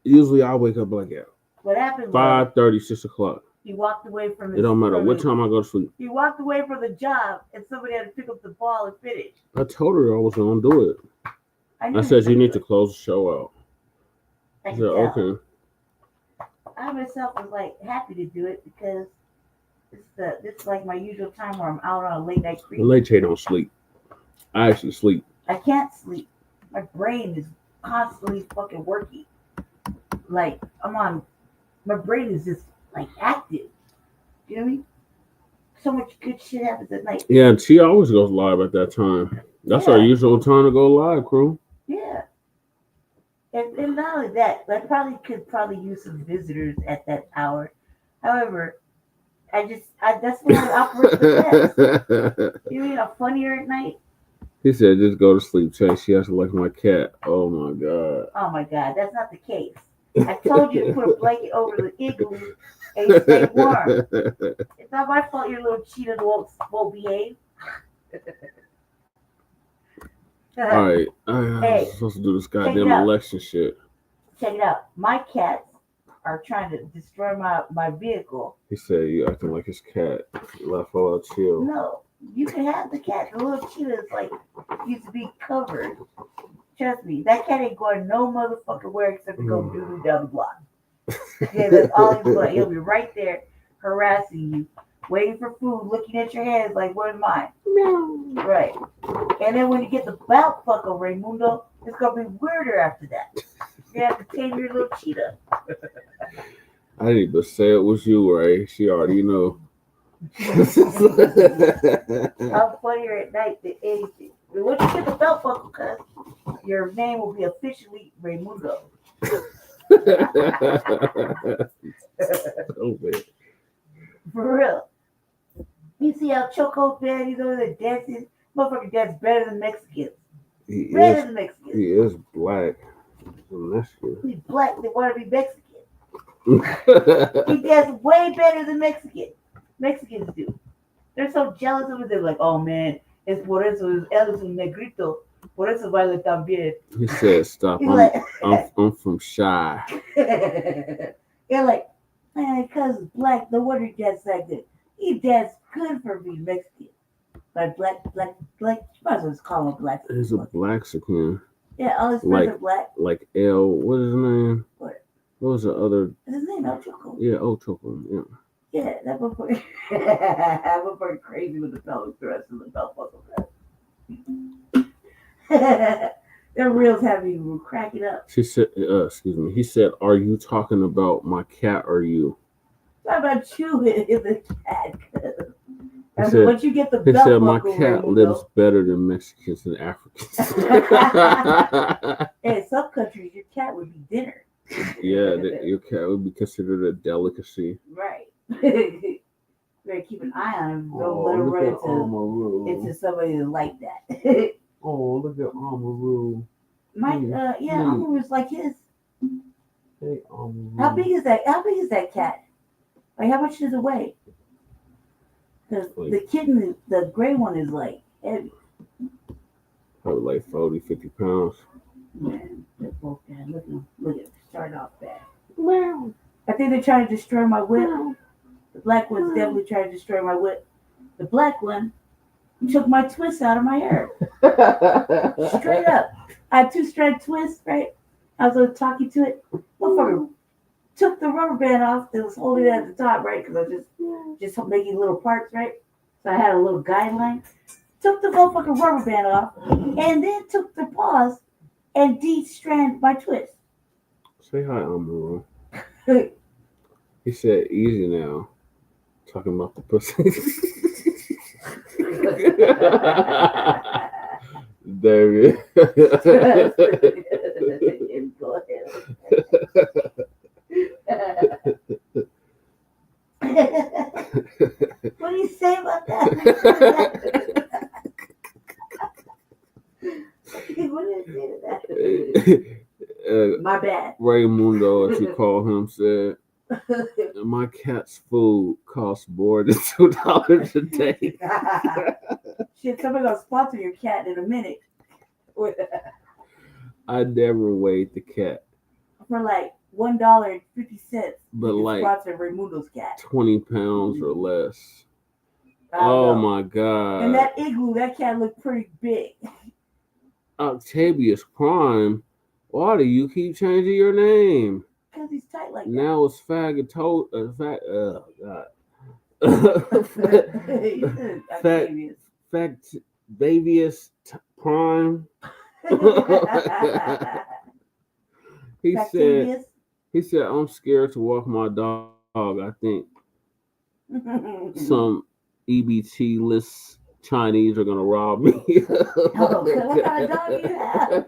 usually I wake up like at What happened 5:30, 6 o'clock. he walked away from It don't matter what time I go to sleep. He walked away from the job and somebody had to pick up the ball and finish. I told her I was gonna do it. I said you need to close the show out. I said okay. I myself was like happy to do it because this is like my usual time where I'm out on a late night creep. The late Jay don't sleep. I actually sleep. I can't sleep. My brain is constantly fucking working. Like my brain is just like active. You know what I mean? So much good shit happens at night. Yeah, and she always goes live at that time. That's our usual time to go live, crew. Yeah. And not only that, I could probably use some visitors at that hour. However, that's when I operate the best. You mean I'm funnier at night? He said, just go to sleep, Chase. She has to like my cat. Oh my God. Oh my God, that's not the case. I told you to put a blanket over the igloo and you stay warm. It's not my fault your little cheetah won't behave. All right. Hey, I'm supposed to do this check it goddamn out. election shit. Check it out. My cats are trying to destroy my vehicle. He said, you acting like his cat. Left all chill. No, you can have the cat. The little cheetah is like used to be covered. Trust me, that cat ain't going no motherfucking where except to go doo down the block. Okay, that's all he's doing. He'll be right there harassing you, waiting for food, looking at your hands like, where's mine? No. Right. And then when you get the belt fucker, Raymundo, it's gonna be weirder after that. You have to tame your little cheetah. I didn't even say it was you, Ray. She already know. I'm funnier at night than anything. But once you get the belt buckle, cuz your name will be officially Raymundo. Oh, man. For real. You see how Choco's bad? He's over there dancing. Motherfucker dance better than Mexicans. Better than Mexicans. He is black. Mexican. He's black. They want to be Mexican. He dances way better than Mexicans do. They're so jealous of it. They're like, oh man, es por eso, él es un negrito. Por eso baila tan bien. He said, stop. I'm from Shy. You're like, man, because black, no wonder he danced like that. He danced good for being Mexican. But black, you might as well just call him black. He's a Blaxican. Yeah, all his friends are black. Like L, what is his name? What? What was the other? Is his name El Choco? Yeah, Choco. Yeah. Yeah, that motherfucker crazy with the belt, the rest of the belt buckle. Their reels have you cracking up. She said, excuse me. He said, are you talking about my cat or you? What about you in the cat? He said, once you get the he belt said my buckle, cat lives better than Mexicans and Africans. In some countries, your cat would be dinner. Yeah, your cat would be considered a delicacy. Right. You better keep an eye on him. Don't let him run into somebody that's like that. Oh, look at Amaru. Amaru's like his. How big is that? How big is that cat? Like, how much does it weigh? Because the kitten, the gray one, is like heavy. Probably like 40, 50 pounds. Man, they're both bad. Look at them. Look at them. Start off bad. Wow. I think they're trying to destroy my whip. Wow. The black one's definitely trying to destroy my whip. The black one took my twist out of my hair. Straight up. I had 2-strand twists, right? I was talking to it. Motherfucker took the rubber band off that was holding it at the top, right? Because I was just making little parts, right? So I had a little guideline. Took the motherfucking rubber band off and then took the paws and de-strand my twist. Say hi, Aurora. He said, easy now. Talking about the pussy. David. What do you say about that? What did I say to that? My bad. Raymundo, as you call him, said, my cat's food costs more than $2 a day. Shit, somebody gonna sponsor your cat in a minute. I never weighed the cat. For like $1.50. But like sponsor Raymundo's cat. 20 pounds or less. Oh my God. And that igloo, that cat looked pretty big. Octavius Prime, why do you keep changing your name? Because he's tight like that. Now it's Faggoto. Factavius Prime. He said, I'm scared to walk my dog. I think some EBT list Chinese are gonna rob me. What kind of dog you have?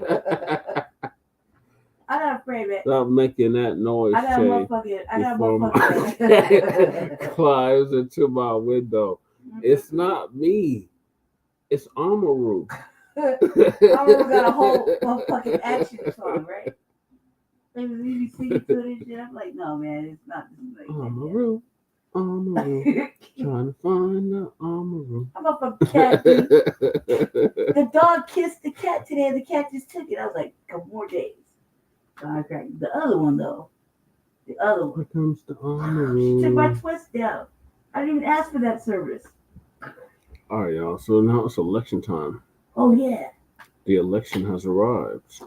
I'm not afraid, man. Stop making that noise, I got a before motherfucker. climbs into my window. It's not me. It's Amaru. Amaru got a whole fucking action song, right? They was really singing to it and shit. I'm like, no, man, it's not. Amaru. Amaru. Trying to find the Amaru. I'm up a cat. Dude. The dog kissed the cat today and the cat just took it. I was like, a couple more days. The other one, though. The other one. Here comes the Amaru. She took my twist down. I didn't even ask for that service. All right, y'all. So now it's election time. Oh, yeah. The election has arrived.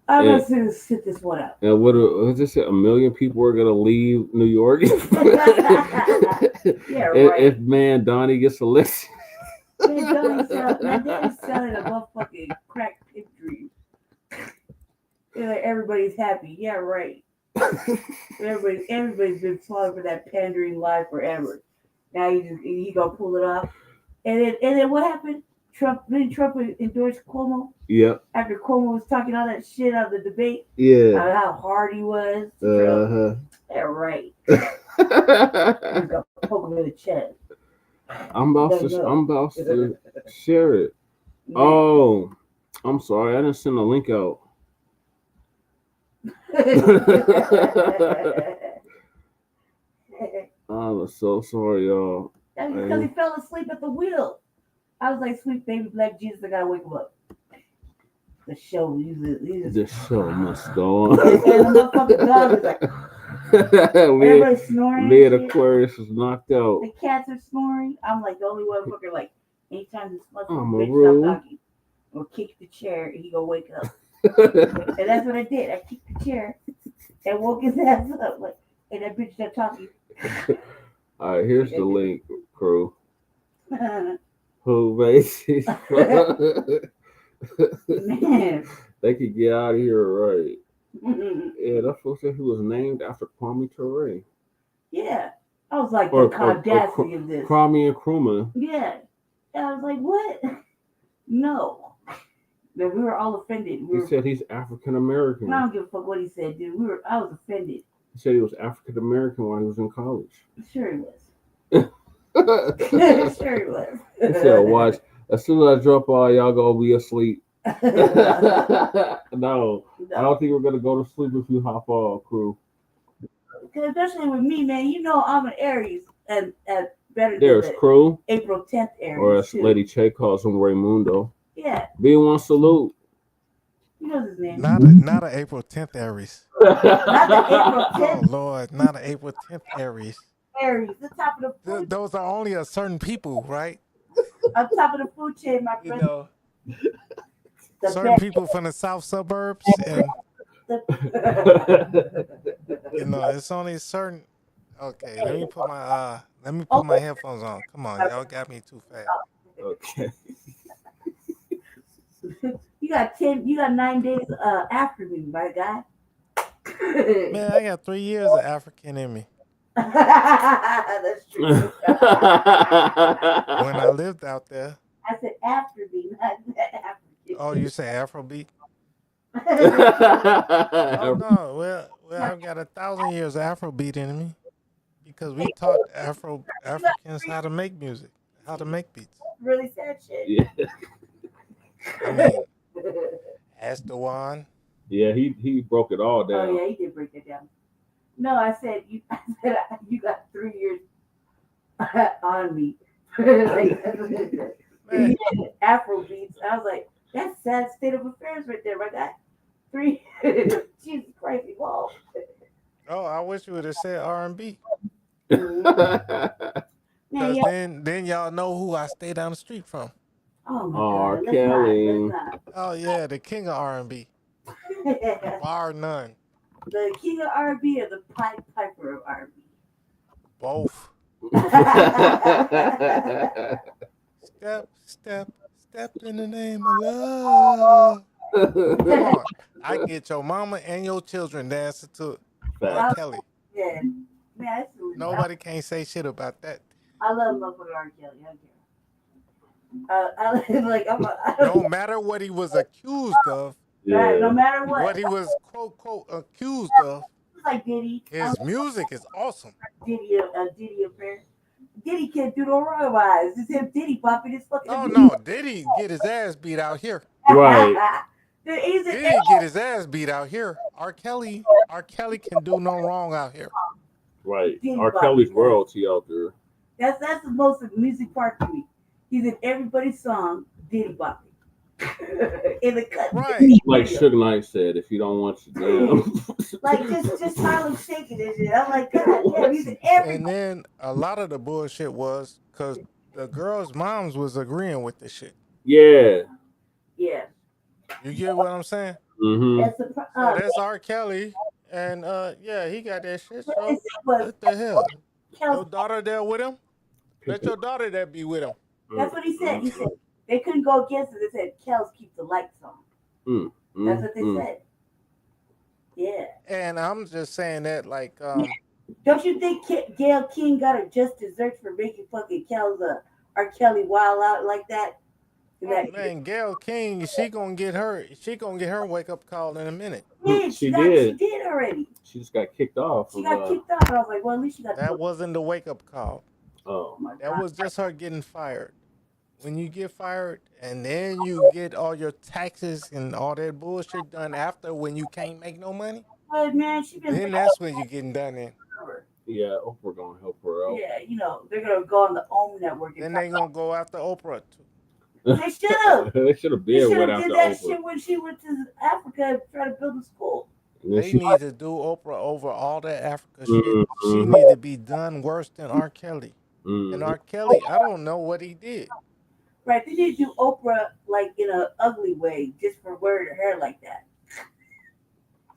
I'm going to sit this one out. And what is this? 1 million people are going to leave New York? Yeah, right. If man Donnie gets elected. Man, Donnie's selling a motherfucking crack pimp dream. Like everybody's happy. Yeah, right. Everybody's been falling for that pandering lie forever. Now he gonna pull it off. And then what happened? Trump endorsed Cuomo. Yep. After Cuomo was talking all that shit on the debate. Yeah. How hard he was. Yeah, right. He's gonna poke him in the chest. I'm about to share it. Oh, I'm sorry. I didn't send a link out. I'm so sorry, y'all. That's because he fell asleep at the wheel. I was like, sweet baby black Jesus, I gotta wake him up. The show, the show must go on. And the motherfucking dog is like, everybody's snoring. Leah Aquarius is knocked out. The cats are snoring. I'm like the only motherfucker. Like anytime this motherfucker stop talking, or kick the chair, and he gonna wake up. And that's what I did. I kicked the chair and woke his ass up. Like, and that bitch stopped talking. All right, here's the link, crew. Who basically they could get out of here, right? Yeah, that's what said he was named after Kwame Ture. Yeah, I was like, the audacity of this. Kwame Nkrumah. Yeah, and I was like, what? No. But we were all offended. He said he's African American. I don't give a fuck what he said, dude. I was offended. He said he was African American while he was in college. Sure he was. Sure he was. He said, watch, as soon as I drop all, y'all gonna be asleep. No, I don't think we're gonna go to sleep if you hop off, crew. Because especially with me, man, you know I'm an Aries and better There's than the crew, April 10th or Aries as too. Lady Che calls him, Raymundo. Yeah, B1 salute. he knows his name. Not a April 10th Aries. Not the April 10th Oh Lord, not an April 10th Aries. Aries. The top of the food. Those are only a certain people, right? On top of the food chain, my You friend. know, The certain best. people from the south suburbs, and you know, it's only certain. Okay, let me put my headphones on. Come on, y'all got me too fast. Okay. You got 9 days after me, my guy. Man, I got 3 years of African in me. That's true. When I lived out there. I said after me, not after. Oh, you say Afrobeat? Oh no, well, I've got 1,000 years of Afrobeat in me because we taught Africans how to make music, how to make beats. Really sad shit. Yeah. I mean, ask the one. Yeah, he broke it all down. Oh yeah, he did break it down. No, I said you got 3 years on me. Like, Afro beats. I was like, that's sad state of affairs right there, my guy. 3 Jesus Christ, evolved. Oh, I wish you would have said R&B. Yeah, Because yeah. then y'all know who I stay down the street from. Oh my R. God. Kelly. Let's not. Oh yeah, the king of R&B, bar none. The king of R&B or the piper of R&B? Both. Step in the name of love. Come on, I get your mama and your children dancing to R. Kelly. Yeah, man, Nobody can't say shit about that. I love motherfucking R. Kelly. I like No matter what he was accused of, yeah. No matter what he was quote accused of, like Diddy. His music is awesome. Diddy affair. Diddy can't do no wrong eyes. It's him Diddy popping his fucking. Oh no, Diddy get his ass beat out here. Right. Diddy get his ass beat out here. R. Kelly can do no wrong out here. Right. R. Kelly's royalty out there. That's the most music part to me. He's in everybody's song, Diddy bopping. In the cut. Right. Like Suge Knight said, if you don't want your damn. Like just Harlem shaking and shit. I'm like, God damn, he's in every. And then a lot of the bullshit was because the girls' moms was agreeing with the shit. Yeah. Yeah. You get what I'm saying? Mm-hmm. So that's R. Kelly, and yeah, he got that shit. So what the hell? Your daughter there with him? Let your daughter there be with him. That's what he said. He said they couldn't go against it. They said Kels keep the lights on. That's what they said. Yeah. And I'm just saying that, like, don't you think Gayle King got a just desserts for making fucking Kels R. Kelly wild out like that? Man, Gayle King, she gonna get her wake up call in a minute. Yeah, she did already. She just got kicked off. She got kicked off. I was like, well, at least she got. That wasn't the wake up call. Oh, that was just her getting fired. When you get fired and then you get all your taxes and all that bullshit done after when you can't make no money, but man, then that's when you're getting done in. Yeah, Oprah gonna help her out. Yeah, you know, they're gonna go on the OWN network. Then they gonna go after Oprah too. They should have. They should have been went after did that Oprah. shit when she went to Africa and tried to build a school. They need to do Oprah over all that Africa shit. She need to be done worse than R. Kelly. And R. Kelly, I don't know what he did. Right, they need to do Oprah like in an ugly way, just for wearing her hair like that.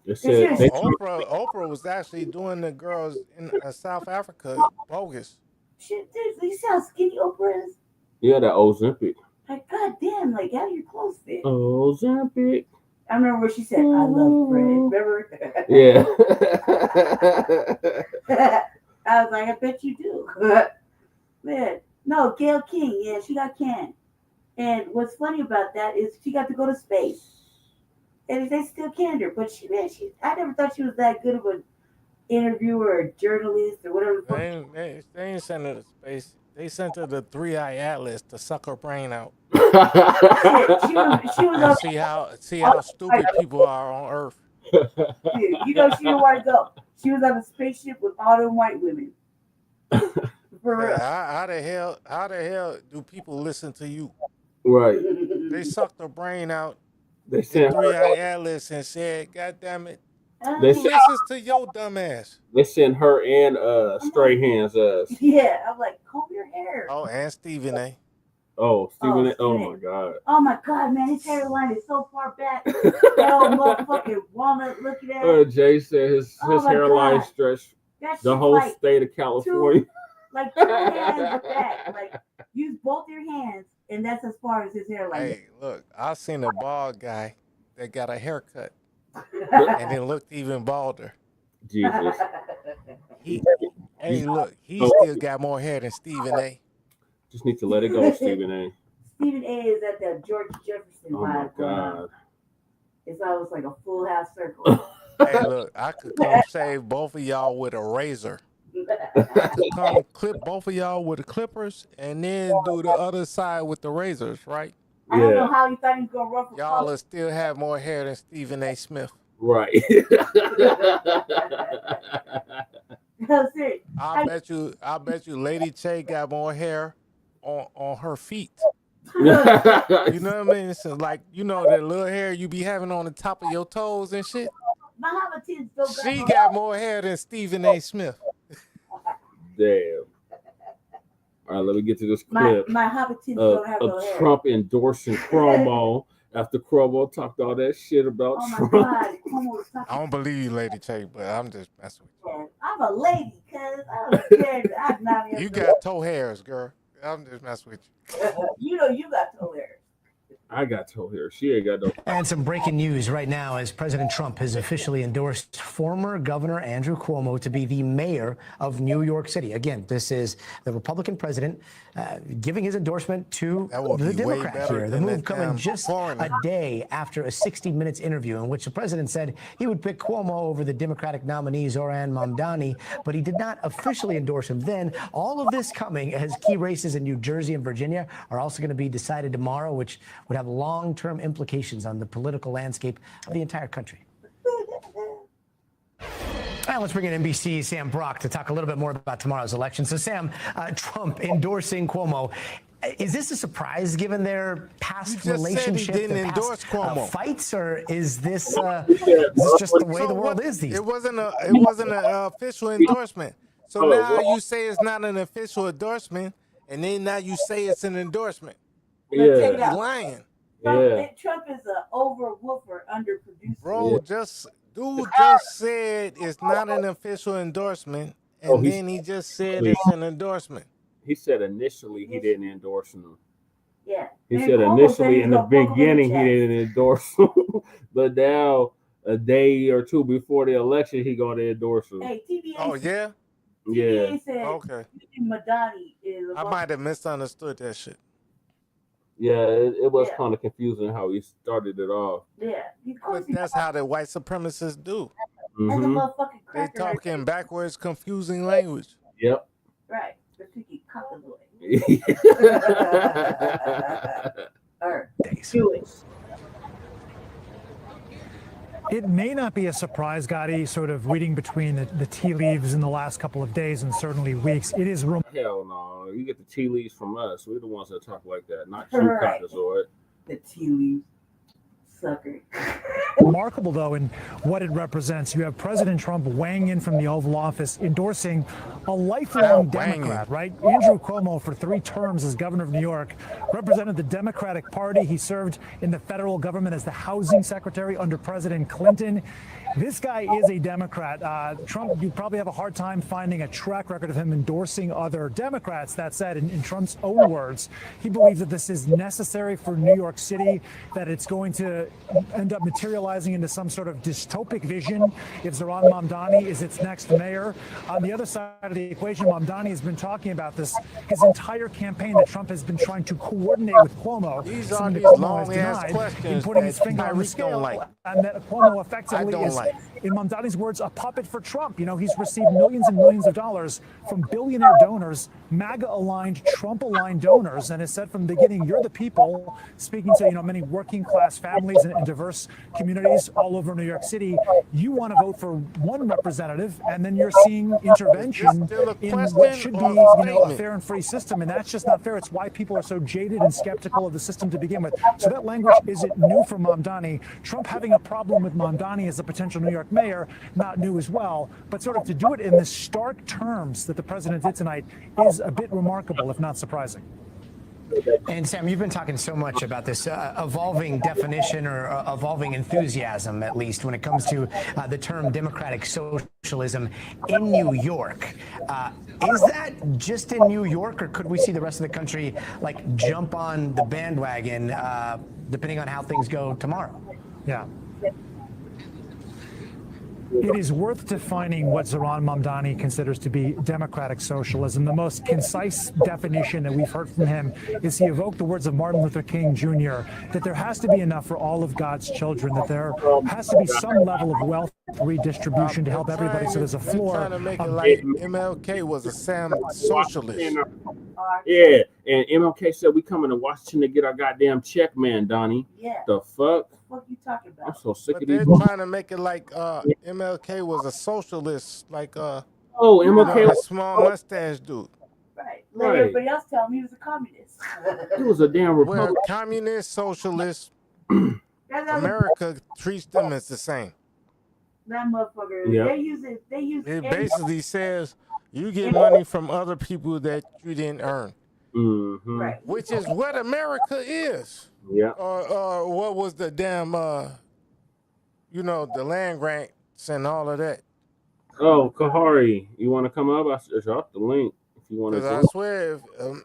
Oprah was actually doing the girls in South Africa bogus. Shit, dude, you see how skinny Oprah is? Yeah, that Ozempic. Like, goddamn, like, how do your clothes fit? Ozempic. I remember where she said, I love bread. Remember? Yeah. I was like, I bet you do. Man, no, Gayle King, yeah, she got canned. And what's funny about that is she got to go to space. And they still canned her. But I never thought she was that good of an interviewer or journalist or whatever. They ain't sending her to space. They sent her the 3-eye atlas to suck her brain out. She was up. See how stupid people are on Earth. You know she didn't want to go. She was on a spaceship with all them white women. For real. How the hell do people listen to you? Right. They sucked her brain out. They The sent 3-eye atlas and said, "God damn it, They who said- listens to your dumb ass?" They sent her and Stray Hands Yeah, I'm like, comb your hair. Oh, and Stephen A. Oh, Stephen A. Oh Stephen A. my God. Oh my God, man, his hairline is so far back. That old motherfucking walnut looking at it. Jay said his Oh my hairline God. stretched That the shit's whole like state of California. Two hands back. Like, use both your hands, and that's as far as his hairline is. Hey, look, I seen a bald guy that got a haircut, and it looked even balder. Jesus. Hey, look, he Oh. still got more hair than Stephen A. Just need to let it go, Stephen A. Stephen A. is at that George Jefferson Oh my vibe going on. God. It's almost like a full house circle. Hey, look, I could come shave both of y'all with a razor. I could come clip both of y'all with the clippers and then do the other side with the razors, right? I don't know how you thought he was gonna ruffle. Y'all will still have more hair than Stephen A. Smith. Right. That's it. I bet you Lady Che got more hair on her feet. You know what I mean? So like, you know that little hair you be having on the top of your toes and shit? Bahama tits don't got She no- got more hair than Stephen A. Smith. Damn. All right, let me get to this My clip Hobbitins don't have no of hair. Trump endorsing Cuomo after Cuomo talked all that shit about Oh my Trump. God, Cuomo was talking. I don't believe you, Lady Che, but I'm just messing with Yeah, I'm a lady, cuz I don't care. I'm not you. You got toe hairs, girl. I'm just messing with you. You know you got toe hair. I got told her she ain't got no. And some breaking news right now as President Trump has officially endorsed former Governor Andrew Cuomo to be the mayor of New York City. Again, this is the Republican president giving his endorsement to the Democrat here. The move coming just a day after a 60 Minutes interview in which the president said he would pick Cuomo over the Democratic nominee Zoran Mamdani, but he did not officially endorse him then. All of this coming as key races in New Jersey and Virginia are also going to be decided tomorrow, which would have long-term implications on the political landscape of the entire country. Now let's bring in NBC's Sam Brock to talk a little bit more about tomorrow's election. So Sam, Trump endorsing Cuomo. Is this a surprise given their past relationship, didn't their endorse past Cuomo. fights, or is this just the way the world is these days? It wasn't an official endorsement. So now you say it's not an official endorsement, and then now you say it's an endorsement. Check it He's out. lying. Trump is an over woofer, underproducer. Bro, dude just said it's not an official endorsement, and then he just said it's an endorsement. He said initially he didn't endorse him. Yeah. He And said Cuomo initially he's in the gonna poke him in the beginning he chest. didn't endorse him, but now a day or two before the election he going to endorse him. Hey, TVA. Oh yeah. Yeah. TVA said Okay. Madani is. I might have misunderstood that shit. Yeah, it was kind of confusing how he started it off. Yeah. But that's how the white supremacists do. That's a Mhm. motherfucking They cracker. talk in backwards, confusing language. Yep. Right. The picky cockaloy. Do it. It may not be a surprise, Gotti, sort of reading between the tea leaves in the last couple of days and certainly weeks. It is Hell no, you get the tea leaves from us. We're the ones that talk like that, not you, Right. Caucasoid. The tea leaves. Sucker. remarkable, though, in what it represents. You have President Trump weighing in from the Oval Office, endorsing a lifelong Democrat, right? Andrew Cuomo, for 3 terms as governor of New York, represented the Democratic Party. He served in the federal government as the housing secretary under President Clinton. This guy is a Democrat. Trump, you probably have a hard time finding a track record of him endorsing other Democrats. That said, in Trump's own words, he believes that this is necessary for New York City, that it's going to end up materializing into some sort of dystopic vision if Zohran Mamdani is its next mayor. On the other side of the equation, Mamdani has been talking about this his entire campaign, that Trump has been trying to coordinate with Cuomo. These Something are that these Cuomo has long-ass denied in questions putting that his finger on the Tyreek don't scale, like. and that Cuomo I effectively don't is, like. in Mamdani's words, a puppet for Trump. You know, he's received millions and millions of dollars from billionaire donors, MAGA-aligned, Trump-aligned donors, and has said from the beginning, you're the people, speaking to, you know, many working-class families and diverse communities all over New York City. You want to vote for one representative, and then you're seeing intervention in what should be, you know, a fair and free system, and that's just not fair. It's why people are so jaded and skeptical of the system to begin with. So that language isn't new for Mamdani. Trump having a problem with Mamdani as a potential New York mayor, not new as well, but sort of to do it in the stark terms that the president did tonight is a bit remarkable, if not surprising. And Sam, you've been talking so much about this evolving definition or evolving enthusiasm, at least, when it comes to the term democratic socialism in New York. Is that just in New York, or could we see the rest of the country like jump on the bandwagon depending on how things go tomorrow? Yeah. It is worth defining what Zohran Mamdani considers to be democratic socialism. The most concise definition that we've heard from him is he evoked the words of Martin Luther King Jr., that there has to be enough for all of God's children, that there has to be some level of wealth redistribution to help everybody, so there's a floor. Trying to make it like MLK was a socialist. Yeah, and MLK said we coming to Washington to get our goddamn check, man, Donnie. Yeah. The fuck? What you talking about? I'm so sick But of they're these. trying to make it like MLK was a socialist, like MLK a small mustache dude. Right. Let everybody else tell me he was a communist. He was a damn Well, Republican. communist, socialist, America treats them as the same. That motherfucker. Yep. They use It basically says you get money from other people that you didn't earn. Mm-hmm. Right. Which is what America is. Yeah. Or what was the damn the land grants and all of that. Oh, Kahari, you want to come up? I dropped the link if you want to. Because I swear, if,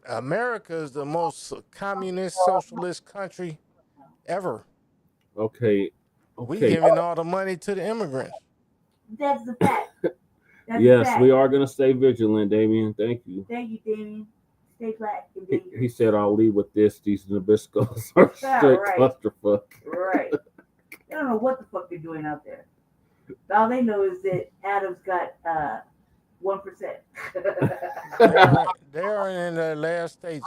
America is the most communist, socialist country ever. Okay. We giving all the money to the immigrants. That's the fact. That's the Yes, fact. we are going to stay vigilant, Damien. Thank you. Thank you, Damien. Stay black. He said, I'll leave with this. These Nabiscos are straight right. clusterfuck. Right. They don't know what the fuck they're doing out there. All they know is that Adam's got 1%. They are in their last stages.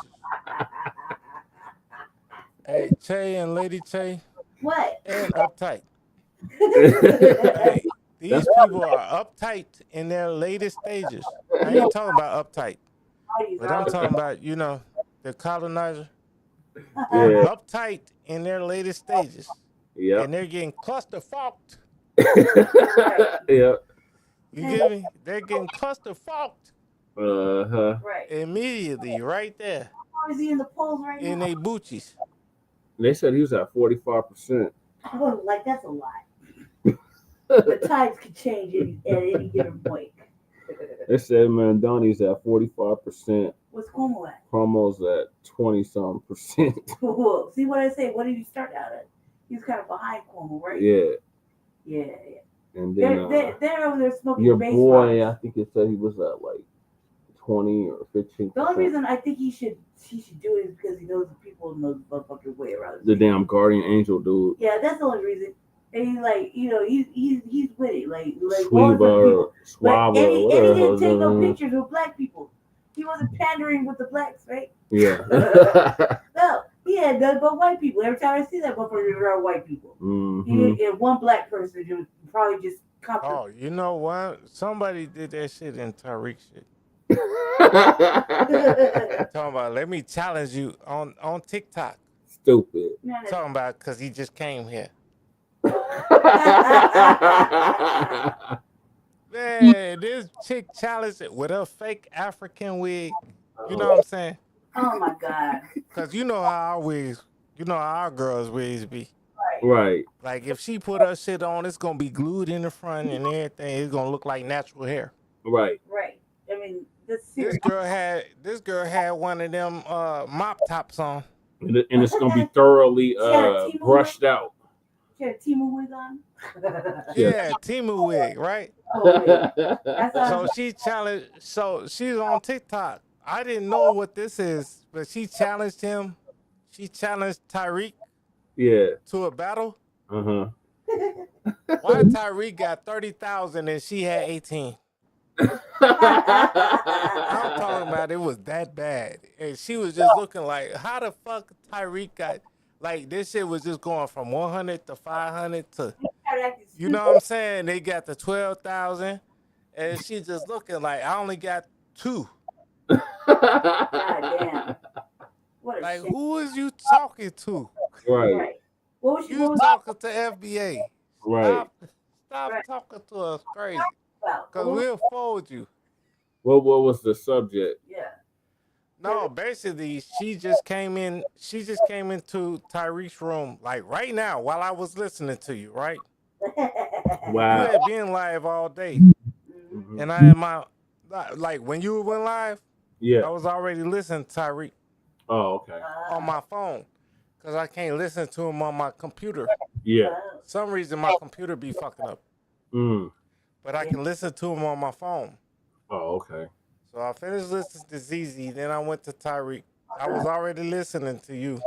Hey, Che and Lady Che. What? And uptight. Hey, these people are uptight in their latest stages. I ain't talking about uptight, but I'm talking about, the colonizer. They're uptight in their latest stages. Yeah. And they're getting cluster-fucked. Yeah. You get me? They're getting cluster-fucked. Uh-huh. Right. Immediately, right there. How is he in the polls right In now? they boochies. They said he was at 45%. Oh, like that's a lot. The tides could change at any given point. They said Mandani's at 45%. What's Cuomo at? Cuomo's at 20-some%. Cool. See what I say? What did you start out at? He was kind of behind Cuomo, right? Yeah. Yeah. And then They're over there smoking your base boy, rocks. I think it said he was at like 20 or 15%. The only reason I think he should do it is because he knows the people know the motherfucking way around. The damn guardian angel dude. Yeah, that's the only reason. And he's like, he's with it, like Swaba, and he whatever. didn't take no pictures with black people. He wasn't pandering with the blacks, right? Yeah. No, he had nothing but white people. Every time I see that motherfucker, there are white people. Mhm. And one black person just probably just Oh, you know what? Somebody did that shit in Tariq shit. Talking about, let me challenge you on TikTok. Stupid. Talking about because he just came here. Man, this chick challenged it with her fake African wig. You know what I'm saying? Oh my God. Because you know how our wigs, how our girls' wigs be. Right. Like if she put her shit on, it's gonna be glued in the front and everything. It's gonna look like natural hair. Right. Right. I mean, This girl had one of them mop tops on. And it's going to be thoroughly brushed out. She had a Timu wig on. Yeah, Timu wig, right? Oh, that's So she challenged. So she's on TikTok. I didn't know what this is, but she challenged him. She challenged Tyreek Yeah. to a battle. Uh-huh. Why Tyreek got 30,000 and she had 18? I'm talking about it was that bad. And she was just looking like, how the fuck Tyreek got, like, this shit was just going from 100 to 500 to, you know what I'm saying? They got the 12,000. And she just looking like, I only got 2. God damn. What a Like, shame. who is you talking to? Right. What was You talking to FBA. Right. Stop talking to us crazy. Because we'll fold you. What was the subject? Yeah. No, basically, she just came into Tyreek's room, like right now, while I was listening to you, right? Wow. You had been live all day. Mhm. And I had like when you went live, Yeah. I was already listening to Tyreek. Oh, okay. On my phone. Because I can't listen to him on my computer. Yeah. Some reason my computer be fucking up. Mm. But I can listen to him on my phone. Oh, okay. So I finished listening to ZZ, then I went to Tyreek. I was already listening to you.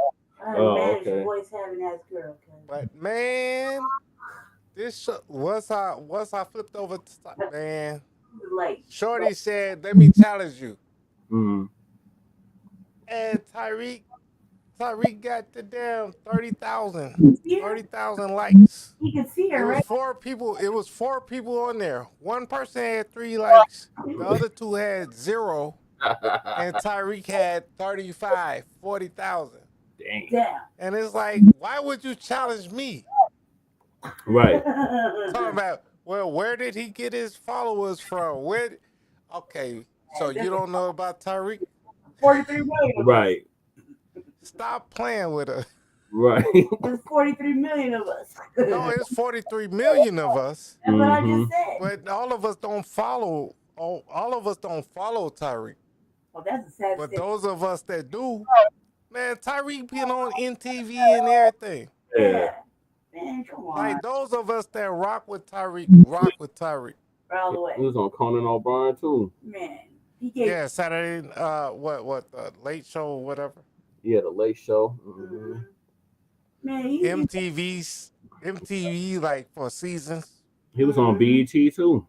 Oh, man, your voice having that girl. But man, once I flipped over to man, Shorty said, "Let me challenge you." Mm. And Tyreek got the damn 30,000 likes. You can see her, right? It was 4 people on there. One person had 3 likes. The other 2 had 0. And Tyreek had 40,000. Dang. And it's like, why would you challenge me? Right. Talking about, well, where did he get his followers from? Okay, so you don't know about Tyreek? 43 million. Right. Stop playing with her. Right. There's 43 million of us. No, it's 43 million of us. That's what I just said. But all of us don't follow. All of us don't follow Tyreek. Oh, that's a sad But state. those of us that do, man, Tyreek been on NTV and everything. Yeah. Man, come on. Like those of us that rock with Tyreek. All the way. He was on Conan O'Brien too. Man, he gave. Yeah, Saturday. The Late Show or whatever. Yeah, the Late Show. Mm-hmm. Man, MTV like for seasons. He was on BET too.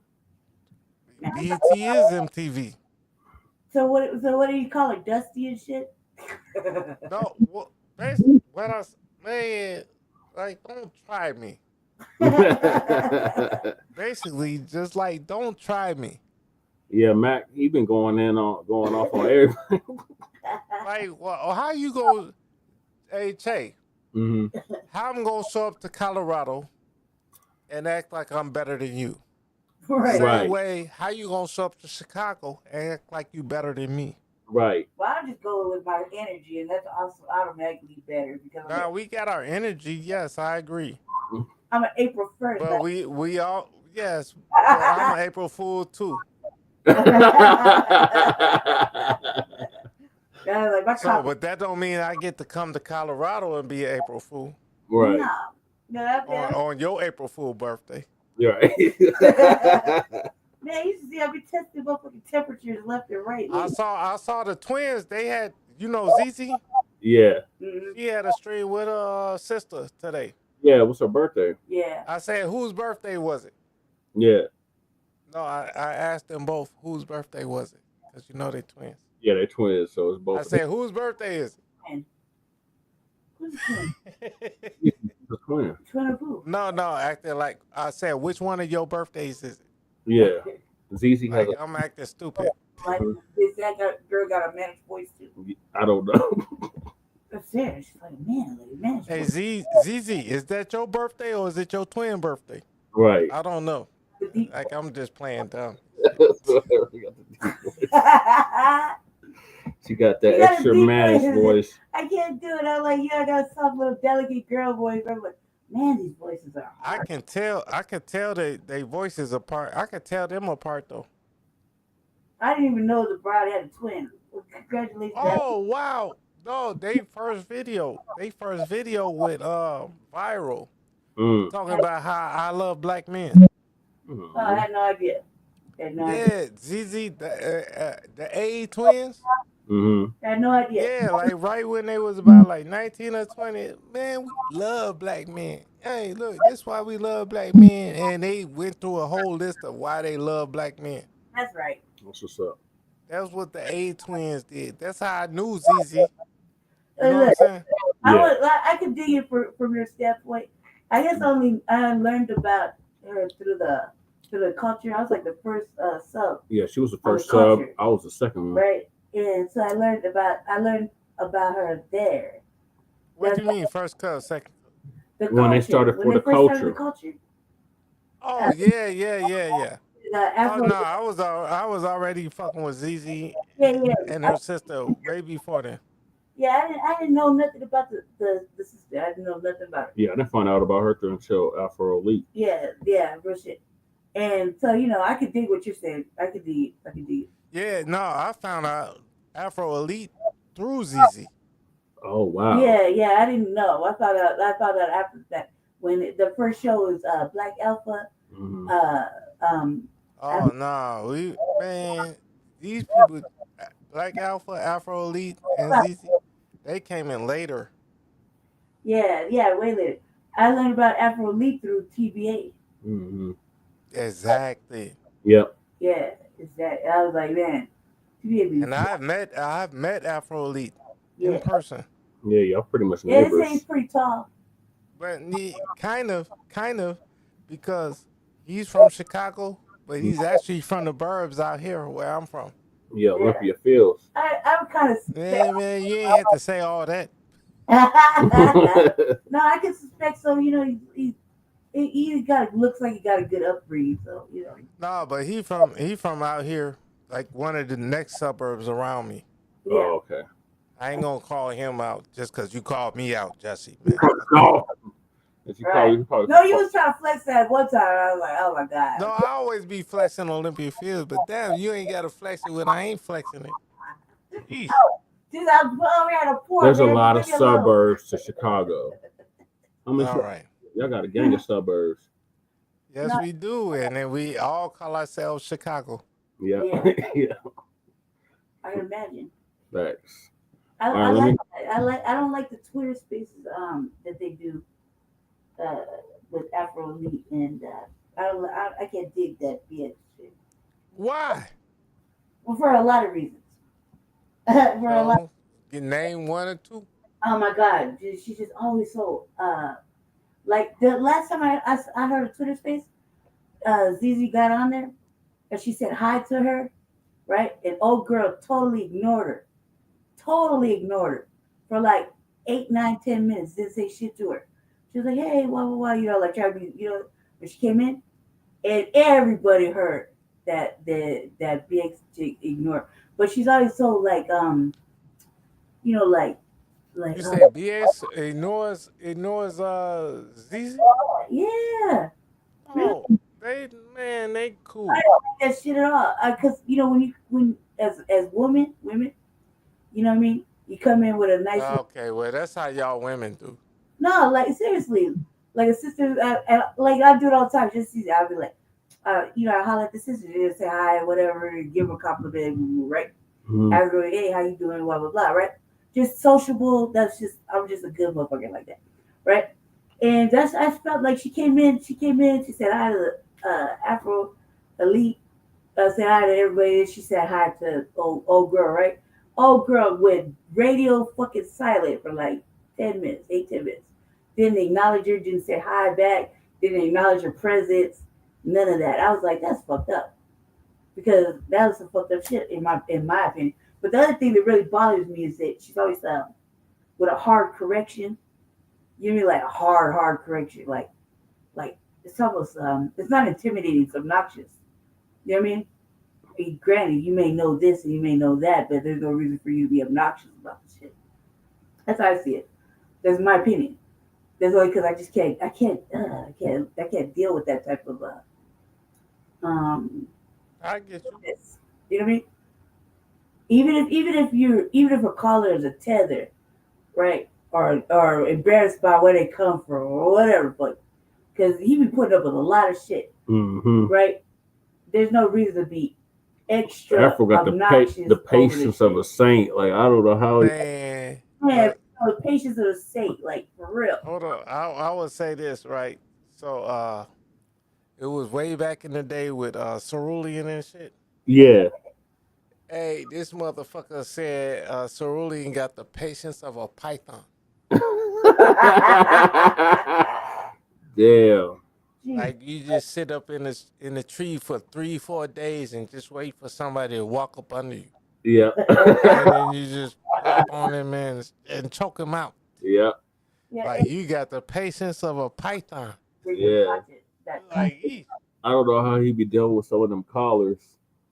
BET is MTV. So what do you call it? Dusty and shit? No, man, like don't try me. Basically, just like don't try me. Yeah, Mac, he been going off on everything. Like, well, how you go? Hey, Che, Mm-hmm. how I'm gonna show up to Colorado and act like I'm better than you? Right. Same way, how you gonna show up to Chicago and act like you better than me? Right. Well, I'm just going with my energy, and that's also automatically better because Now we got our energy. Yes, I agree. I'm an April 1st. But we all yes. Well, I'm an April Fool too. But that don't mean I get to come to Colorado and be an April Fool. Right. On your April Fool birthday. Right. Man, you should see I be testing motherfucking temperatures left and right. I saw the twins. They had, ZZ. Yeah. She had a stream with her sister today. Yeah, what's her birthday? Yeah. I said, whose birthday was it? Yeah. No, I asked them both whose birthday was it, because they twins. Yeah, they're twins, so it's both. I said, whose birthday is it? Who's twin? The twin. Twin of who? No, acting like I said, which one of your birthdays is it? Yeah. ZZ has I'm acting stupid. Like, that girl got a managed voice too? I don't know. I'm serious. She's like, man. Hey, ZZ, is that your birthday or is it your twin birthday? Right. I don't know. Like, I'm just playing dumb. She got that extra managed voice. I can't do it. I'm like, I got some little delicate girl voice. I'm like, man, these voices are hard. I can tell they voices apart. I can tell them apart though. I didn't even know the bride had a twin. Well, congratulations. Oh wow. No, they first video with viral. talking about how I love black men. Oh, I had no idea. Yeah, ZZ, the A twins. I had no idea. Yeah, like right when they was about like 19 or 20, man, we love black men. Hey, look, this is why we love black men. And they went through a whole list of why they love black men. That's right. That's what's up. That's what the A twins did. That's how I knew ZZ. You know what I'm Look, saying? I could dig it from your standpoint. I guess I learned about her through the culture. I was like the first sub. Yeah, she was the on first sub. culture, I was the second one. right? And so I learned about her there. What do you mean, first cut, second? When they started for the culture. Oh yeah. Afro- Oh no, I was already fucking with ZZ and her sister way before then. Yeah, I didn't know nothing about the sister. I didn't know nothing about her. Yeah, I didn't find out about her until Afro Elite. Yeah, real shit. And so I could dig what you're saying. I could dig it. Yeah, no, I found out Afro Elite through ZZ. Oh wow. Yeah, I didn't know. I found out after that when the first show was Black Alpha. Oh no, man, these people, Black Alpha, Afro Elite, and ZZ, they came in later. Yeah, way later. I learned about Afro Elite through TBA. Exactly. Yep. Yeah, exactly. I was like, man, TBA. And I've met Afro Elite in person. Yeah, y'all pretty much Yeah, neighbors. this thing's pretty tall. But kind of, because he's from Chicago, but he's actually from the burbs out here where I'm from. Yeah, Olympia Fields. I'm kind of. Man, you ain't have to say all that. No, I can suspect. So he looks like he got a good upbringing. So No, but he from out here, like one of the next suburbs around me. Yeah. Oh, okay. I ain't gonna call him out just because you called me out, Jesse. Man. No. Right. No, you was trying to flex that one time. I was like, oh my god. No, I always be flexing Olympia Fields, but damn, you ain't got to flex it when I ain't flexing it. Jeez. Dude, I'm at a point. There's a lot of suburbs to Chicago. All right. Y'all got a gang of suburbs. Yes, we do, and then we all call ourselves Chicago. Yeah. Yeah. I can imagine. Thanks. I don't like the Twitter spaces that they do with Afro Elite, and I can't dig that BS shit. Why? Well, for a lot of reasons. You name one or two. Oh my God, she's just always so like the last time I heard a Twitter space, ZZ got on there and she said hi to her, right? And old girl totally ignored her for like 8, 9, 10 minutes. Didn't say shit to her. She was like, hey, blah, blah, blah, like trying to be, when she came in, and everybody heard that BX ignored. But she's always so like, like. You said BS ignores ZZ? Yeah. Oh, they cool. I don't like that shit at all. Cause when as women, you know what I mean? You come in with a nice. Okay, well that's how y'all women do. No, like seriously, like a sister, like I do it all the time. Just I'll be like, I holler at the sister, just say hi, whatever, give her a compliment, right? I go, hey, how you doing? Blah blah blah, right? Just sociable. I'm just a good motherfucker like that, right? And I felt like she came in. She said hi to Afro Elite. Said hi to everybody. She said hi to old girl, right? Old girl went radio fucking silent for like 10 minutes, 8-10 minutes. Didn't acknowledge her. Didn't say hi back. Didn't acknowledge her presence. None of that. I was like, that's fucked up, because that was some fucked up shit in my opinion. But the other thing that really bothers me is that she's always with a hard correction. You mean like a hard correction, like it's almost it's not intimidating, it's obnoxious. You know what I mean? Granted, you may know this and you may know that, but there's no reason for you to be obnoxious about this shit. That's how I see it. That's my opinion. That's only because I can't deal with that type of I get you. You know what I mean? Even if a caller is a tether, right? Or embarrassed by where they come from or whatever, but because he be putting up with a lot of shit, right? There's no reason to be extra I forgot obnoxious. the patience of a saint. Like, I don't know how. Man, the patience of a saint, like for real. hold on. I would say this, right? So it was way back in the day with Cerulean and shit. Yeah. Hey, this motherfucker said Cerulean got the patience of a python. Damn. Like you just sit up in the tree for 3-4 days and just wait for somebody to walk up under you. Yeah. And then you just pop on him and choke him out. Yeah. Like you got the patience of a python. Yeah. Like, I don't know how he be dealing with some of them callers.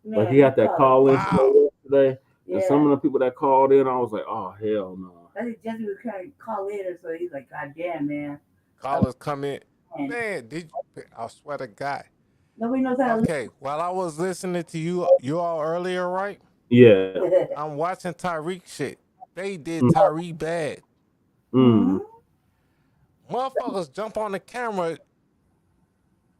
Like he had that call in yesterday, and some of the people that called in, I was like, oh hell no. I think Jesse was trying to call in, so he's like, God damn, man. Callers come in. Man, I swear to God. Nobody knows how to Okay, while I was listening to you all earlier, right? Yeah. I'm watching Tyreek shit. They did Tyreek bad. Motherfuckers jump on the camera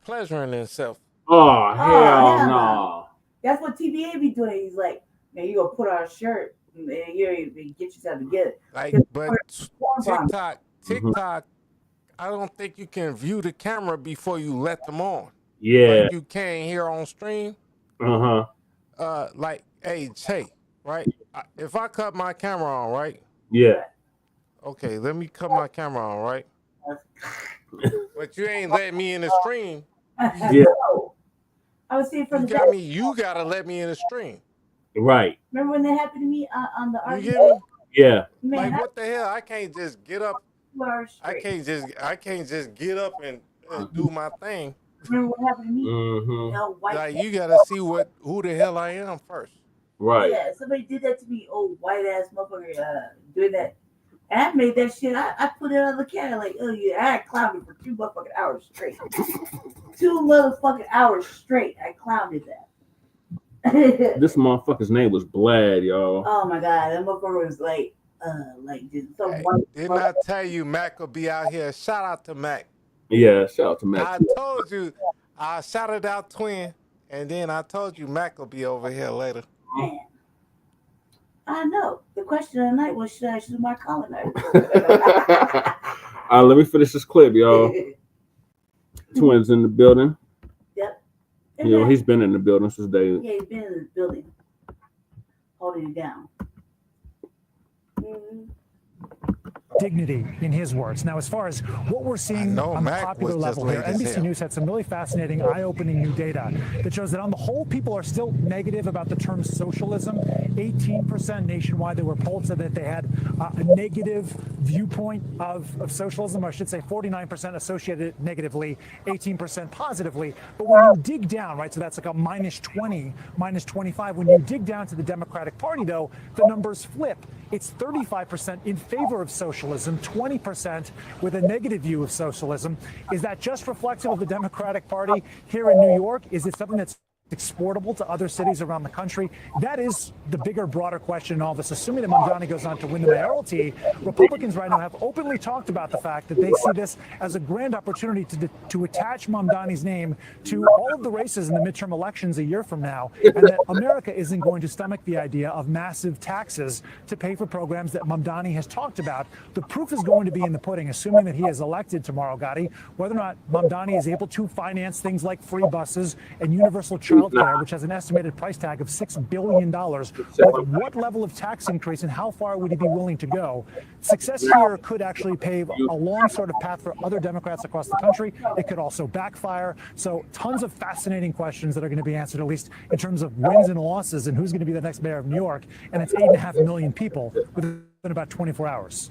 pleasuring themselves. Oh, hell no. That's what TBA be doing. He's like, man, you gonna put on a shirt and you get yourself together. Like, but TikTok, I don't think you can view the camera before you let them on. Yeah. Like you can't hear on stream. Like, hey, Che, right? If I cut my camera on, right? Yeah. Okay, let me cut my camera on, right? But you ain't letting me in the stream. Yeah. I was seeing from you gotta let me in the stream. Right. Remember when that happened to me on the You get me? Yeah. Man, like what the hell? I can't just get up. I can't just get up and do my thing. Remember what happened to me? Like you gotta see who the hell I am first. Right. Yeah, somebody did that to me. Old white ass motherfucker doing that. And I made that shit. I put it on the camera like, oh yeah, I clowned it for 2 motherfucking hours straight. 2 motherfucking hours straight. I clowned it that. This motherfucker's name was Blacc, y'all. Oh my god, that motherfucker was like just so white. Didn't I tell you Mac will be out here? Shout out to Mac. Yeah, shout out to Mac. I told you, I shouted out Twin, and then I told you Mac will be over here later. Man, I know. The question of the night was, should I shoot my colonizer? Let me finish this clip, y'all. Twins in the building. Yep. You know, he's been in the building since day. Yeah, he's been in the building, holding it down. Dignity, in his words. Now, as far as what we're seeing on the popular level here, NBC News had some really fascinating, eye-opening new data that shows that on the whole, people are still negative about the term socialism. 18% nationwide that were polled said that they had a negative viewpoint of socialism. I should say 49% associated it negatively, 18% positively. But when you dig down, right, so that's like a -20, -25. When you dig down to the Democratic Party, though, the numbers flip. It's 35% in favor of socialism, 20% with a negative view of socialism. Is that just reflective of the Democratic Party here in New York? Is it something that's exportable to other cities around the country? That is the bigger, broader question in all this. Assuming that Mamdani goes on to win the mayoralty, Republicans right now have openly talked about the fact that they see this as a grand opportunity to attach Mamdani's name to all of the races in the midterm elections a year from now, and that America isn't going to stomach the idea of massive taxes to pay for programs that Mamdani has talked about. The proof is going to be in the pudding, assuming that he is elected tomorrow, Gotti, whether or not Mamdani is able to finance things like free buses and universal child care, which has an estimated price tag of $6 billion. With what level of tax increase and how far would he be willing to go? Success here could actually pave a long sort of path for other Democrats across the country. It could also backfire. So tons of fascinating questions that are going to be answered, at least in terms of wins and losses and who's going to be the next mayor of New York. And it's 8.5 million people within about 24 hours.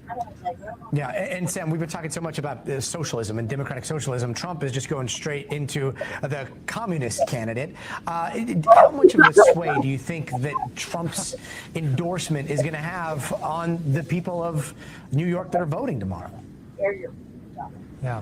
Yeah, and Sam, we've been talking so much about socialism and democratic socialism. Trump is just going straight into the communist candidate. How much of a sway do you think that Trump's endorsement is going to have on the people of New York that are voting tomorrow? Yeah.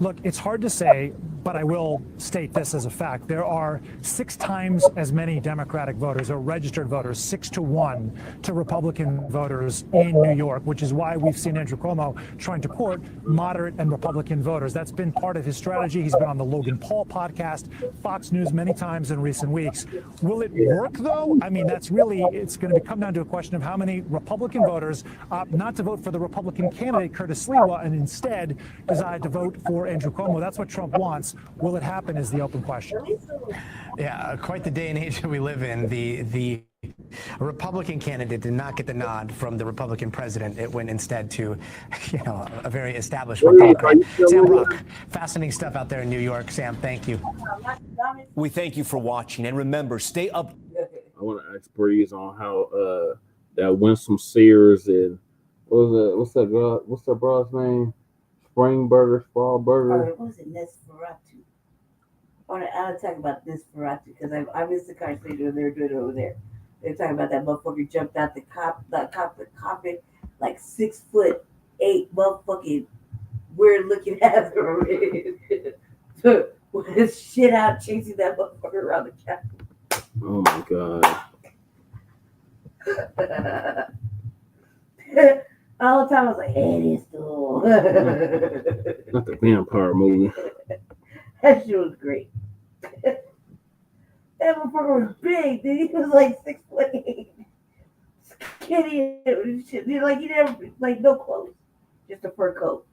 Look, it's hard to say, but I will state this as a fact. There are 6 times as many Democratic voters or registered voters, 6-1 to Republican voters in New York, which is why we've seen Andrew Cuomo trying to court moderate and Republican voters. That's been part of his strategy. He's been on the Logan Paul podcast, Fox News many times in recent weeks. Will it work, though? I mean, it's going to come down to a question of how many Republican voters opt not to vote for the Republican candidate, Curtis Sliwa, and instead decide to vote for Andrew Cuomo. That's what Trump wants. Will it happen is the open question. Yeah, quite the day and age that we live in. The Republican candidate did not get the nod from the Republican president. It went instead to, a very established Republican. Sam Brock, fascinating stuff out there in New York. Sam, thank you. We thank you for watching, and remember, stay up. I want to ask Breeze on how that Winsome Sears and what's that broad's name? Spring Burger, Fall Burger. What was it? Nesferatu. I want to talk about Nesferatu because I missed the conversation when they were doing it over there. They're talking about that motherfucker jumped out the coffin, like 6'8" motherfucking weird looking ass with his shit out chasing that motherfucker around the Capitol. Oh my god. All the time I was like, hey, this dude. Not the vampire movie. That shit was great. That motherfucker was big, dude. He was like 6'8". Skinny and shit. He never no clothes. Just a fur coat.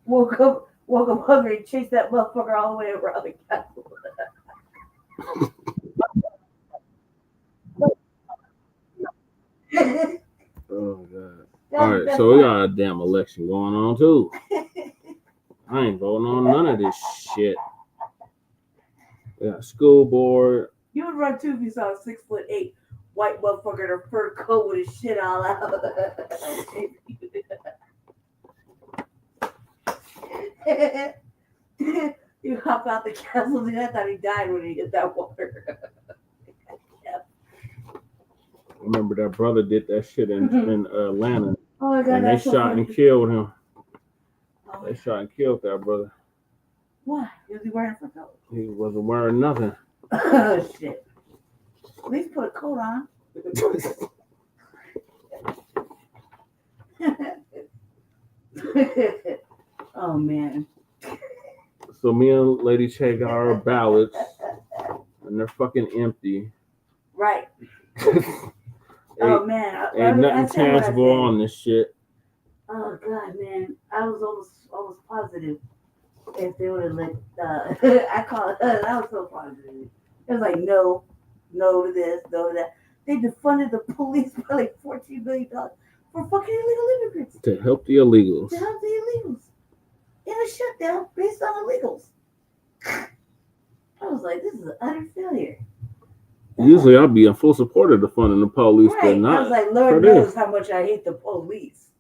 Woke up hungry and chased that motherfucker all the way around the Capitol. Oh god. All right, so we got a damn election going on too. I ain't voting on none of this shit. We got school board. You would run too if you saw a 6'8" white motherfucker in a fur coat with his shit all out. You hop out the castle, and I thought he died when he hit that water. Remember that brother did that shit in Atlanta. Oh my god, and they shot and killed him. They shot and killed that brother. Why? Was he wearing a fur coat? He wasn't wearing nothing. Oh shit. At least put a coat on. Oh man. So me and Lady Che got our ballots, and they're fucking empty. Right. Oh man. Ain't nothing tangible on this shit. Oh god, man. I was almost positive if they would have let I was so positive. It was like no to this, no to that. They defunded the police by like $14 million for fucking illegal immigrants. To help the illegals. To help the illegals. In a shutdown based on illegals. I was like, this is an utter failure. Usually I'd be in full support of defunding the police, Right. but not I was like, Lord knows how much I hate the police.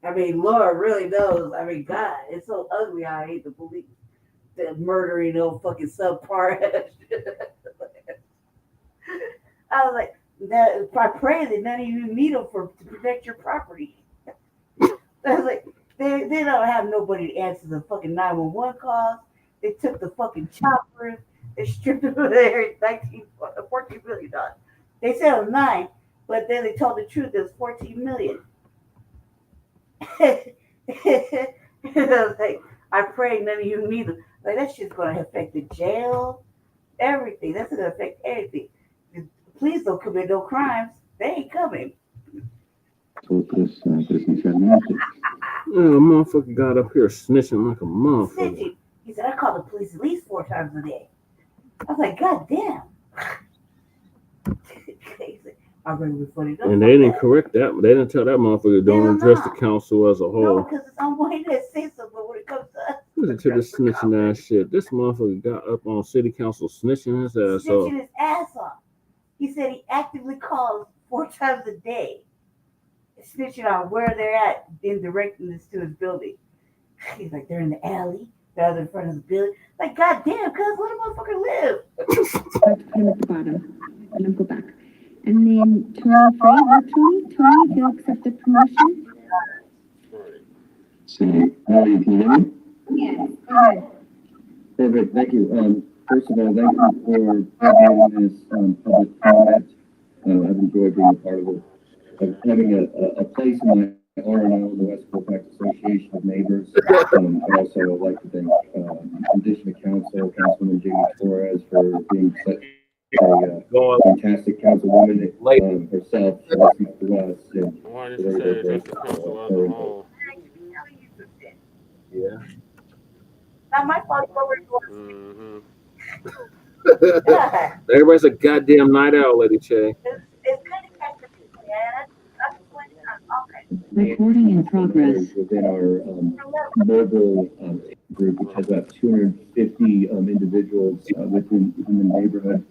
I mean, Lord really knows. I mean, God, it's so ugly how I hate the police. The murdering old fucking subpar. I was like, I pray that none of you need them to protect your property. I was like, they don't have nobody to answer the fucking 911 calls. They took the fucking choppers. They stripped them of their $14 million. They said it was 9, but then they told the truth. It was $14 million. I was like, I pray none of you need them. Like, that shit's going to affect the jail, everything. That's going to affect everything. The police don't commit no crimes. They ain't coming. Motherfucker got up here snitching like a motherfucker. Snitching. He said, I call the police at least 4 times a day. I was like, God damn. And they didn't correct that. They didn't tell that motherfucker don't address the council as a whole. No, because it's on one that say something when it comes to us. Listen to this snitching ass shit. This motherfucker got up on city council snitching his ass off. Snitching his ass off. He said he actively calls 4 times a day, snitching on where they're at in directing this to his building. He's like, they're in the alley, they're in front of the building. Like, God damn, cuz let a motherfucker live. Put him at the bottom and then go back. And then Tony Frey, Tony, if you'll accept the promotion. So, how are you? Can you hear me? Yes, go ahead. Perfect. Thank you. First of all, thank you for having this public comment. I've enjoyed being a part of it. Of having a place in my RNO, the West Colfax Association of Neighbors. I'd also like to thank, in addition to Councilwoman Jamie Torres for being such a fantastic councilwoman herself. She listens to us and Why did we're you very, say very just the grateful council for as a her input. whole? Yeah. Not my fault. Over Everybody's a goddamn night owl, Lady Che. it's kind of catch me, man. That's what okay. Recording in progress. Within our mobile group, which has about 250 individuals within the neighborhood,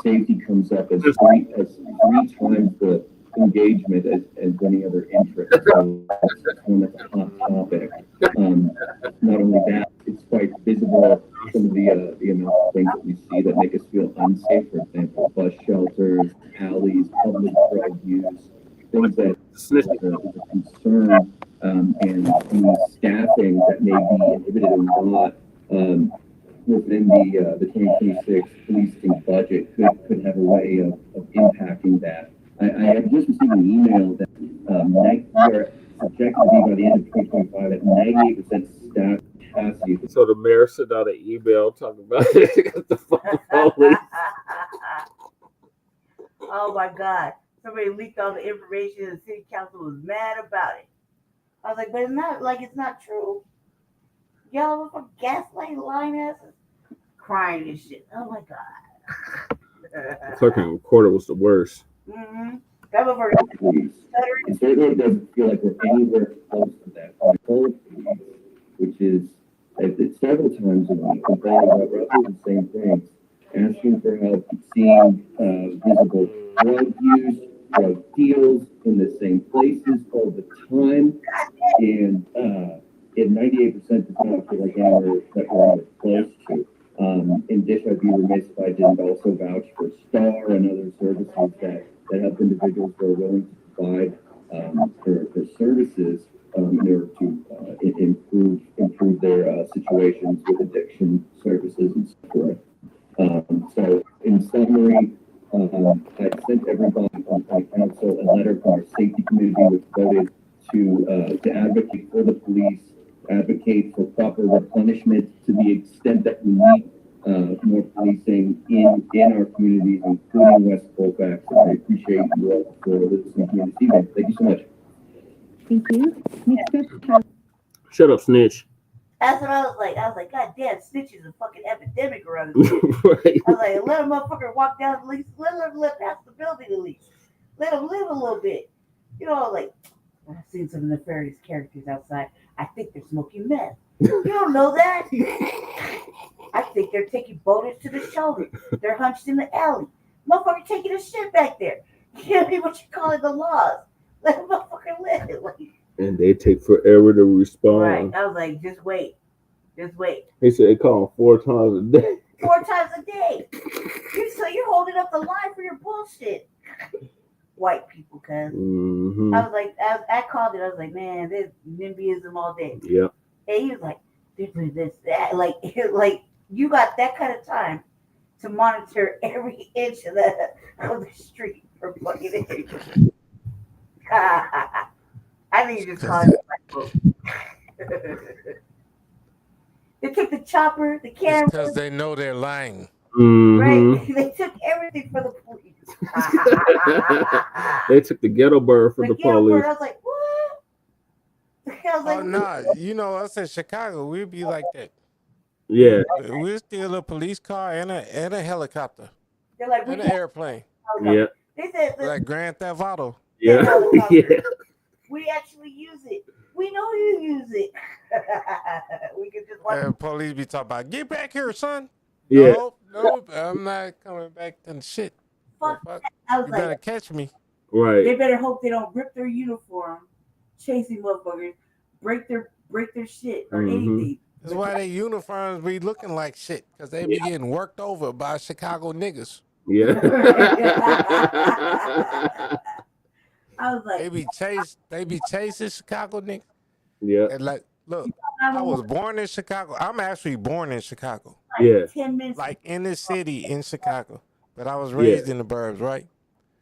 safety comes up as three times the engagement as any other interest. So it's one that's a hot topic. Not only that, it's quite visible some of the amount of things that we see that make us feel unsafe. For example, bus shelters, alleys, public drug use, things that is a concern, and any staffing that may be inhibited or not within the 2026 policing budget could have a way of impacting that. I have just received an email that we are projected to be by the end of 2025 at 98% staff capacity. So the mayor sent out an email talking about it. The fucking police. Oh my God. Somebody leaked all the information and the city council was mad about it. I was like, but it's not true. Y'all for gaslighting lying asses crying and shit. Oh my God. Clerk and recorder was the worst. Mm-hmm. That was for And so it really doesn't feel like we're anywhere close to that. On police, which is it's several times a week, complaining about roughly the same things, asking for help, seeing visible drug use, drug deals in the same places all the time, and 98% does not feel like anywhere that we're close to. In addition, I'd be remiss if I didn't also vouch for STAR and other services that help individuals who are willing to provide for services in order to improve their situations with addiction services and so forth. So, in summary, I sent everybody on my council a letter from our safety committee, which voted to advocate for the police, advocate for proper replenishment to the extent that we need more policing in our communities, including West Colfax. I appreciate you all for listening to me this evening. Thank you so much. Thank you. Next up, Shut up, snitch. That's what I was like. I was like, God damn, snitch is a fucking epidemic around this shit. Right. I was like, let a motherfucker walk down at least, let him live past the building at least. Let him live a little bit. You know, like, I've seen some nefarious characters outside. I think they're smoking meth. You don't know that? I think they're taking bonus to the shoulder. They're hunched in the alley. Motherfucker taking a shit back there. You can't be what you call it the laws. Let a motherfucker live. Like, And they take forever to respond. right. I was like, just wait. Just wait. They said they call them 4 times a day. 4 times a day. So you're holding up the line for your bullshit. White people, cuz. Mm-hmm. I was like, I called it. I was like, man, this NIMBYism all day. Yep. And he was like, they're doing this, that. Like you got that kind of time to monitor every inch of the street for fucking it. I think you just called it like, they took the chopper, the camera. Because they know they're lying. Mm-hmm. Right? They took everything for the police. They took the ghetto bird for the police. Bird, I was like, what? I was like, Oh, no. You know, us in Chicago, we'd be like that. Yeah. We'll steal a police car and a helicopter. They're like, and an airplane. Yeah. They said, like Grand Theft Auto. Yeah. Yeah. We actually use it. We know you use it. We could just watch. And police be talking about, get back here, son. Yeah. No, I'm not coming back to the shit. Fuck. I was you better catch me. Right. They better hope they don't rip their uniform, chasing motherfuckers, break their shit or anything. That's why their uniforms be looking like shit, because they be getting worked over by Chicago niggas. Yeah. I was like, they be chasing Chicago niggas. Yeah. And like Look, I was born in Chicago. I'm actually born in Chicago. Yeah. 10 minutes. Like in the city in Chicago. But I was Yeah. raised in the burbs, right?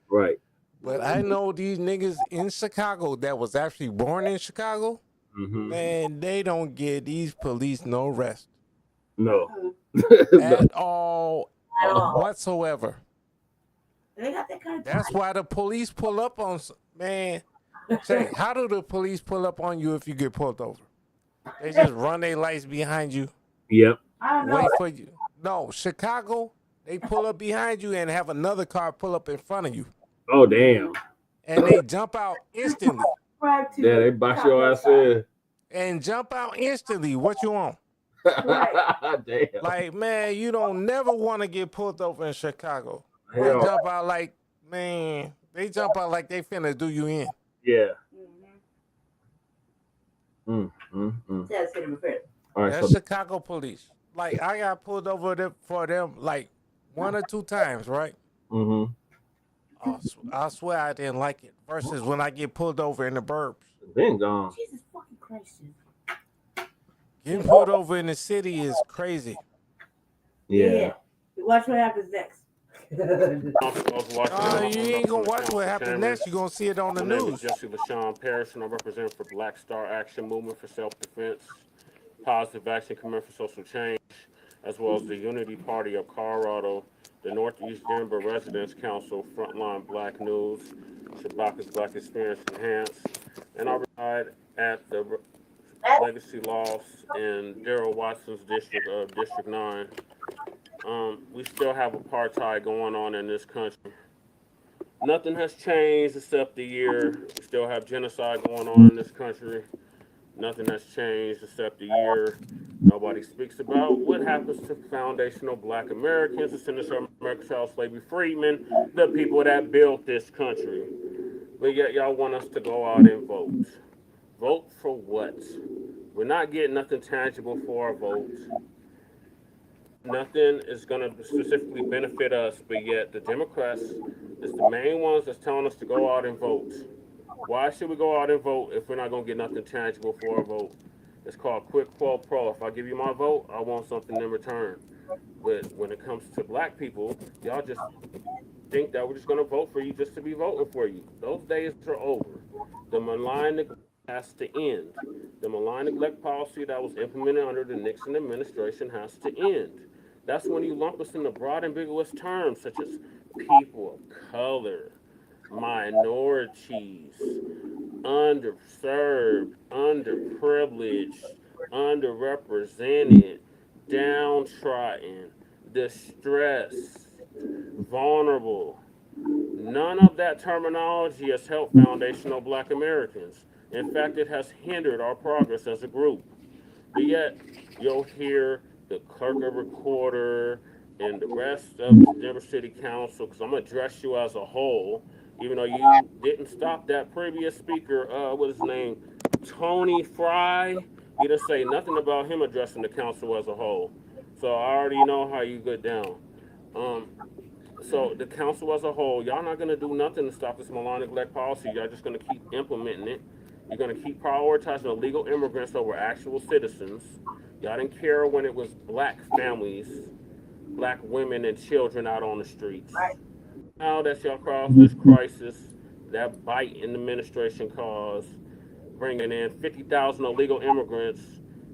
Right. But I know these niggas in Chicago that was actually born in Chicago, man, they don't give these police no rest. No. At all whatsoever. They got that kind of That's why the police pull up on, man. Say, how do the police pull up on you if you get pulled over? They just run their lights behind you. Yep. Wait for you. No, Chicago, they pull up behind you and have another car pull up in front of you. Oh, damn. And they jump out instantly. Yeah, they box your ass in. And jump out instantly. What you want? Damn. Like, man, you don't never want to get pulled over in Chicago. They Hell. jump out like, man, they jump out like they finna do you in. Yeah. All right, That's so Chicago police. Like, I got pulled over for them like 1 or 2 times, right? I swear I didn't like it. Versus when I get pulled over in the burbs. Then gone. Jesus fucking Christ. Getting pulled over in the city is crazy. Yeah. Watch what happens next. You ain't gonna watch what happens next. You're gonna see it on the My name news. is Jesse LaShawn Parrish, and I represent for Black Star Action Movement for Self-Defense, Positive Action Commitment for Social Change, as well as the Unity Party of Colorado, the Northeast Denver Residents Council, Frontline Black News, Shabaka's Black Experience Enhanced, and I reside at the Legacy Loss in Darrell Watson's district of District 9. We still have apartheid going on in this country. Nothing has changed except the year. We still have genocide going on in this country. Nothing has changed except the year. Nobody speaks about what happens to foundational Black Americans, descendants of American child slavery freedmen, the people that built this country. But yet y'all want us to go out and vote. Vote for what? We're not getting nothing tangible for our vote. Nothing is going to specifically benefit us, but yet the Democrats is the main ones that's telling us to go out and vote. Why should we go out and vote if we're not going to get nothing tangible for our vote? It's called quid pro quo. If I give you my vote, I want something in return. But when it comes to Black people, y'all just think that we're just going to vote for you just to be voting for you. Those days are over. The malign neglect has to end. The malign neglect policy that was implemented under the Nixon administration has to end. That's when you lump us into broad ambiguous terms such as people of color, minorities, underserved, underprivileged, underrepresented, downtrodden, distressed, vulnerable. None of that terminology has helped foundational Black Americans. In fact, it has hindered our progress as a group. But yet, you'll hear the clerk of recorder and the rest of the Denver City Council, because I'm going to address you as a whole, even though you didn't stop that previous speaker, what is his name, Tony Fry. You didn't say nothing about him addressing the council as a whole. So I already know how you get down. So the council as a whole, y'all not going to do nothing to stop this malign neglect policy. Y'all just going to keep implementing it. You're going to keep prioritizing illegal immigrants over actual citizens. Y'all didn't care when it was Black families, Black women and children out on the streets. Now that y'all crossed this crisis, that Biden administration caused, bringing in 50,000 illegal immigrants,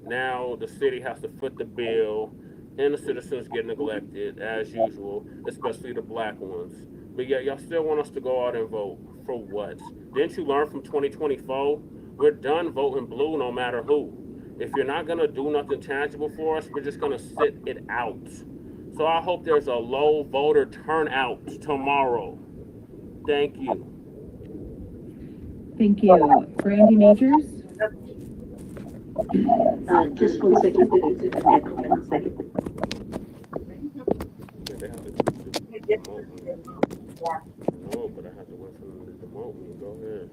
now the city has to foot the bill, and the citizens get neglected, as usual, especially the Black ones. But yet y'all still want us to go out and vote. For what? Didn't you learn from 2024? We're done voting blue no matter who. If you're not going to do nothing tangible for us, we're just going to sit it out. So I hope there's a low voter turnout tomorrow. Thank you. Thank you. Brandy Majors? Just 1 second. One second. No, but I have to wait for them to demote me. Go ahead.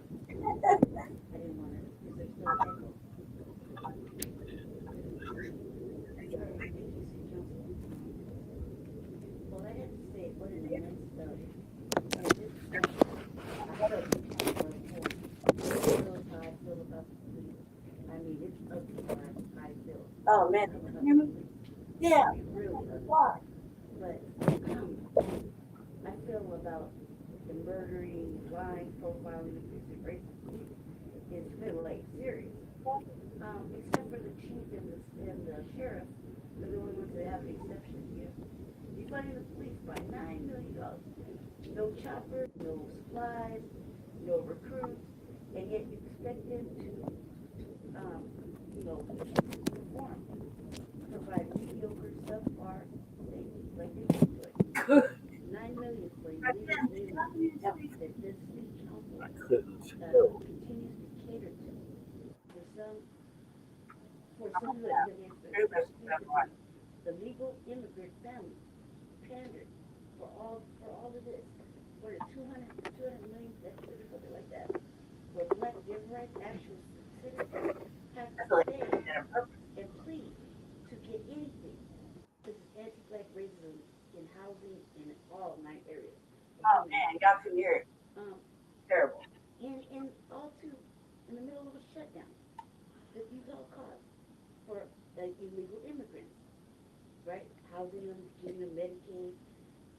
But I feel about the murdering, lying, profiling, abusive racism is feel like serious. Except for the chief and the sheriff, they're the only ones that have the exception here. You're funding the police by $9 million. No choppers, no supplies, no recruits, and yet you expect them to, perform, provide mediocre, subpar things like they do it. $9 million for you that this city council continues to cater to. For some the legal immigrant family pandered for all of this. For the 200 million deficit or something like that. Where Black actual citizens have to stay and plead to get anything. This is anti-Black racism in housing in all 9 areas. Oh man, y'all can hear it. Terrible. And all too in the middle of a shutdown. That these all cause for illegal immigrants, right? Housing them, giving them Medicaid,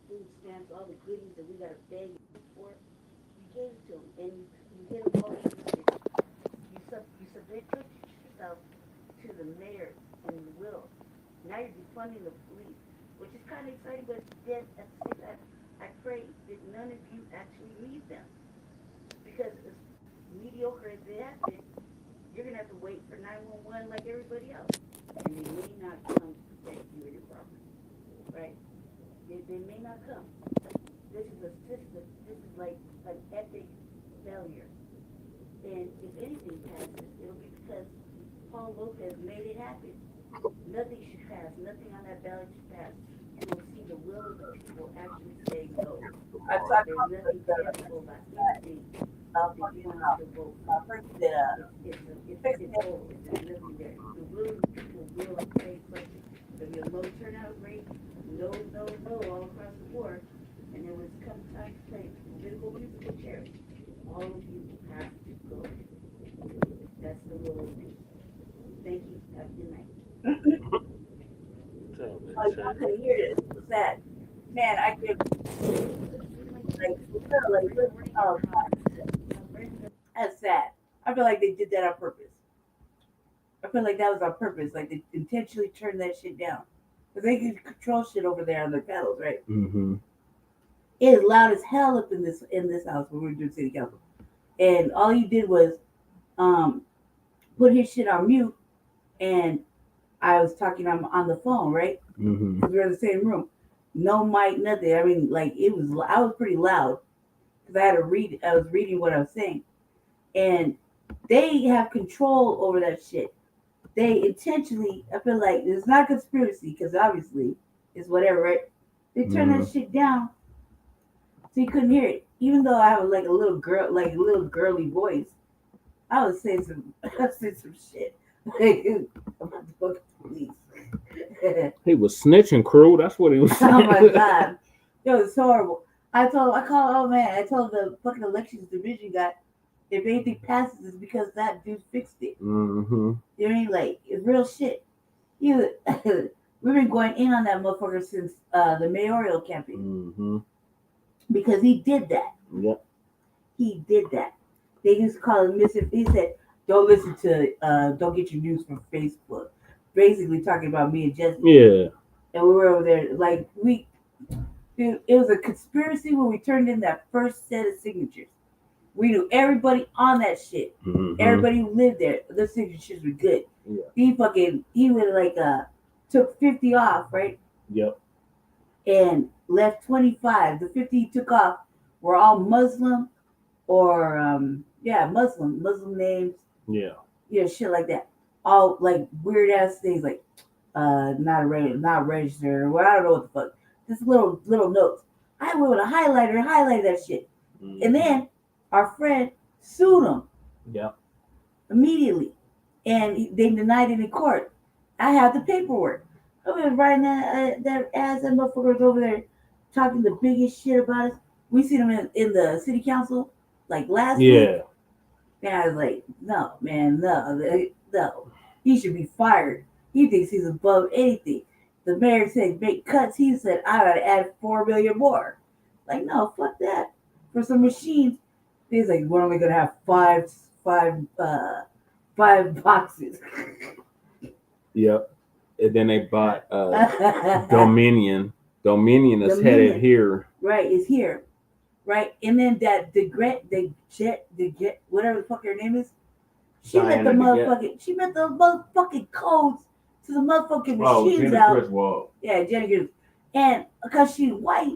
food stamps, all the goodies that we got to beg for. You gave it to them, and you get them all. You subject yourself to the mayor and the will. Now you're defunding the police, which is kind of exciting, but then at the same time, I pray that none of you actually need them, because as mediocre as they have been, you're going to have to wait for 911 like everybody else. And they may not come to protect you and your property. Right? They may not come. This is like an epic failure. And if anything passes, it'll be because Paul Lopez made it happen. Nothing should pass. Nothing on that ballot should pass. And we'll see the will of the people actually say no. There's nothing tangible about anything. If you want us to vote, it's over. There's nothing there. The will of the people will say something. There'll be a low turnout rate, no, all across the board. And then when it comes time to play political musical chairs, all of you have to go. That's the will of the people. Thank you. Have a good night. I couldn't hear this. What's that? Man, I could that's sad. I feel like they did that on purpose. I feel like that was on purpose. Like they intentionally turned that shit down. Because they can control shit over there on their pedals, right? Mm-hmm. It is loud as hell up in this house when we were doing city council. And all he did was put his shit on mute, and I was talking on the phone, right? Mm-hmm. We were in the same room. No mic, nothing. I mean, like I was pretty loud because I was reading what I was saying. And they have control over that shit. They intentionally, I feel like it's not conspiracy because obviously it's whatever, right? They turned that shit down so you couldn't hear it. Even though I have a little girly voice, I was saying some shit about the fucking police. He was snitching, crew. That's what he was saying. Oh my god, it was horrible. I told the fucking elections division guy, if anything passes, it's because that dude fixed it. Mm-hmm. You know what I mean? Like, it's real shit. We've been going in on that motherfucker since the mayoral campaign. Mm-hmm. Because he did that. Yep. He did that. They used to call him missing. He said, don't listen to, don't get your news from Facebook. Basically talking about me and Jesse. Yeah. And we were over there, like, it was a conspiracy when we turned in that first set of signatures. We knew everybody on that shit. Mm-hmm. Everybody who lived there, their signatures were good. Yeah. He would took 50 off, right? Yep. And left 25. The 50 he took off were all Muslim or Muslim names. Yeah. Yeah, shit like that. All like weird ass things like not registered, or well, I don't know what the fuck. Just little notes. I went with a highlighter and highlighted that shit. Mm-hmm. And then our friend sued him. Yeah. Immediately. And they denied it in court. I have the paperwork. I was writing that ass and motherfuckers over there talking the biggest shit about us. We seen him in the city council like last week. And I was like, no, man, no. He should be fired. He thinks he's above anything. the mayor said make cuts. He said I gotta add 4 million more. Like, no, fuck that. For some machines, he's like, we're only gonna have five boxes. Yep. And then they bought Dominion. Dominion is headed here. Right, is here. Right, and then that the jet, whatever the fuck her name is, she met the motherfucking codes to the motherfucking machines out. Yeah, Jennifer. And because she's white,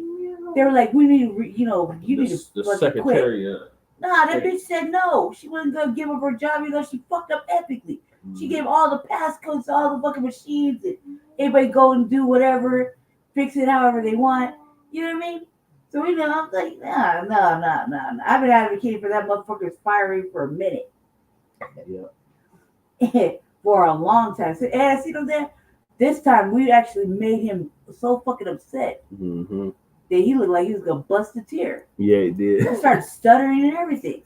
they were like, we need to, you need to the fucking secretary. quit. Nah, that bitch said no. She wasn't gonna give up her job even though she fucked up epically. She gave all the passcodes to all the fucking machines and everybody go and do whatever, fix it however they want. You know what I mean? So I'm like, no. I've been advocating for that motherfucker's firing for a minute. Yeah. For a long time. So, and see what I'm saying? This time we actually made him so fucking upset that he looked like he was gonna bust a tear. Yeah, he did. He started stuttering and everything.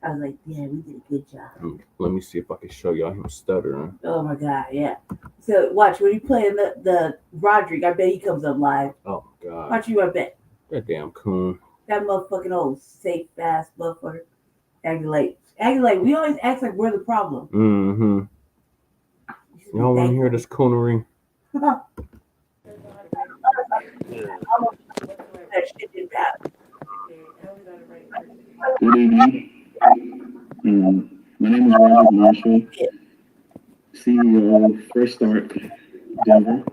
I was like, yeah, we did a good job. Let me see if I can show y'all him stuttering. Oh my god, yeah. So watch when you play the Roderick, I bet he comes up live. Oh my god. Watch you, I bet. That damn coon. That motherfucking old safe ass motherfucker. Acting like we always act like we're the problem. You don't want to hear this coonery? That shit didn't happen. Good evening. My name is Robert Marshall, CEO of Fresh Start Denver,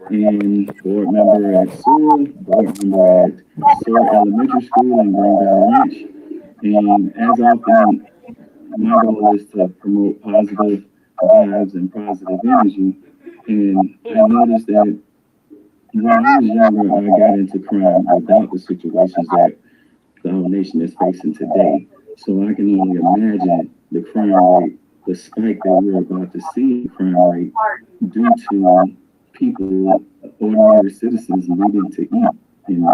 and board member at Sewell, board member at Sewell Elementary School in Green Valley Ranch. And as often, my goal is to promote positive vibes and positive energy. And I noticed that when I was younger, I got into crime without the situations that the whole nation is facing today. So I can only imagine the crime rate, the spike that we're about to see in crime rate due to people, ordinary citizens needing to eat and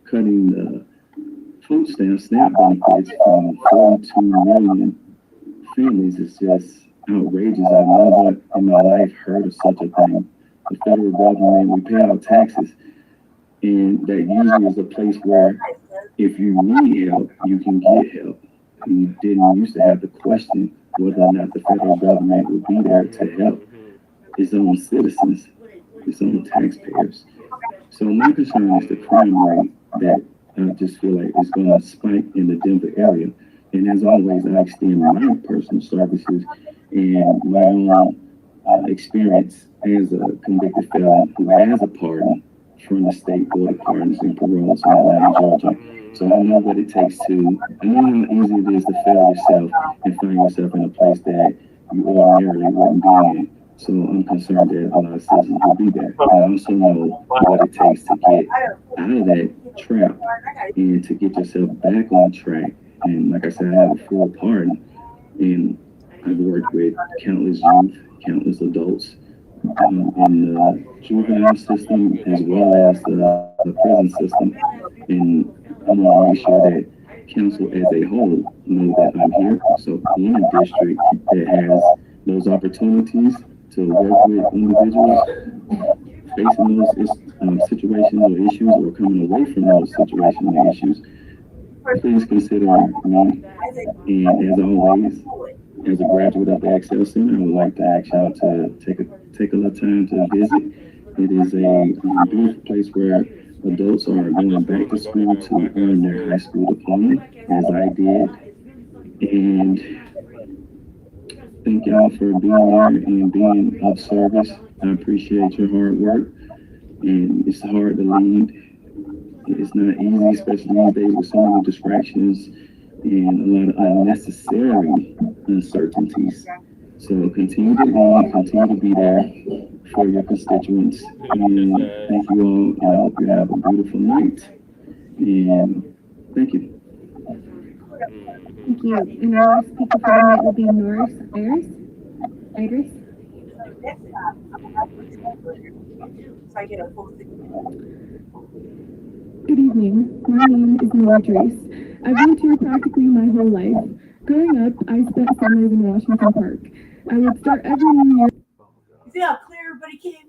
cutting the food stamp benefits from 42 million families is just outrageous. I've never in my life heard of such a thing. The federal government, we pay our taxes, and that usually is a place where if you need help, you can get help. You didn't used to have to question whether or not the federal government would be there to help its own citizens, its own taxpayers. So my concern is the crime rate that I just feel like is going to spike in the Denver area. And as always, I extend my personal services and my own experience as a convicted felon who has a pardon from the state board of pardons and paroles in Atlanta, Georgia. So I know what it takes I know how easy it is to fail yourself and find yourself in a place that you ordinarily wouldn't be in. So I'm concerned that a lot of citizens will be there. I also know what it takes to get out of that trap and to get yourself back on track. And like I said, I have a full pardon, and I've worked with countless youth, countless adults in the juvenile system as well as the prison system. And I want to make sure that council as a whole know that I'm here. So in a district that has those opportunities to work with individuals facing those situations or issues or coming away from those situations and issues, please consider me. And as always, as a graduate of the Excel Center, I would like to ask y'all to take a little time to visit. It is a beautiful place where adults are going back to school to earn their high school diploma, as I did. And thank y'all for being there and being of service. I appreciate your hard work. And it's hard to lead. It's not easy, especially these days with so many distractions and a lot of unnecessary uncertainties. So continue to lead, continue to be there for your constituents. And thank you all, and I hope you have a beautiful night. And thank you. Thank you. And our last speaker for the night will be Norris Idris. Good evening. My name is Nora Idris. I've lived here practically my whole life. Growing up, I spent summers in Washington Park. I would start every new year. You see how clear everybody came?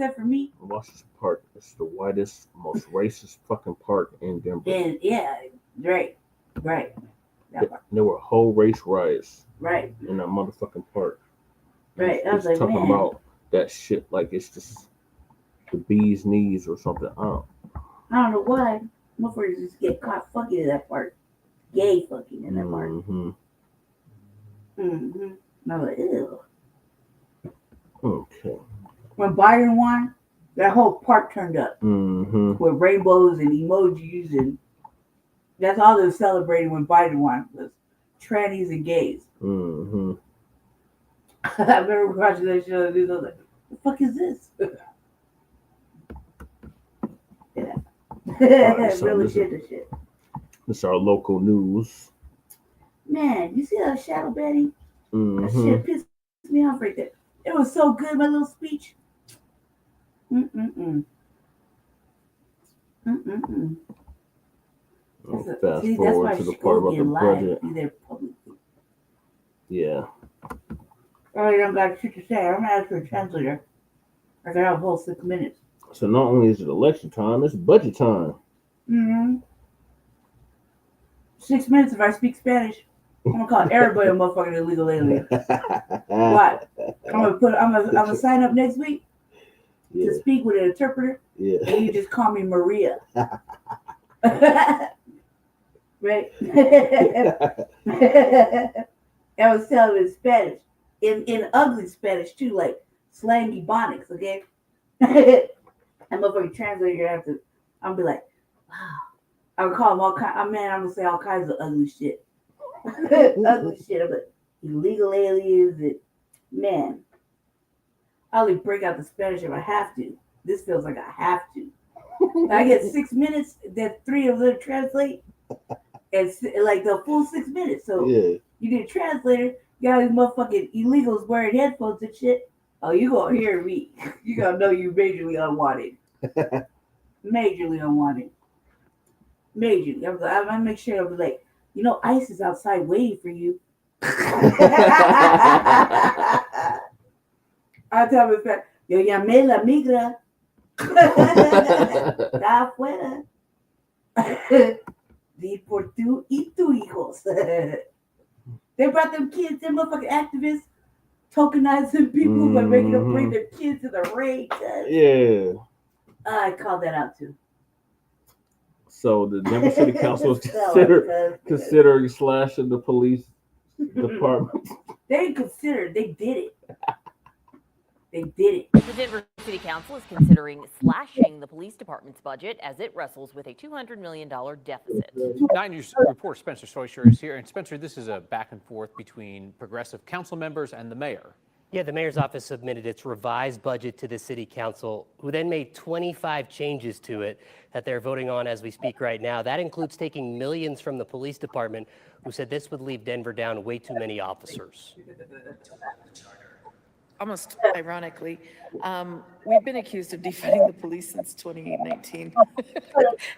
except for me. Washington Park is the whitest, most racist fucking park in Denver. And yeah, right. There were whole race riots Right. in that motherfucking park. Right. I was like, talking man. about that shit like it's just the bee's knees or something. I don't know why. Motherfuckers just get caught fucking in that park. Gay fucking in that park. I was like, ew. Okay. When Biden won, that whole park turned up with rainbows and emojis, and that's all they were celebrating when Biden won was trannies and gays. I remember watching that show and I was like, "The fuck is this?" Yeah, Right, so really this shit. This is our local news. Man, you see that Shadow Betty? That shit pissed me off right there. It was so good, my little speech. I'll fast forward to the part about the budget. Yeah. Oh, you don't got shit to say. I'm gonna ask for a translator. I got a whole 6 minutes. So not only is it election time, it's budget time. 6 minutes if I speak Spanish. I'm gonna call everybody a motherfucking illegal alien. What? I'm gonna sign up next week to speak with an interpreter. Yeah. And you just call me Maria. Right? I was telling him in Spanish. In ugly Spanish too, like slangy bonics, okay? And motherfucking translator have to, I'm be like, wow. I would call him all kinds, I'm gonna say all kinds of ugly shit. Ugly shit. I'm like, illegal aliens and man. I only break out the Spanish if I have to. This feels like I have to. I get 6 minutes, then 3 of them translate. And like the full 6 minutes. So you need a translator. You got these motherfucking illegals wearing headphones and shit. Oh, you gonna hear me. You gonna know you majorly unwanted. Majorly unwanted. Majorly. I'm gonna make sure I'll be like, you know, ICE is outside waiting for you. I tell him that, yo llamé la migra. Está afuera. Di por tú y tu hijos. They brought them kids, them motherfucking activists, tokenizing people by making them bring their kids to the raid. Yeah. I called that out too. So the Denver City Council is considering slashing the police department. They didn't consider it, they did it. They did it. The Denver City Council is considering slashing the police department's budget as it wrestles with a $200 million deficit. 9 News reporter Spencer Soysher is here. And Spencer, this is a back and forth between progressive council members and the mayor. Yeah, the mayor's office submitted its revised budget to the city council, who then made 25 changes to it that they're voting on as we speak right now. That includes taking millions from the police department, who said this would leave Denver down way too many officers. Almost ironically, we've been accused of defunding the police since 2019,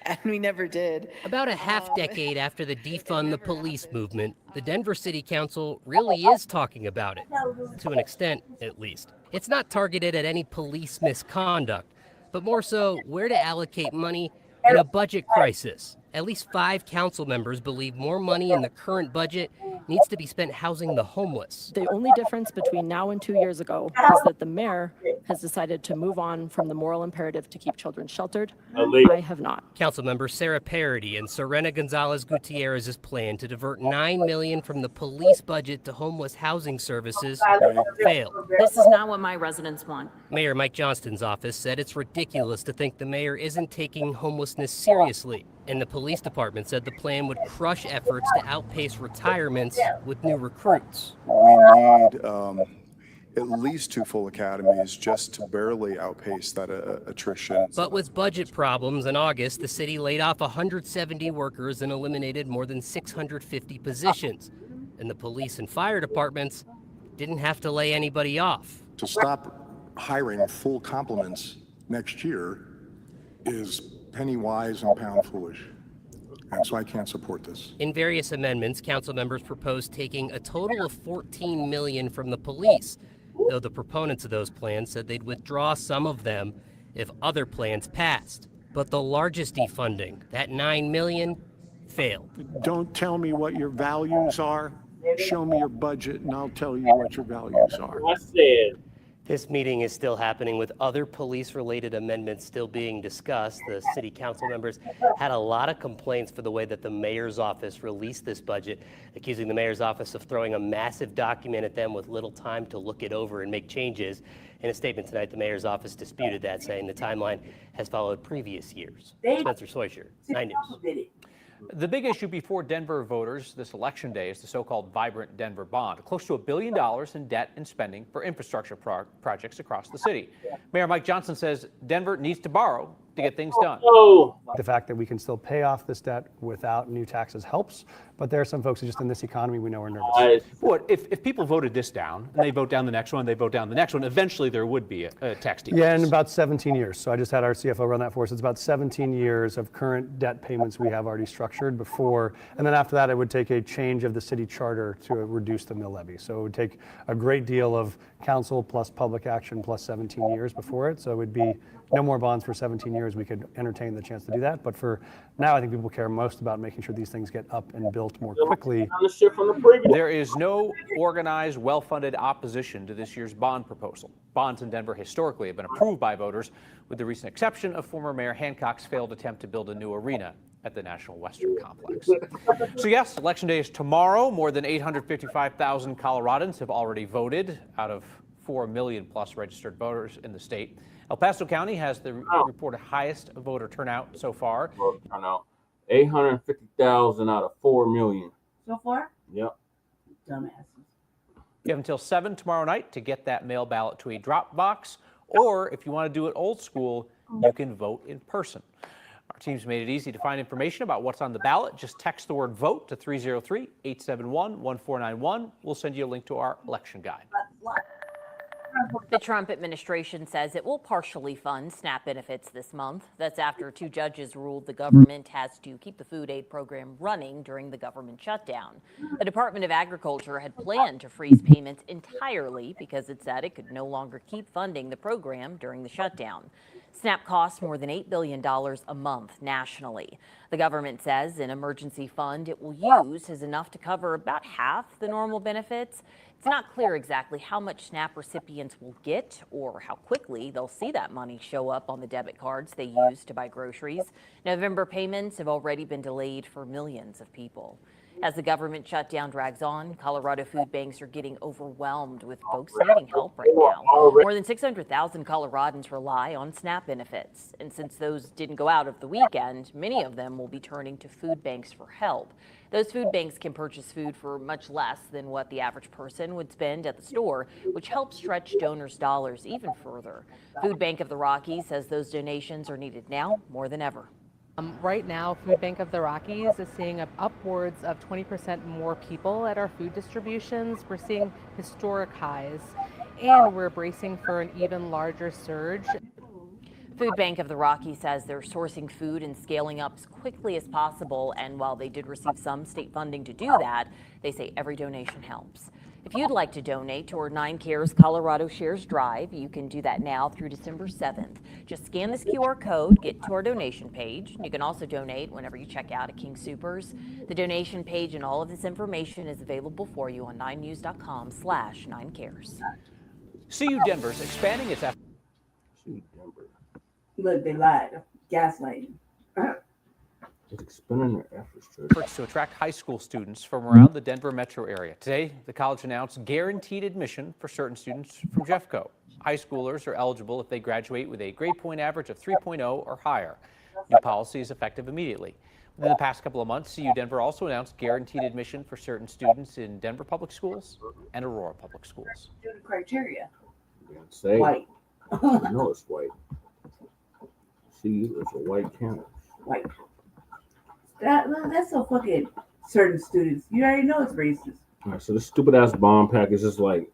and we never did. About a half decade after the defund the police movement, the Denver City Council really is talking about it, to an extent at least. It's not targeted at any police misconduct, but more so where to allocate money in a budget crisis. At least 5 council members believe more money in the current budget needs to be spent housing the homeless. The only difference between now and 2 years ago is that the mayor has decided to move on from the moral imperative to keep children sheltered. I have not. Councilmember Sarah Parody and Serena Gonzalez Gutierrez's plan to divert $9 million from the police budget to homeless housing services failed. This is not what my residents want. Mayor Mike Johnston's office said it's ridiculous to think the mayor isn't taking homelessness seriously. And the police department said the plan would crush efforts to outpace retirements with new recruits. We need at least 2 full academies just to barely outpace that attrition. But with budget problems in August, the city laid off 170 workers and eliminated more than 650 positions. And the police and fire departments didn't have to lay anybody off. To stop hiring full complements next year is penny wise and pound foolish. And so I can't support this. In various amendments, council members proposed taking a total of $14 million from the police though the proponents of those plans said they'd withdraw some of them if other plans passed. But the largest defunding, that $9 million, failed. Don't tell me what your values are. Show me your budget and I'll tell you what your values are. I said, This meeting is still happening with other police-related amendments still being discussed. The city council members had a lot of complaints for the way that the mayor's office released this budget, accusing the mayor's office of throwing a massive document at them with little time to look it over and make changes. In a statement tonight, the mayor's office disputed that, saying the timeline has followed previous years. Spencer Soisher, 9 News. The big issue before Denver voters this election day is the so-called Vibrant Denver Bond, close to $1 billion in debt and spending for infrastructure projects across the city. Mayor Mike Johnson says Denver needs to borrow to get things done. The fact that we can still pay off this debt without new taxes helps, but there are some folks who just in this economy we know are nervous. What if people voted this down and they vote down the next one, they vote down the next one, eventually there would be a tax decrease. Yeah, in about 17 years. So I just had our CFO run that for us. It's about 17 years of current debt payments we have already structured before. And then after that, it would take a change of the city charter to reduce the mill levy. So it would take a great deal of council plus public action plus 17 years before it. So it would be no more bonds for 17 years. We could entertain the chance to do that. But for now, I think people care most about making sure these things get up and built more quickly. There is no organized, well-funded opposition to this year's bond proposal. Bonds in Denver historically have been approved by voters, with the recent exception of former Mayor Hancock's failed attempt to build a new arena at the National Western Complex. So yes, Election Day is tomorrow. More than 855,000 Coloradans have already voted out of 4 million plus registered voters in the state. El Paso County has the reported highest voter turnout so far. Turnout 850,000 out of 4 million. So far? Yep. Dumbasses. You have until 7 tomorrow night to get that mail ballot to a drop box, or if you want to do it old school, you can vote in person. Our team's made it easy to find information about what's on the ballot. Just text the word VOTE to 303-871-1491. We'll send you a link to our election guide. The Trump administration says it will partially fund SNAP benefits this month. That's after 2 judges ruled the government has to keep the food aid program running during the government shutdown. The Department of Agriculture had planned to freeze payments entirely because it said it could no longer keep funding the program during the shutdown. SNAP costs more than $8 billion a month nationally. The government says an emergency fund it will use is enough to cover about half the normal benefits. It's not clear exactly how much SNAP recipients will get or how quickly they'll see that money show up on the debit cards they use to buy groceries. November payments have already been delayed for millions of people. As the government shutdown drags on, Colorado food banks are getting overwhelmed with folks needing help right now. More than 600,000 Coloradans rely on SNAP benefits. And since those didn't go out over the weekend, many of them will be turning to food banks for help. Those food banks can purchase food for much less than what the average person would spend at the store, which helps stretch donors' dollars even further. Food Bank of the Rockies says those donations are needed now more than ever. Right now, Food Bank of the Rockies is seeing upwards of 20% more people at our food distributions. We're seeing historic highs, and we're bracing for an even larger surge. Food Bank of the Rockies says they're sourcing food and scaling up as quickly as possible. And while they did receive some state funding to do that, they say every donation helps. If you'd like to donate toward 9 Cares Colorado Shares Drive, you can do that now through December 7th. Just scan this QR code, get to our donation page. You can also donate whenever you check out at King Soopers. The donation page and all of this information is available for you on 9news.com/9cares. CU Denver's expanding its efforts. Look, they lied. Gaslighting. It's expanding their efforts To attract high school students from around the Denver metro area. Today, the college announced guaranteed admission for certain students from Jeffco. High schoolers are eligible if they graduate with a grade point average of 3.0 or higher. New policy is effective immediately. Within the past couple of months, CU Denver also announced guaranteed admission for certain students in Denver Public Schools and Aurora Public Schools. Student criteria. Say, White. I know it's white. See, it's a white campus. White. That's so fucking certain students. You already know it's racist. All right, so this stupid ass bomb package is like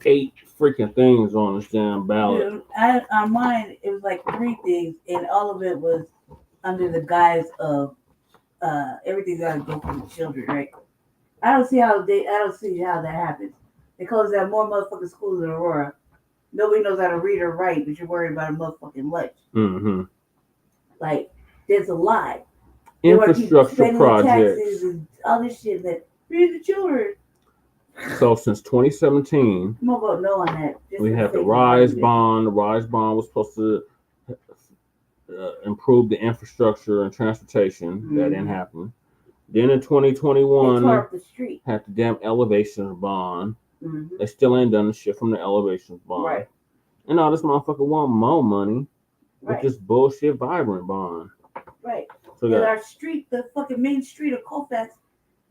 8 freaking things on this damn ballot. Dude, on mine, it was like 3 things, and all of it was under the guise of everything's gotta go for the children, right? I don't see how that happens. They closed down more motherfucking schools in Aurora. Nobody knows how to read or write, but you're worried about a motherfucking lunch. Mm-hmm. Like, there's a lie. Infrastructure projects. Taxes and all this shit that feed the children. So since 2017, I'm gonna vote no on that. we had the RISE bond. The RISE bond was supposed to improve the infrastructure and transportation. Mm-hmm. That didn't happen. Then in 2021, they tore up the street. Had the damn elevations bond. Mm-hmm. They still ain't done the shit from the elevations bond. Right. And all this motherfucker want more money right. with this bullshit vibrant bond. Right. So our street, the fucking main street of Colfax,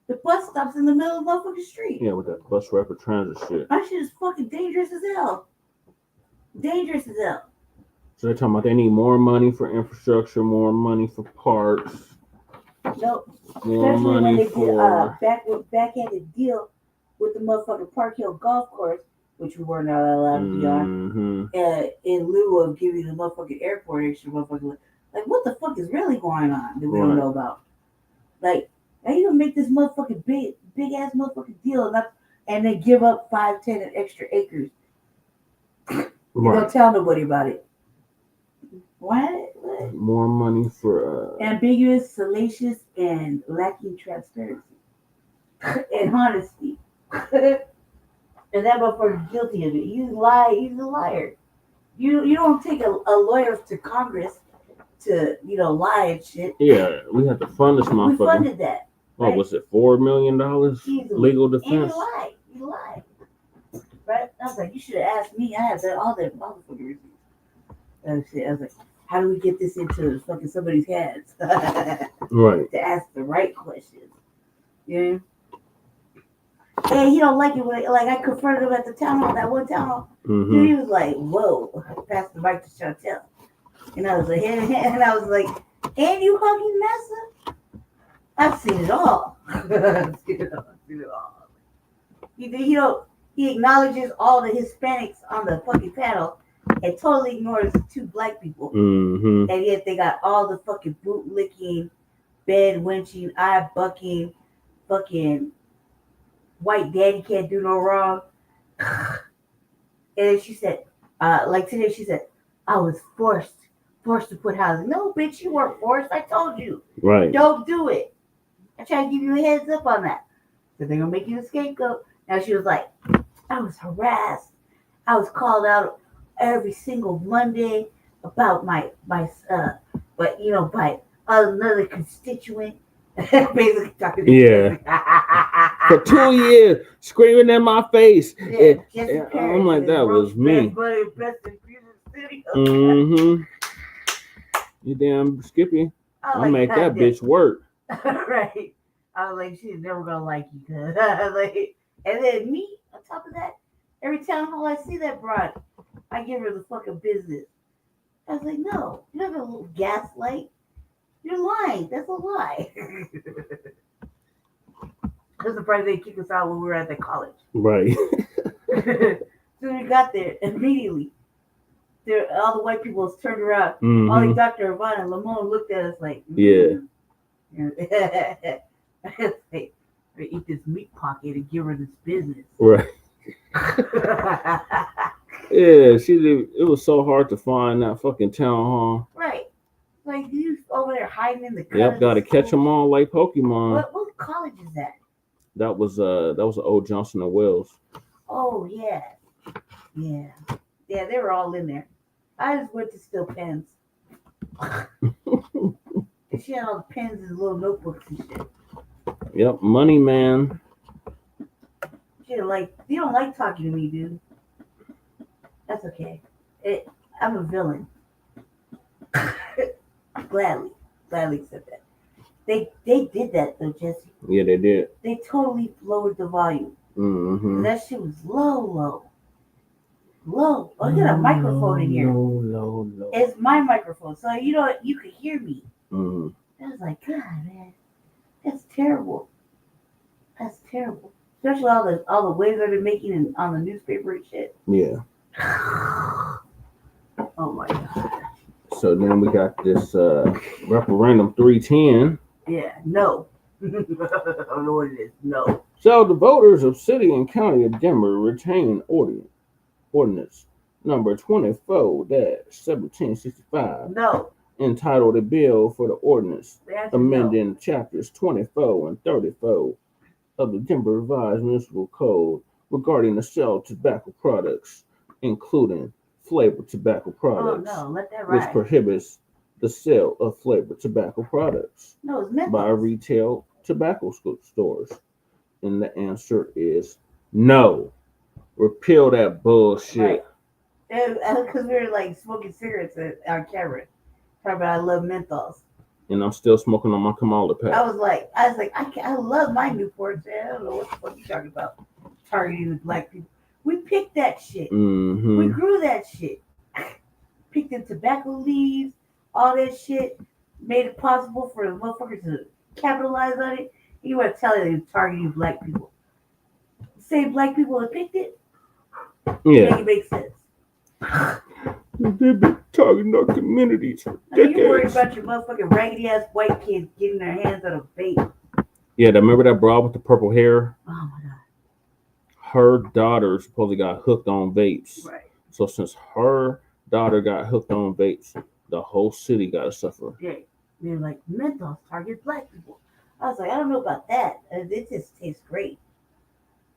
the bus stops in the middle of the motherfucking street. Yeah, with that bus rapid transit shit. That shit is fucking dangerous as hell. Dangerous as hell. So they're talking about they need more money for infrastructure, more money for parks. Nope. More especially money when they for did backhanded deal with the motherfucking Park Hill Golf Course, which we were not allowed to be on, in lieu of giving the motherfucking airport extra motherfucking. Like, what the fuck is really going on that we don't know about? Like, now you gonna make this motherfucking big ass motherfucking deal and then give up 5, 10 extra acres. You don't tell nobody about it. What? More money for ambiguous, salacious, and lacking transparency and honesty. And that motherfucker's guilty of it. He's a liar. You don't take a lawyer to Congress to lie and shit. Yeah, we had to fund this motherfucker. We funded that. What right? Was it $4 million? Legal defense. And he lied. Right? I was like, you should have asked me. I had all the fucking receipts. And shit. I was like, how do we get this into fucking somebody's heads? Right. To ask the right questions. Yeah. And he don't like it when, like, I confronted him at the town hall, that one town hall. Mm-hmm. Dude, he was like, whoa, pass the mic to Chantel. And I was like, and you hugging Massa? I've seen it all. I've seen it all. He acknowledges all the Hispanics on the fucking panel and totally ignores 2 black people. Mm-hmm. And yet they got all the fucking boot licking, bed wenching, eye bucking, fucking white daddy can't do no wrong. And then she said, like today, she said, I was forced to put housing. No, bitch, you weren't forced. I told you. Right. Don't do it. I try to give you a heads up on that. So they're going to make you a scapegoat. Now she was like, I was harassed. I was called out every single Monday about by another constituent. Basically talking to for 2 years, screaming in my face. I'm like, that was me. Mm-hmm. You damn Skippy. I'll make that bitch work. Right. I was like, she's never gonna like you. Like, and then me, on top of that, every town hall I see that broad, I give her the fucking business. I was like, no, you're not gonna gaslight. You're lying. That's a lie. I'm surprised they kicked us out when we were at the college. Right. So we got there immediately. All the white people turned around. Mm-hmm. Only Dr. Yvonne and Lamone looked at us like, yeah. Like, eat this meat pocket and give her this business. Right. Yeah, it was so hard to find that fucking town hall. Right. Like, you over there hiding in the Yep, gotta catch them all like Pokemon. What college is that? That was old Johnson and Wells. Oh yeah. Yeah. Yeah, they were all in there. I just went to steal pens. She had all the pens and little notebooks and shit. Yep, money man. She you don't like talking to me, dude. That's okay. I'm a villain. Gladly accept that. They did that though, Jesse. Yeah, they did. They totally lowered the volume. Mm-hmm. That shit was low. Oh, you got a microphone in here. Low. It's my microphone, so you could hear me. Mm-hmm. I was like, God, man, that's terrible. That's terrible. Especially all the waves I've been making on the newspaper and shit. Yeah. Oh my God. So then we got this referendum 310. Yeah, no. I don't know what it is. No. Shall the voters of City and County of Denver retain ordinance number 24-1765? No. Entitled a bill for the ordinance Answer amending chapters 24 and 34 of the Denver Revised Municipal Code regarding the sale of tobacco products, including flavored tobacco products, no, let that which ride. prohibits the sale of flavored tobacco products No, it's by menthol. retail tobacco stores. And the answer is no. Repeal that bullshit. Because we were like smoking cigarettes on camera. Talking about I love menthols. And I'm still smoking on my Kamala pack. I was like, I love my Newports. Man. I don't know what the fuck you talking about. Targeting the black people. We picked that shit. Mm-hmm. We grew that shit. Picked the tobacco leaves, all that shit. Made it possible for the motherfuckers to capitalize on it. You want to tell you they're targeting black people. Same black people that picked it? Yeah. Make it make sense. They've been targeting our communities for decades. You worry about your motherfucking raggedy ass white kids getting their hands on a vape. Yeah, remember that broad with the purple hair? Oh my god. Her daughter supposedly got hooked on vapes. Right. So since her daughter got hooked on vapes, the whole city got to suffer. Yeah. They're like, menthols target black people. I was like, I don't know about that. It just tastes great.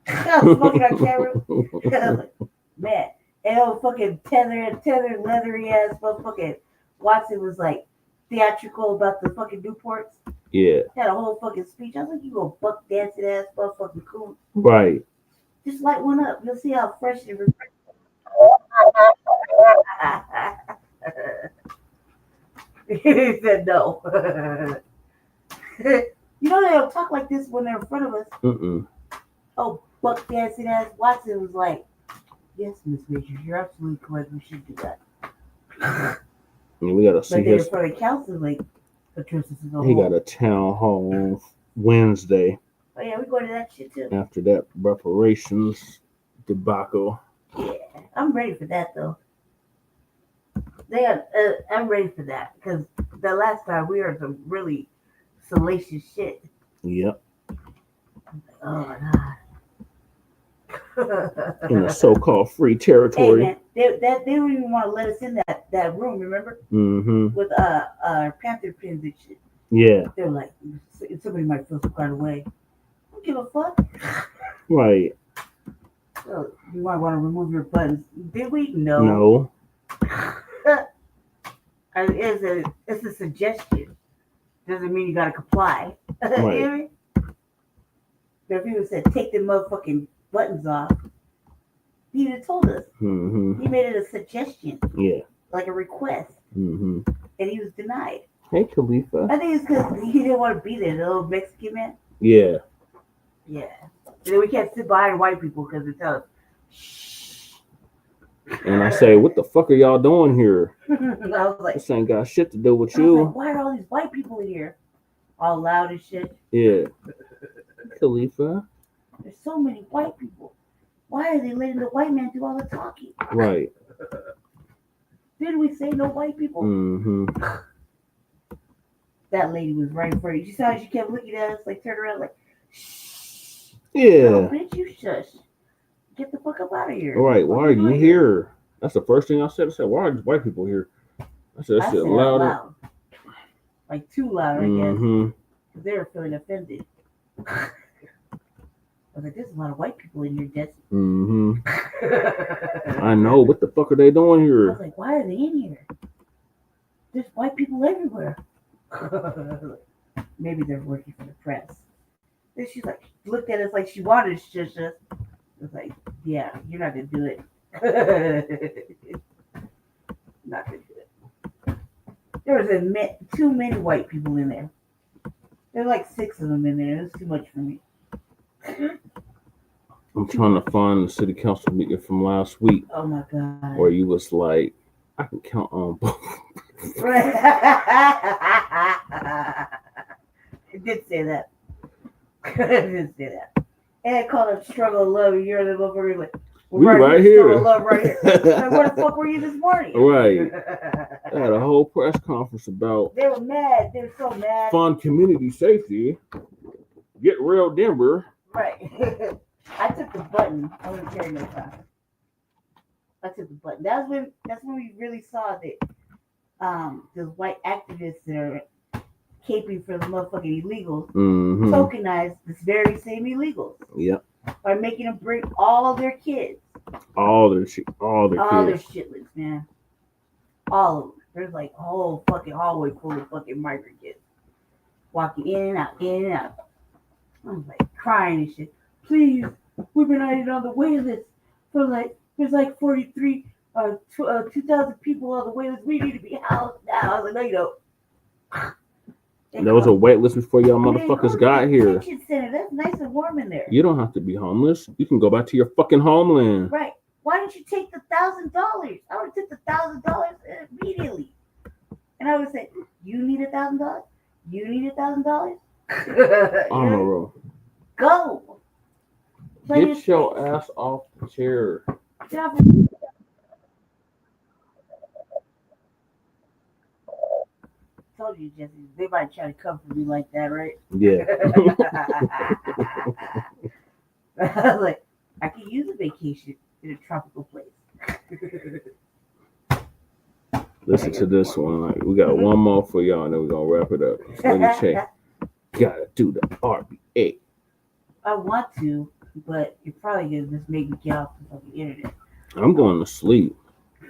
I was smoking on camera. I was like, man. And old fucking tethered, leathery ass motherfucking Watson was like theatrical about the fucking Newports. Yeah. Had a whole fucking speech. I was like, you go buck dancing ass motherfucking cool. Right. Just light one up. You'll see how fresh it is. He said no. You know they don't talk like this when they're in front of us. Mm-mm. Oh, buck dancing ass Watson was like, yes, Miss Majors, you're absolutely correct. We should do that. And we got to see But then in his. front of council, like, Patricia says, He got a town hall on Wednesday. Oh yeah, we going to that shit too. After that reparations debacle. Yeah, I'm ready for that though. I'm ready for that because the last time we heard some really salacious shit. Yep. Oh my god. In a so-called free territory. Hey, man, they don't even want to let us in that room. Remember? Mm-hmm. With Panther pins and shit. Yeah. They're like, somebody might feel some kind of way. I don't give a fuck. Right. So you might want to remove your buttons. Did we? No. No. It's a suggestion. Doesn't mean you gotta comply. Right. You know what I mean? But if he would said take the motherfucking buttons off, he would have told us. Mm-hmm. He made it a suggestion. Yeah. Like a request. Mm-hmm. And he was denied. Hey, Khalifa. I think it's because he didn't want to be there, the little Mexican man. Yeah. Yeah. And then we can't sit behind white people because they tell us, And I say, what the fuck are y'all doing here? I was like, This ain't got shit to do with I was you. like, why are all these white people in here? All loud and shit. Yeah. Khalifa. There's so many white people. Why are they letting the white man do all the talking? Right. Didn't we say no white people? Mm-hmm. That lady was right in front of you. You saw how she kept looking at us, like turn around, like, shh. Yeah. No, bitch, you shush. Get the fuck up out of here. All right. Why are you doing here? That's the first thing I said. I said, why are these white people here? I said, I that said shit it louder. loud. Like too loud, I guess. Mm-hmm. Because they were feeling offended. I was like, there's a lot of white people in here, Jesse. Mm-hmm. I know. What the fuck are they doing I was here? like, why are they in here? There's white people everywhere. Maybe they're working for the press. Then she like looked at us like she wanted to shush us. I was like, yeah, you're not gonna do it. Not gonna do it. There was too many white people in there. There were like 6 of them in there. It was too much for me. I'm trying to find the city council meeting from last week. Oh my god. Where you was like, I can count on both. It did say that. It did say that. And I called it struggle of love. You're the motherfucker like, We right here. Struggle of love right here. Like, where the fuck were you this morning? Right. I had a whole press conference about They were mad. They were so mad. fund community safety. Get real Denver. Right. I took the button. I wasn't carrying no time. I took the button. That's when we really saw that those white activists that are caping for the motherfucking illegals tokenize this very same illegals. Yep. By making them bring all their kids. All their kids. Their shitlets, man. All of them. There's like a whole fucking hallway full of fucking migrant kids. Walking in and out, in and out. I was like crying and shit. Please, we've been on the wait list for like, there's like 2,000 people on the wait list. We need to be housed now. I was like, no, you don't. There was a wait list before y'all motherfuckers got here. Center. That's nice and warm in there. You don't have to be homeless. You can go back to your fucking homeland. Right. Why didn't you take the $1,000? I would have took the $1,000 immediately. And I would say, you need $1,000? You need $1,000? Aurora. Go. Get your ass off the chair. Told you, Jesse, they might try to come for me like that, right? Yeah. I was like, I could use a vacation in a tropical place. Listen to this one. Like, we got one more for y'all, and then we're gonna wrap it up. So let me check. Gotta do the RBA. I want to, but you're probably gonna just make me get off the fucking internet. I'm going to sleep.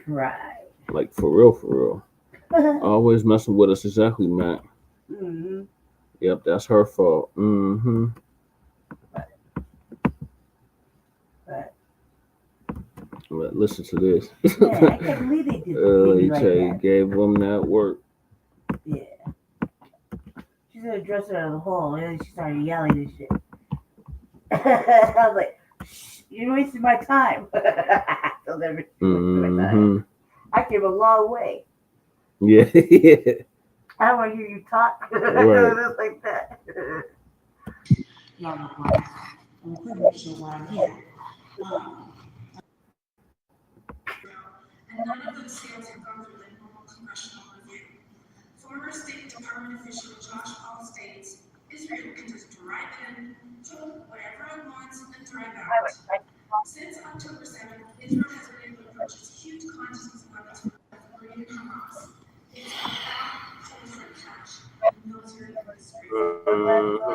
Right. Like for real, for real. Always messing with us, exactly, Matt. Mm-hmm. Yep, that's her fault. Mm-hmm. But listen to this. Yeah, I can't believe they did that. Gave them that work. Yeah. She's gonna dress her out of the hall, and then she started yelling and shit. I was like, shh, you're wasting my time. I told everybody, my time. I came a long way. Yeah. I don't want to hear you talk. Right. Like that. Y'all know why. I'm pretty much sure why I'm here. And none of those sales have gone through the normal congressional review. Former State Department official Josh Paul states, Israel can just drive in, kill whatever it wants, and drive out. Since October 7th, Israel has been able to purchase huge quantities of weapons from Hamas. It's about culture cash and military industry. Israel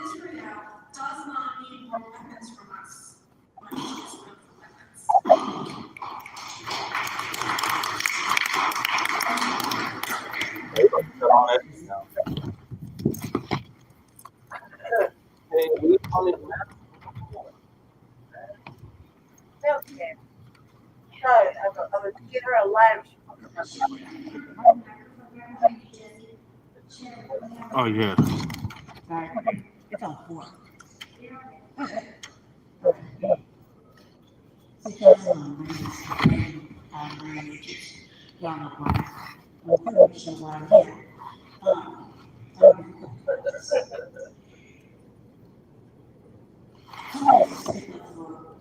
does not need more weapons from us. Money is not for weapons. Okay. I'm gonna get her a live. Oh, yeah. Sorry. It's on 4.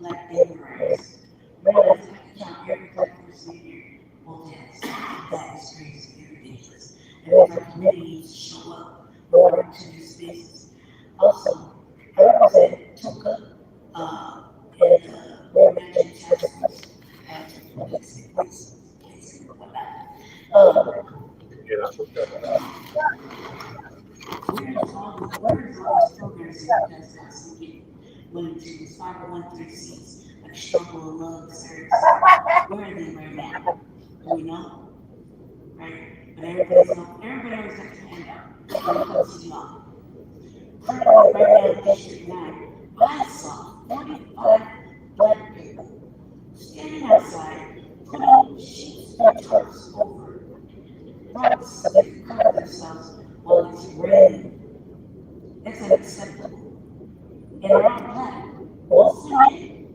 That is crazy, very dangerous. And our community needs to show up more into these spaces. Also, I represent Toka and World Management Task Force at police. Willing to use 501 seats like struggle and love service. Where are they right now? Do we know? Right? But everybody always has to hand out. When it comes to y'all. Currently, right now in District 9, I saw 45 Black people standing outside, putting sheets and tarps over rocks so they can cover themselves while it's raining. That's unacceptable. And they're all Black. Most of them,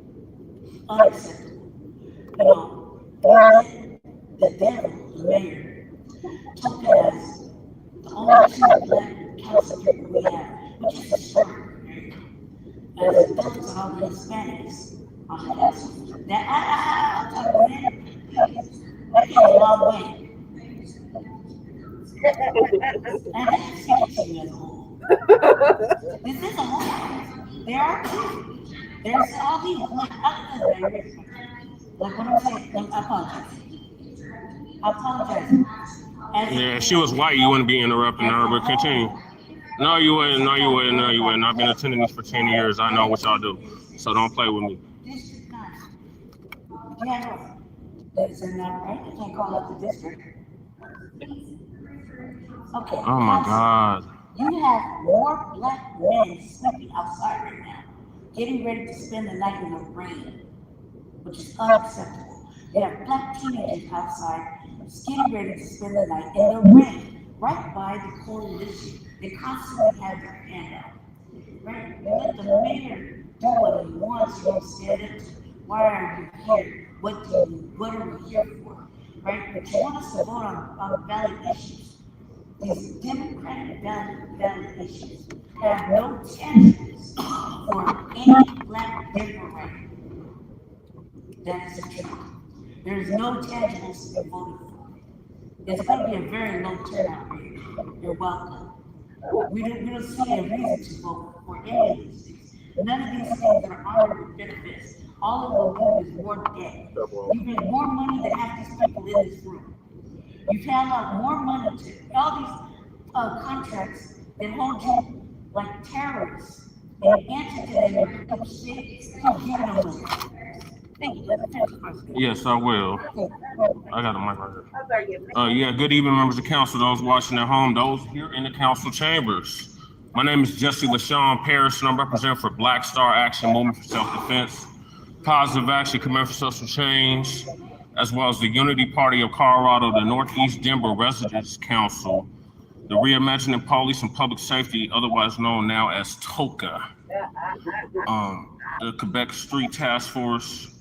unacceptable. You know, the devil, the mayor, tokenized the only 2 Black council people we have, which is historic, right? As opposed to all the Hispanics on the council. Now, I'm talking about that came a long way. And I speak to you as a whole. This is a whole. There are 2. There's all these, like, what I'm saying, I apologize. I apologize. Yeah, if she was white, you wouldn't be interrupting her, but continue. No, you wouldn't. No, you wouldn't. No, you wouldn't. I've been attending this for 10 years. I know what y'all do. So don't play with me. Yeah, that's not right. You can't call up the district. Okay. Oh my God. You have more black men sleeping outside right now, getting ready to spend the night in the rain, which is unacceptable. You have black teenagers outside, getting ready to spend the night in the rain, right by the coalition. They constantly have their hand out. Right? You let the mayor do what he wants. You don't stand up to. Why are you here? What are we here for? Right? But you want us to vote on valid issues. These democratic valid issues have no tangibles for any black Democrat. That is the truth. There's no tangibles to be voted for. It's going to be a very low turnout rate. You're welcome. We don't see a reason to vote for any of these things. None of these things are honorable benefits. All of them is more debt. You've made more money than half these people in this room. You've handed out more money to all these contracts that hold you like terrorists and answer to them and pick up shit and give them money. Thank you. Let me finish the question. Yes, I will. I got a mic right here. Yeah, good evening, members of council, those watching at home, those here in the council chambers. My name is Jesse LaShawn Parrish, and I'm representing for Black Star Action Movement for Self-Defense, Positive Action Commitment for Social Change, as well as the Unity Party of Colorado, the Northeast Denver Residents Council, the Reimagining Police and Public Safety, otherwise known now as TOCA, the Quebec Street Task Force,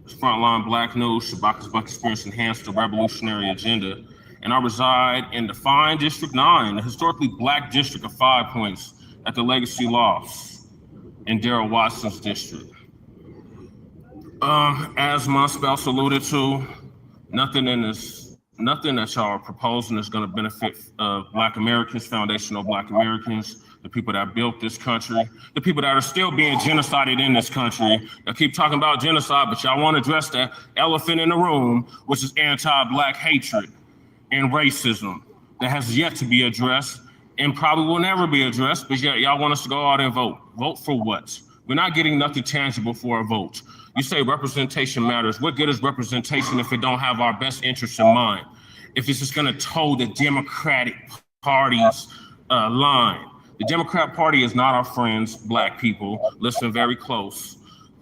Frontline Black News, Shabaka's Black Experience Enhanced the Revolutionary Agenda, and I reside in the fine District 9, the historically black district of 5 Points at the Legacy Lofts in Darrell Watson's district. As my spouse alluded to, nothing that y'all are proposing is going to benefit Black Americans, foundational Black Americans, the people that built this country, the people that are still being genocided in this country. I keep talking about genocide, but y'all want to address that elephant in the room, which is anti-Black hatred and racism that has yet to be addressed and probably will never be addressed, but yet y'all want us to go out and vote. Vote for what? We're not getting nothing tangible for a vote. You say representation matters. What good is representation if it don't have our best interests in mind? If it's just gonna toe the Democratic Party's line. The Democrat Party is not our friends, Black people. Listen very close.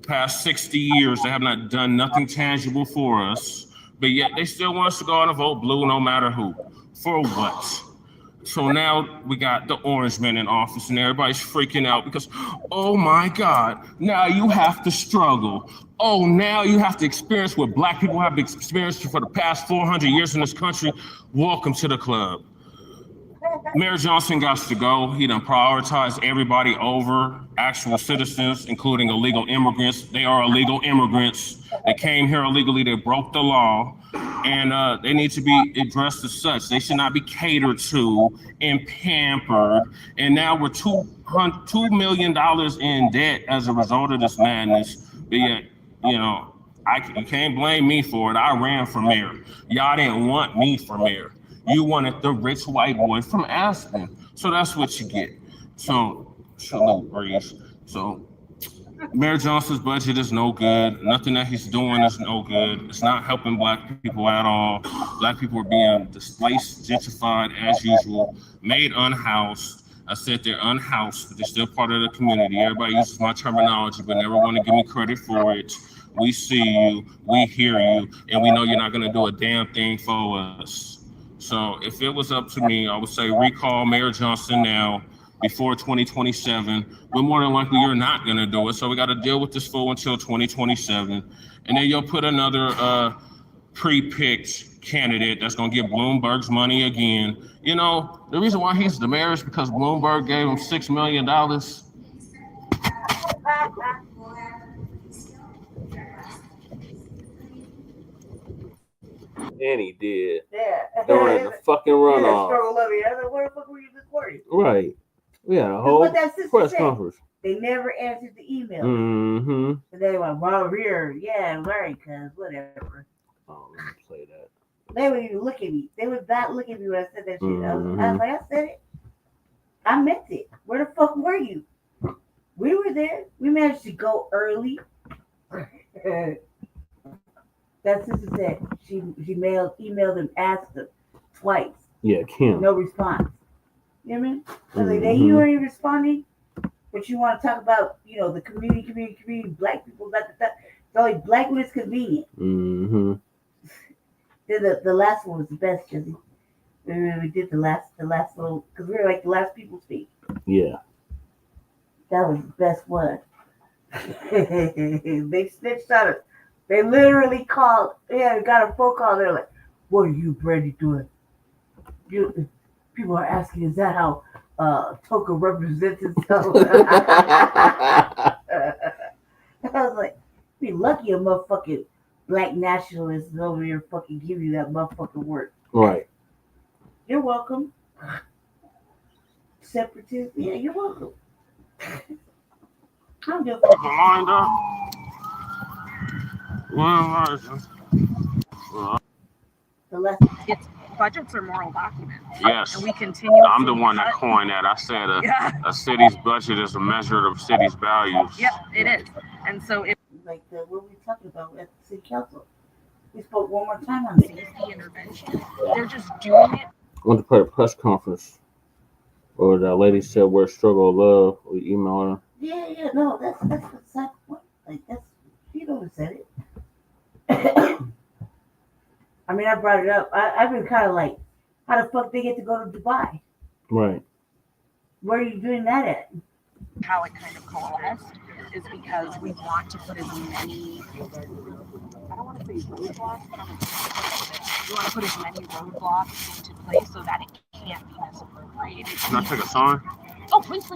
Past 60 years, they have not done nothing tangible for us, but yet they still want us to go out and vote blue no matter who. For what? So now we got the orange men in office and everybody's freaking out because, oh my God, now you have to struggle. Oh, now you have to experience what Black people have experienced for the past 400 years in this country. Welcome to the club. Mayor Johnson got to go. He done prioritized everybody over actual citizens, including illegal immigrants. They are illegal immigrants. They came here illegally. They broke the law, and they need to be addressed as such. They should not be catered to and pampered. And now we're $2 million in debt as a result of this madness. But yet, you know, you can't blame me for it. I ran for mayor. Y'all didn't want me for mayor. You wanted the rich white boy from Aspen. So that's what you get. So, salute, Breeze. So, Mayor Johnson's budget is no good. Nothing that he's doing is no good. It's not helping Black people at all. Black people are being displaced, gentrified as usual, made unhoused. I said they're unhoused, but they're still part of the community. Everybody uses my terminology, but never want to give me credit for it. We see you, we hear you, and we know you're not going to do a damn thing for us. So if it was up to me, I would say recall Mayor Johnson now before 2027, but more than likely you're not gonna do it. So we gotta deal with this fool until 2027. And then you'll put another pre-picked candidate that's gonna get Bloomberg's money again. You know, the reason why he's the mayor is because Bloomberg gave him $6 million. And he did. Yeah. During the fucking runoff. Struggle of it. I was like, where the fuck were you recording? Right. We had a whole press conference. They never answered the email. Mm-hmm. And they went, well, here, yeah, right, cuz whatever. Oh, let me play that. They would even look at me. They would not look at me when I said that shit. I was Mm-hmm. like, I said it. I meant it. Where the fuck were you? We were there. We managed to go early. That sister said she emailed him, asked him twice. Yeah, Kim. No response. You know what I mean? I was like, hey, you weren't even responding, but you want to talk about, you know, the community, black people, blah, blah, blah. It's only black when it's convenient. Mm-hmm. Then the last one was the best, Jizzy. We did the last little, because we were like the last people speak. Yeah. That was the best one. They snitched on us. They literally called. Yeah, got a phone call. They're like, "What are you, Brandy, doing?" People are asking, "Is that how Toka represents itself?" I was like, "Be lucky a motherfucking black nationalist is over here fucking give you that motherfucking work." Right. You're welcome. Separatists, yeah, you're welcome. I'm just lined up. It's budgets are moral documents. Yes. And we continue. I'm the one that coined that. I said a city's budget is a measure of city's values. Yep, it is. And so if like what were we talking about at the city council? We spoke one more time on safety intervention, they're just doing it. I went to play a press conference where that lady said we're struggle of love. We emailed her. Yeah, no, that's the second one. Like that's you know who said it. I mean, I brought it up. I've been kind of like, how the fuck they get to go to Dubai? Right. Where are you doing that at? How it kind of coalesced is because we want to put as many, I don't want to say roadblocks, but we want to put as many roadblocks into place so that it can't be misappropriated. Can I take a song? Oh, please.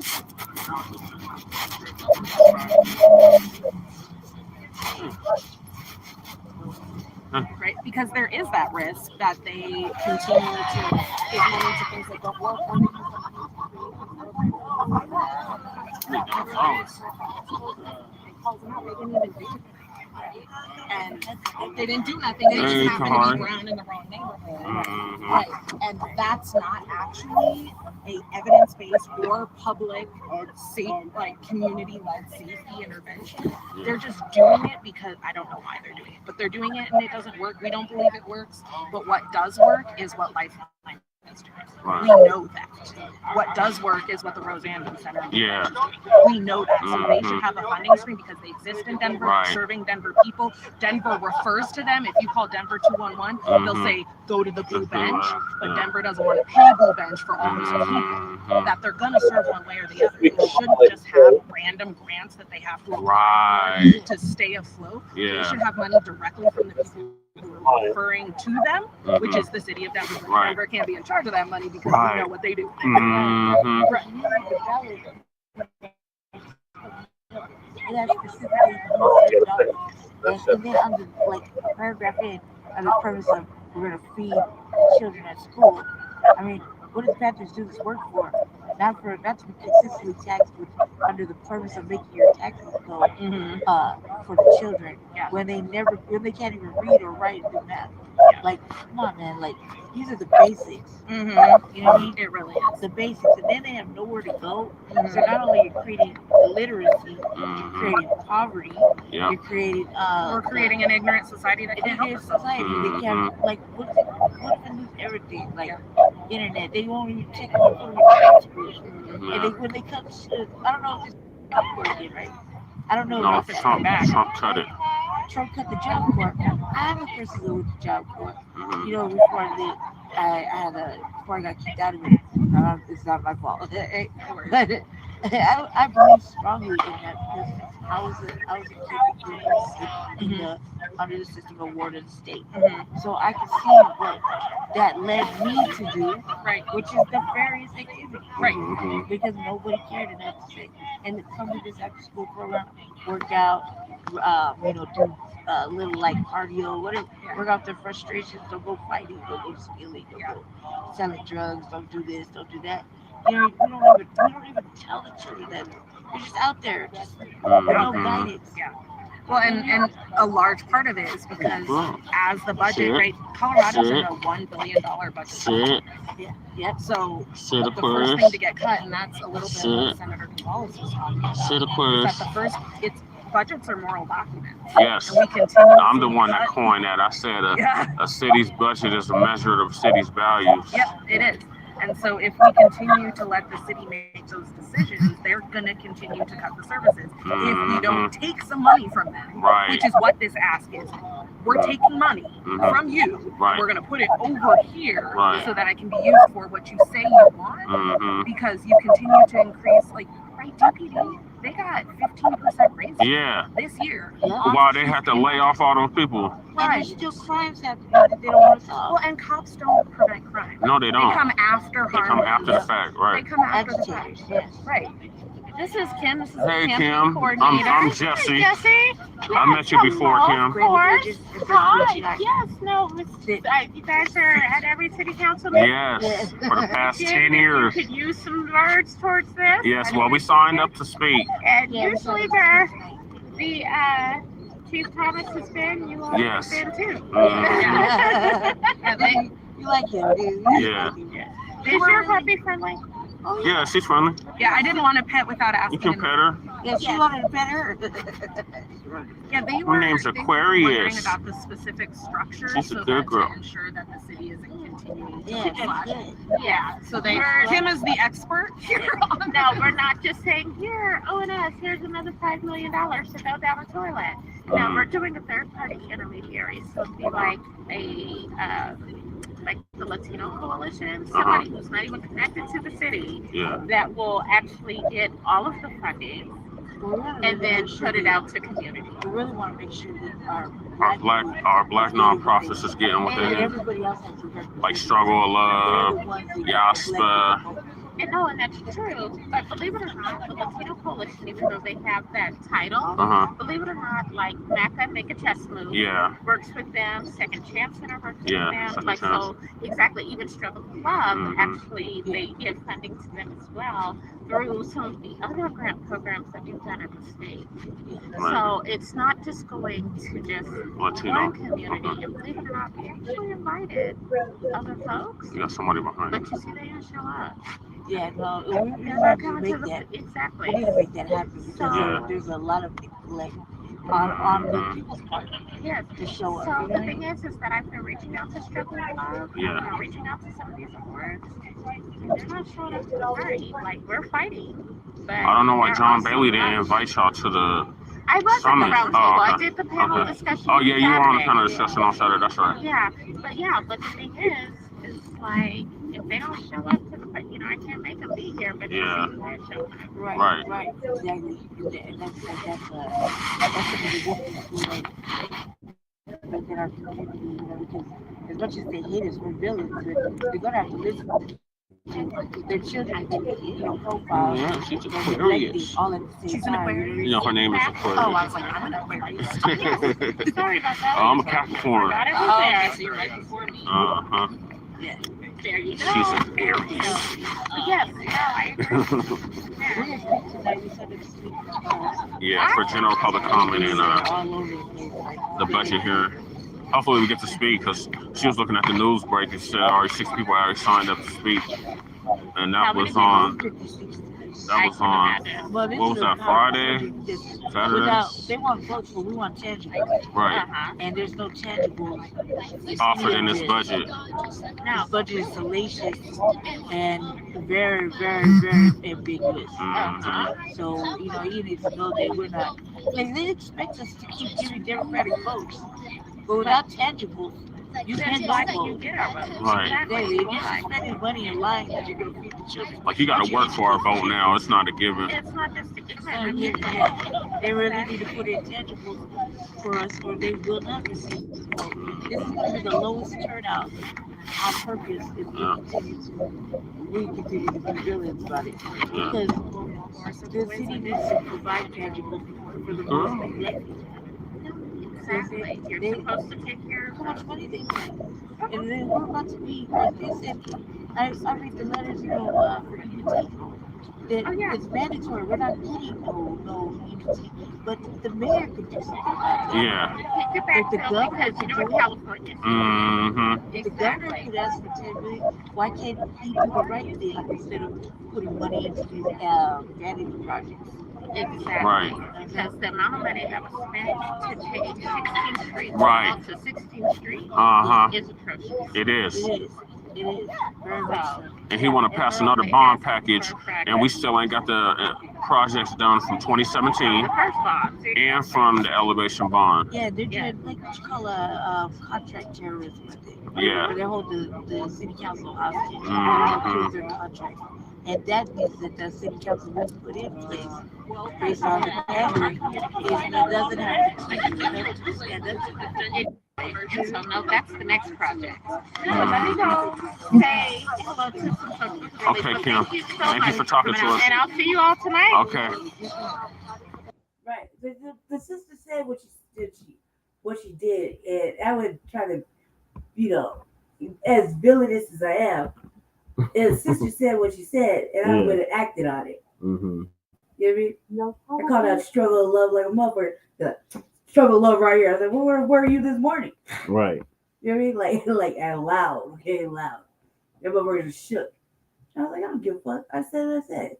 Right, because there is that risk that they continue to give money to things that don't work, or and they didn't do nothing. They just happened to be brown in the wrong neighborhood, right? And that's not actually a evidence-based or public, safe, like community-led safety intervention. They're just doing it because I don't know why they're doing it, but they're doing it and it doesn't work. We don't believe it works, but what does work is what Lifeline is doing. Right. We know that. What does work is what the Roseanne Center is doing. We know that. So they should have a funding stream because they exist in Denver, serving Denver people. Denver refers to them. If you call Denver 211, they'll say, go to the blue bench. But Denver doesn't want to pay blue bench for all those people that they're going to serve one way or the other. They shouldn't just have random grants that they have to apply for to stay afloat. They should have money directly from the people who are referring to them, which is the city of Denver. Denver can't be in charge of that money because we know what they do. That's specifically and then under like paragraph 8, under the premise of we're going to feed children at school. I mean, what does Panthers do this work for? Not to be consistently taxed with under the purpose of making your taxes go for the children when they can't even read or write and do math. Like, come on, man. Like, these are the basics. You know what I mean? It really is. The basics. And then they have nowhere to go. So not only are you creating illiteracy, you're creating poverty. You're creating we're creating an ignorant society that can't help itself. They can't, like, what if I lose everything? Like, internet. They won't even check on your transcripts. And when they come, I don't know if it's again, right? I don't know if it's Trump cut it. Trump cut the Job Corps. I have a person who with the Job Corps. You know, before I got kicked out of it. It's not my fault. I believe strongly in that because I was a kid under the system of ward of the state. So I can see what that led me to do, which is nefarious activity, because nobody cared enough to say, and come to this after school program, work out, do little like cardio, whatever, work out their frustrations, don't go fighting, don't go stealing, don't go selling drugs, don't do this, don't do that. we don't even tell the children that they're just out there, just with no guidance. Yeah. Well, and a large part of it is because as the budget, right, Colorado's in a $1 billion budget. Yeah. So the first thing to get cut, and that's a little bit of what Senator Gonzalez was talking about, is that the first, budgets are moral documents. Yes. And we continue I'm the one that coined that. I said a city's budget is a measure of city's values. Yep, it is. And so if we continue to let the city make those decisions, they're going to continue to cut the services. If we don't take some money from them, which is what this ask is. We're taking money from you, we're going to put it over here so that it can be used for what you say you want, because you continue to increase, like, right, DPD, they got 15% raises this year. Wow, they had to lay off all those people. And there's still crimes happening that they don't want to solve. Well, and cops don't prevent crime. No, they don't. They come after harm. They come after the fact, right. They come after the fact. Right. This is Kim. This is the Hey, campaign Kim. coordinator. I'm Jesse. Hi, Jesse. I met you before, Kim. Of course. Hi. Yes. No. You guys are at every city council meeting? Yes. For the past 10 years. You could use some words towards this. Yes. Well, we signed up to speak. And usually the Chief Thomas has been. You all have been too. You like him, dude. Yeah. Is your puppy friendly? Oh, Yeah, she's friendly. Yeah, I didn't want to pet without asking. You can pet her. Yeah, she wanted to pet her. Yeah, they Her were. name's they were Aquarius. wondering about the specific structure, She's a so good that girl. to ensure that the city isn't continuing to Yeah, flood. that's good. Yeah, so Kim is the expert here on. No, we're not just saying here, ONS, here's another $5 million to go down a toilet. No, we're doing a third-party intermediary, so it'd be like like the Latino Coalition, somebody who's not even connected to the city, that will actually get all of the funding and then put it out to community. We really want to make sure that Our black nonprofits is getting what they need. everybody else has to work. Like Struggle of Love, YASPA. And no, and that's true. But believe it or not, the Latino Coalition, even though they have that title, believe it or not, like MACA, Make a Chest Move, works with them. Second Chance Center works with them. Like so, exactly. Even Struggle of Love, actually, they give funding to them as well through some of the other grant programs that we've done in the state. So it's not just going to just one community. And believe it or not, we actually invited other folks. You got somebody behind But you see, they didn't show up. Yeah, no, They're not coming to the exactly. We need to make that happen because there's a lot of neglect on the people's part. Yes. To show up. So the thing is that I've been reaching out to Struggle of Love. I've been reaching out to some of these awards. They're not showing up to the party. Like, we're fighting. But I don't know why John Bailey didn't invite y'all to the I was summit. at the roundtable. I did the panel discussion. Oh, yeah, you were on the Saturday. panel discussion on Saturday. That's right. Yeah, but the thing is like, if they don't show up to the, you know, I can't make them be here, but Yeah. they show up. Right, exactly. And that's within our community, you know, because as much as they hate us, we're villains, they're gonna have to listen to their children, you know, profiles. Yeah, she's and Aquarius. all at the same time. You know, her name is Aquarius. Oh, I was like, I'm an Aquarius. Sorry about that. I'm a Capricorn. Got it right there. So you're right before me. Yeah. There you go. She's an Aries. Yes, no, I Yeah, for general public comment and the budget here. Hopefully we get to speak because she was looking at the news break and said already 6 people already signed up to speak. And that was on, what was that, Friday? Saturday? They want votes, but we want tangibles. Right. And there's no tangibles Offered in this budget. Now, budget is salacious and very, very, very ambiguous. So, you know, you need to know that we're not, like, they expect us to keep giving Democratic votes, but without tangibles, you can't buy vote. Right. If you're spending money and lying that you're going to feed the children. Like, you got to work for our vote now. It's not a given. It's not just a given. They really need to put in tangibles for us, or they will not receive this vote. This is going to be the lowest turnout on purpose if we continue to be villains about it. Because the city needs to provide tangibles for the most neglected. Exactly. You're supposed to take care of how much money they make. And then we're about to be, like they said, I read the letters, for EUT. That it's mandatory. We're not getting no EUT, but the mayor could do something about that. Yeah. If the governor could do it, California. if the governor could ask for 10 million, why can't he do the right thing instead of putting money into these vanity projects? Exactly. Right. Because the amount of money that was spent to take 16th Street Right. to 16th Street is atrocious. It is. It is. It is. Very much so. And he want to pass another bond package, and we still ain't got the projects done from 2017 The first bond. and from the elevation bond. Yeah, they're doing like what you call a contract terrorism, I think. Yeah. Where they hold the city council hostage and approve their contracts. And that means that the city council was put in place based on the pandering is that doesn't have And so no, that's the next project. So let me go say hello to some folks. Okay, Kim. Thank you for talking to us. And I'll see you all tonight. Okay. Right. The sister said what she did, and I would try to, as villainous as I am, and the sister said what she said, and I would have acted on it. Mm-hmm. You know what I mean? I call that struggle of love like a motherfucker. The struggle of love right here. I was like, well, where were you this morning? Right. You know what I mean? Like out loud, okay, loud. That motherfucker just shook. I was like, I don't give a fuck. I said what I said.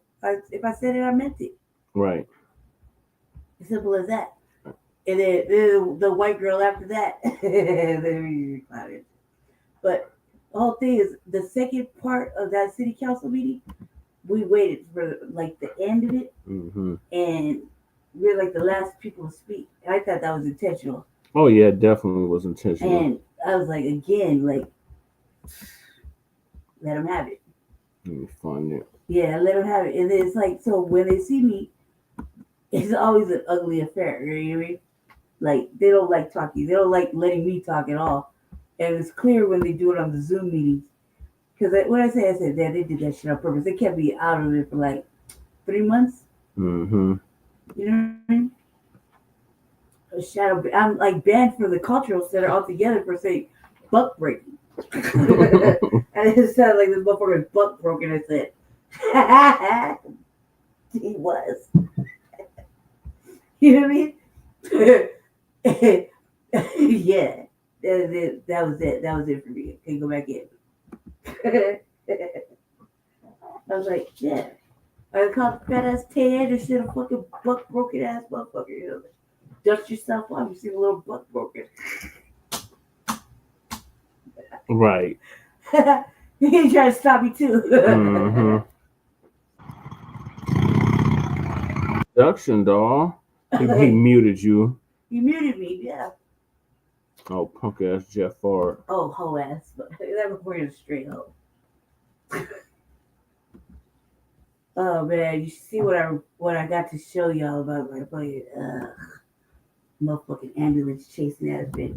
If I said it, I meant it. Right. As simple as that. And then the white girl after that. But the whole thing is the second part of that city council meeting, we waited for like the end of it, and we're like the last people to speak. I thought that was intentional. Oh yeah, it definitely was intentional. And I was like, again, like, let them have it. Let me find it. Yeah, let them have it. And then it's like, so when they see me, it's always an ugly affair. You know what I mean? Like, they don't like talking. They don't like letting me talk at all. And it's clear when they do it on the Zoom meetings. Because when I said, yeah, they did that shit on purpose. They kept me out of it for like 3 months. Mm-hmm. You know what I mean? I'm like banned from the cultural center altogether for saying buck breaking. And it sounded like this motherfucker was buck broken. I said, he was. You know what I mean? Yeah. That was it. That was it for me. Can't go back in. I was like, yeah. I called fat ass Ted instead of fucking buck broken ass motherfucker. You know? Dust yourself off. You see a little buck broken. Right. You can try to stop me too. Production, dawg. He muted you. You muted me, yeah. Oh, punk ass Jeff Ford. Oh, hoe ass. But that was wearing a straight hoe. Oh man, you see what I got to show y'all about my fucking motherfucking ambulance chasing ass bitch.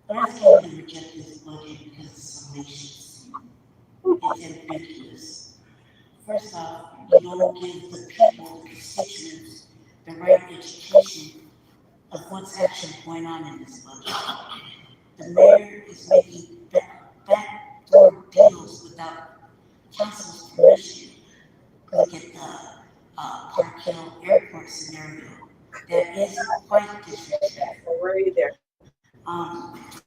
Let's go ahead and reject this budget because it's salacious. It's ambiguous. First off, you don't give the people, the constituents, the right education of what's actually going on in this budget. The mayor is making backdoor deals without council's permission. Look at the Park Hill Airport scenario. That is quite disrespectful. Right there.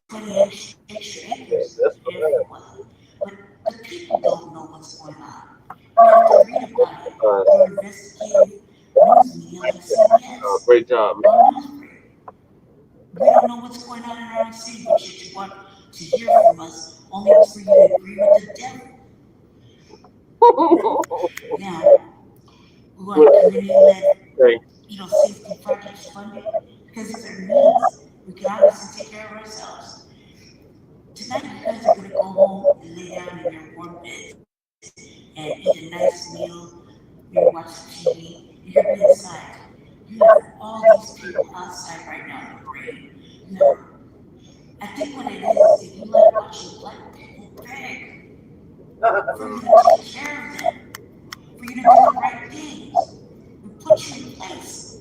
20 extra acres is very well, but the people don't know what's going on. You have to read about it. Your investigative news media like CBS. Great job. We don't know what's going on in our city, but yet you want to hear from us only for you to agree with the devil. Now, We want community-led, safety projects funded, because these are needs. We can obviously take care of ourselves. Tonight, you guys are gonna go home and lay down in your warm beds and eat a nice meal, maybe watch TV. You're gonna be inside. You have all these people outside right now in the rain. No. I think what it is that you like watching black people beg for you to take care of them, for you to do the right things. We put you in place.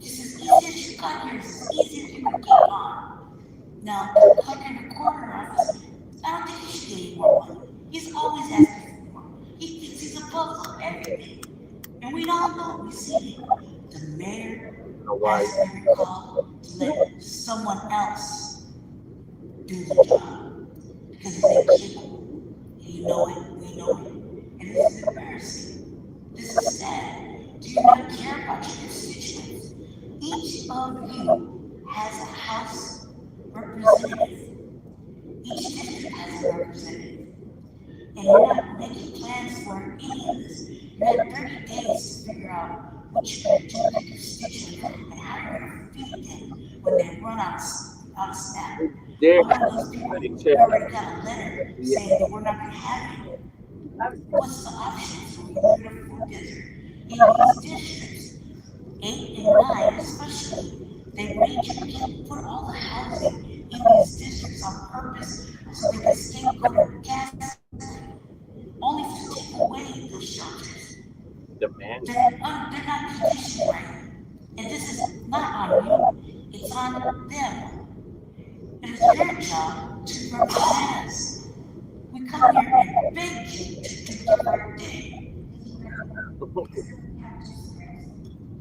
Just as easy as you got here, it's as easy as you can get on. Now, the clerk in the corner office, I don't think he should get any more money. He's always asking for more. He thinks he's above everything. And we all know, we see it. The mayor has been recalled to let someone else do the job. Because it's capable. You know it, we know it. And this is embarrassing. This is sad. Do you not care about your constituents? Each of you has a House representative. Each district has a representative. And you're not making plans for any of this. You had 30 days to figure out what you're going to do with your constituents and how you're going to feed them when they run out of staff. All of those people already got a letter saying that we're not going to have it. What's the options when you live in a food desert? In these districts, 8 and 9 especially, they put all the housing in these districts on purpose so they can stay go to gas, only to take away the shelters. They're not conditioned right. And this is not on you, it's on them. It is their job to represent us. We come here and beg you to do the right thing.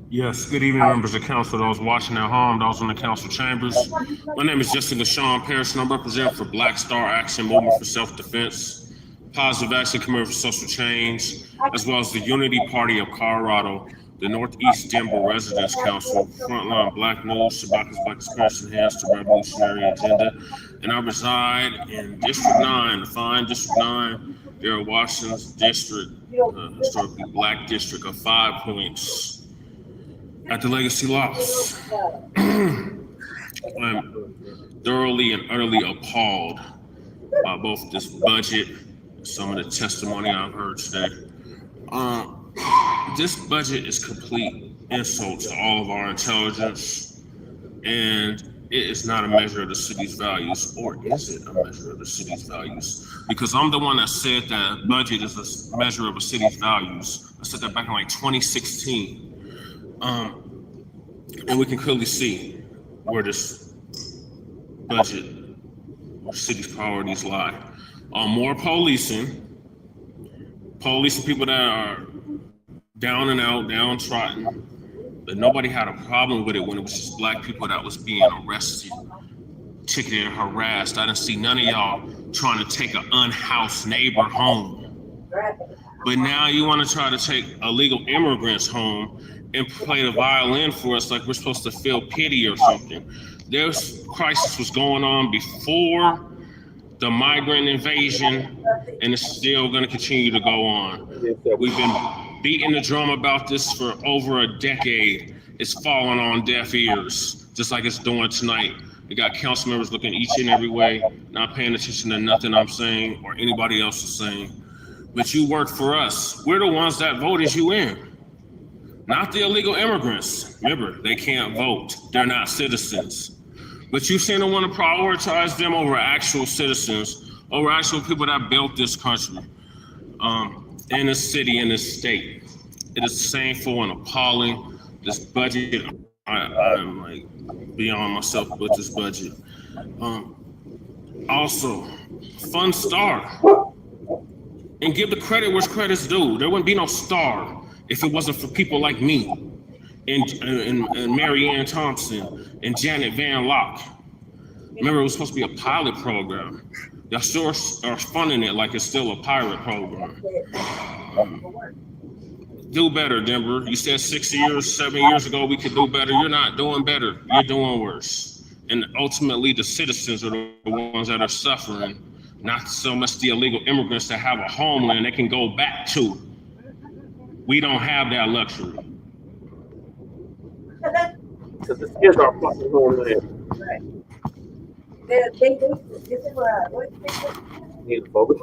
Yes, good evening, members of council, those watching at home, those in the council chambers. My name is Justin LaShawn Parrish, and I'm representing for Black Star Action Movement for Self-Defense, Positive Action Committee for Social Change, as well as the Unity Party of Colorado, the Northeast Denver Residents Council, Frontline Black News, Shabaka's Black Experience Enhanced the Revolutionary Agenda, and I reside in District 9, the fine District 9, Darrell Washington's district, historically Black district of 5 points. At the Legacy Loss, I'm thoroughly and utterly appalled by both this budget and some of the testimony I've heard today. This budget is complete insult to all of our intelligence, and it is not a measure of the city's values, or is it a measure of the city's values? Because I'm the one that said that budget is a measure of a city's values. I said that back in like 2016. And we can clearly see where this budget, where city's priorities lie. More policing people that are down and out, downtrodden, but nobody had a problem with it when it was just Black people that was being arrested, ticketed, and harassed. I didn't see none of y'all trying to take an unhoused neighbor home. But now you want to try to take illegal immigrants home and play the violin for us like we're supposed to feel pity or something. This crisis was going on before the migrant invasion, and it's still going to continue to go on. We've been beating the drum about this for over a decade. It's falling on deaf ears, just like it's doing tonight. We got council members looking each and every way, not paying attention to nothing I'm saying or anybody else is saying. But you work for us. We're the ones that voted you in. Not the illegal immigrants. Remember, they can't vote. They're not citizens. But you seem to want to prioritize them over actual citizens, over actual people that built this country, in this city, in this state. It is shameful and appalling. This budget, I'm like beyond myself with this budget. Also, fund STAR. And give the credit where credit's due. There wouldn't be no STAR if it wasn't for people like me and Mary Ann Thompson and Janet Van Locke. Remember, it was supposed to be a pilot program. Y'all still are funding it like it's still a pilot program. Do better, Denver. You said 7 years ago we could do better. You're not doing better. You're doing worse. And ultimately, the citizens are the ones that are suffering, not so much the illegal immigrants that have a homeland they can go back to. We don't have that luxury. Because the kids are fucking homeland. Right. This is what is it? Xenophobic.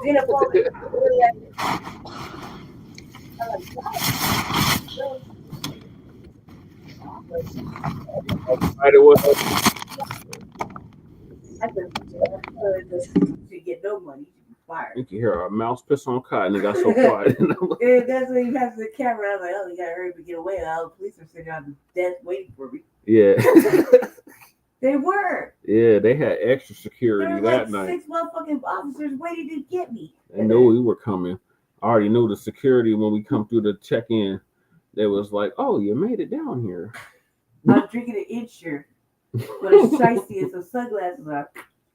To get no money, fired. You can hear a mouse piss on cotton. It got so quiet. Yeah, that's when you have the camera. I was like, oh, you gotta hurry up and get away. All the police are sitting on the desk waiting for me. Yeah. They were. Yeah, they had extra security There were that like night. 6 motherfucking officers waiting to get me. They knew we were coming. I already knew the security when we come through the check-in. They was like, "Oh, you made it down here." I was drinking an inch-shirt with a shiesty and some sunglasses on.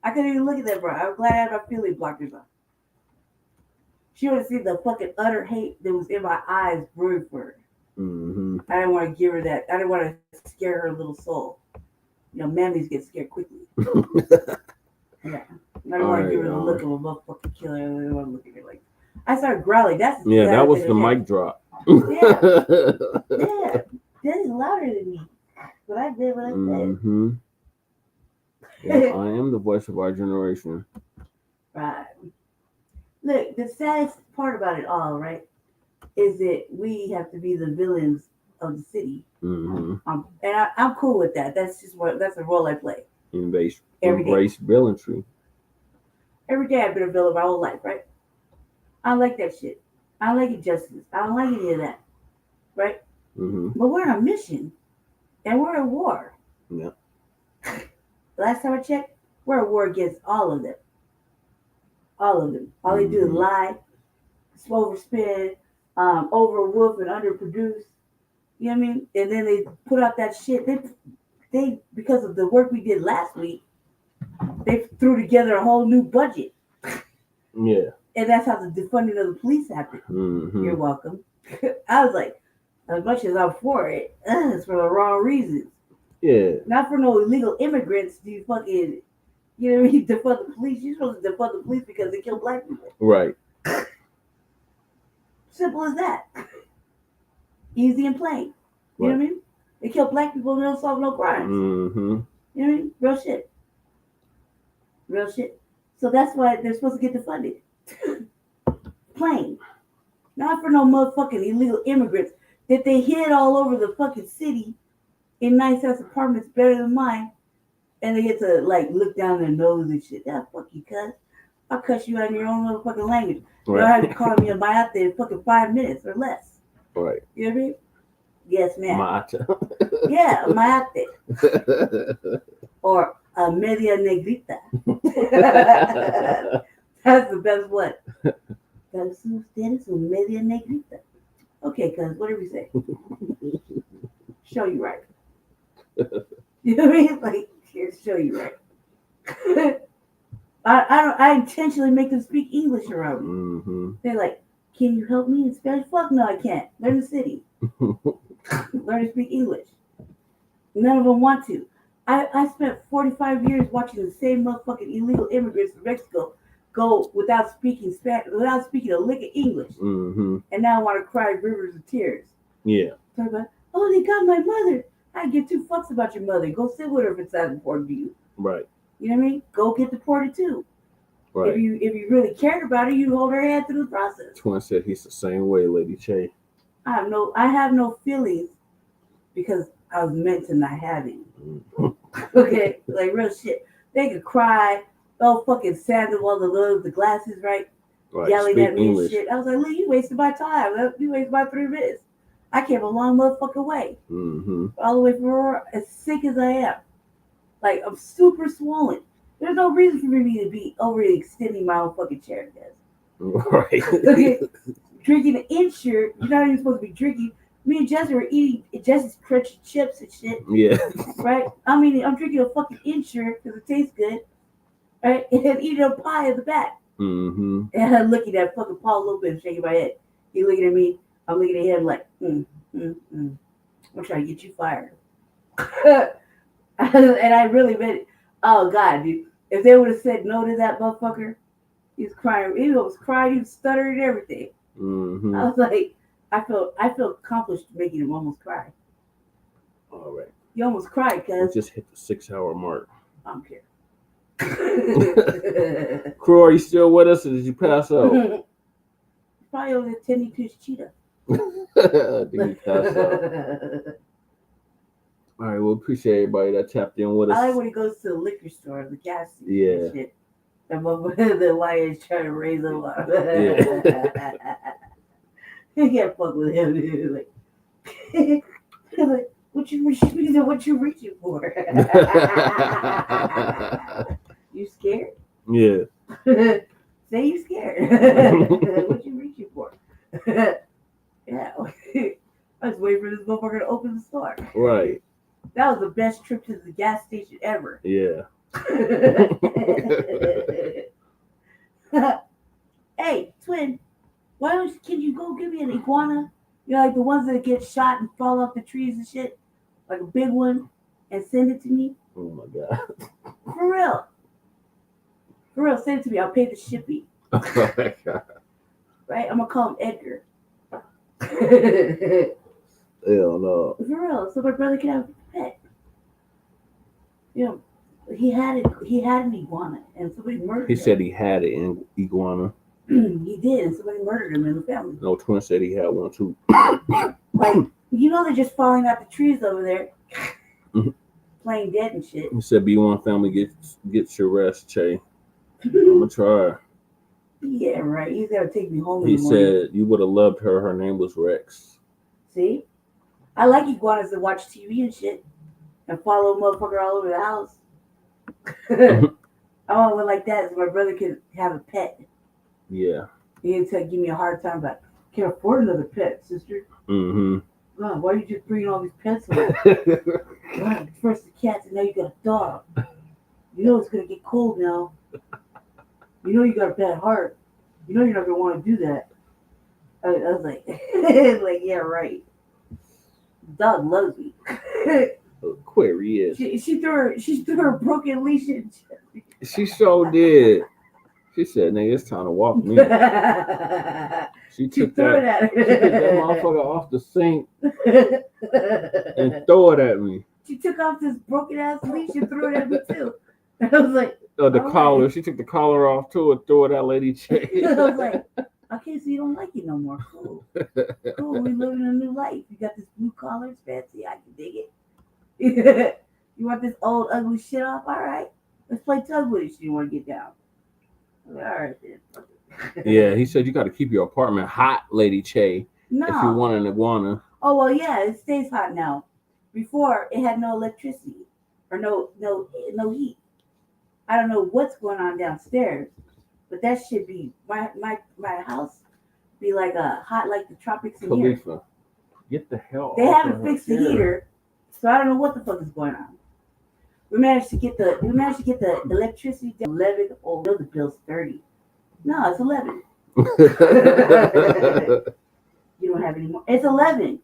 I couldn't even look at that, bro. I'm glad I had my feeling blockers on. She would have seen the fucking utter hate that was in my eyes brewing for her. Mm-hmm. I didn't want to give her that. I didn't want to scare her little soul. You know, mammies get scared quickly. Yeah. I didn't want to give her the look of a motherfucking killer. I didn't want to look at her like. I started growling. That's that was the mic drop. Yeah. Yeah. That is louder than me. But I did what I said. Mm-hmm. Yes, I am the voice of our generation. Right. Look, the saddest part about it all, right, is that we have to be the villains of the city. Mm-hmm. And I'm cool with that. That's a role I play. Embrace day. villainry. Every day I've been a villain my whole life, right? I don't like that shit. I don't like injustice. I don't like any of that, right? Mm-hmm. But we're on a mission, and we're at war. Yeah. Last time I checked, we're at war against all of them. All of them. All they do is lie, overspend, overwolf, and underproduce. You know what I mean? And then they put out that shit. They because of the work we did last week, they threw together a whole new budget. Yeah. And that's how the defunding of the police happened. Mm-hmm. You're welcome. I was like, as much as I'm for it, it's for the wrong reasons. Yeah. Not for no illegal immigrants. Do you fucking, you know what I mean? Defund the police. You're supposed to defund the police because they kill black people. Right. Simple as that. Easy and plain. You know what I mean? They kill black people and they don't solve no crimes. Mm-hmm. You know what I mean? Real shit. Real shit. So that's why they're supposed to get defunded. Plain. Not for no motherfucking illegal immigrants that they hid all over the fucking city in nice ass apartments better than mine. And they get to like look down their nose and shit. Yeah, fuck you, cuz. I'll cuss you out in your own motherfucking language. Right. You don't have to call me a mayate in fucking 5 minutes or less. Right. You know what I mean? Yes, ma'am. Mata. Yeah, mayate. Or a media negrita. That's the best one. Ustedes un media negrita. Okay, cuz, what did we say? Show you right. You know what I mean? Like, here, show you right. I intentionally make them speak English around me. Mm-hmm. They're like, can you help me in Spanish? Fuck no, I can't. Learn the city. Learn to speak English. None of them want to. I spent 45 years watching the same motherfucking illegal immigrants from Mexico go without speaking Spanish, without speaking a lick of English. Mm-hmm. And now I want to cry rivers of tears. Yeah. Talk about, oh, they got my mother. I give 2 fucks about your mother. Go sit with her if it's that important to you. Right. You know what I mean? Go get deported too. Right. If you really cared about her, you'd hold her hand through the process. Twin said he's the same way, Lady Che. I have no feelings because I was meant to not have any. Okay, like real shit. They could cry, oh fucking Sandra, all the glasses, right? Yelling Speak at me English. and shit. I was like, look, you wasted my time. You wasted my 3 minutes. I came a long motherfucking way. Mm-hmm. All the way from Aurora, as sick as I am. Like, I'm super swollen. There's no reason for me to be overly extending my own fucking chair, guys. Right. Okay. Drinking an insure, you're not even supposed to be drinking. Me and Jesse were eating Jesse's crunchy chips and shit. Yeah. Right? I mean, I'm drinking a fucking insure because it tastes good. Right? And eating a pie in the back. Mm-hmm. And I'm looking at fucking Paul a little bit and shaking my head. He looking at me. I'm looking at him like, I'm trying to get you fired. And I really meant it. Oh, God, dude. If they would have said no to that motherfucker, he was crying. He was crying. He was stuttering and everything. Mm-hmm. I was like, I feel accomplished making him almost cry. All right. You almost cried, We cuz. just hit the 6-hour mark. I don't care. Crew, are you still with us or did you pass out? Probably over there tending to his cheetah. Did he pass out? All right, well, appreciate everybody that tapped in with us. I like when he goes to the liquor store, the gas station. Yeah. And shit. The lion's trying to raise him up. Yeah. You can't fuck with him, dude. Like, what you reaching for? You scared? Yeah. Say you scared. What you reaching for? Yeah. I was waiting for this motherfucker to open the store. Right. That was the best trip to the gas station ever. Yeah. Hey, twin, can you go give me an iguana? You know, like the ones that get shot and fall off the trees and shit? Like a big one, and send it to me? Oh my God. For real. For real, send it to me. I'll pay the shipping. Oh my God. Right? I'm gonna call him Edgar. Hell no. For real, so my brother can have a pet. You know, he had an iguana, and somebody murdered He him. said he had it in iguana. He did, and somebody murdered him in the family. No, twin said he had one too. Like, you know, they're just falling out the trees over there, playing dead and shit. He said B1 family gets your rest, Che. I'm gonna try. Yeah, right. He's gotta take me home. He in the morning. said you would have loved her. Her name was Rex. See, I like iguanas that watch TV and shit and follow a motherfucker all over the house. I want one like that so my brother can have a pet. Yeah. He didn't give me a hard time about, can't afford another pet, sister. Mm-hmm. God, why are you just bringing all these pets around? God, first the cats and now you got a dog. You know it's gonna get cold now. You know you got a bad heart. You know you're not gonna want to do that. I was like, like, yeah, right. The dog loves me. Aquarius. She threw her broken leash in. She so did. She said, "Nigga, it's time to walk me." She took that motherfucker off the sink and throw it at me. She took off this broken ass leash and threw it at me too. I was like, The collar. Right. She took the collar off too and threw it at Lady Che. I was like, okay, so you don't like it no more. Cool. Cool. We living a new life. You got this blue collar. It's fancy. I can dig it. You want this old ugly shit off? All right. Let's play tug with it. She didn't want to get down. All right then. Yeah, he said you got to keep your apartment hot, Lady Che. No. If you want an iguana. Oh well, yeah, it stays hot now. Before it had no electricity or no heat. I don't know what's going on downstairs, but that should be my house be like a hot like the tropics in here. Khalifa, get the hell. They haven't fixed the heater, so I don't know what the fuck is going on. We managed to get the electricity down 11. Oh no, the bill's 30. No, it's 11. You don't have any more. It's 11.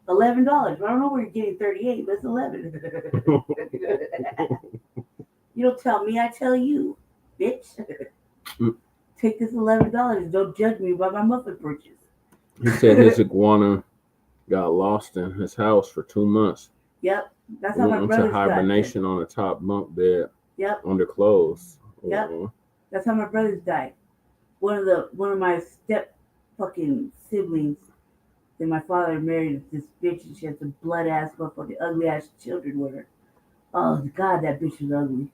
$11. I don't know where you're getting 38, but it's 11. You don't tell me, I tell you, bitch. Take this $11. Don't judge me by my muffin purchase. He said his iguana got lost in his house for 2 months. Yep, that's how my brother's died. Into hibernation on the top bunk bed. Yep. Under clothes. Yep. That's how my brothers died. One of my step fucking siblings. Then my father married this bitch and she had some blood ass motherfucking ugly ass children with her. Oh God, that bitch was ugly.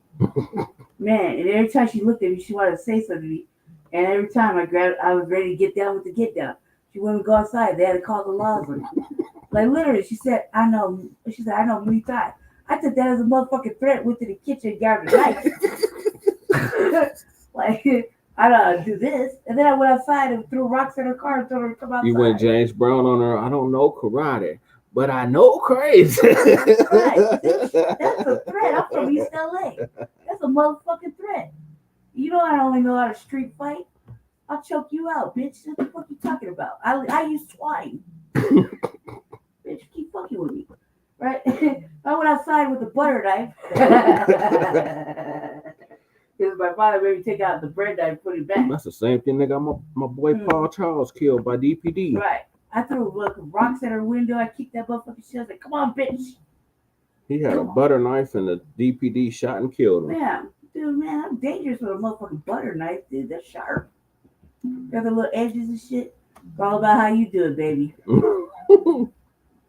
Man, and every time she looked at me, she wanted to say something to me. And every time I was ready to get down with the get down. She wouldn't go outside. They had to call the laws on her. Like literally, she said, I know Muay Thai. I took that as a motherfucking threat, went to the kitchen and grabbed a knife. Like, I don't do this. And then I went outside and threw rocks at her car and told her to come outside. You went James Brown on her. I don't know karate, but I know crazy. That's a threat. I'm from East LA. That's a motherfucking threat. You know I only know how to street fight. I'll choke you out, bitch. What the fuck you talking about? I use twine. Bitch, keep fucking with me. Right? I went outside with a butter knife. Because my father made me take out the bread knife and put it back. That's the same thing they got my boy Paul Charles killed by DPD. Right. I threw rocks at her window. I kicked that motherfucking shit. I was like, come on, bitch. He had a butter knife and the DPD shot and killed him. Yeah, dude, man, I'm dangerous with a motherfucking butter knife, dude. They're sharp. Got the little edges and shit. It's all about how you do it, baby.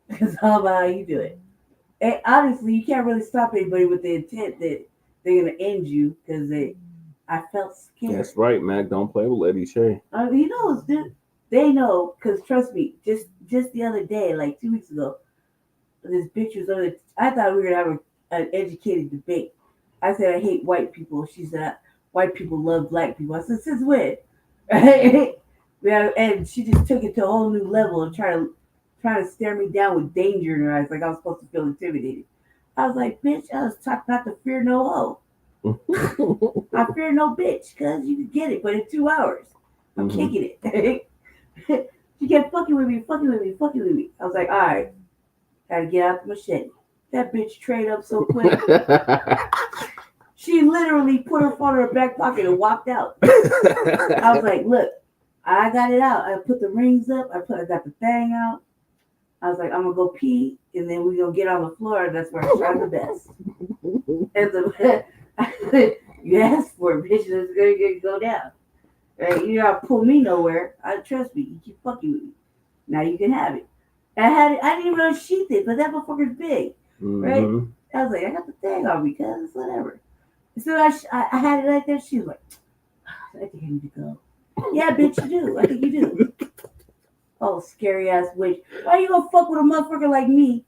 It's all about how you do it. And honestly, you can't really stop anybody with the intent that they're gonna end you because I felt scared. That's right, Mac. Don't play with Lady Shay. He knows, dude. They know, because trust me, just the other day, like 2 weeks ago, this bitch was over. I thought we were gonna have an educated debate. I said I hate white people. She said white people love black people. I said since when? Yeah, and she just took it to a whole new level and trying to stare me down with danger in her eyes, like I was supposed to feel intimidated. I was like, bitch, I was taught not to fear no hoe. I fear no bitch, because you can get it, but in 2 hours, I'm kicking it. She kept fucking with me. I was like, all right, gotta get out the machete. That bitch trade up so quick. She literally put her phone in her back pocket and walked out. I was like, look, I got it out. I put the rings up. I got the thing out. I was like, I'm gonna go pee, and then we gonna get on the floor. That's where I try the best. And you asked for it, bitch. It's gonna go down. Right? You don't pull me nowhere. Trust me. You keep fucking with me. Now you can have it. I didn't even unsheath it, but that motherfucker's big, right? I was like, I got the thing on me, cuz it's whatever. So I had it right there. She was like, I think I need to go. Yeah, bitch, you do. I think you do. Oh, scary ass witch. Why you gonna fuck with a motherfucker like me?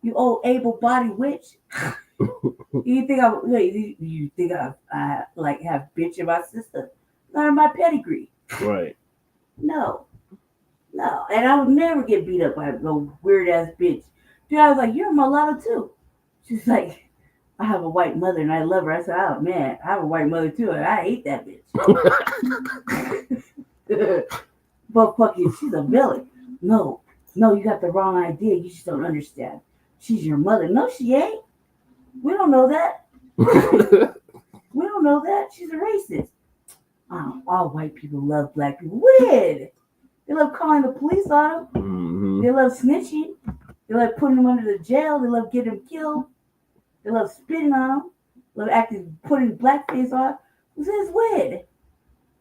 You old able-bodied witch. You think I like have bitch in my system? Not in my pedigree. Right. No. And I would never get beat up by no weird ass bitch. Dude, I was like, you're a mulatto too. She's like, I have a white mother and I love her. I said, oh man, I have a white mother too and I hate that bitch. But fucking, she's a villain. No, you got the wrong idea. You just don't understand. She's your mother. No, she ain't. We don't know that. We don't know that. She's a racist. All white people love black people. Weird. They love calling the police on them. They love snitching. They love putting them under the jail. They love getting them killed. They love spitting on them. They love putting blackface on.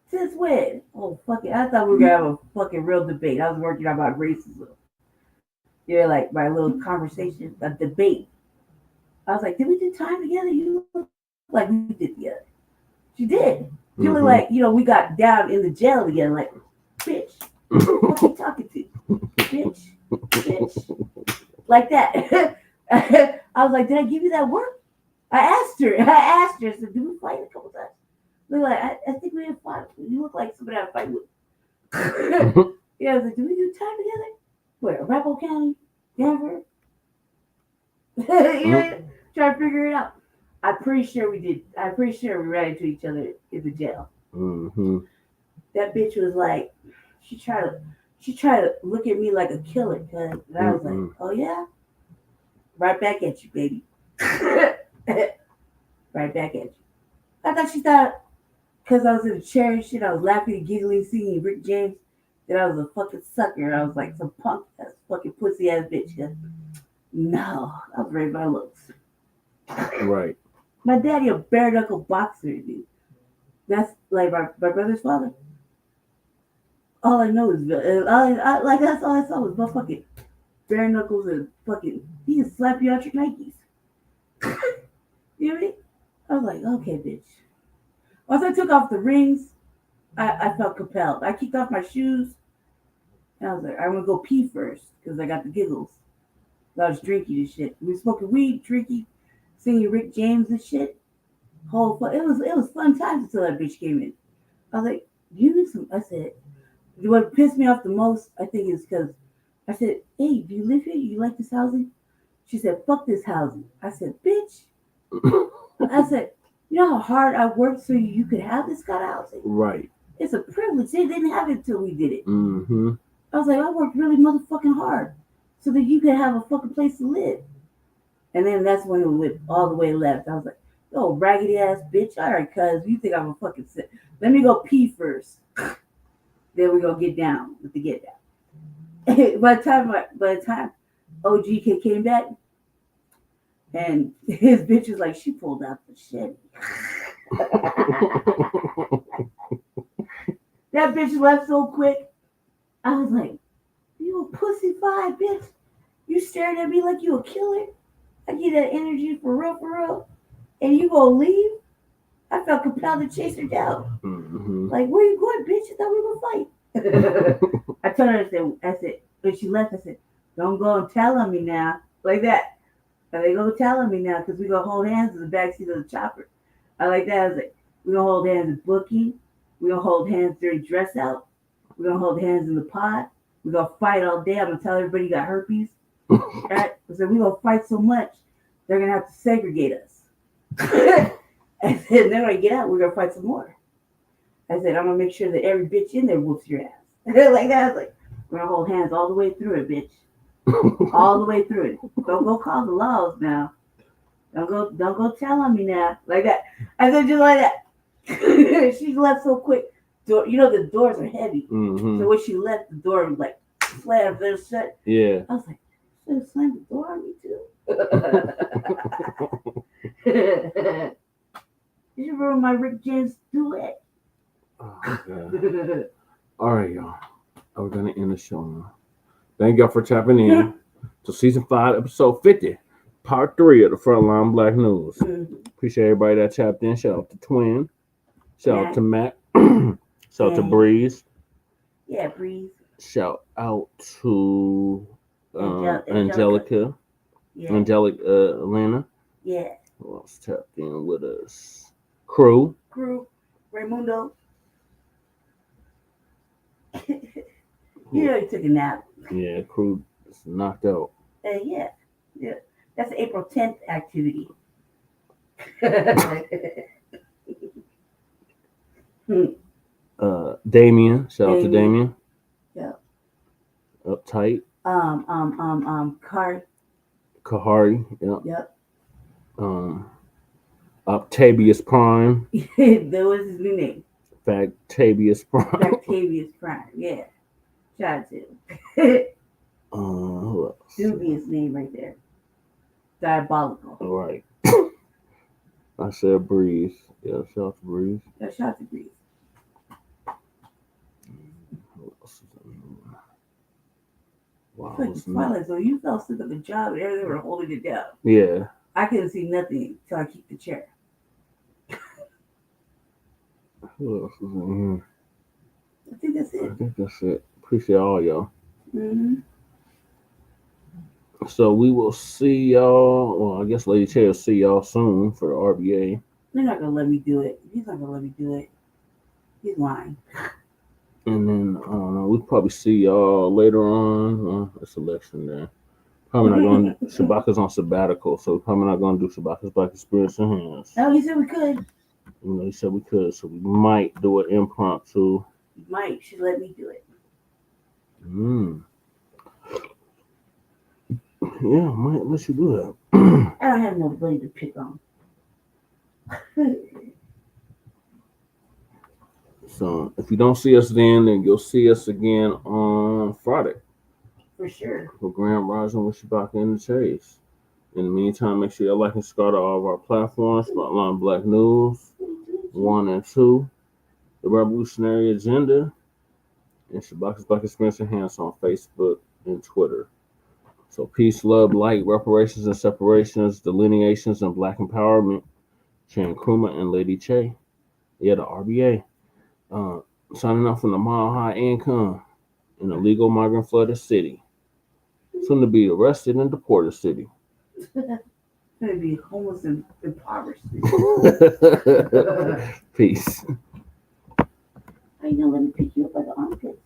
Since when? Oh, fuck it. I thought we were going to have a fucking real debate. I was working about racism. Yeah, like my little conversation, a debate. I was like, did we do time together? You look like we did together. She did. She looked like, we got down in the jail together, like, bitch. What are you talking to? Bitch. Like that. I was like, did I give you that work? I asked her. I said, did we fight a couple times? Look like, I think we had fought. You look like somebody I fight with. Yeah, I was like, did we do time together? Where? Arapahoe County? Denver? Try to figure it out. I'm pretty sure we did. I'm pretty sure we ran into each other in the jail. That bitch was like, she tried to look at me like a killer, cause I was like, oh yeah, right back at you, baby. Right back at you. I thought she thought, cause I was in a chair and shit, I was laughing and giggling, singing Rick James, that I was a fucking sucker. I was like some punk ass fucking pussy ass bitch. No, I was ready by looks. Right. My daddy a bare knuckle boxer, dude. That's like my brother's father. All I know is that's all I saw was motherfucking bare knuckles and fucking he can slap you out your Nikes. You know what I mean? I was like, okay, bitch. Once I took off the rings, I felt compelled. I kicked off my shoes and I was like, I'm gonna go pee first because I got the giggles. I was drinking and shit. We were smoking weed, drinking, singing Rick James and shit. It was fun times until that bitch came in. I was like, you need some. I said, what pissed me off the most, I think, is because I said, hey, do you live here? You like this housing? She said, fuck this housing. I said, bitch. I said, you know how hard I worked so you could have this kind of housing? Right. It's a privilege. They didn't have it until we did it. I was like, I worked really motherfucking hard so that you could have a fucking place to live. And then that's when it went all the way left. I was like, yo, raggedy ass bitch. All right, cuz you think I'm a fucking sick. Let me go pee first. Then we go get down with the get down. by the time OG came back, and his bitch was like, she pulled out the shit. That bitch left so quick. I was like, you a pussy fly, bitch. You staring at me like you a killer. I get that energy for real. And you gonna leave? I felt compelled to chase her down. Mm-hmm. Like, where you going, bitch? I thought we were gonna fight. I told her, I said, when she left, I said, don't go and tell on me now. Like that. And they go tell on me now because we gonna hold hands in the backseat of the chopper. I like that. I was like, we gonna hold hands in booking. We gonna hold hands during dress out. We gonna hold hands in the pod. We gonna fight all day. I'm gonna tell everybody you got herpes. Right? I said, we gonna fight so much, they're gonna have to segregate us. I said, then when I get out, we're gonna fight some more. I said, I'm gonna make sure that every bitch in there whoops your ass. Like that. I was like, we're gonna hold hands all the way through it, bitch. All the way through it. Don't go call the laws now. Don't go tell on me now. Like that. I said, just like that. She left so quick. You know the doors are heavy. Mm-hmm. So when she left, the door was like slammed shut. Yeah. I was like, should have slammed the door on me too. You should ruin my Rick James duet. Oh, God. All right, y'all. We're gonna end the show now. Thank y'all for tapping in to season 5, episode 50, part 3 of the Frontline Black News. Appreciate everybody that tapped in. Shout out to Twin. Shout out to Mac. Shout out to Breeze. Yeah, Breeze. Shout out to Angelica. Yeah. Angelic Atlanta. Yeah. Who else tapped in with us? Crew. Raymundo. You know he took a nap. Yeah, Crew is knocked out. Yeah. That's an April 10th activity. Damien. Shout out to Damien. Yeah. Uptight. Kahari. Yep. Octavius Prime. That was his new name. Factavius Prime. Factavius Prime. Yeah. Shout out to him. Who else? Dubious name right there. Diabolical. All right. I said Breeze. Yeah, shout out to Breeze. Yeah, shout out to Breeze. Who else is in there? Wow. Like Twilight Zone, you fell asleep at the job and everything were holding it down. Yeah. I couldn't see nothing until I kicked the chair. Who else is in here? I think that's it. I think that's it. Appreciate all y'all. Mm-hmm. So we will see y'all. Well, I guess Lady Chair will see y'all soon for the RBA. They're not gonna let me do it. He's not gonna let me do it. He's lying. And then we'll probably see y'all later on. Well, it's election day. Probably not going to Shabaka's on sabbatical, so probably not going to do Shabaka's Black Experience in Hands. No, he said we could. You know, he said we could, so we might do an impromptu. Mike should let me do it. Yeah, might let you do that. I don't have nobody to pick on. So if you don't see us then you'll see us again on Friday. For sure. For Grand Rising with Shabaka and the Chase. In the meantime, make sure you like and subscribe to all of our platforms, Line Blacc News, 1 and 2, The Revolutionary Agenda, and Shabaka's Black Experience Enhanced on Facebook and Twitter. So peace, love, light, reparations and separations, delineations and Black empowerment. Sharon Kruma and Lady Che. Yeah, the RBA. Signing off from the Mile High Income in a legal migrant flooded city. Soon to be arrested and deported city. Gonna be homeless and impoverished. Peace. How you gonna let me pick you up by the armpits?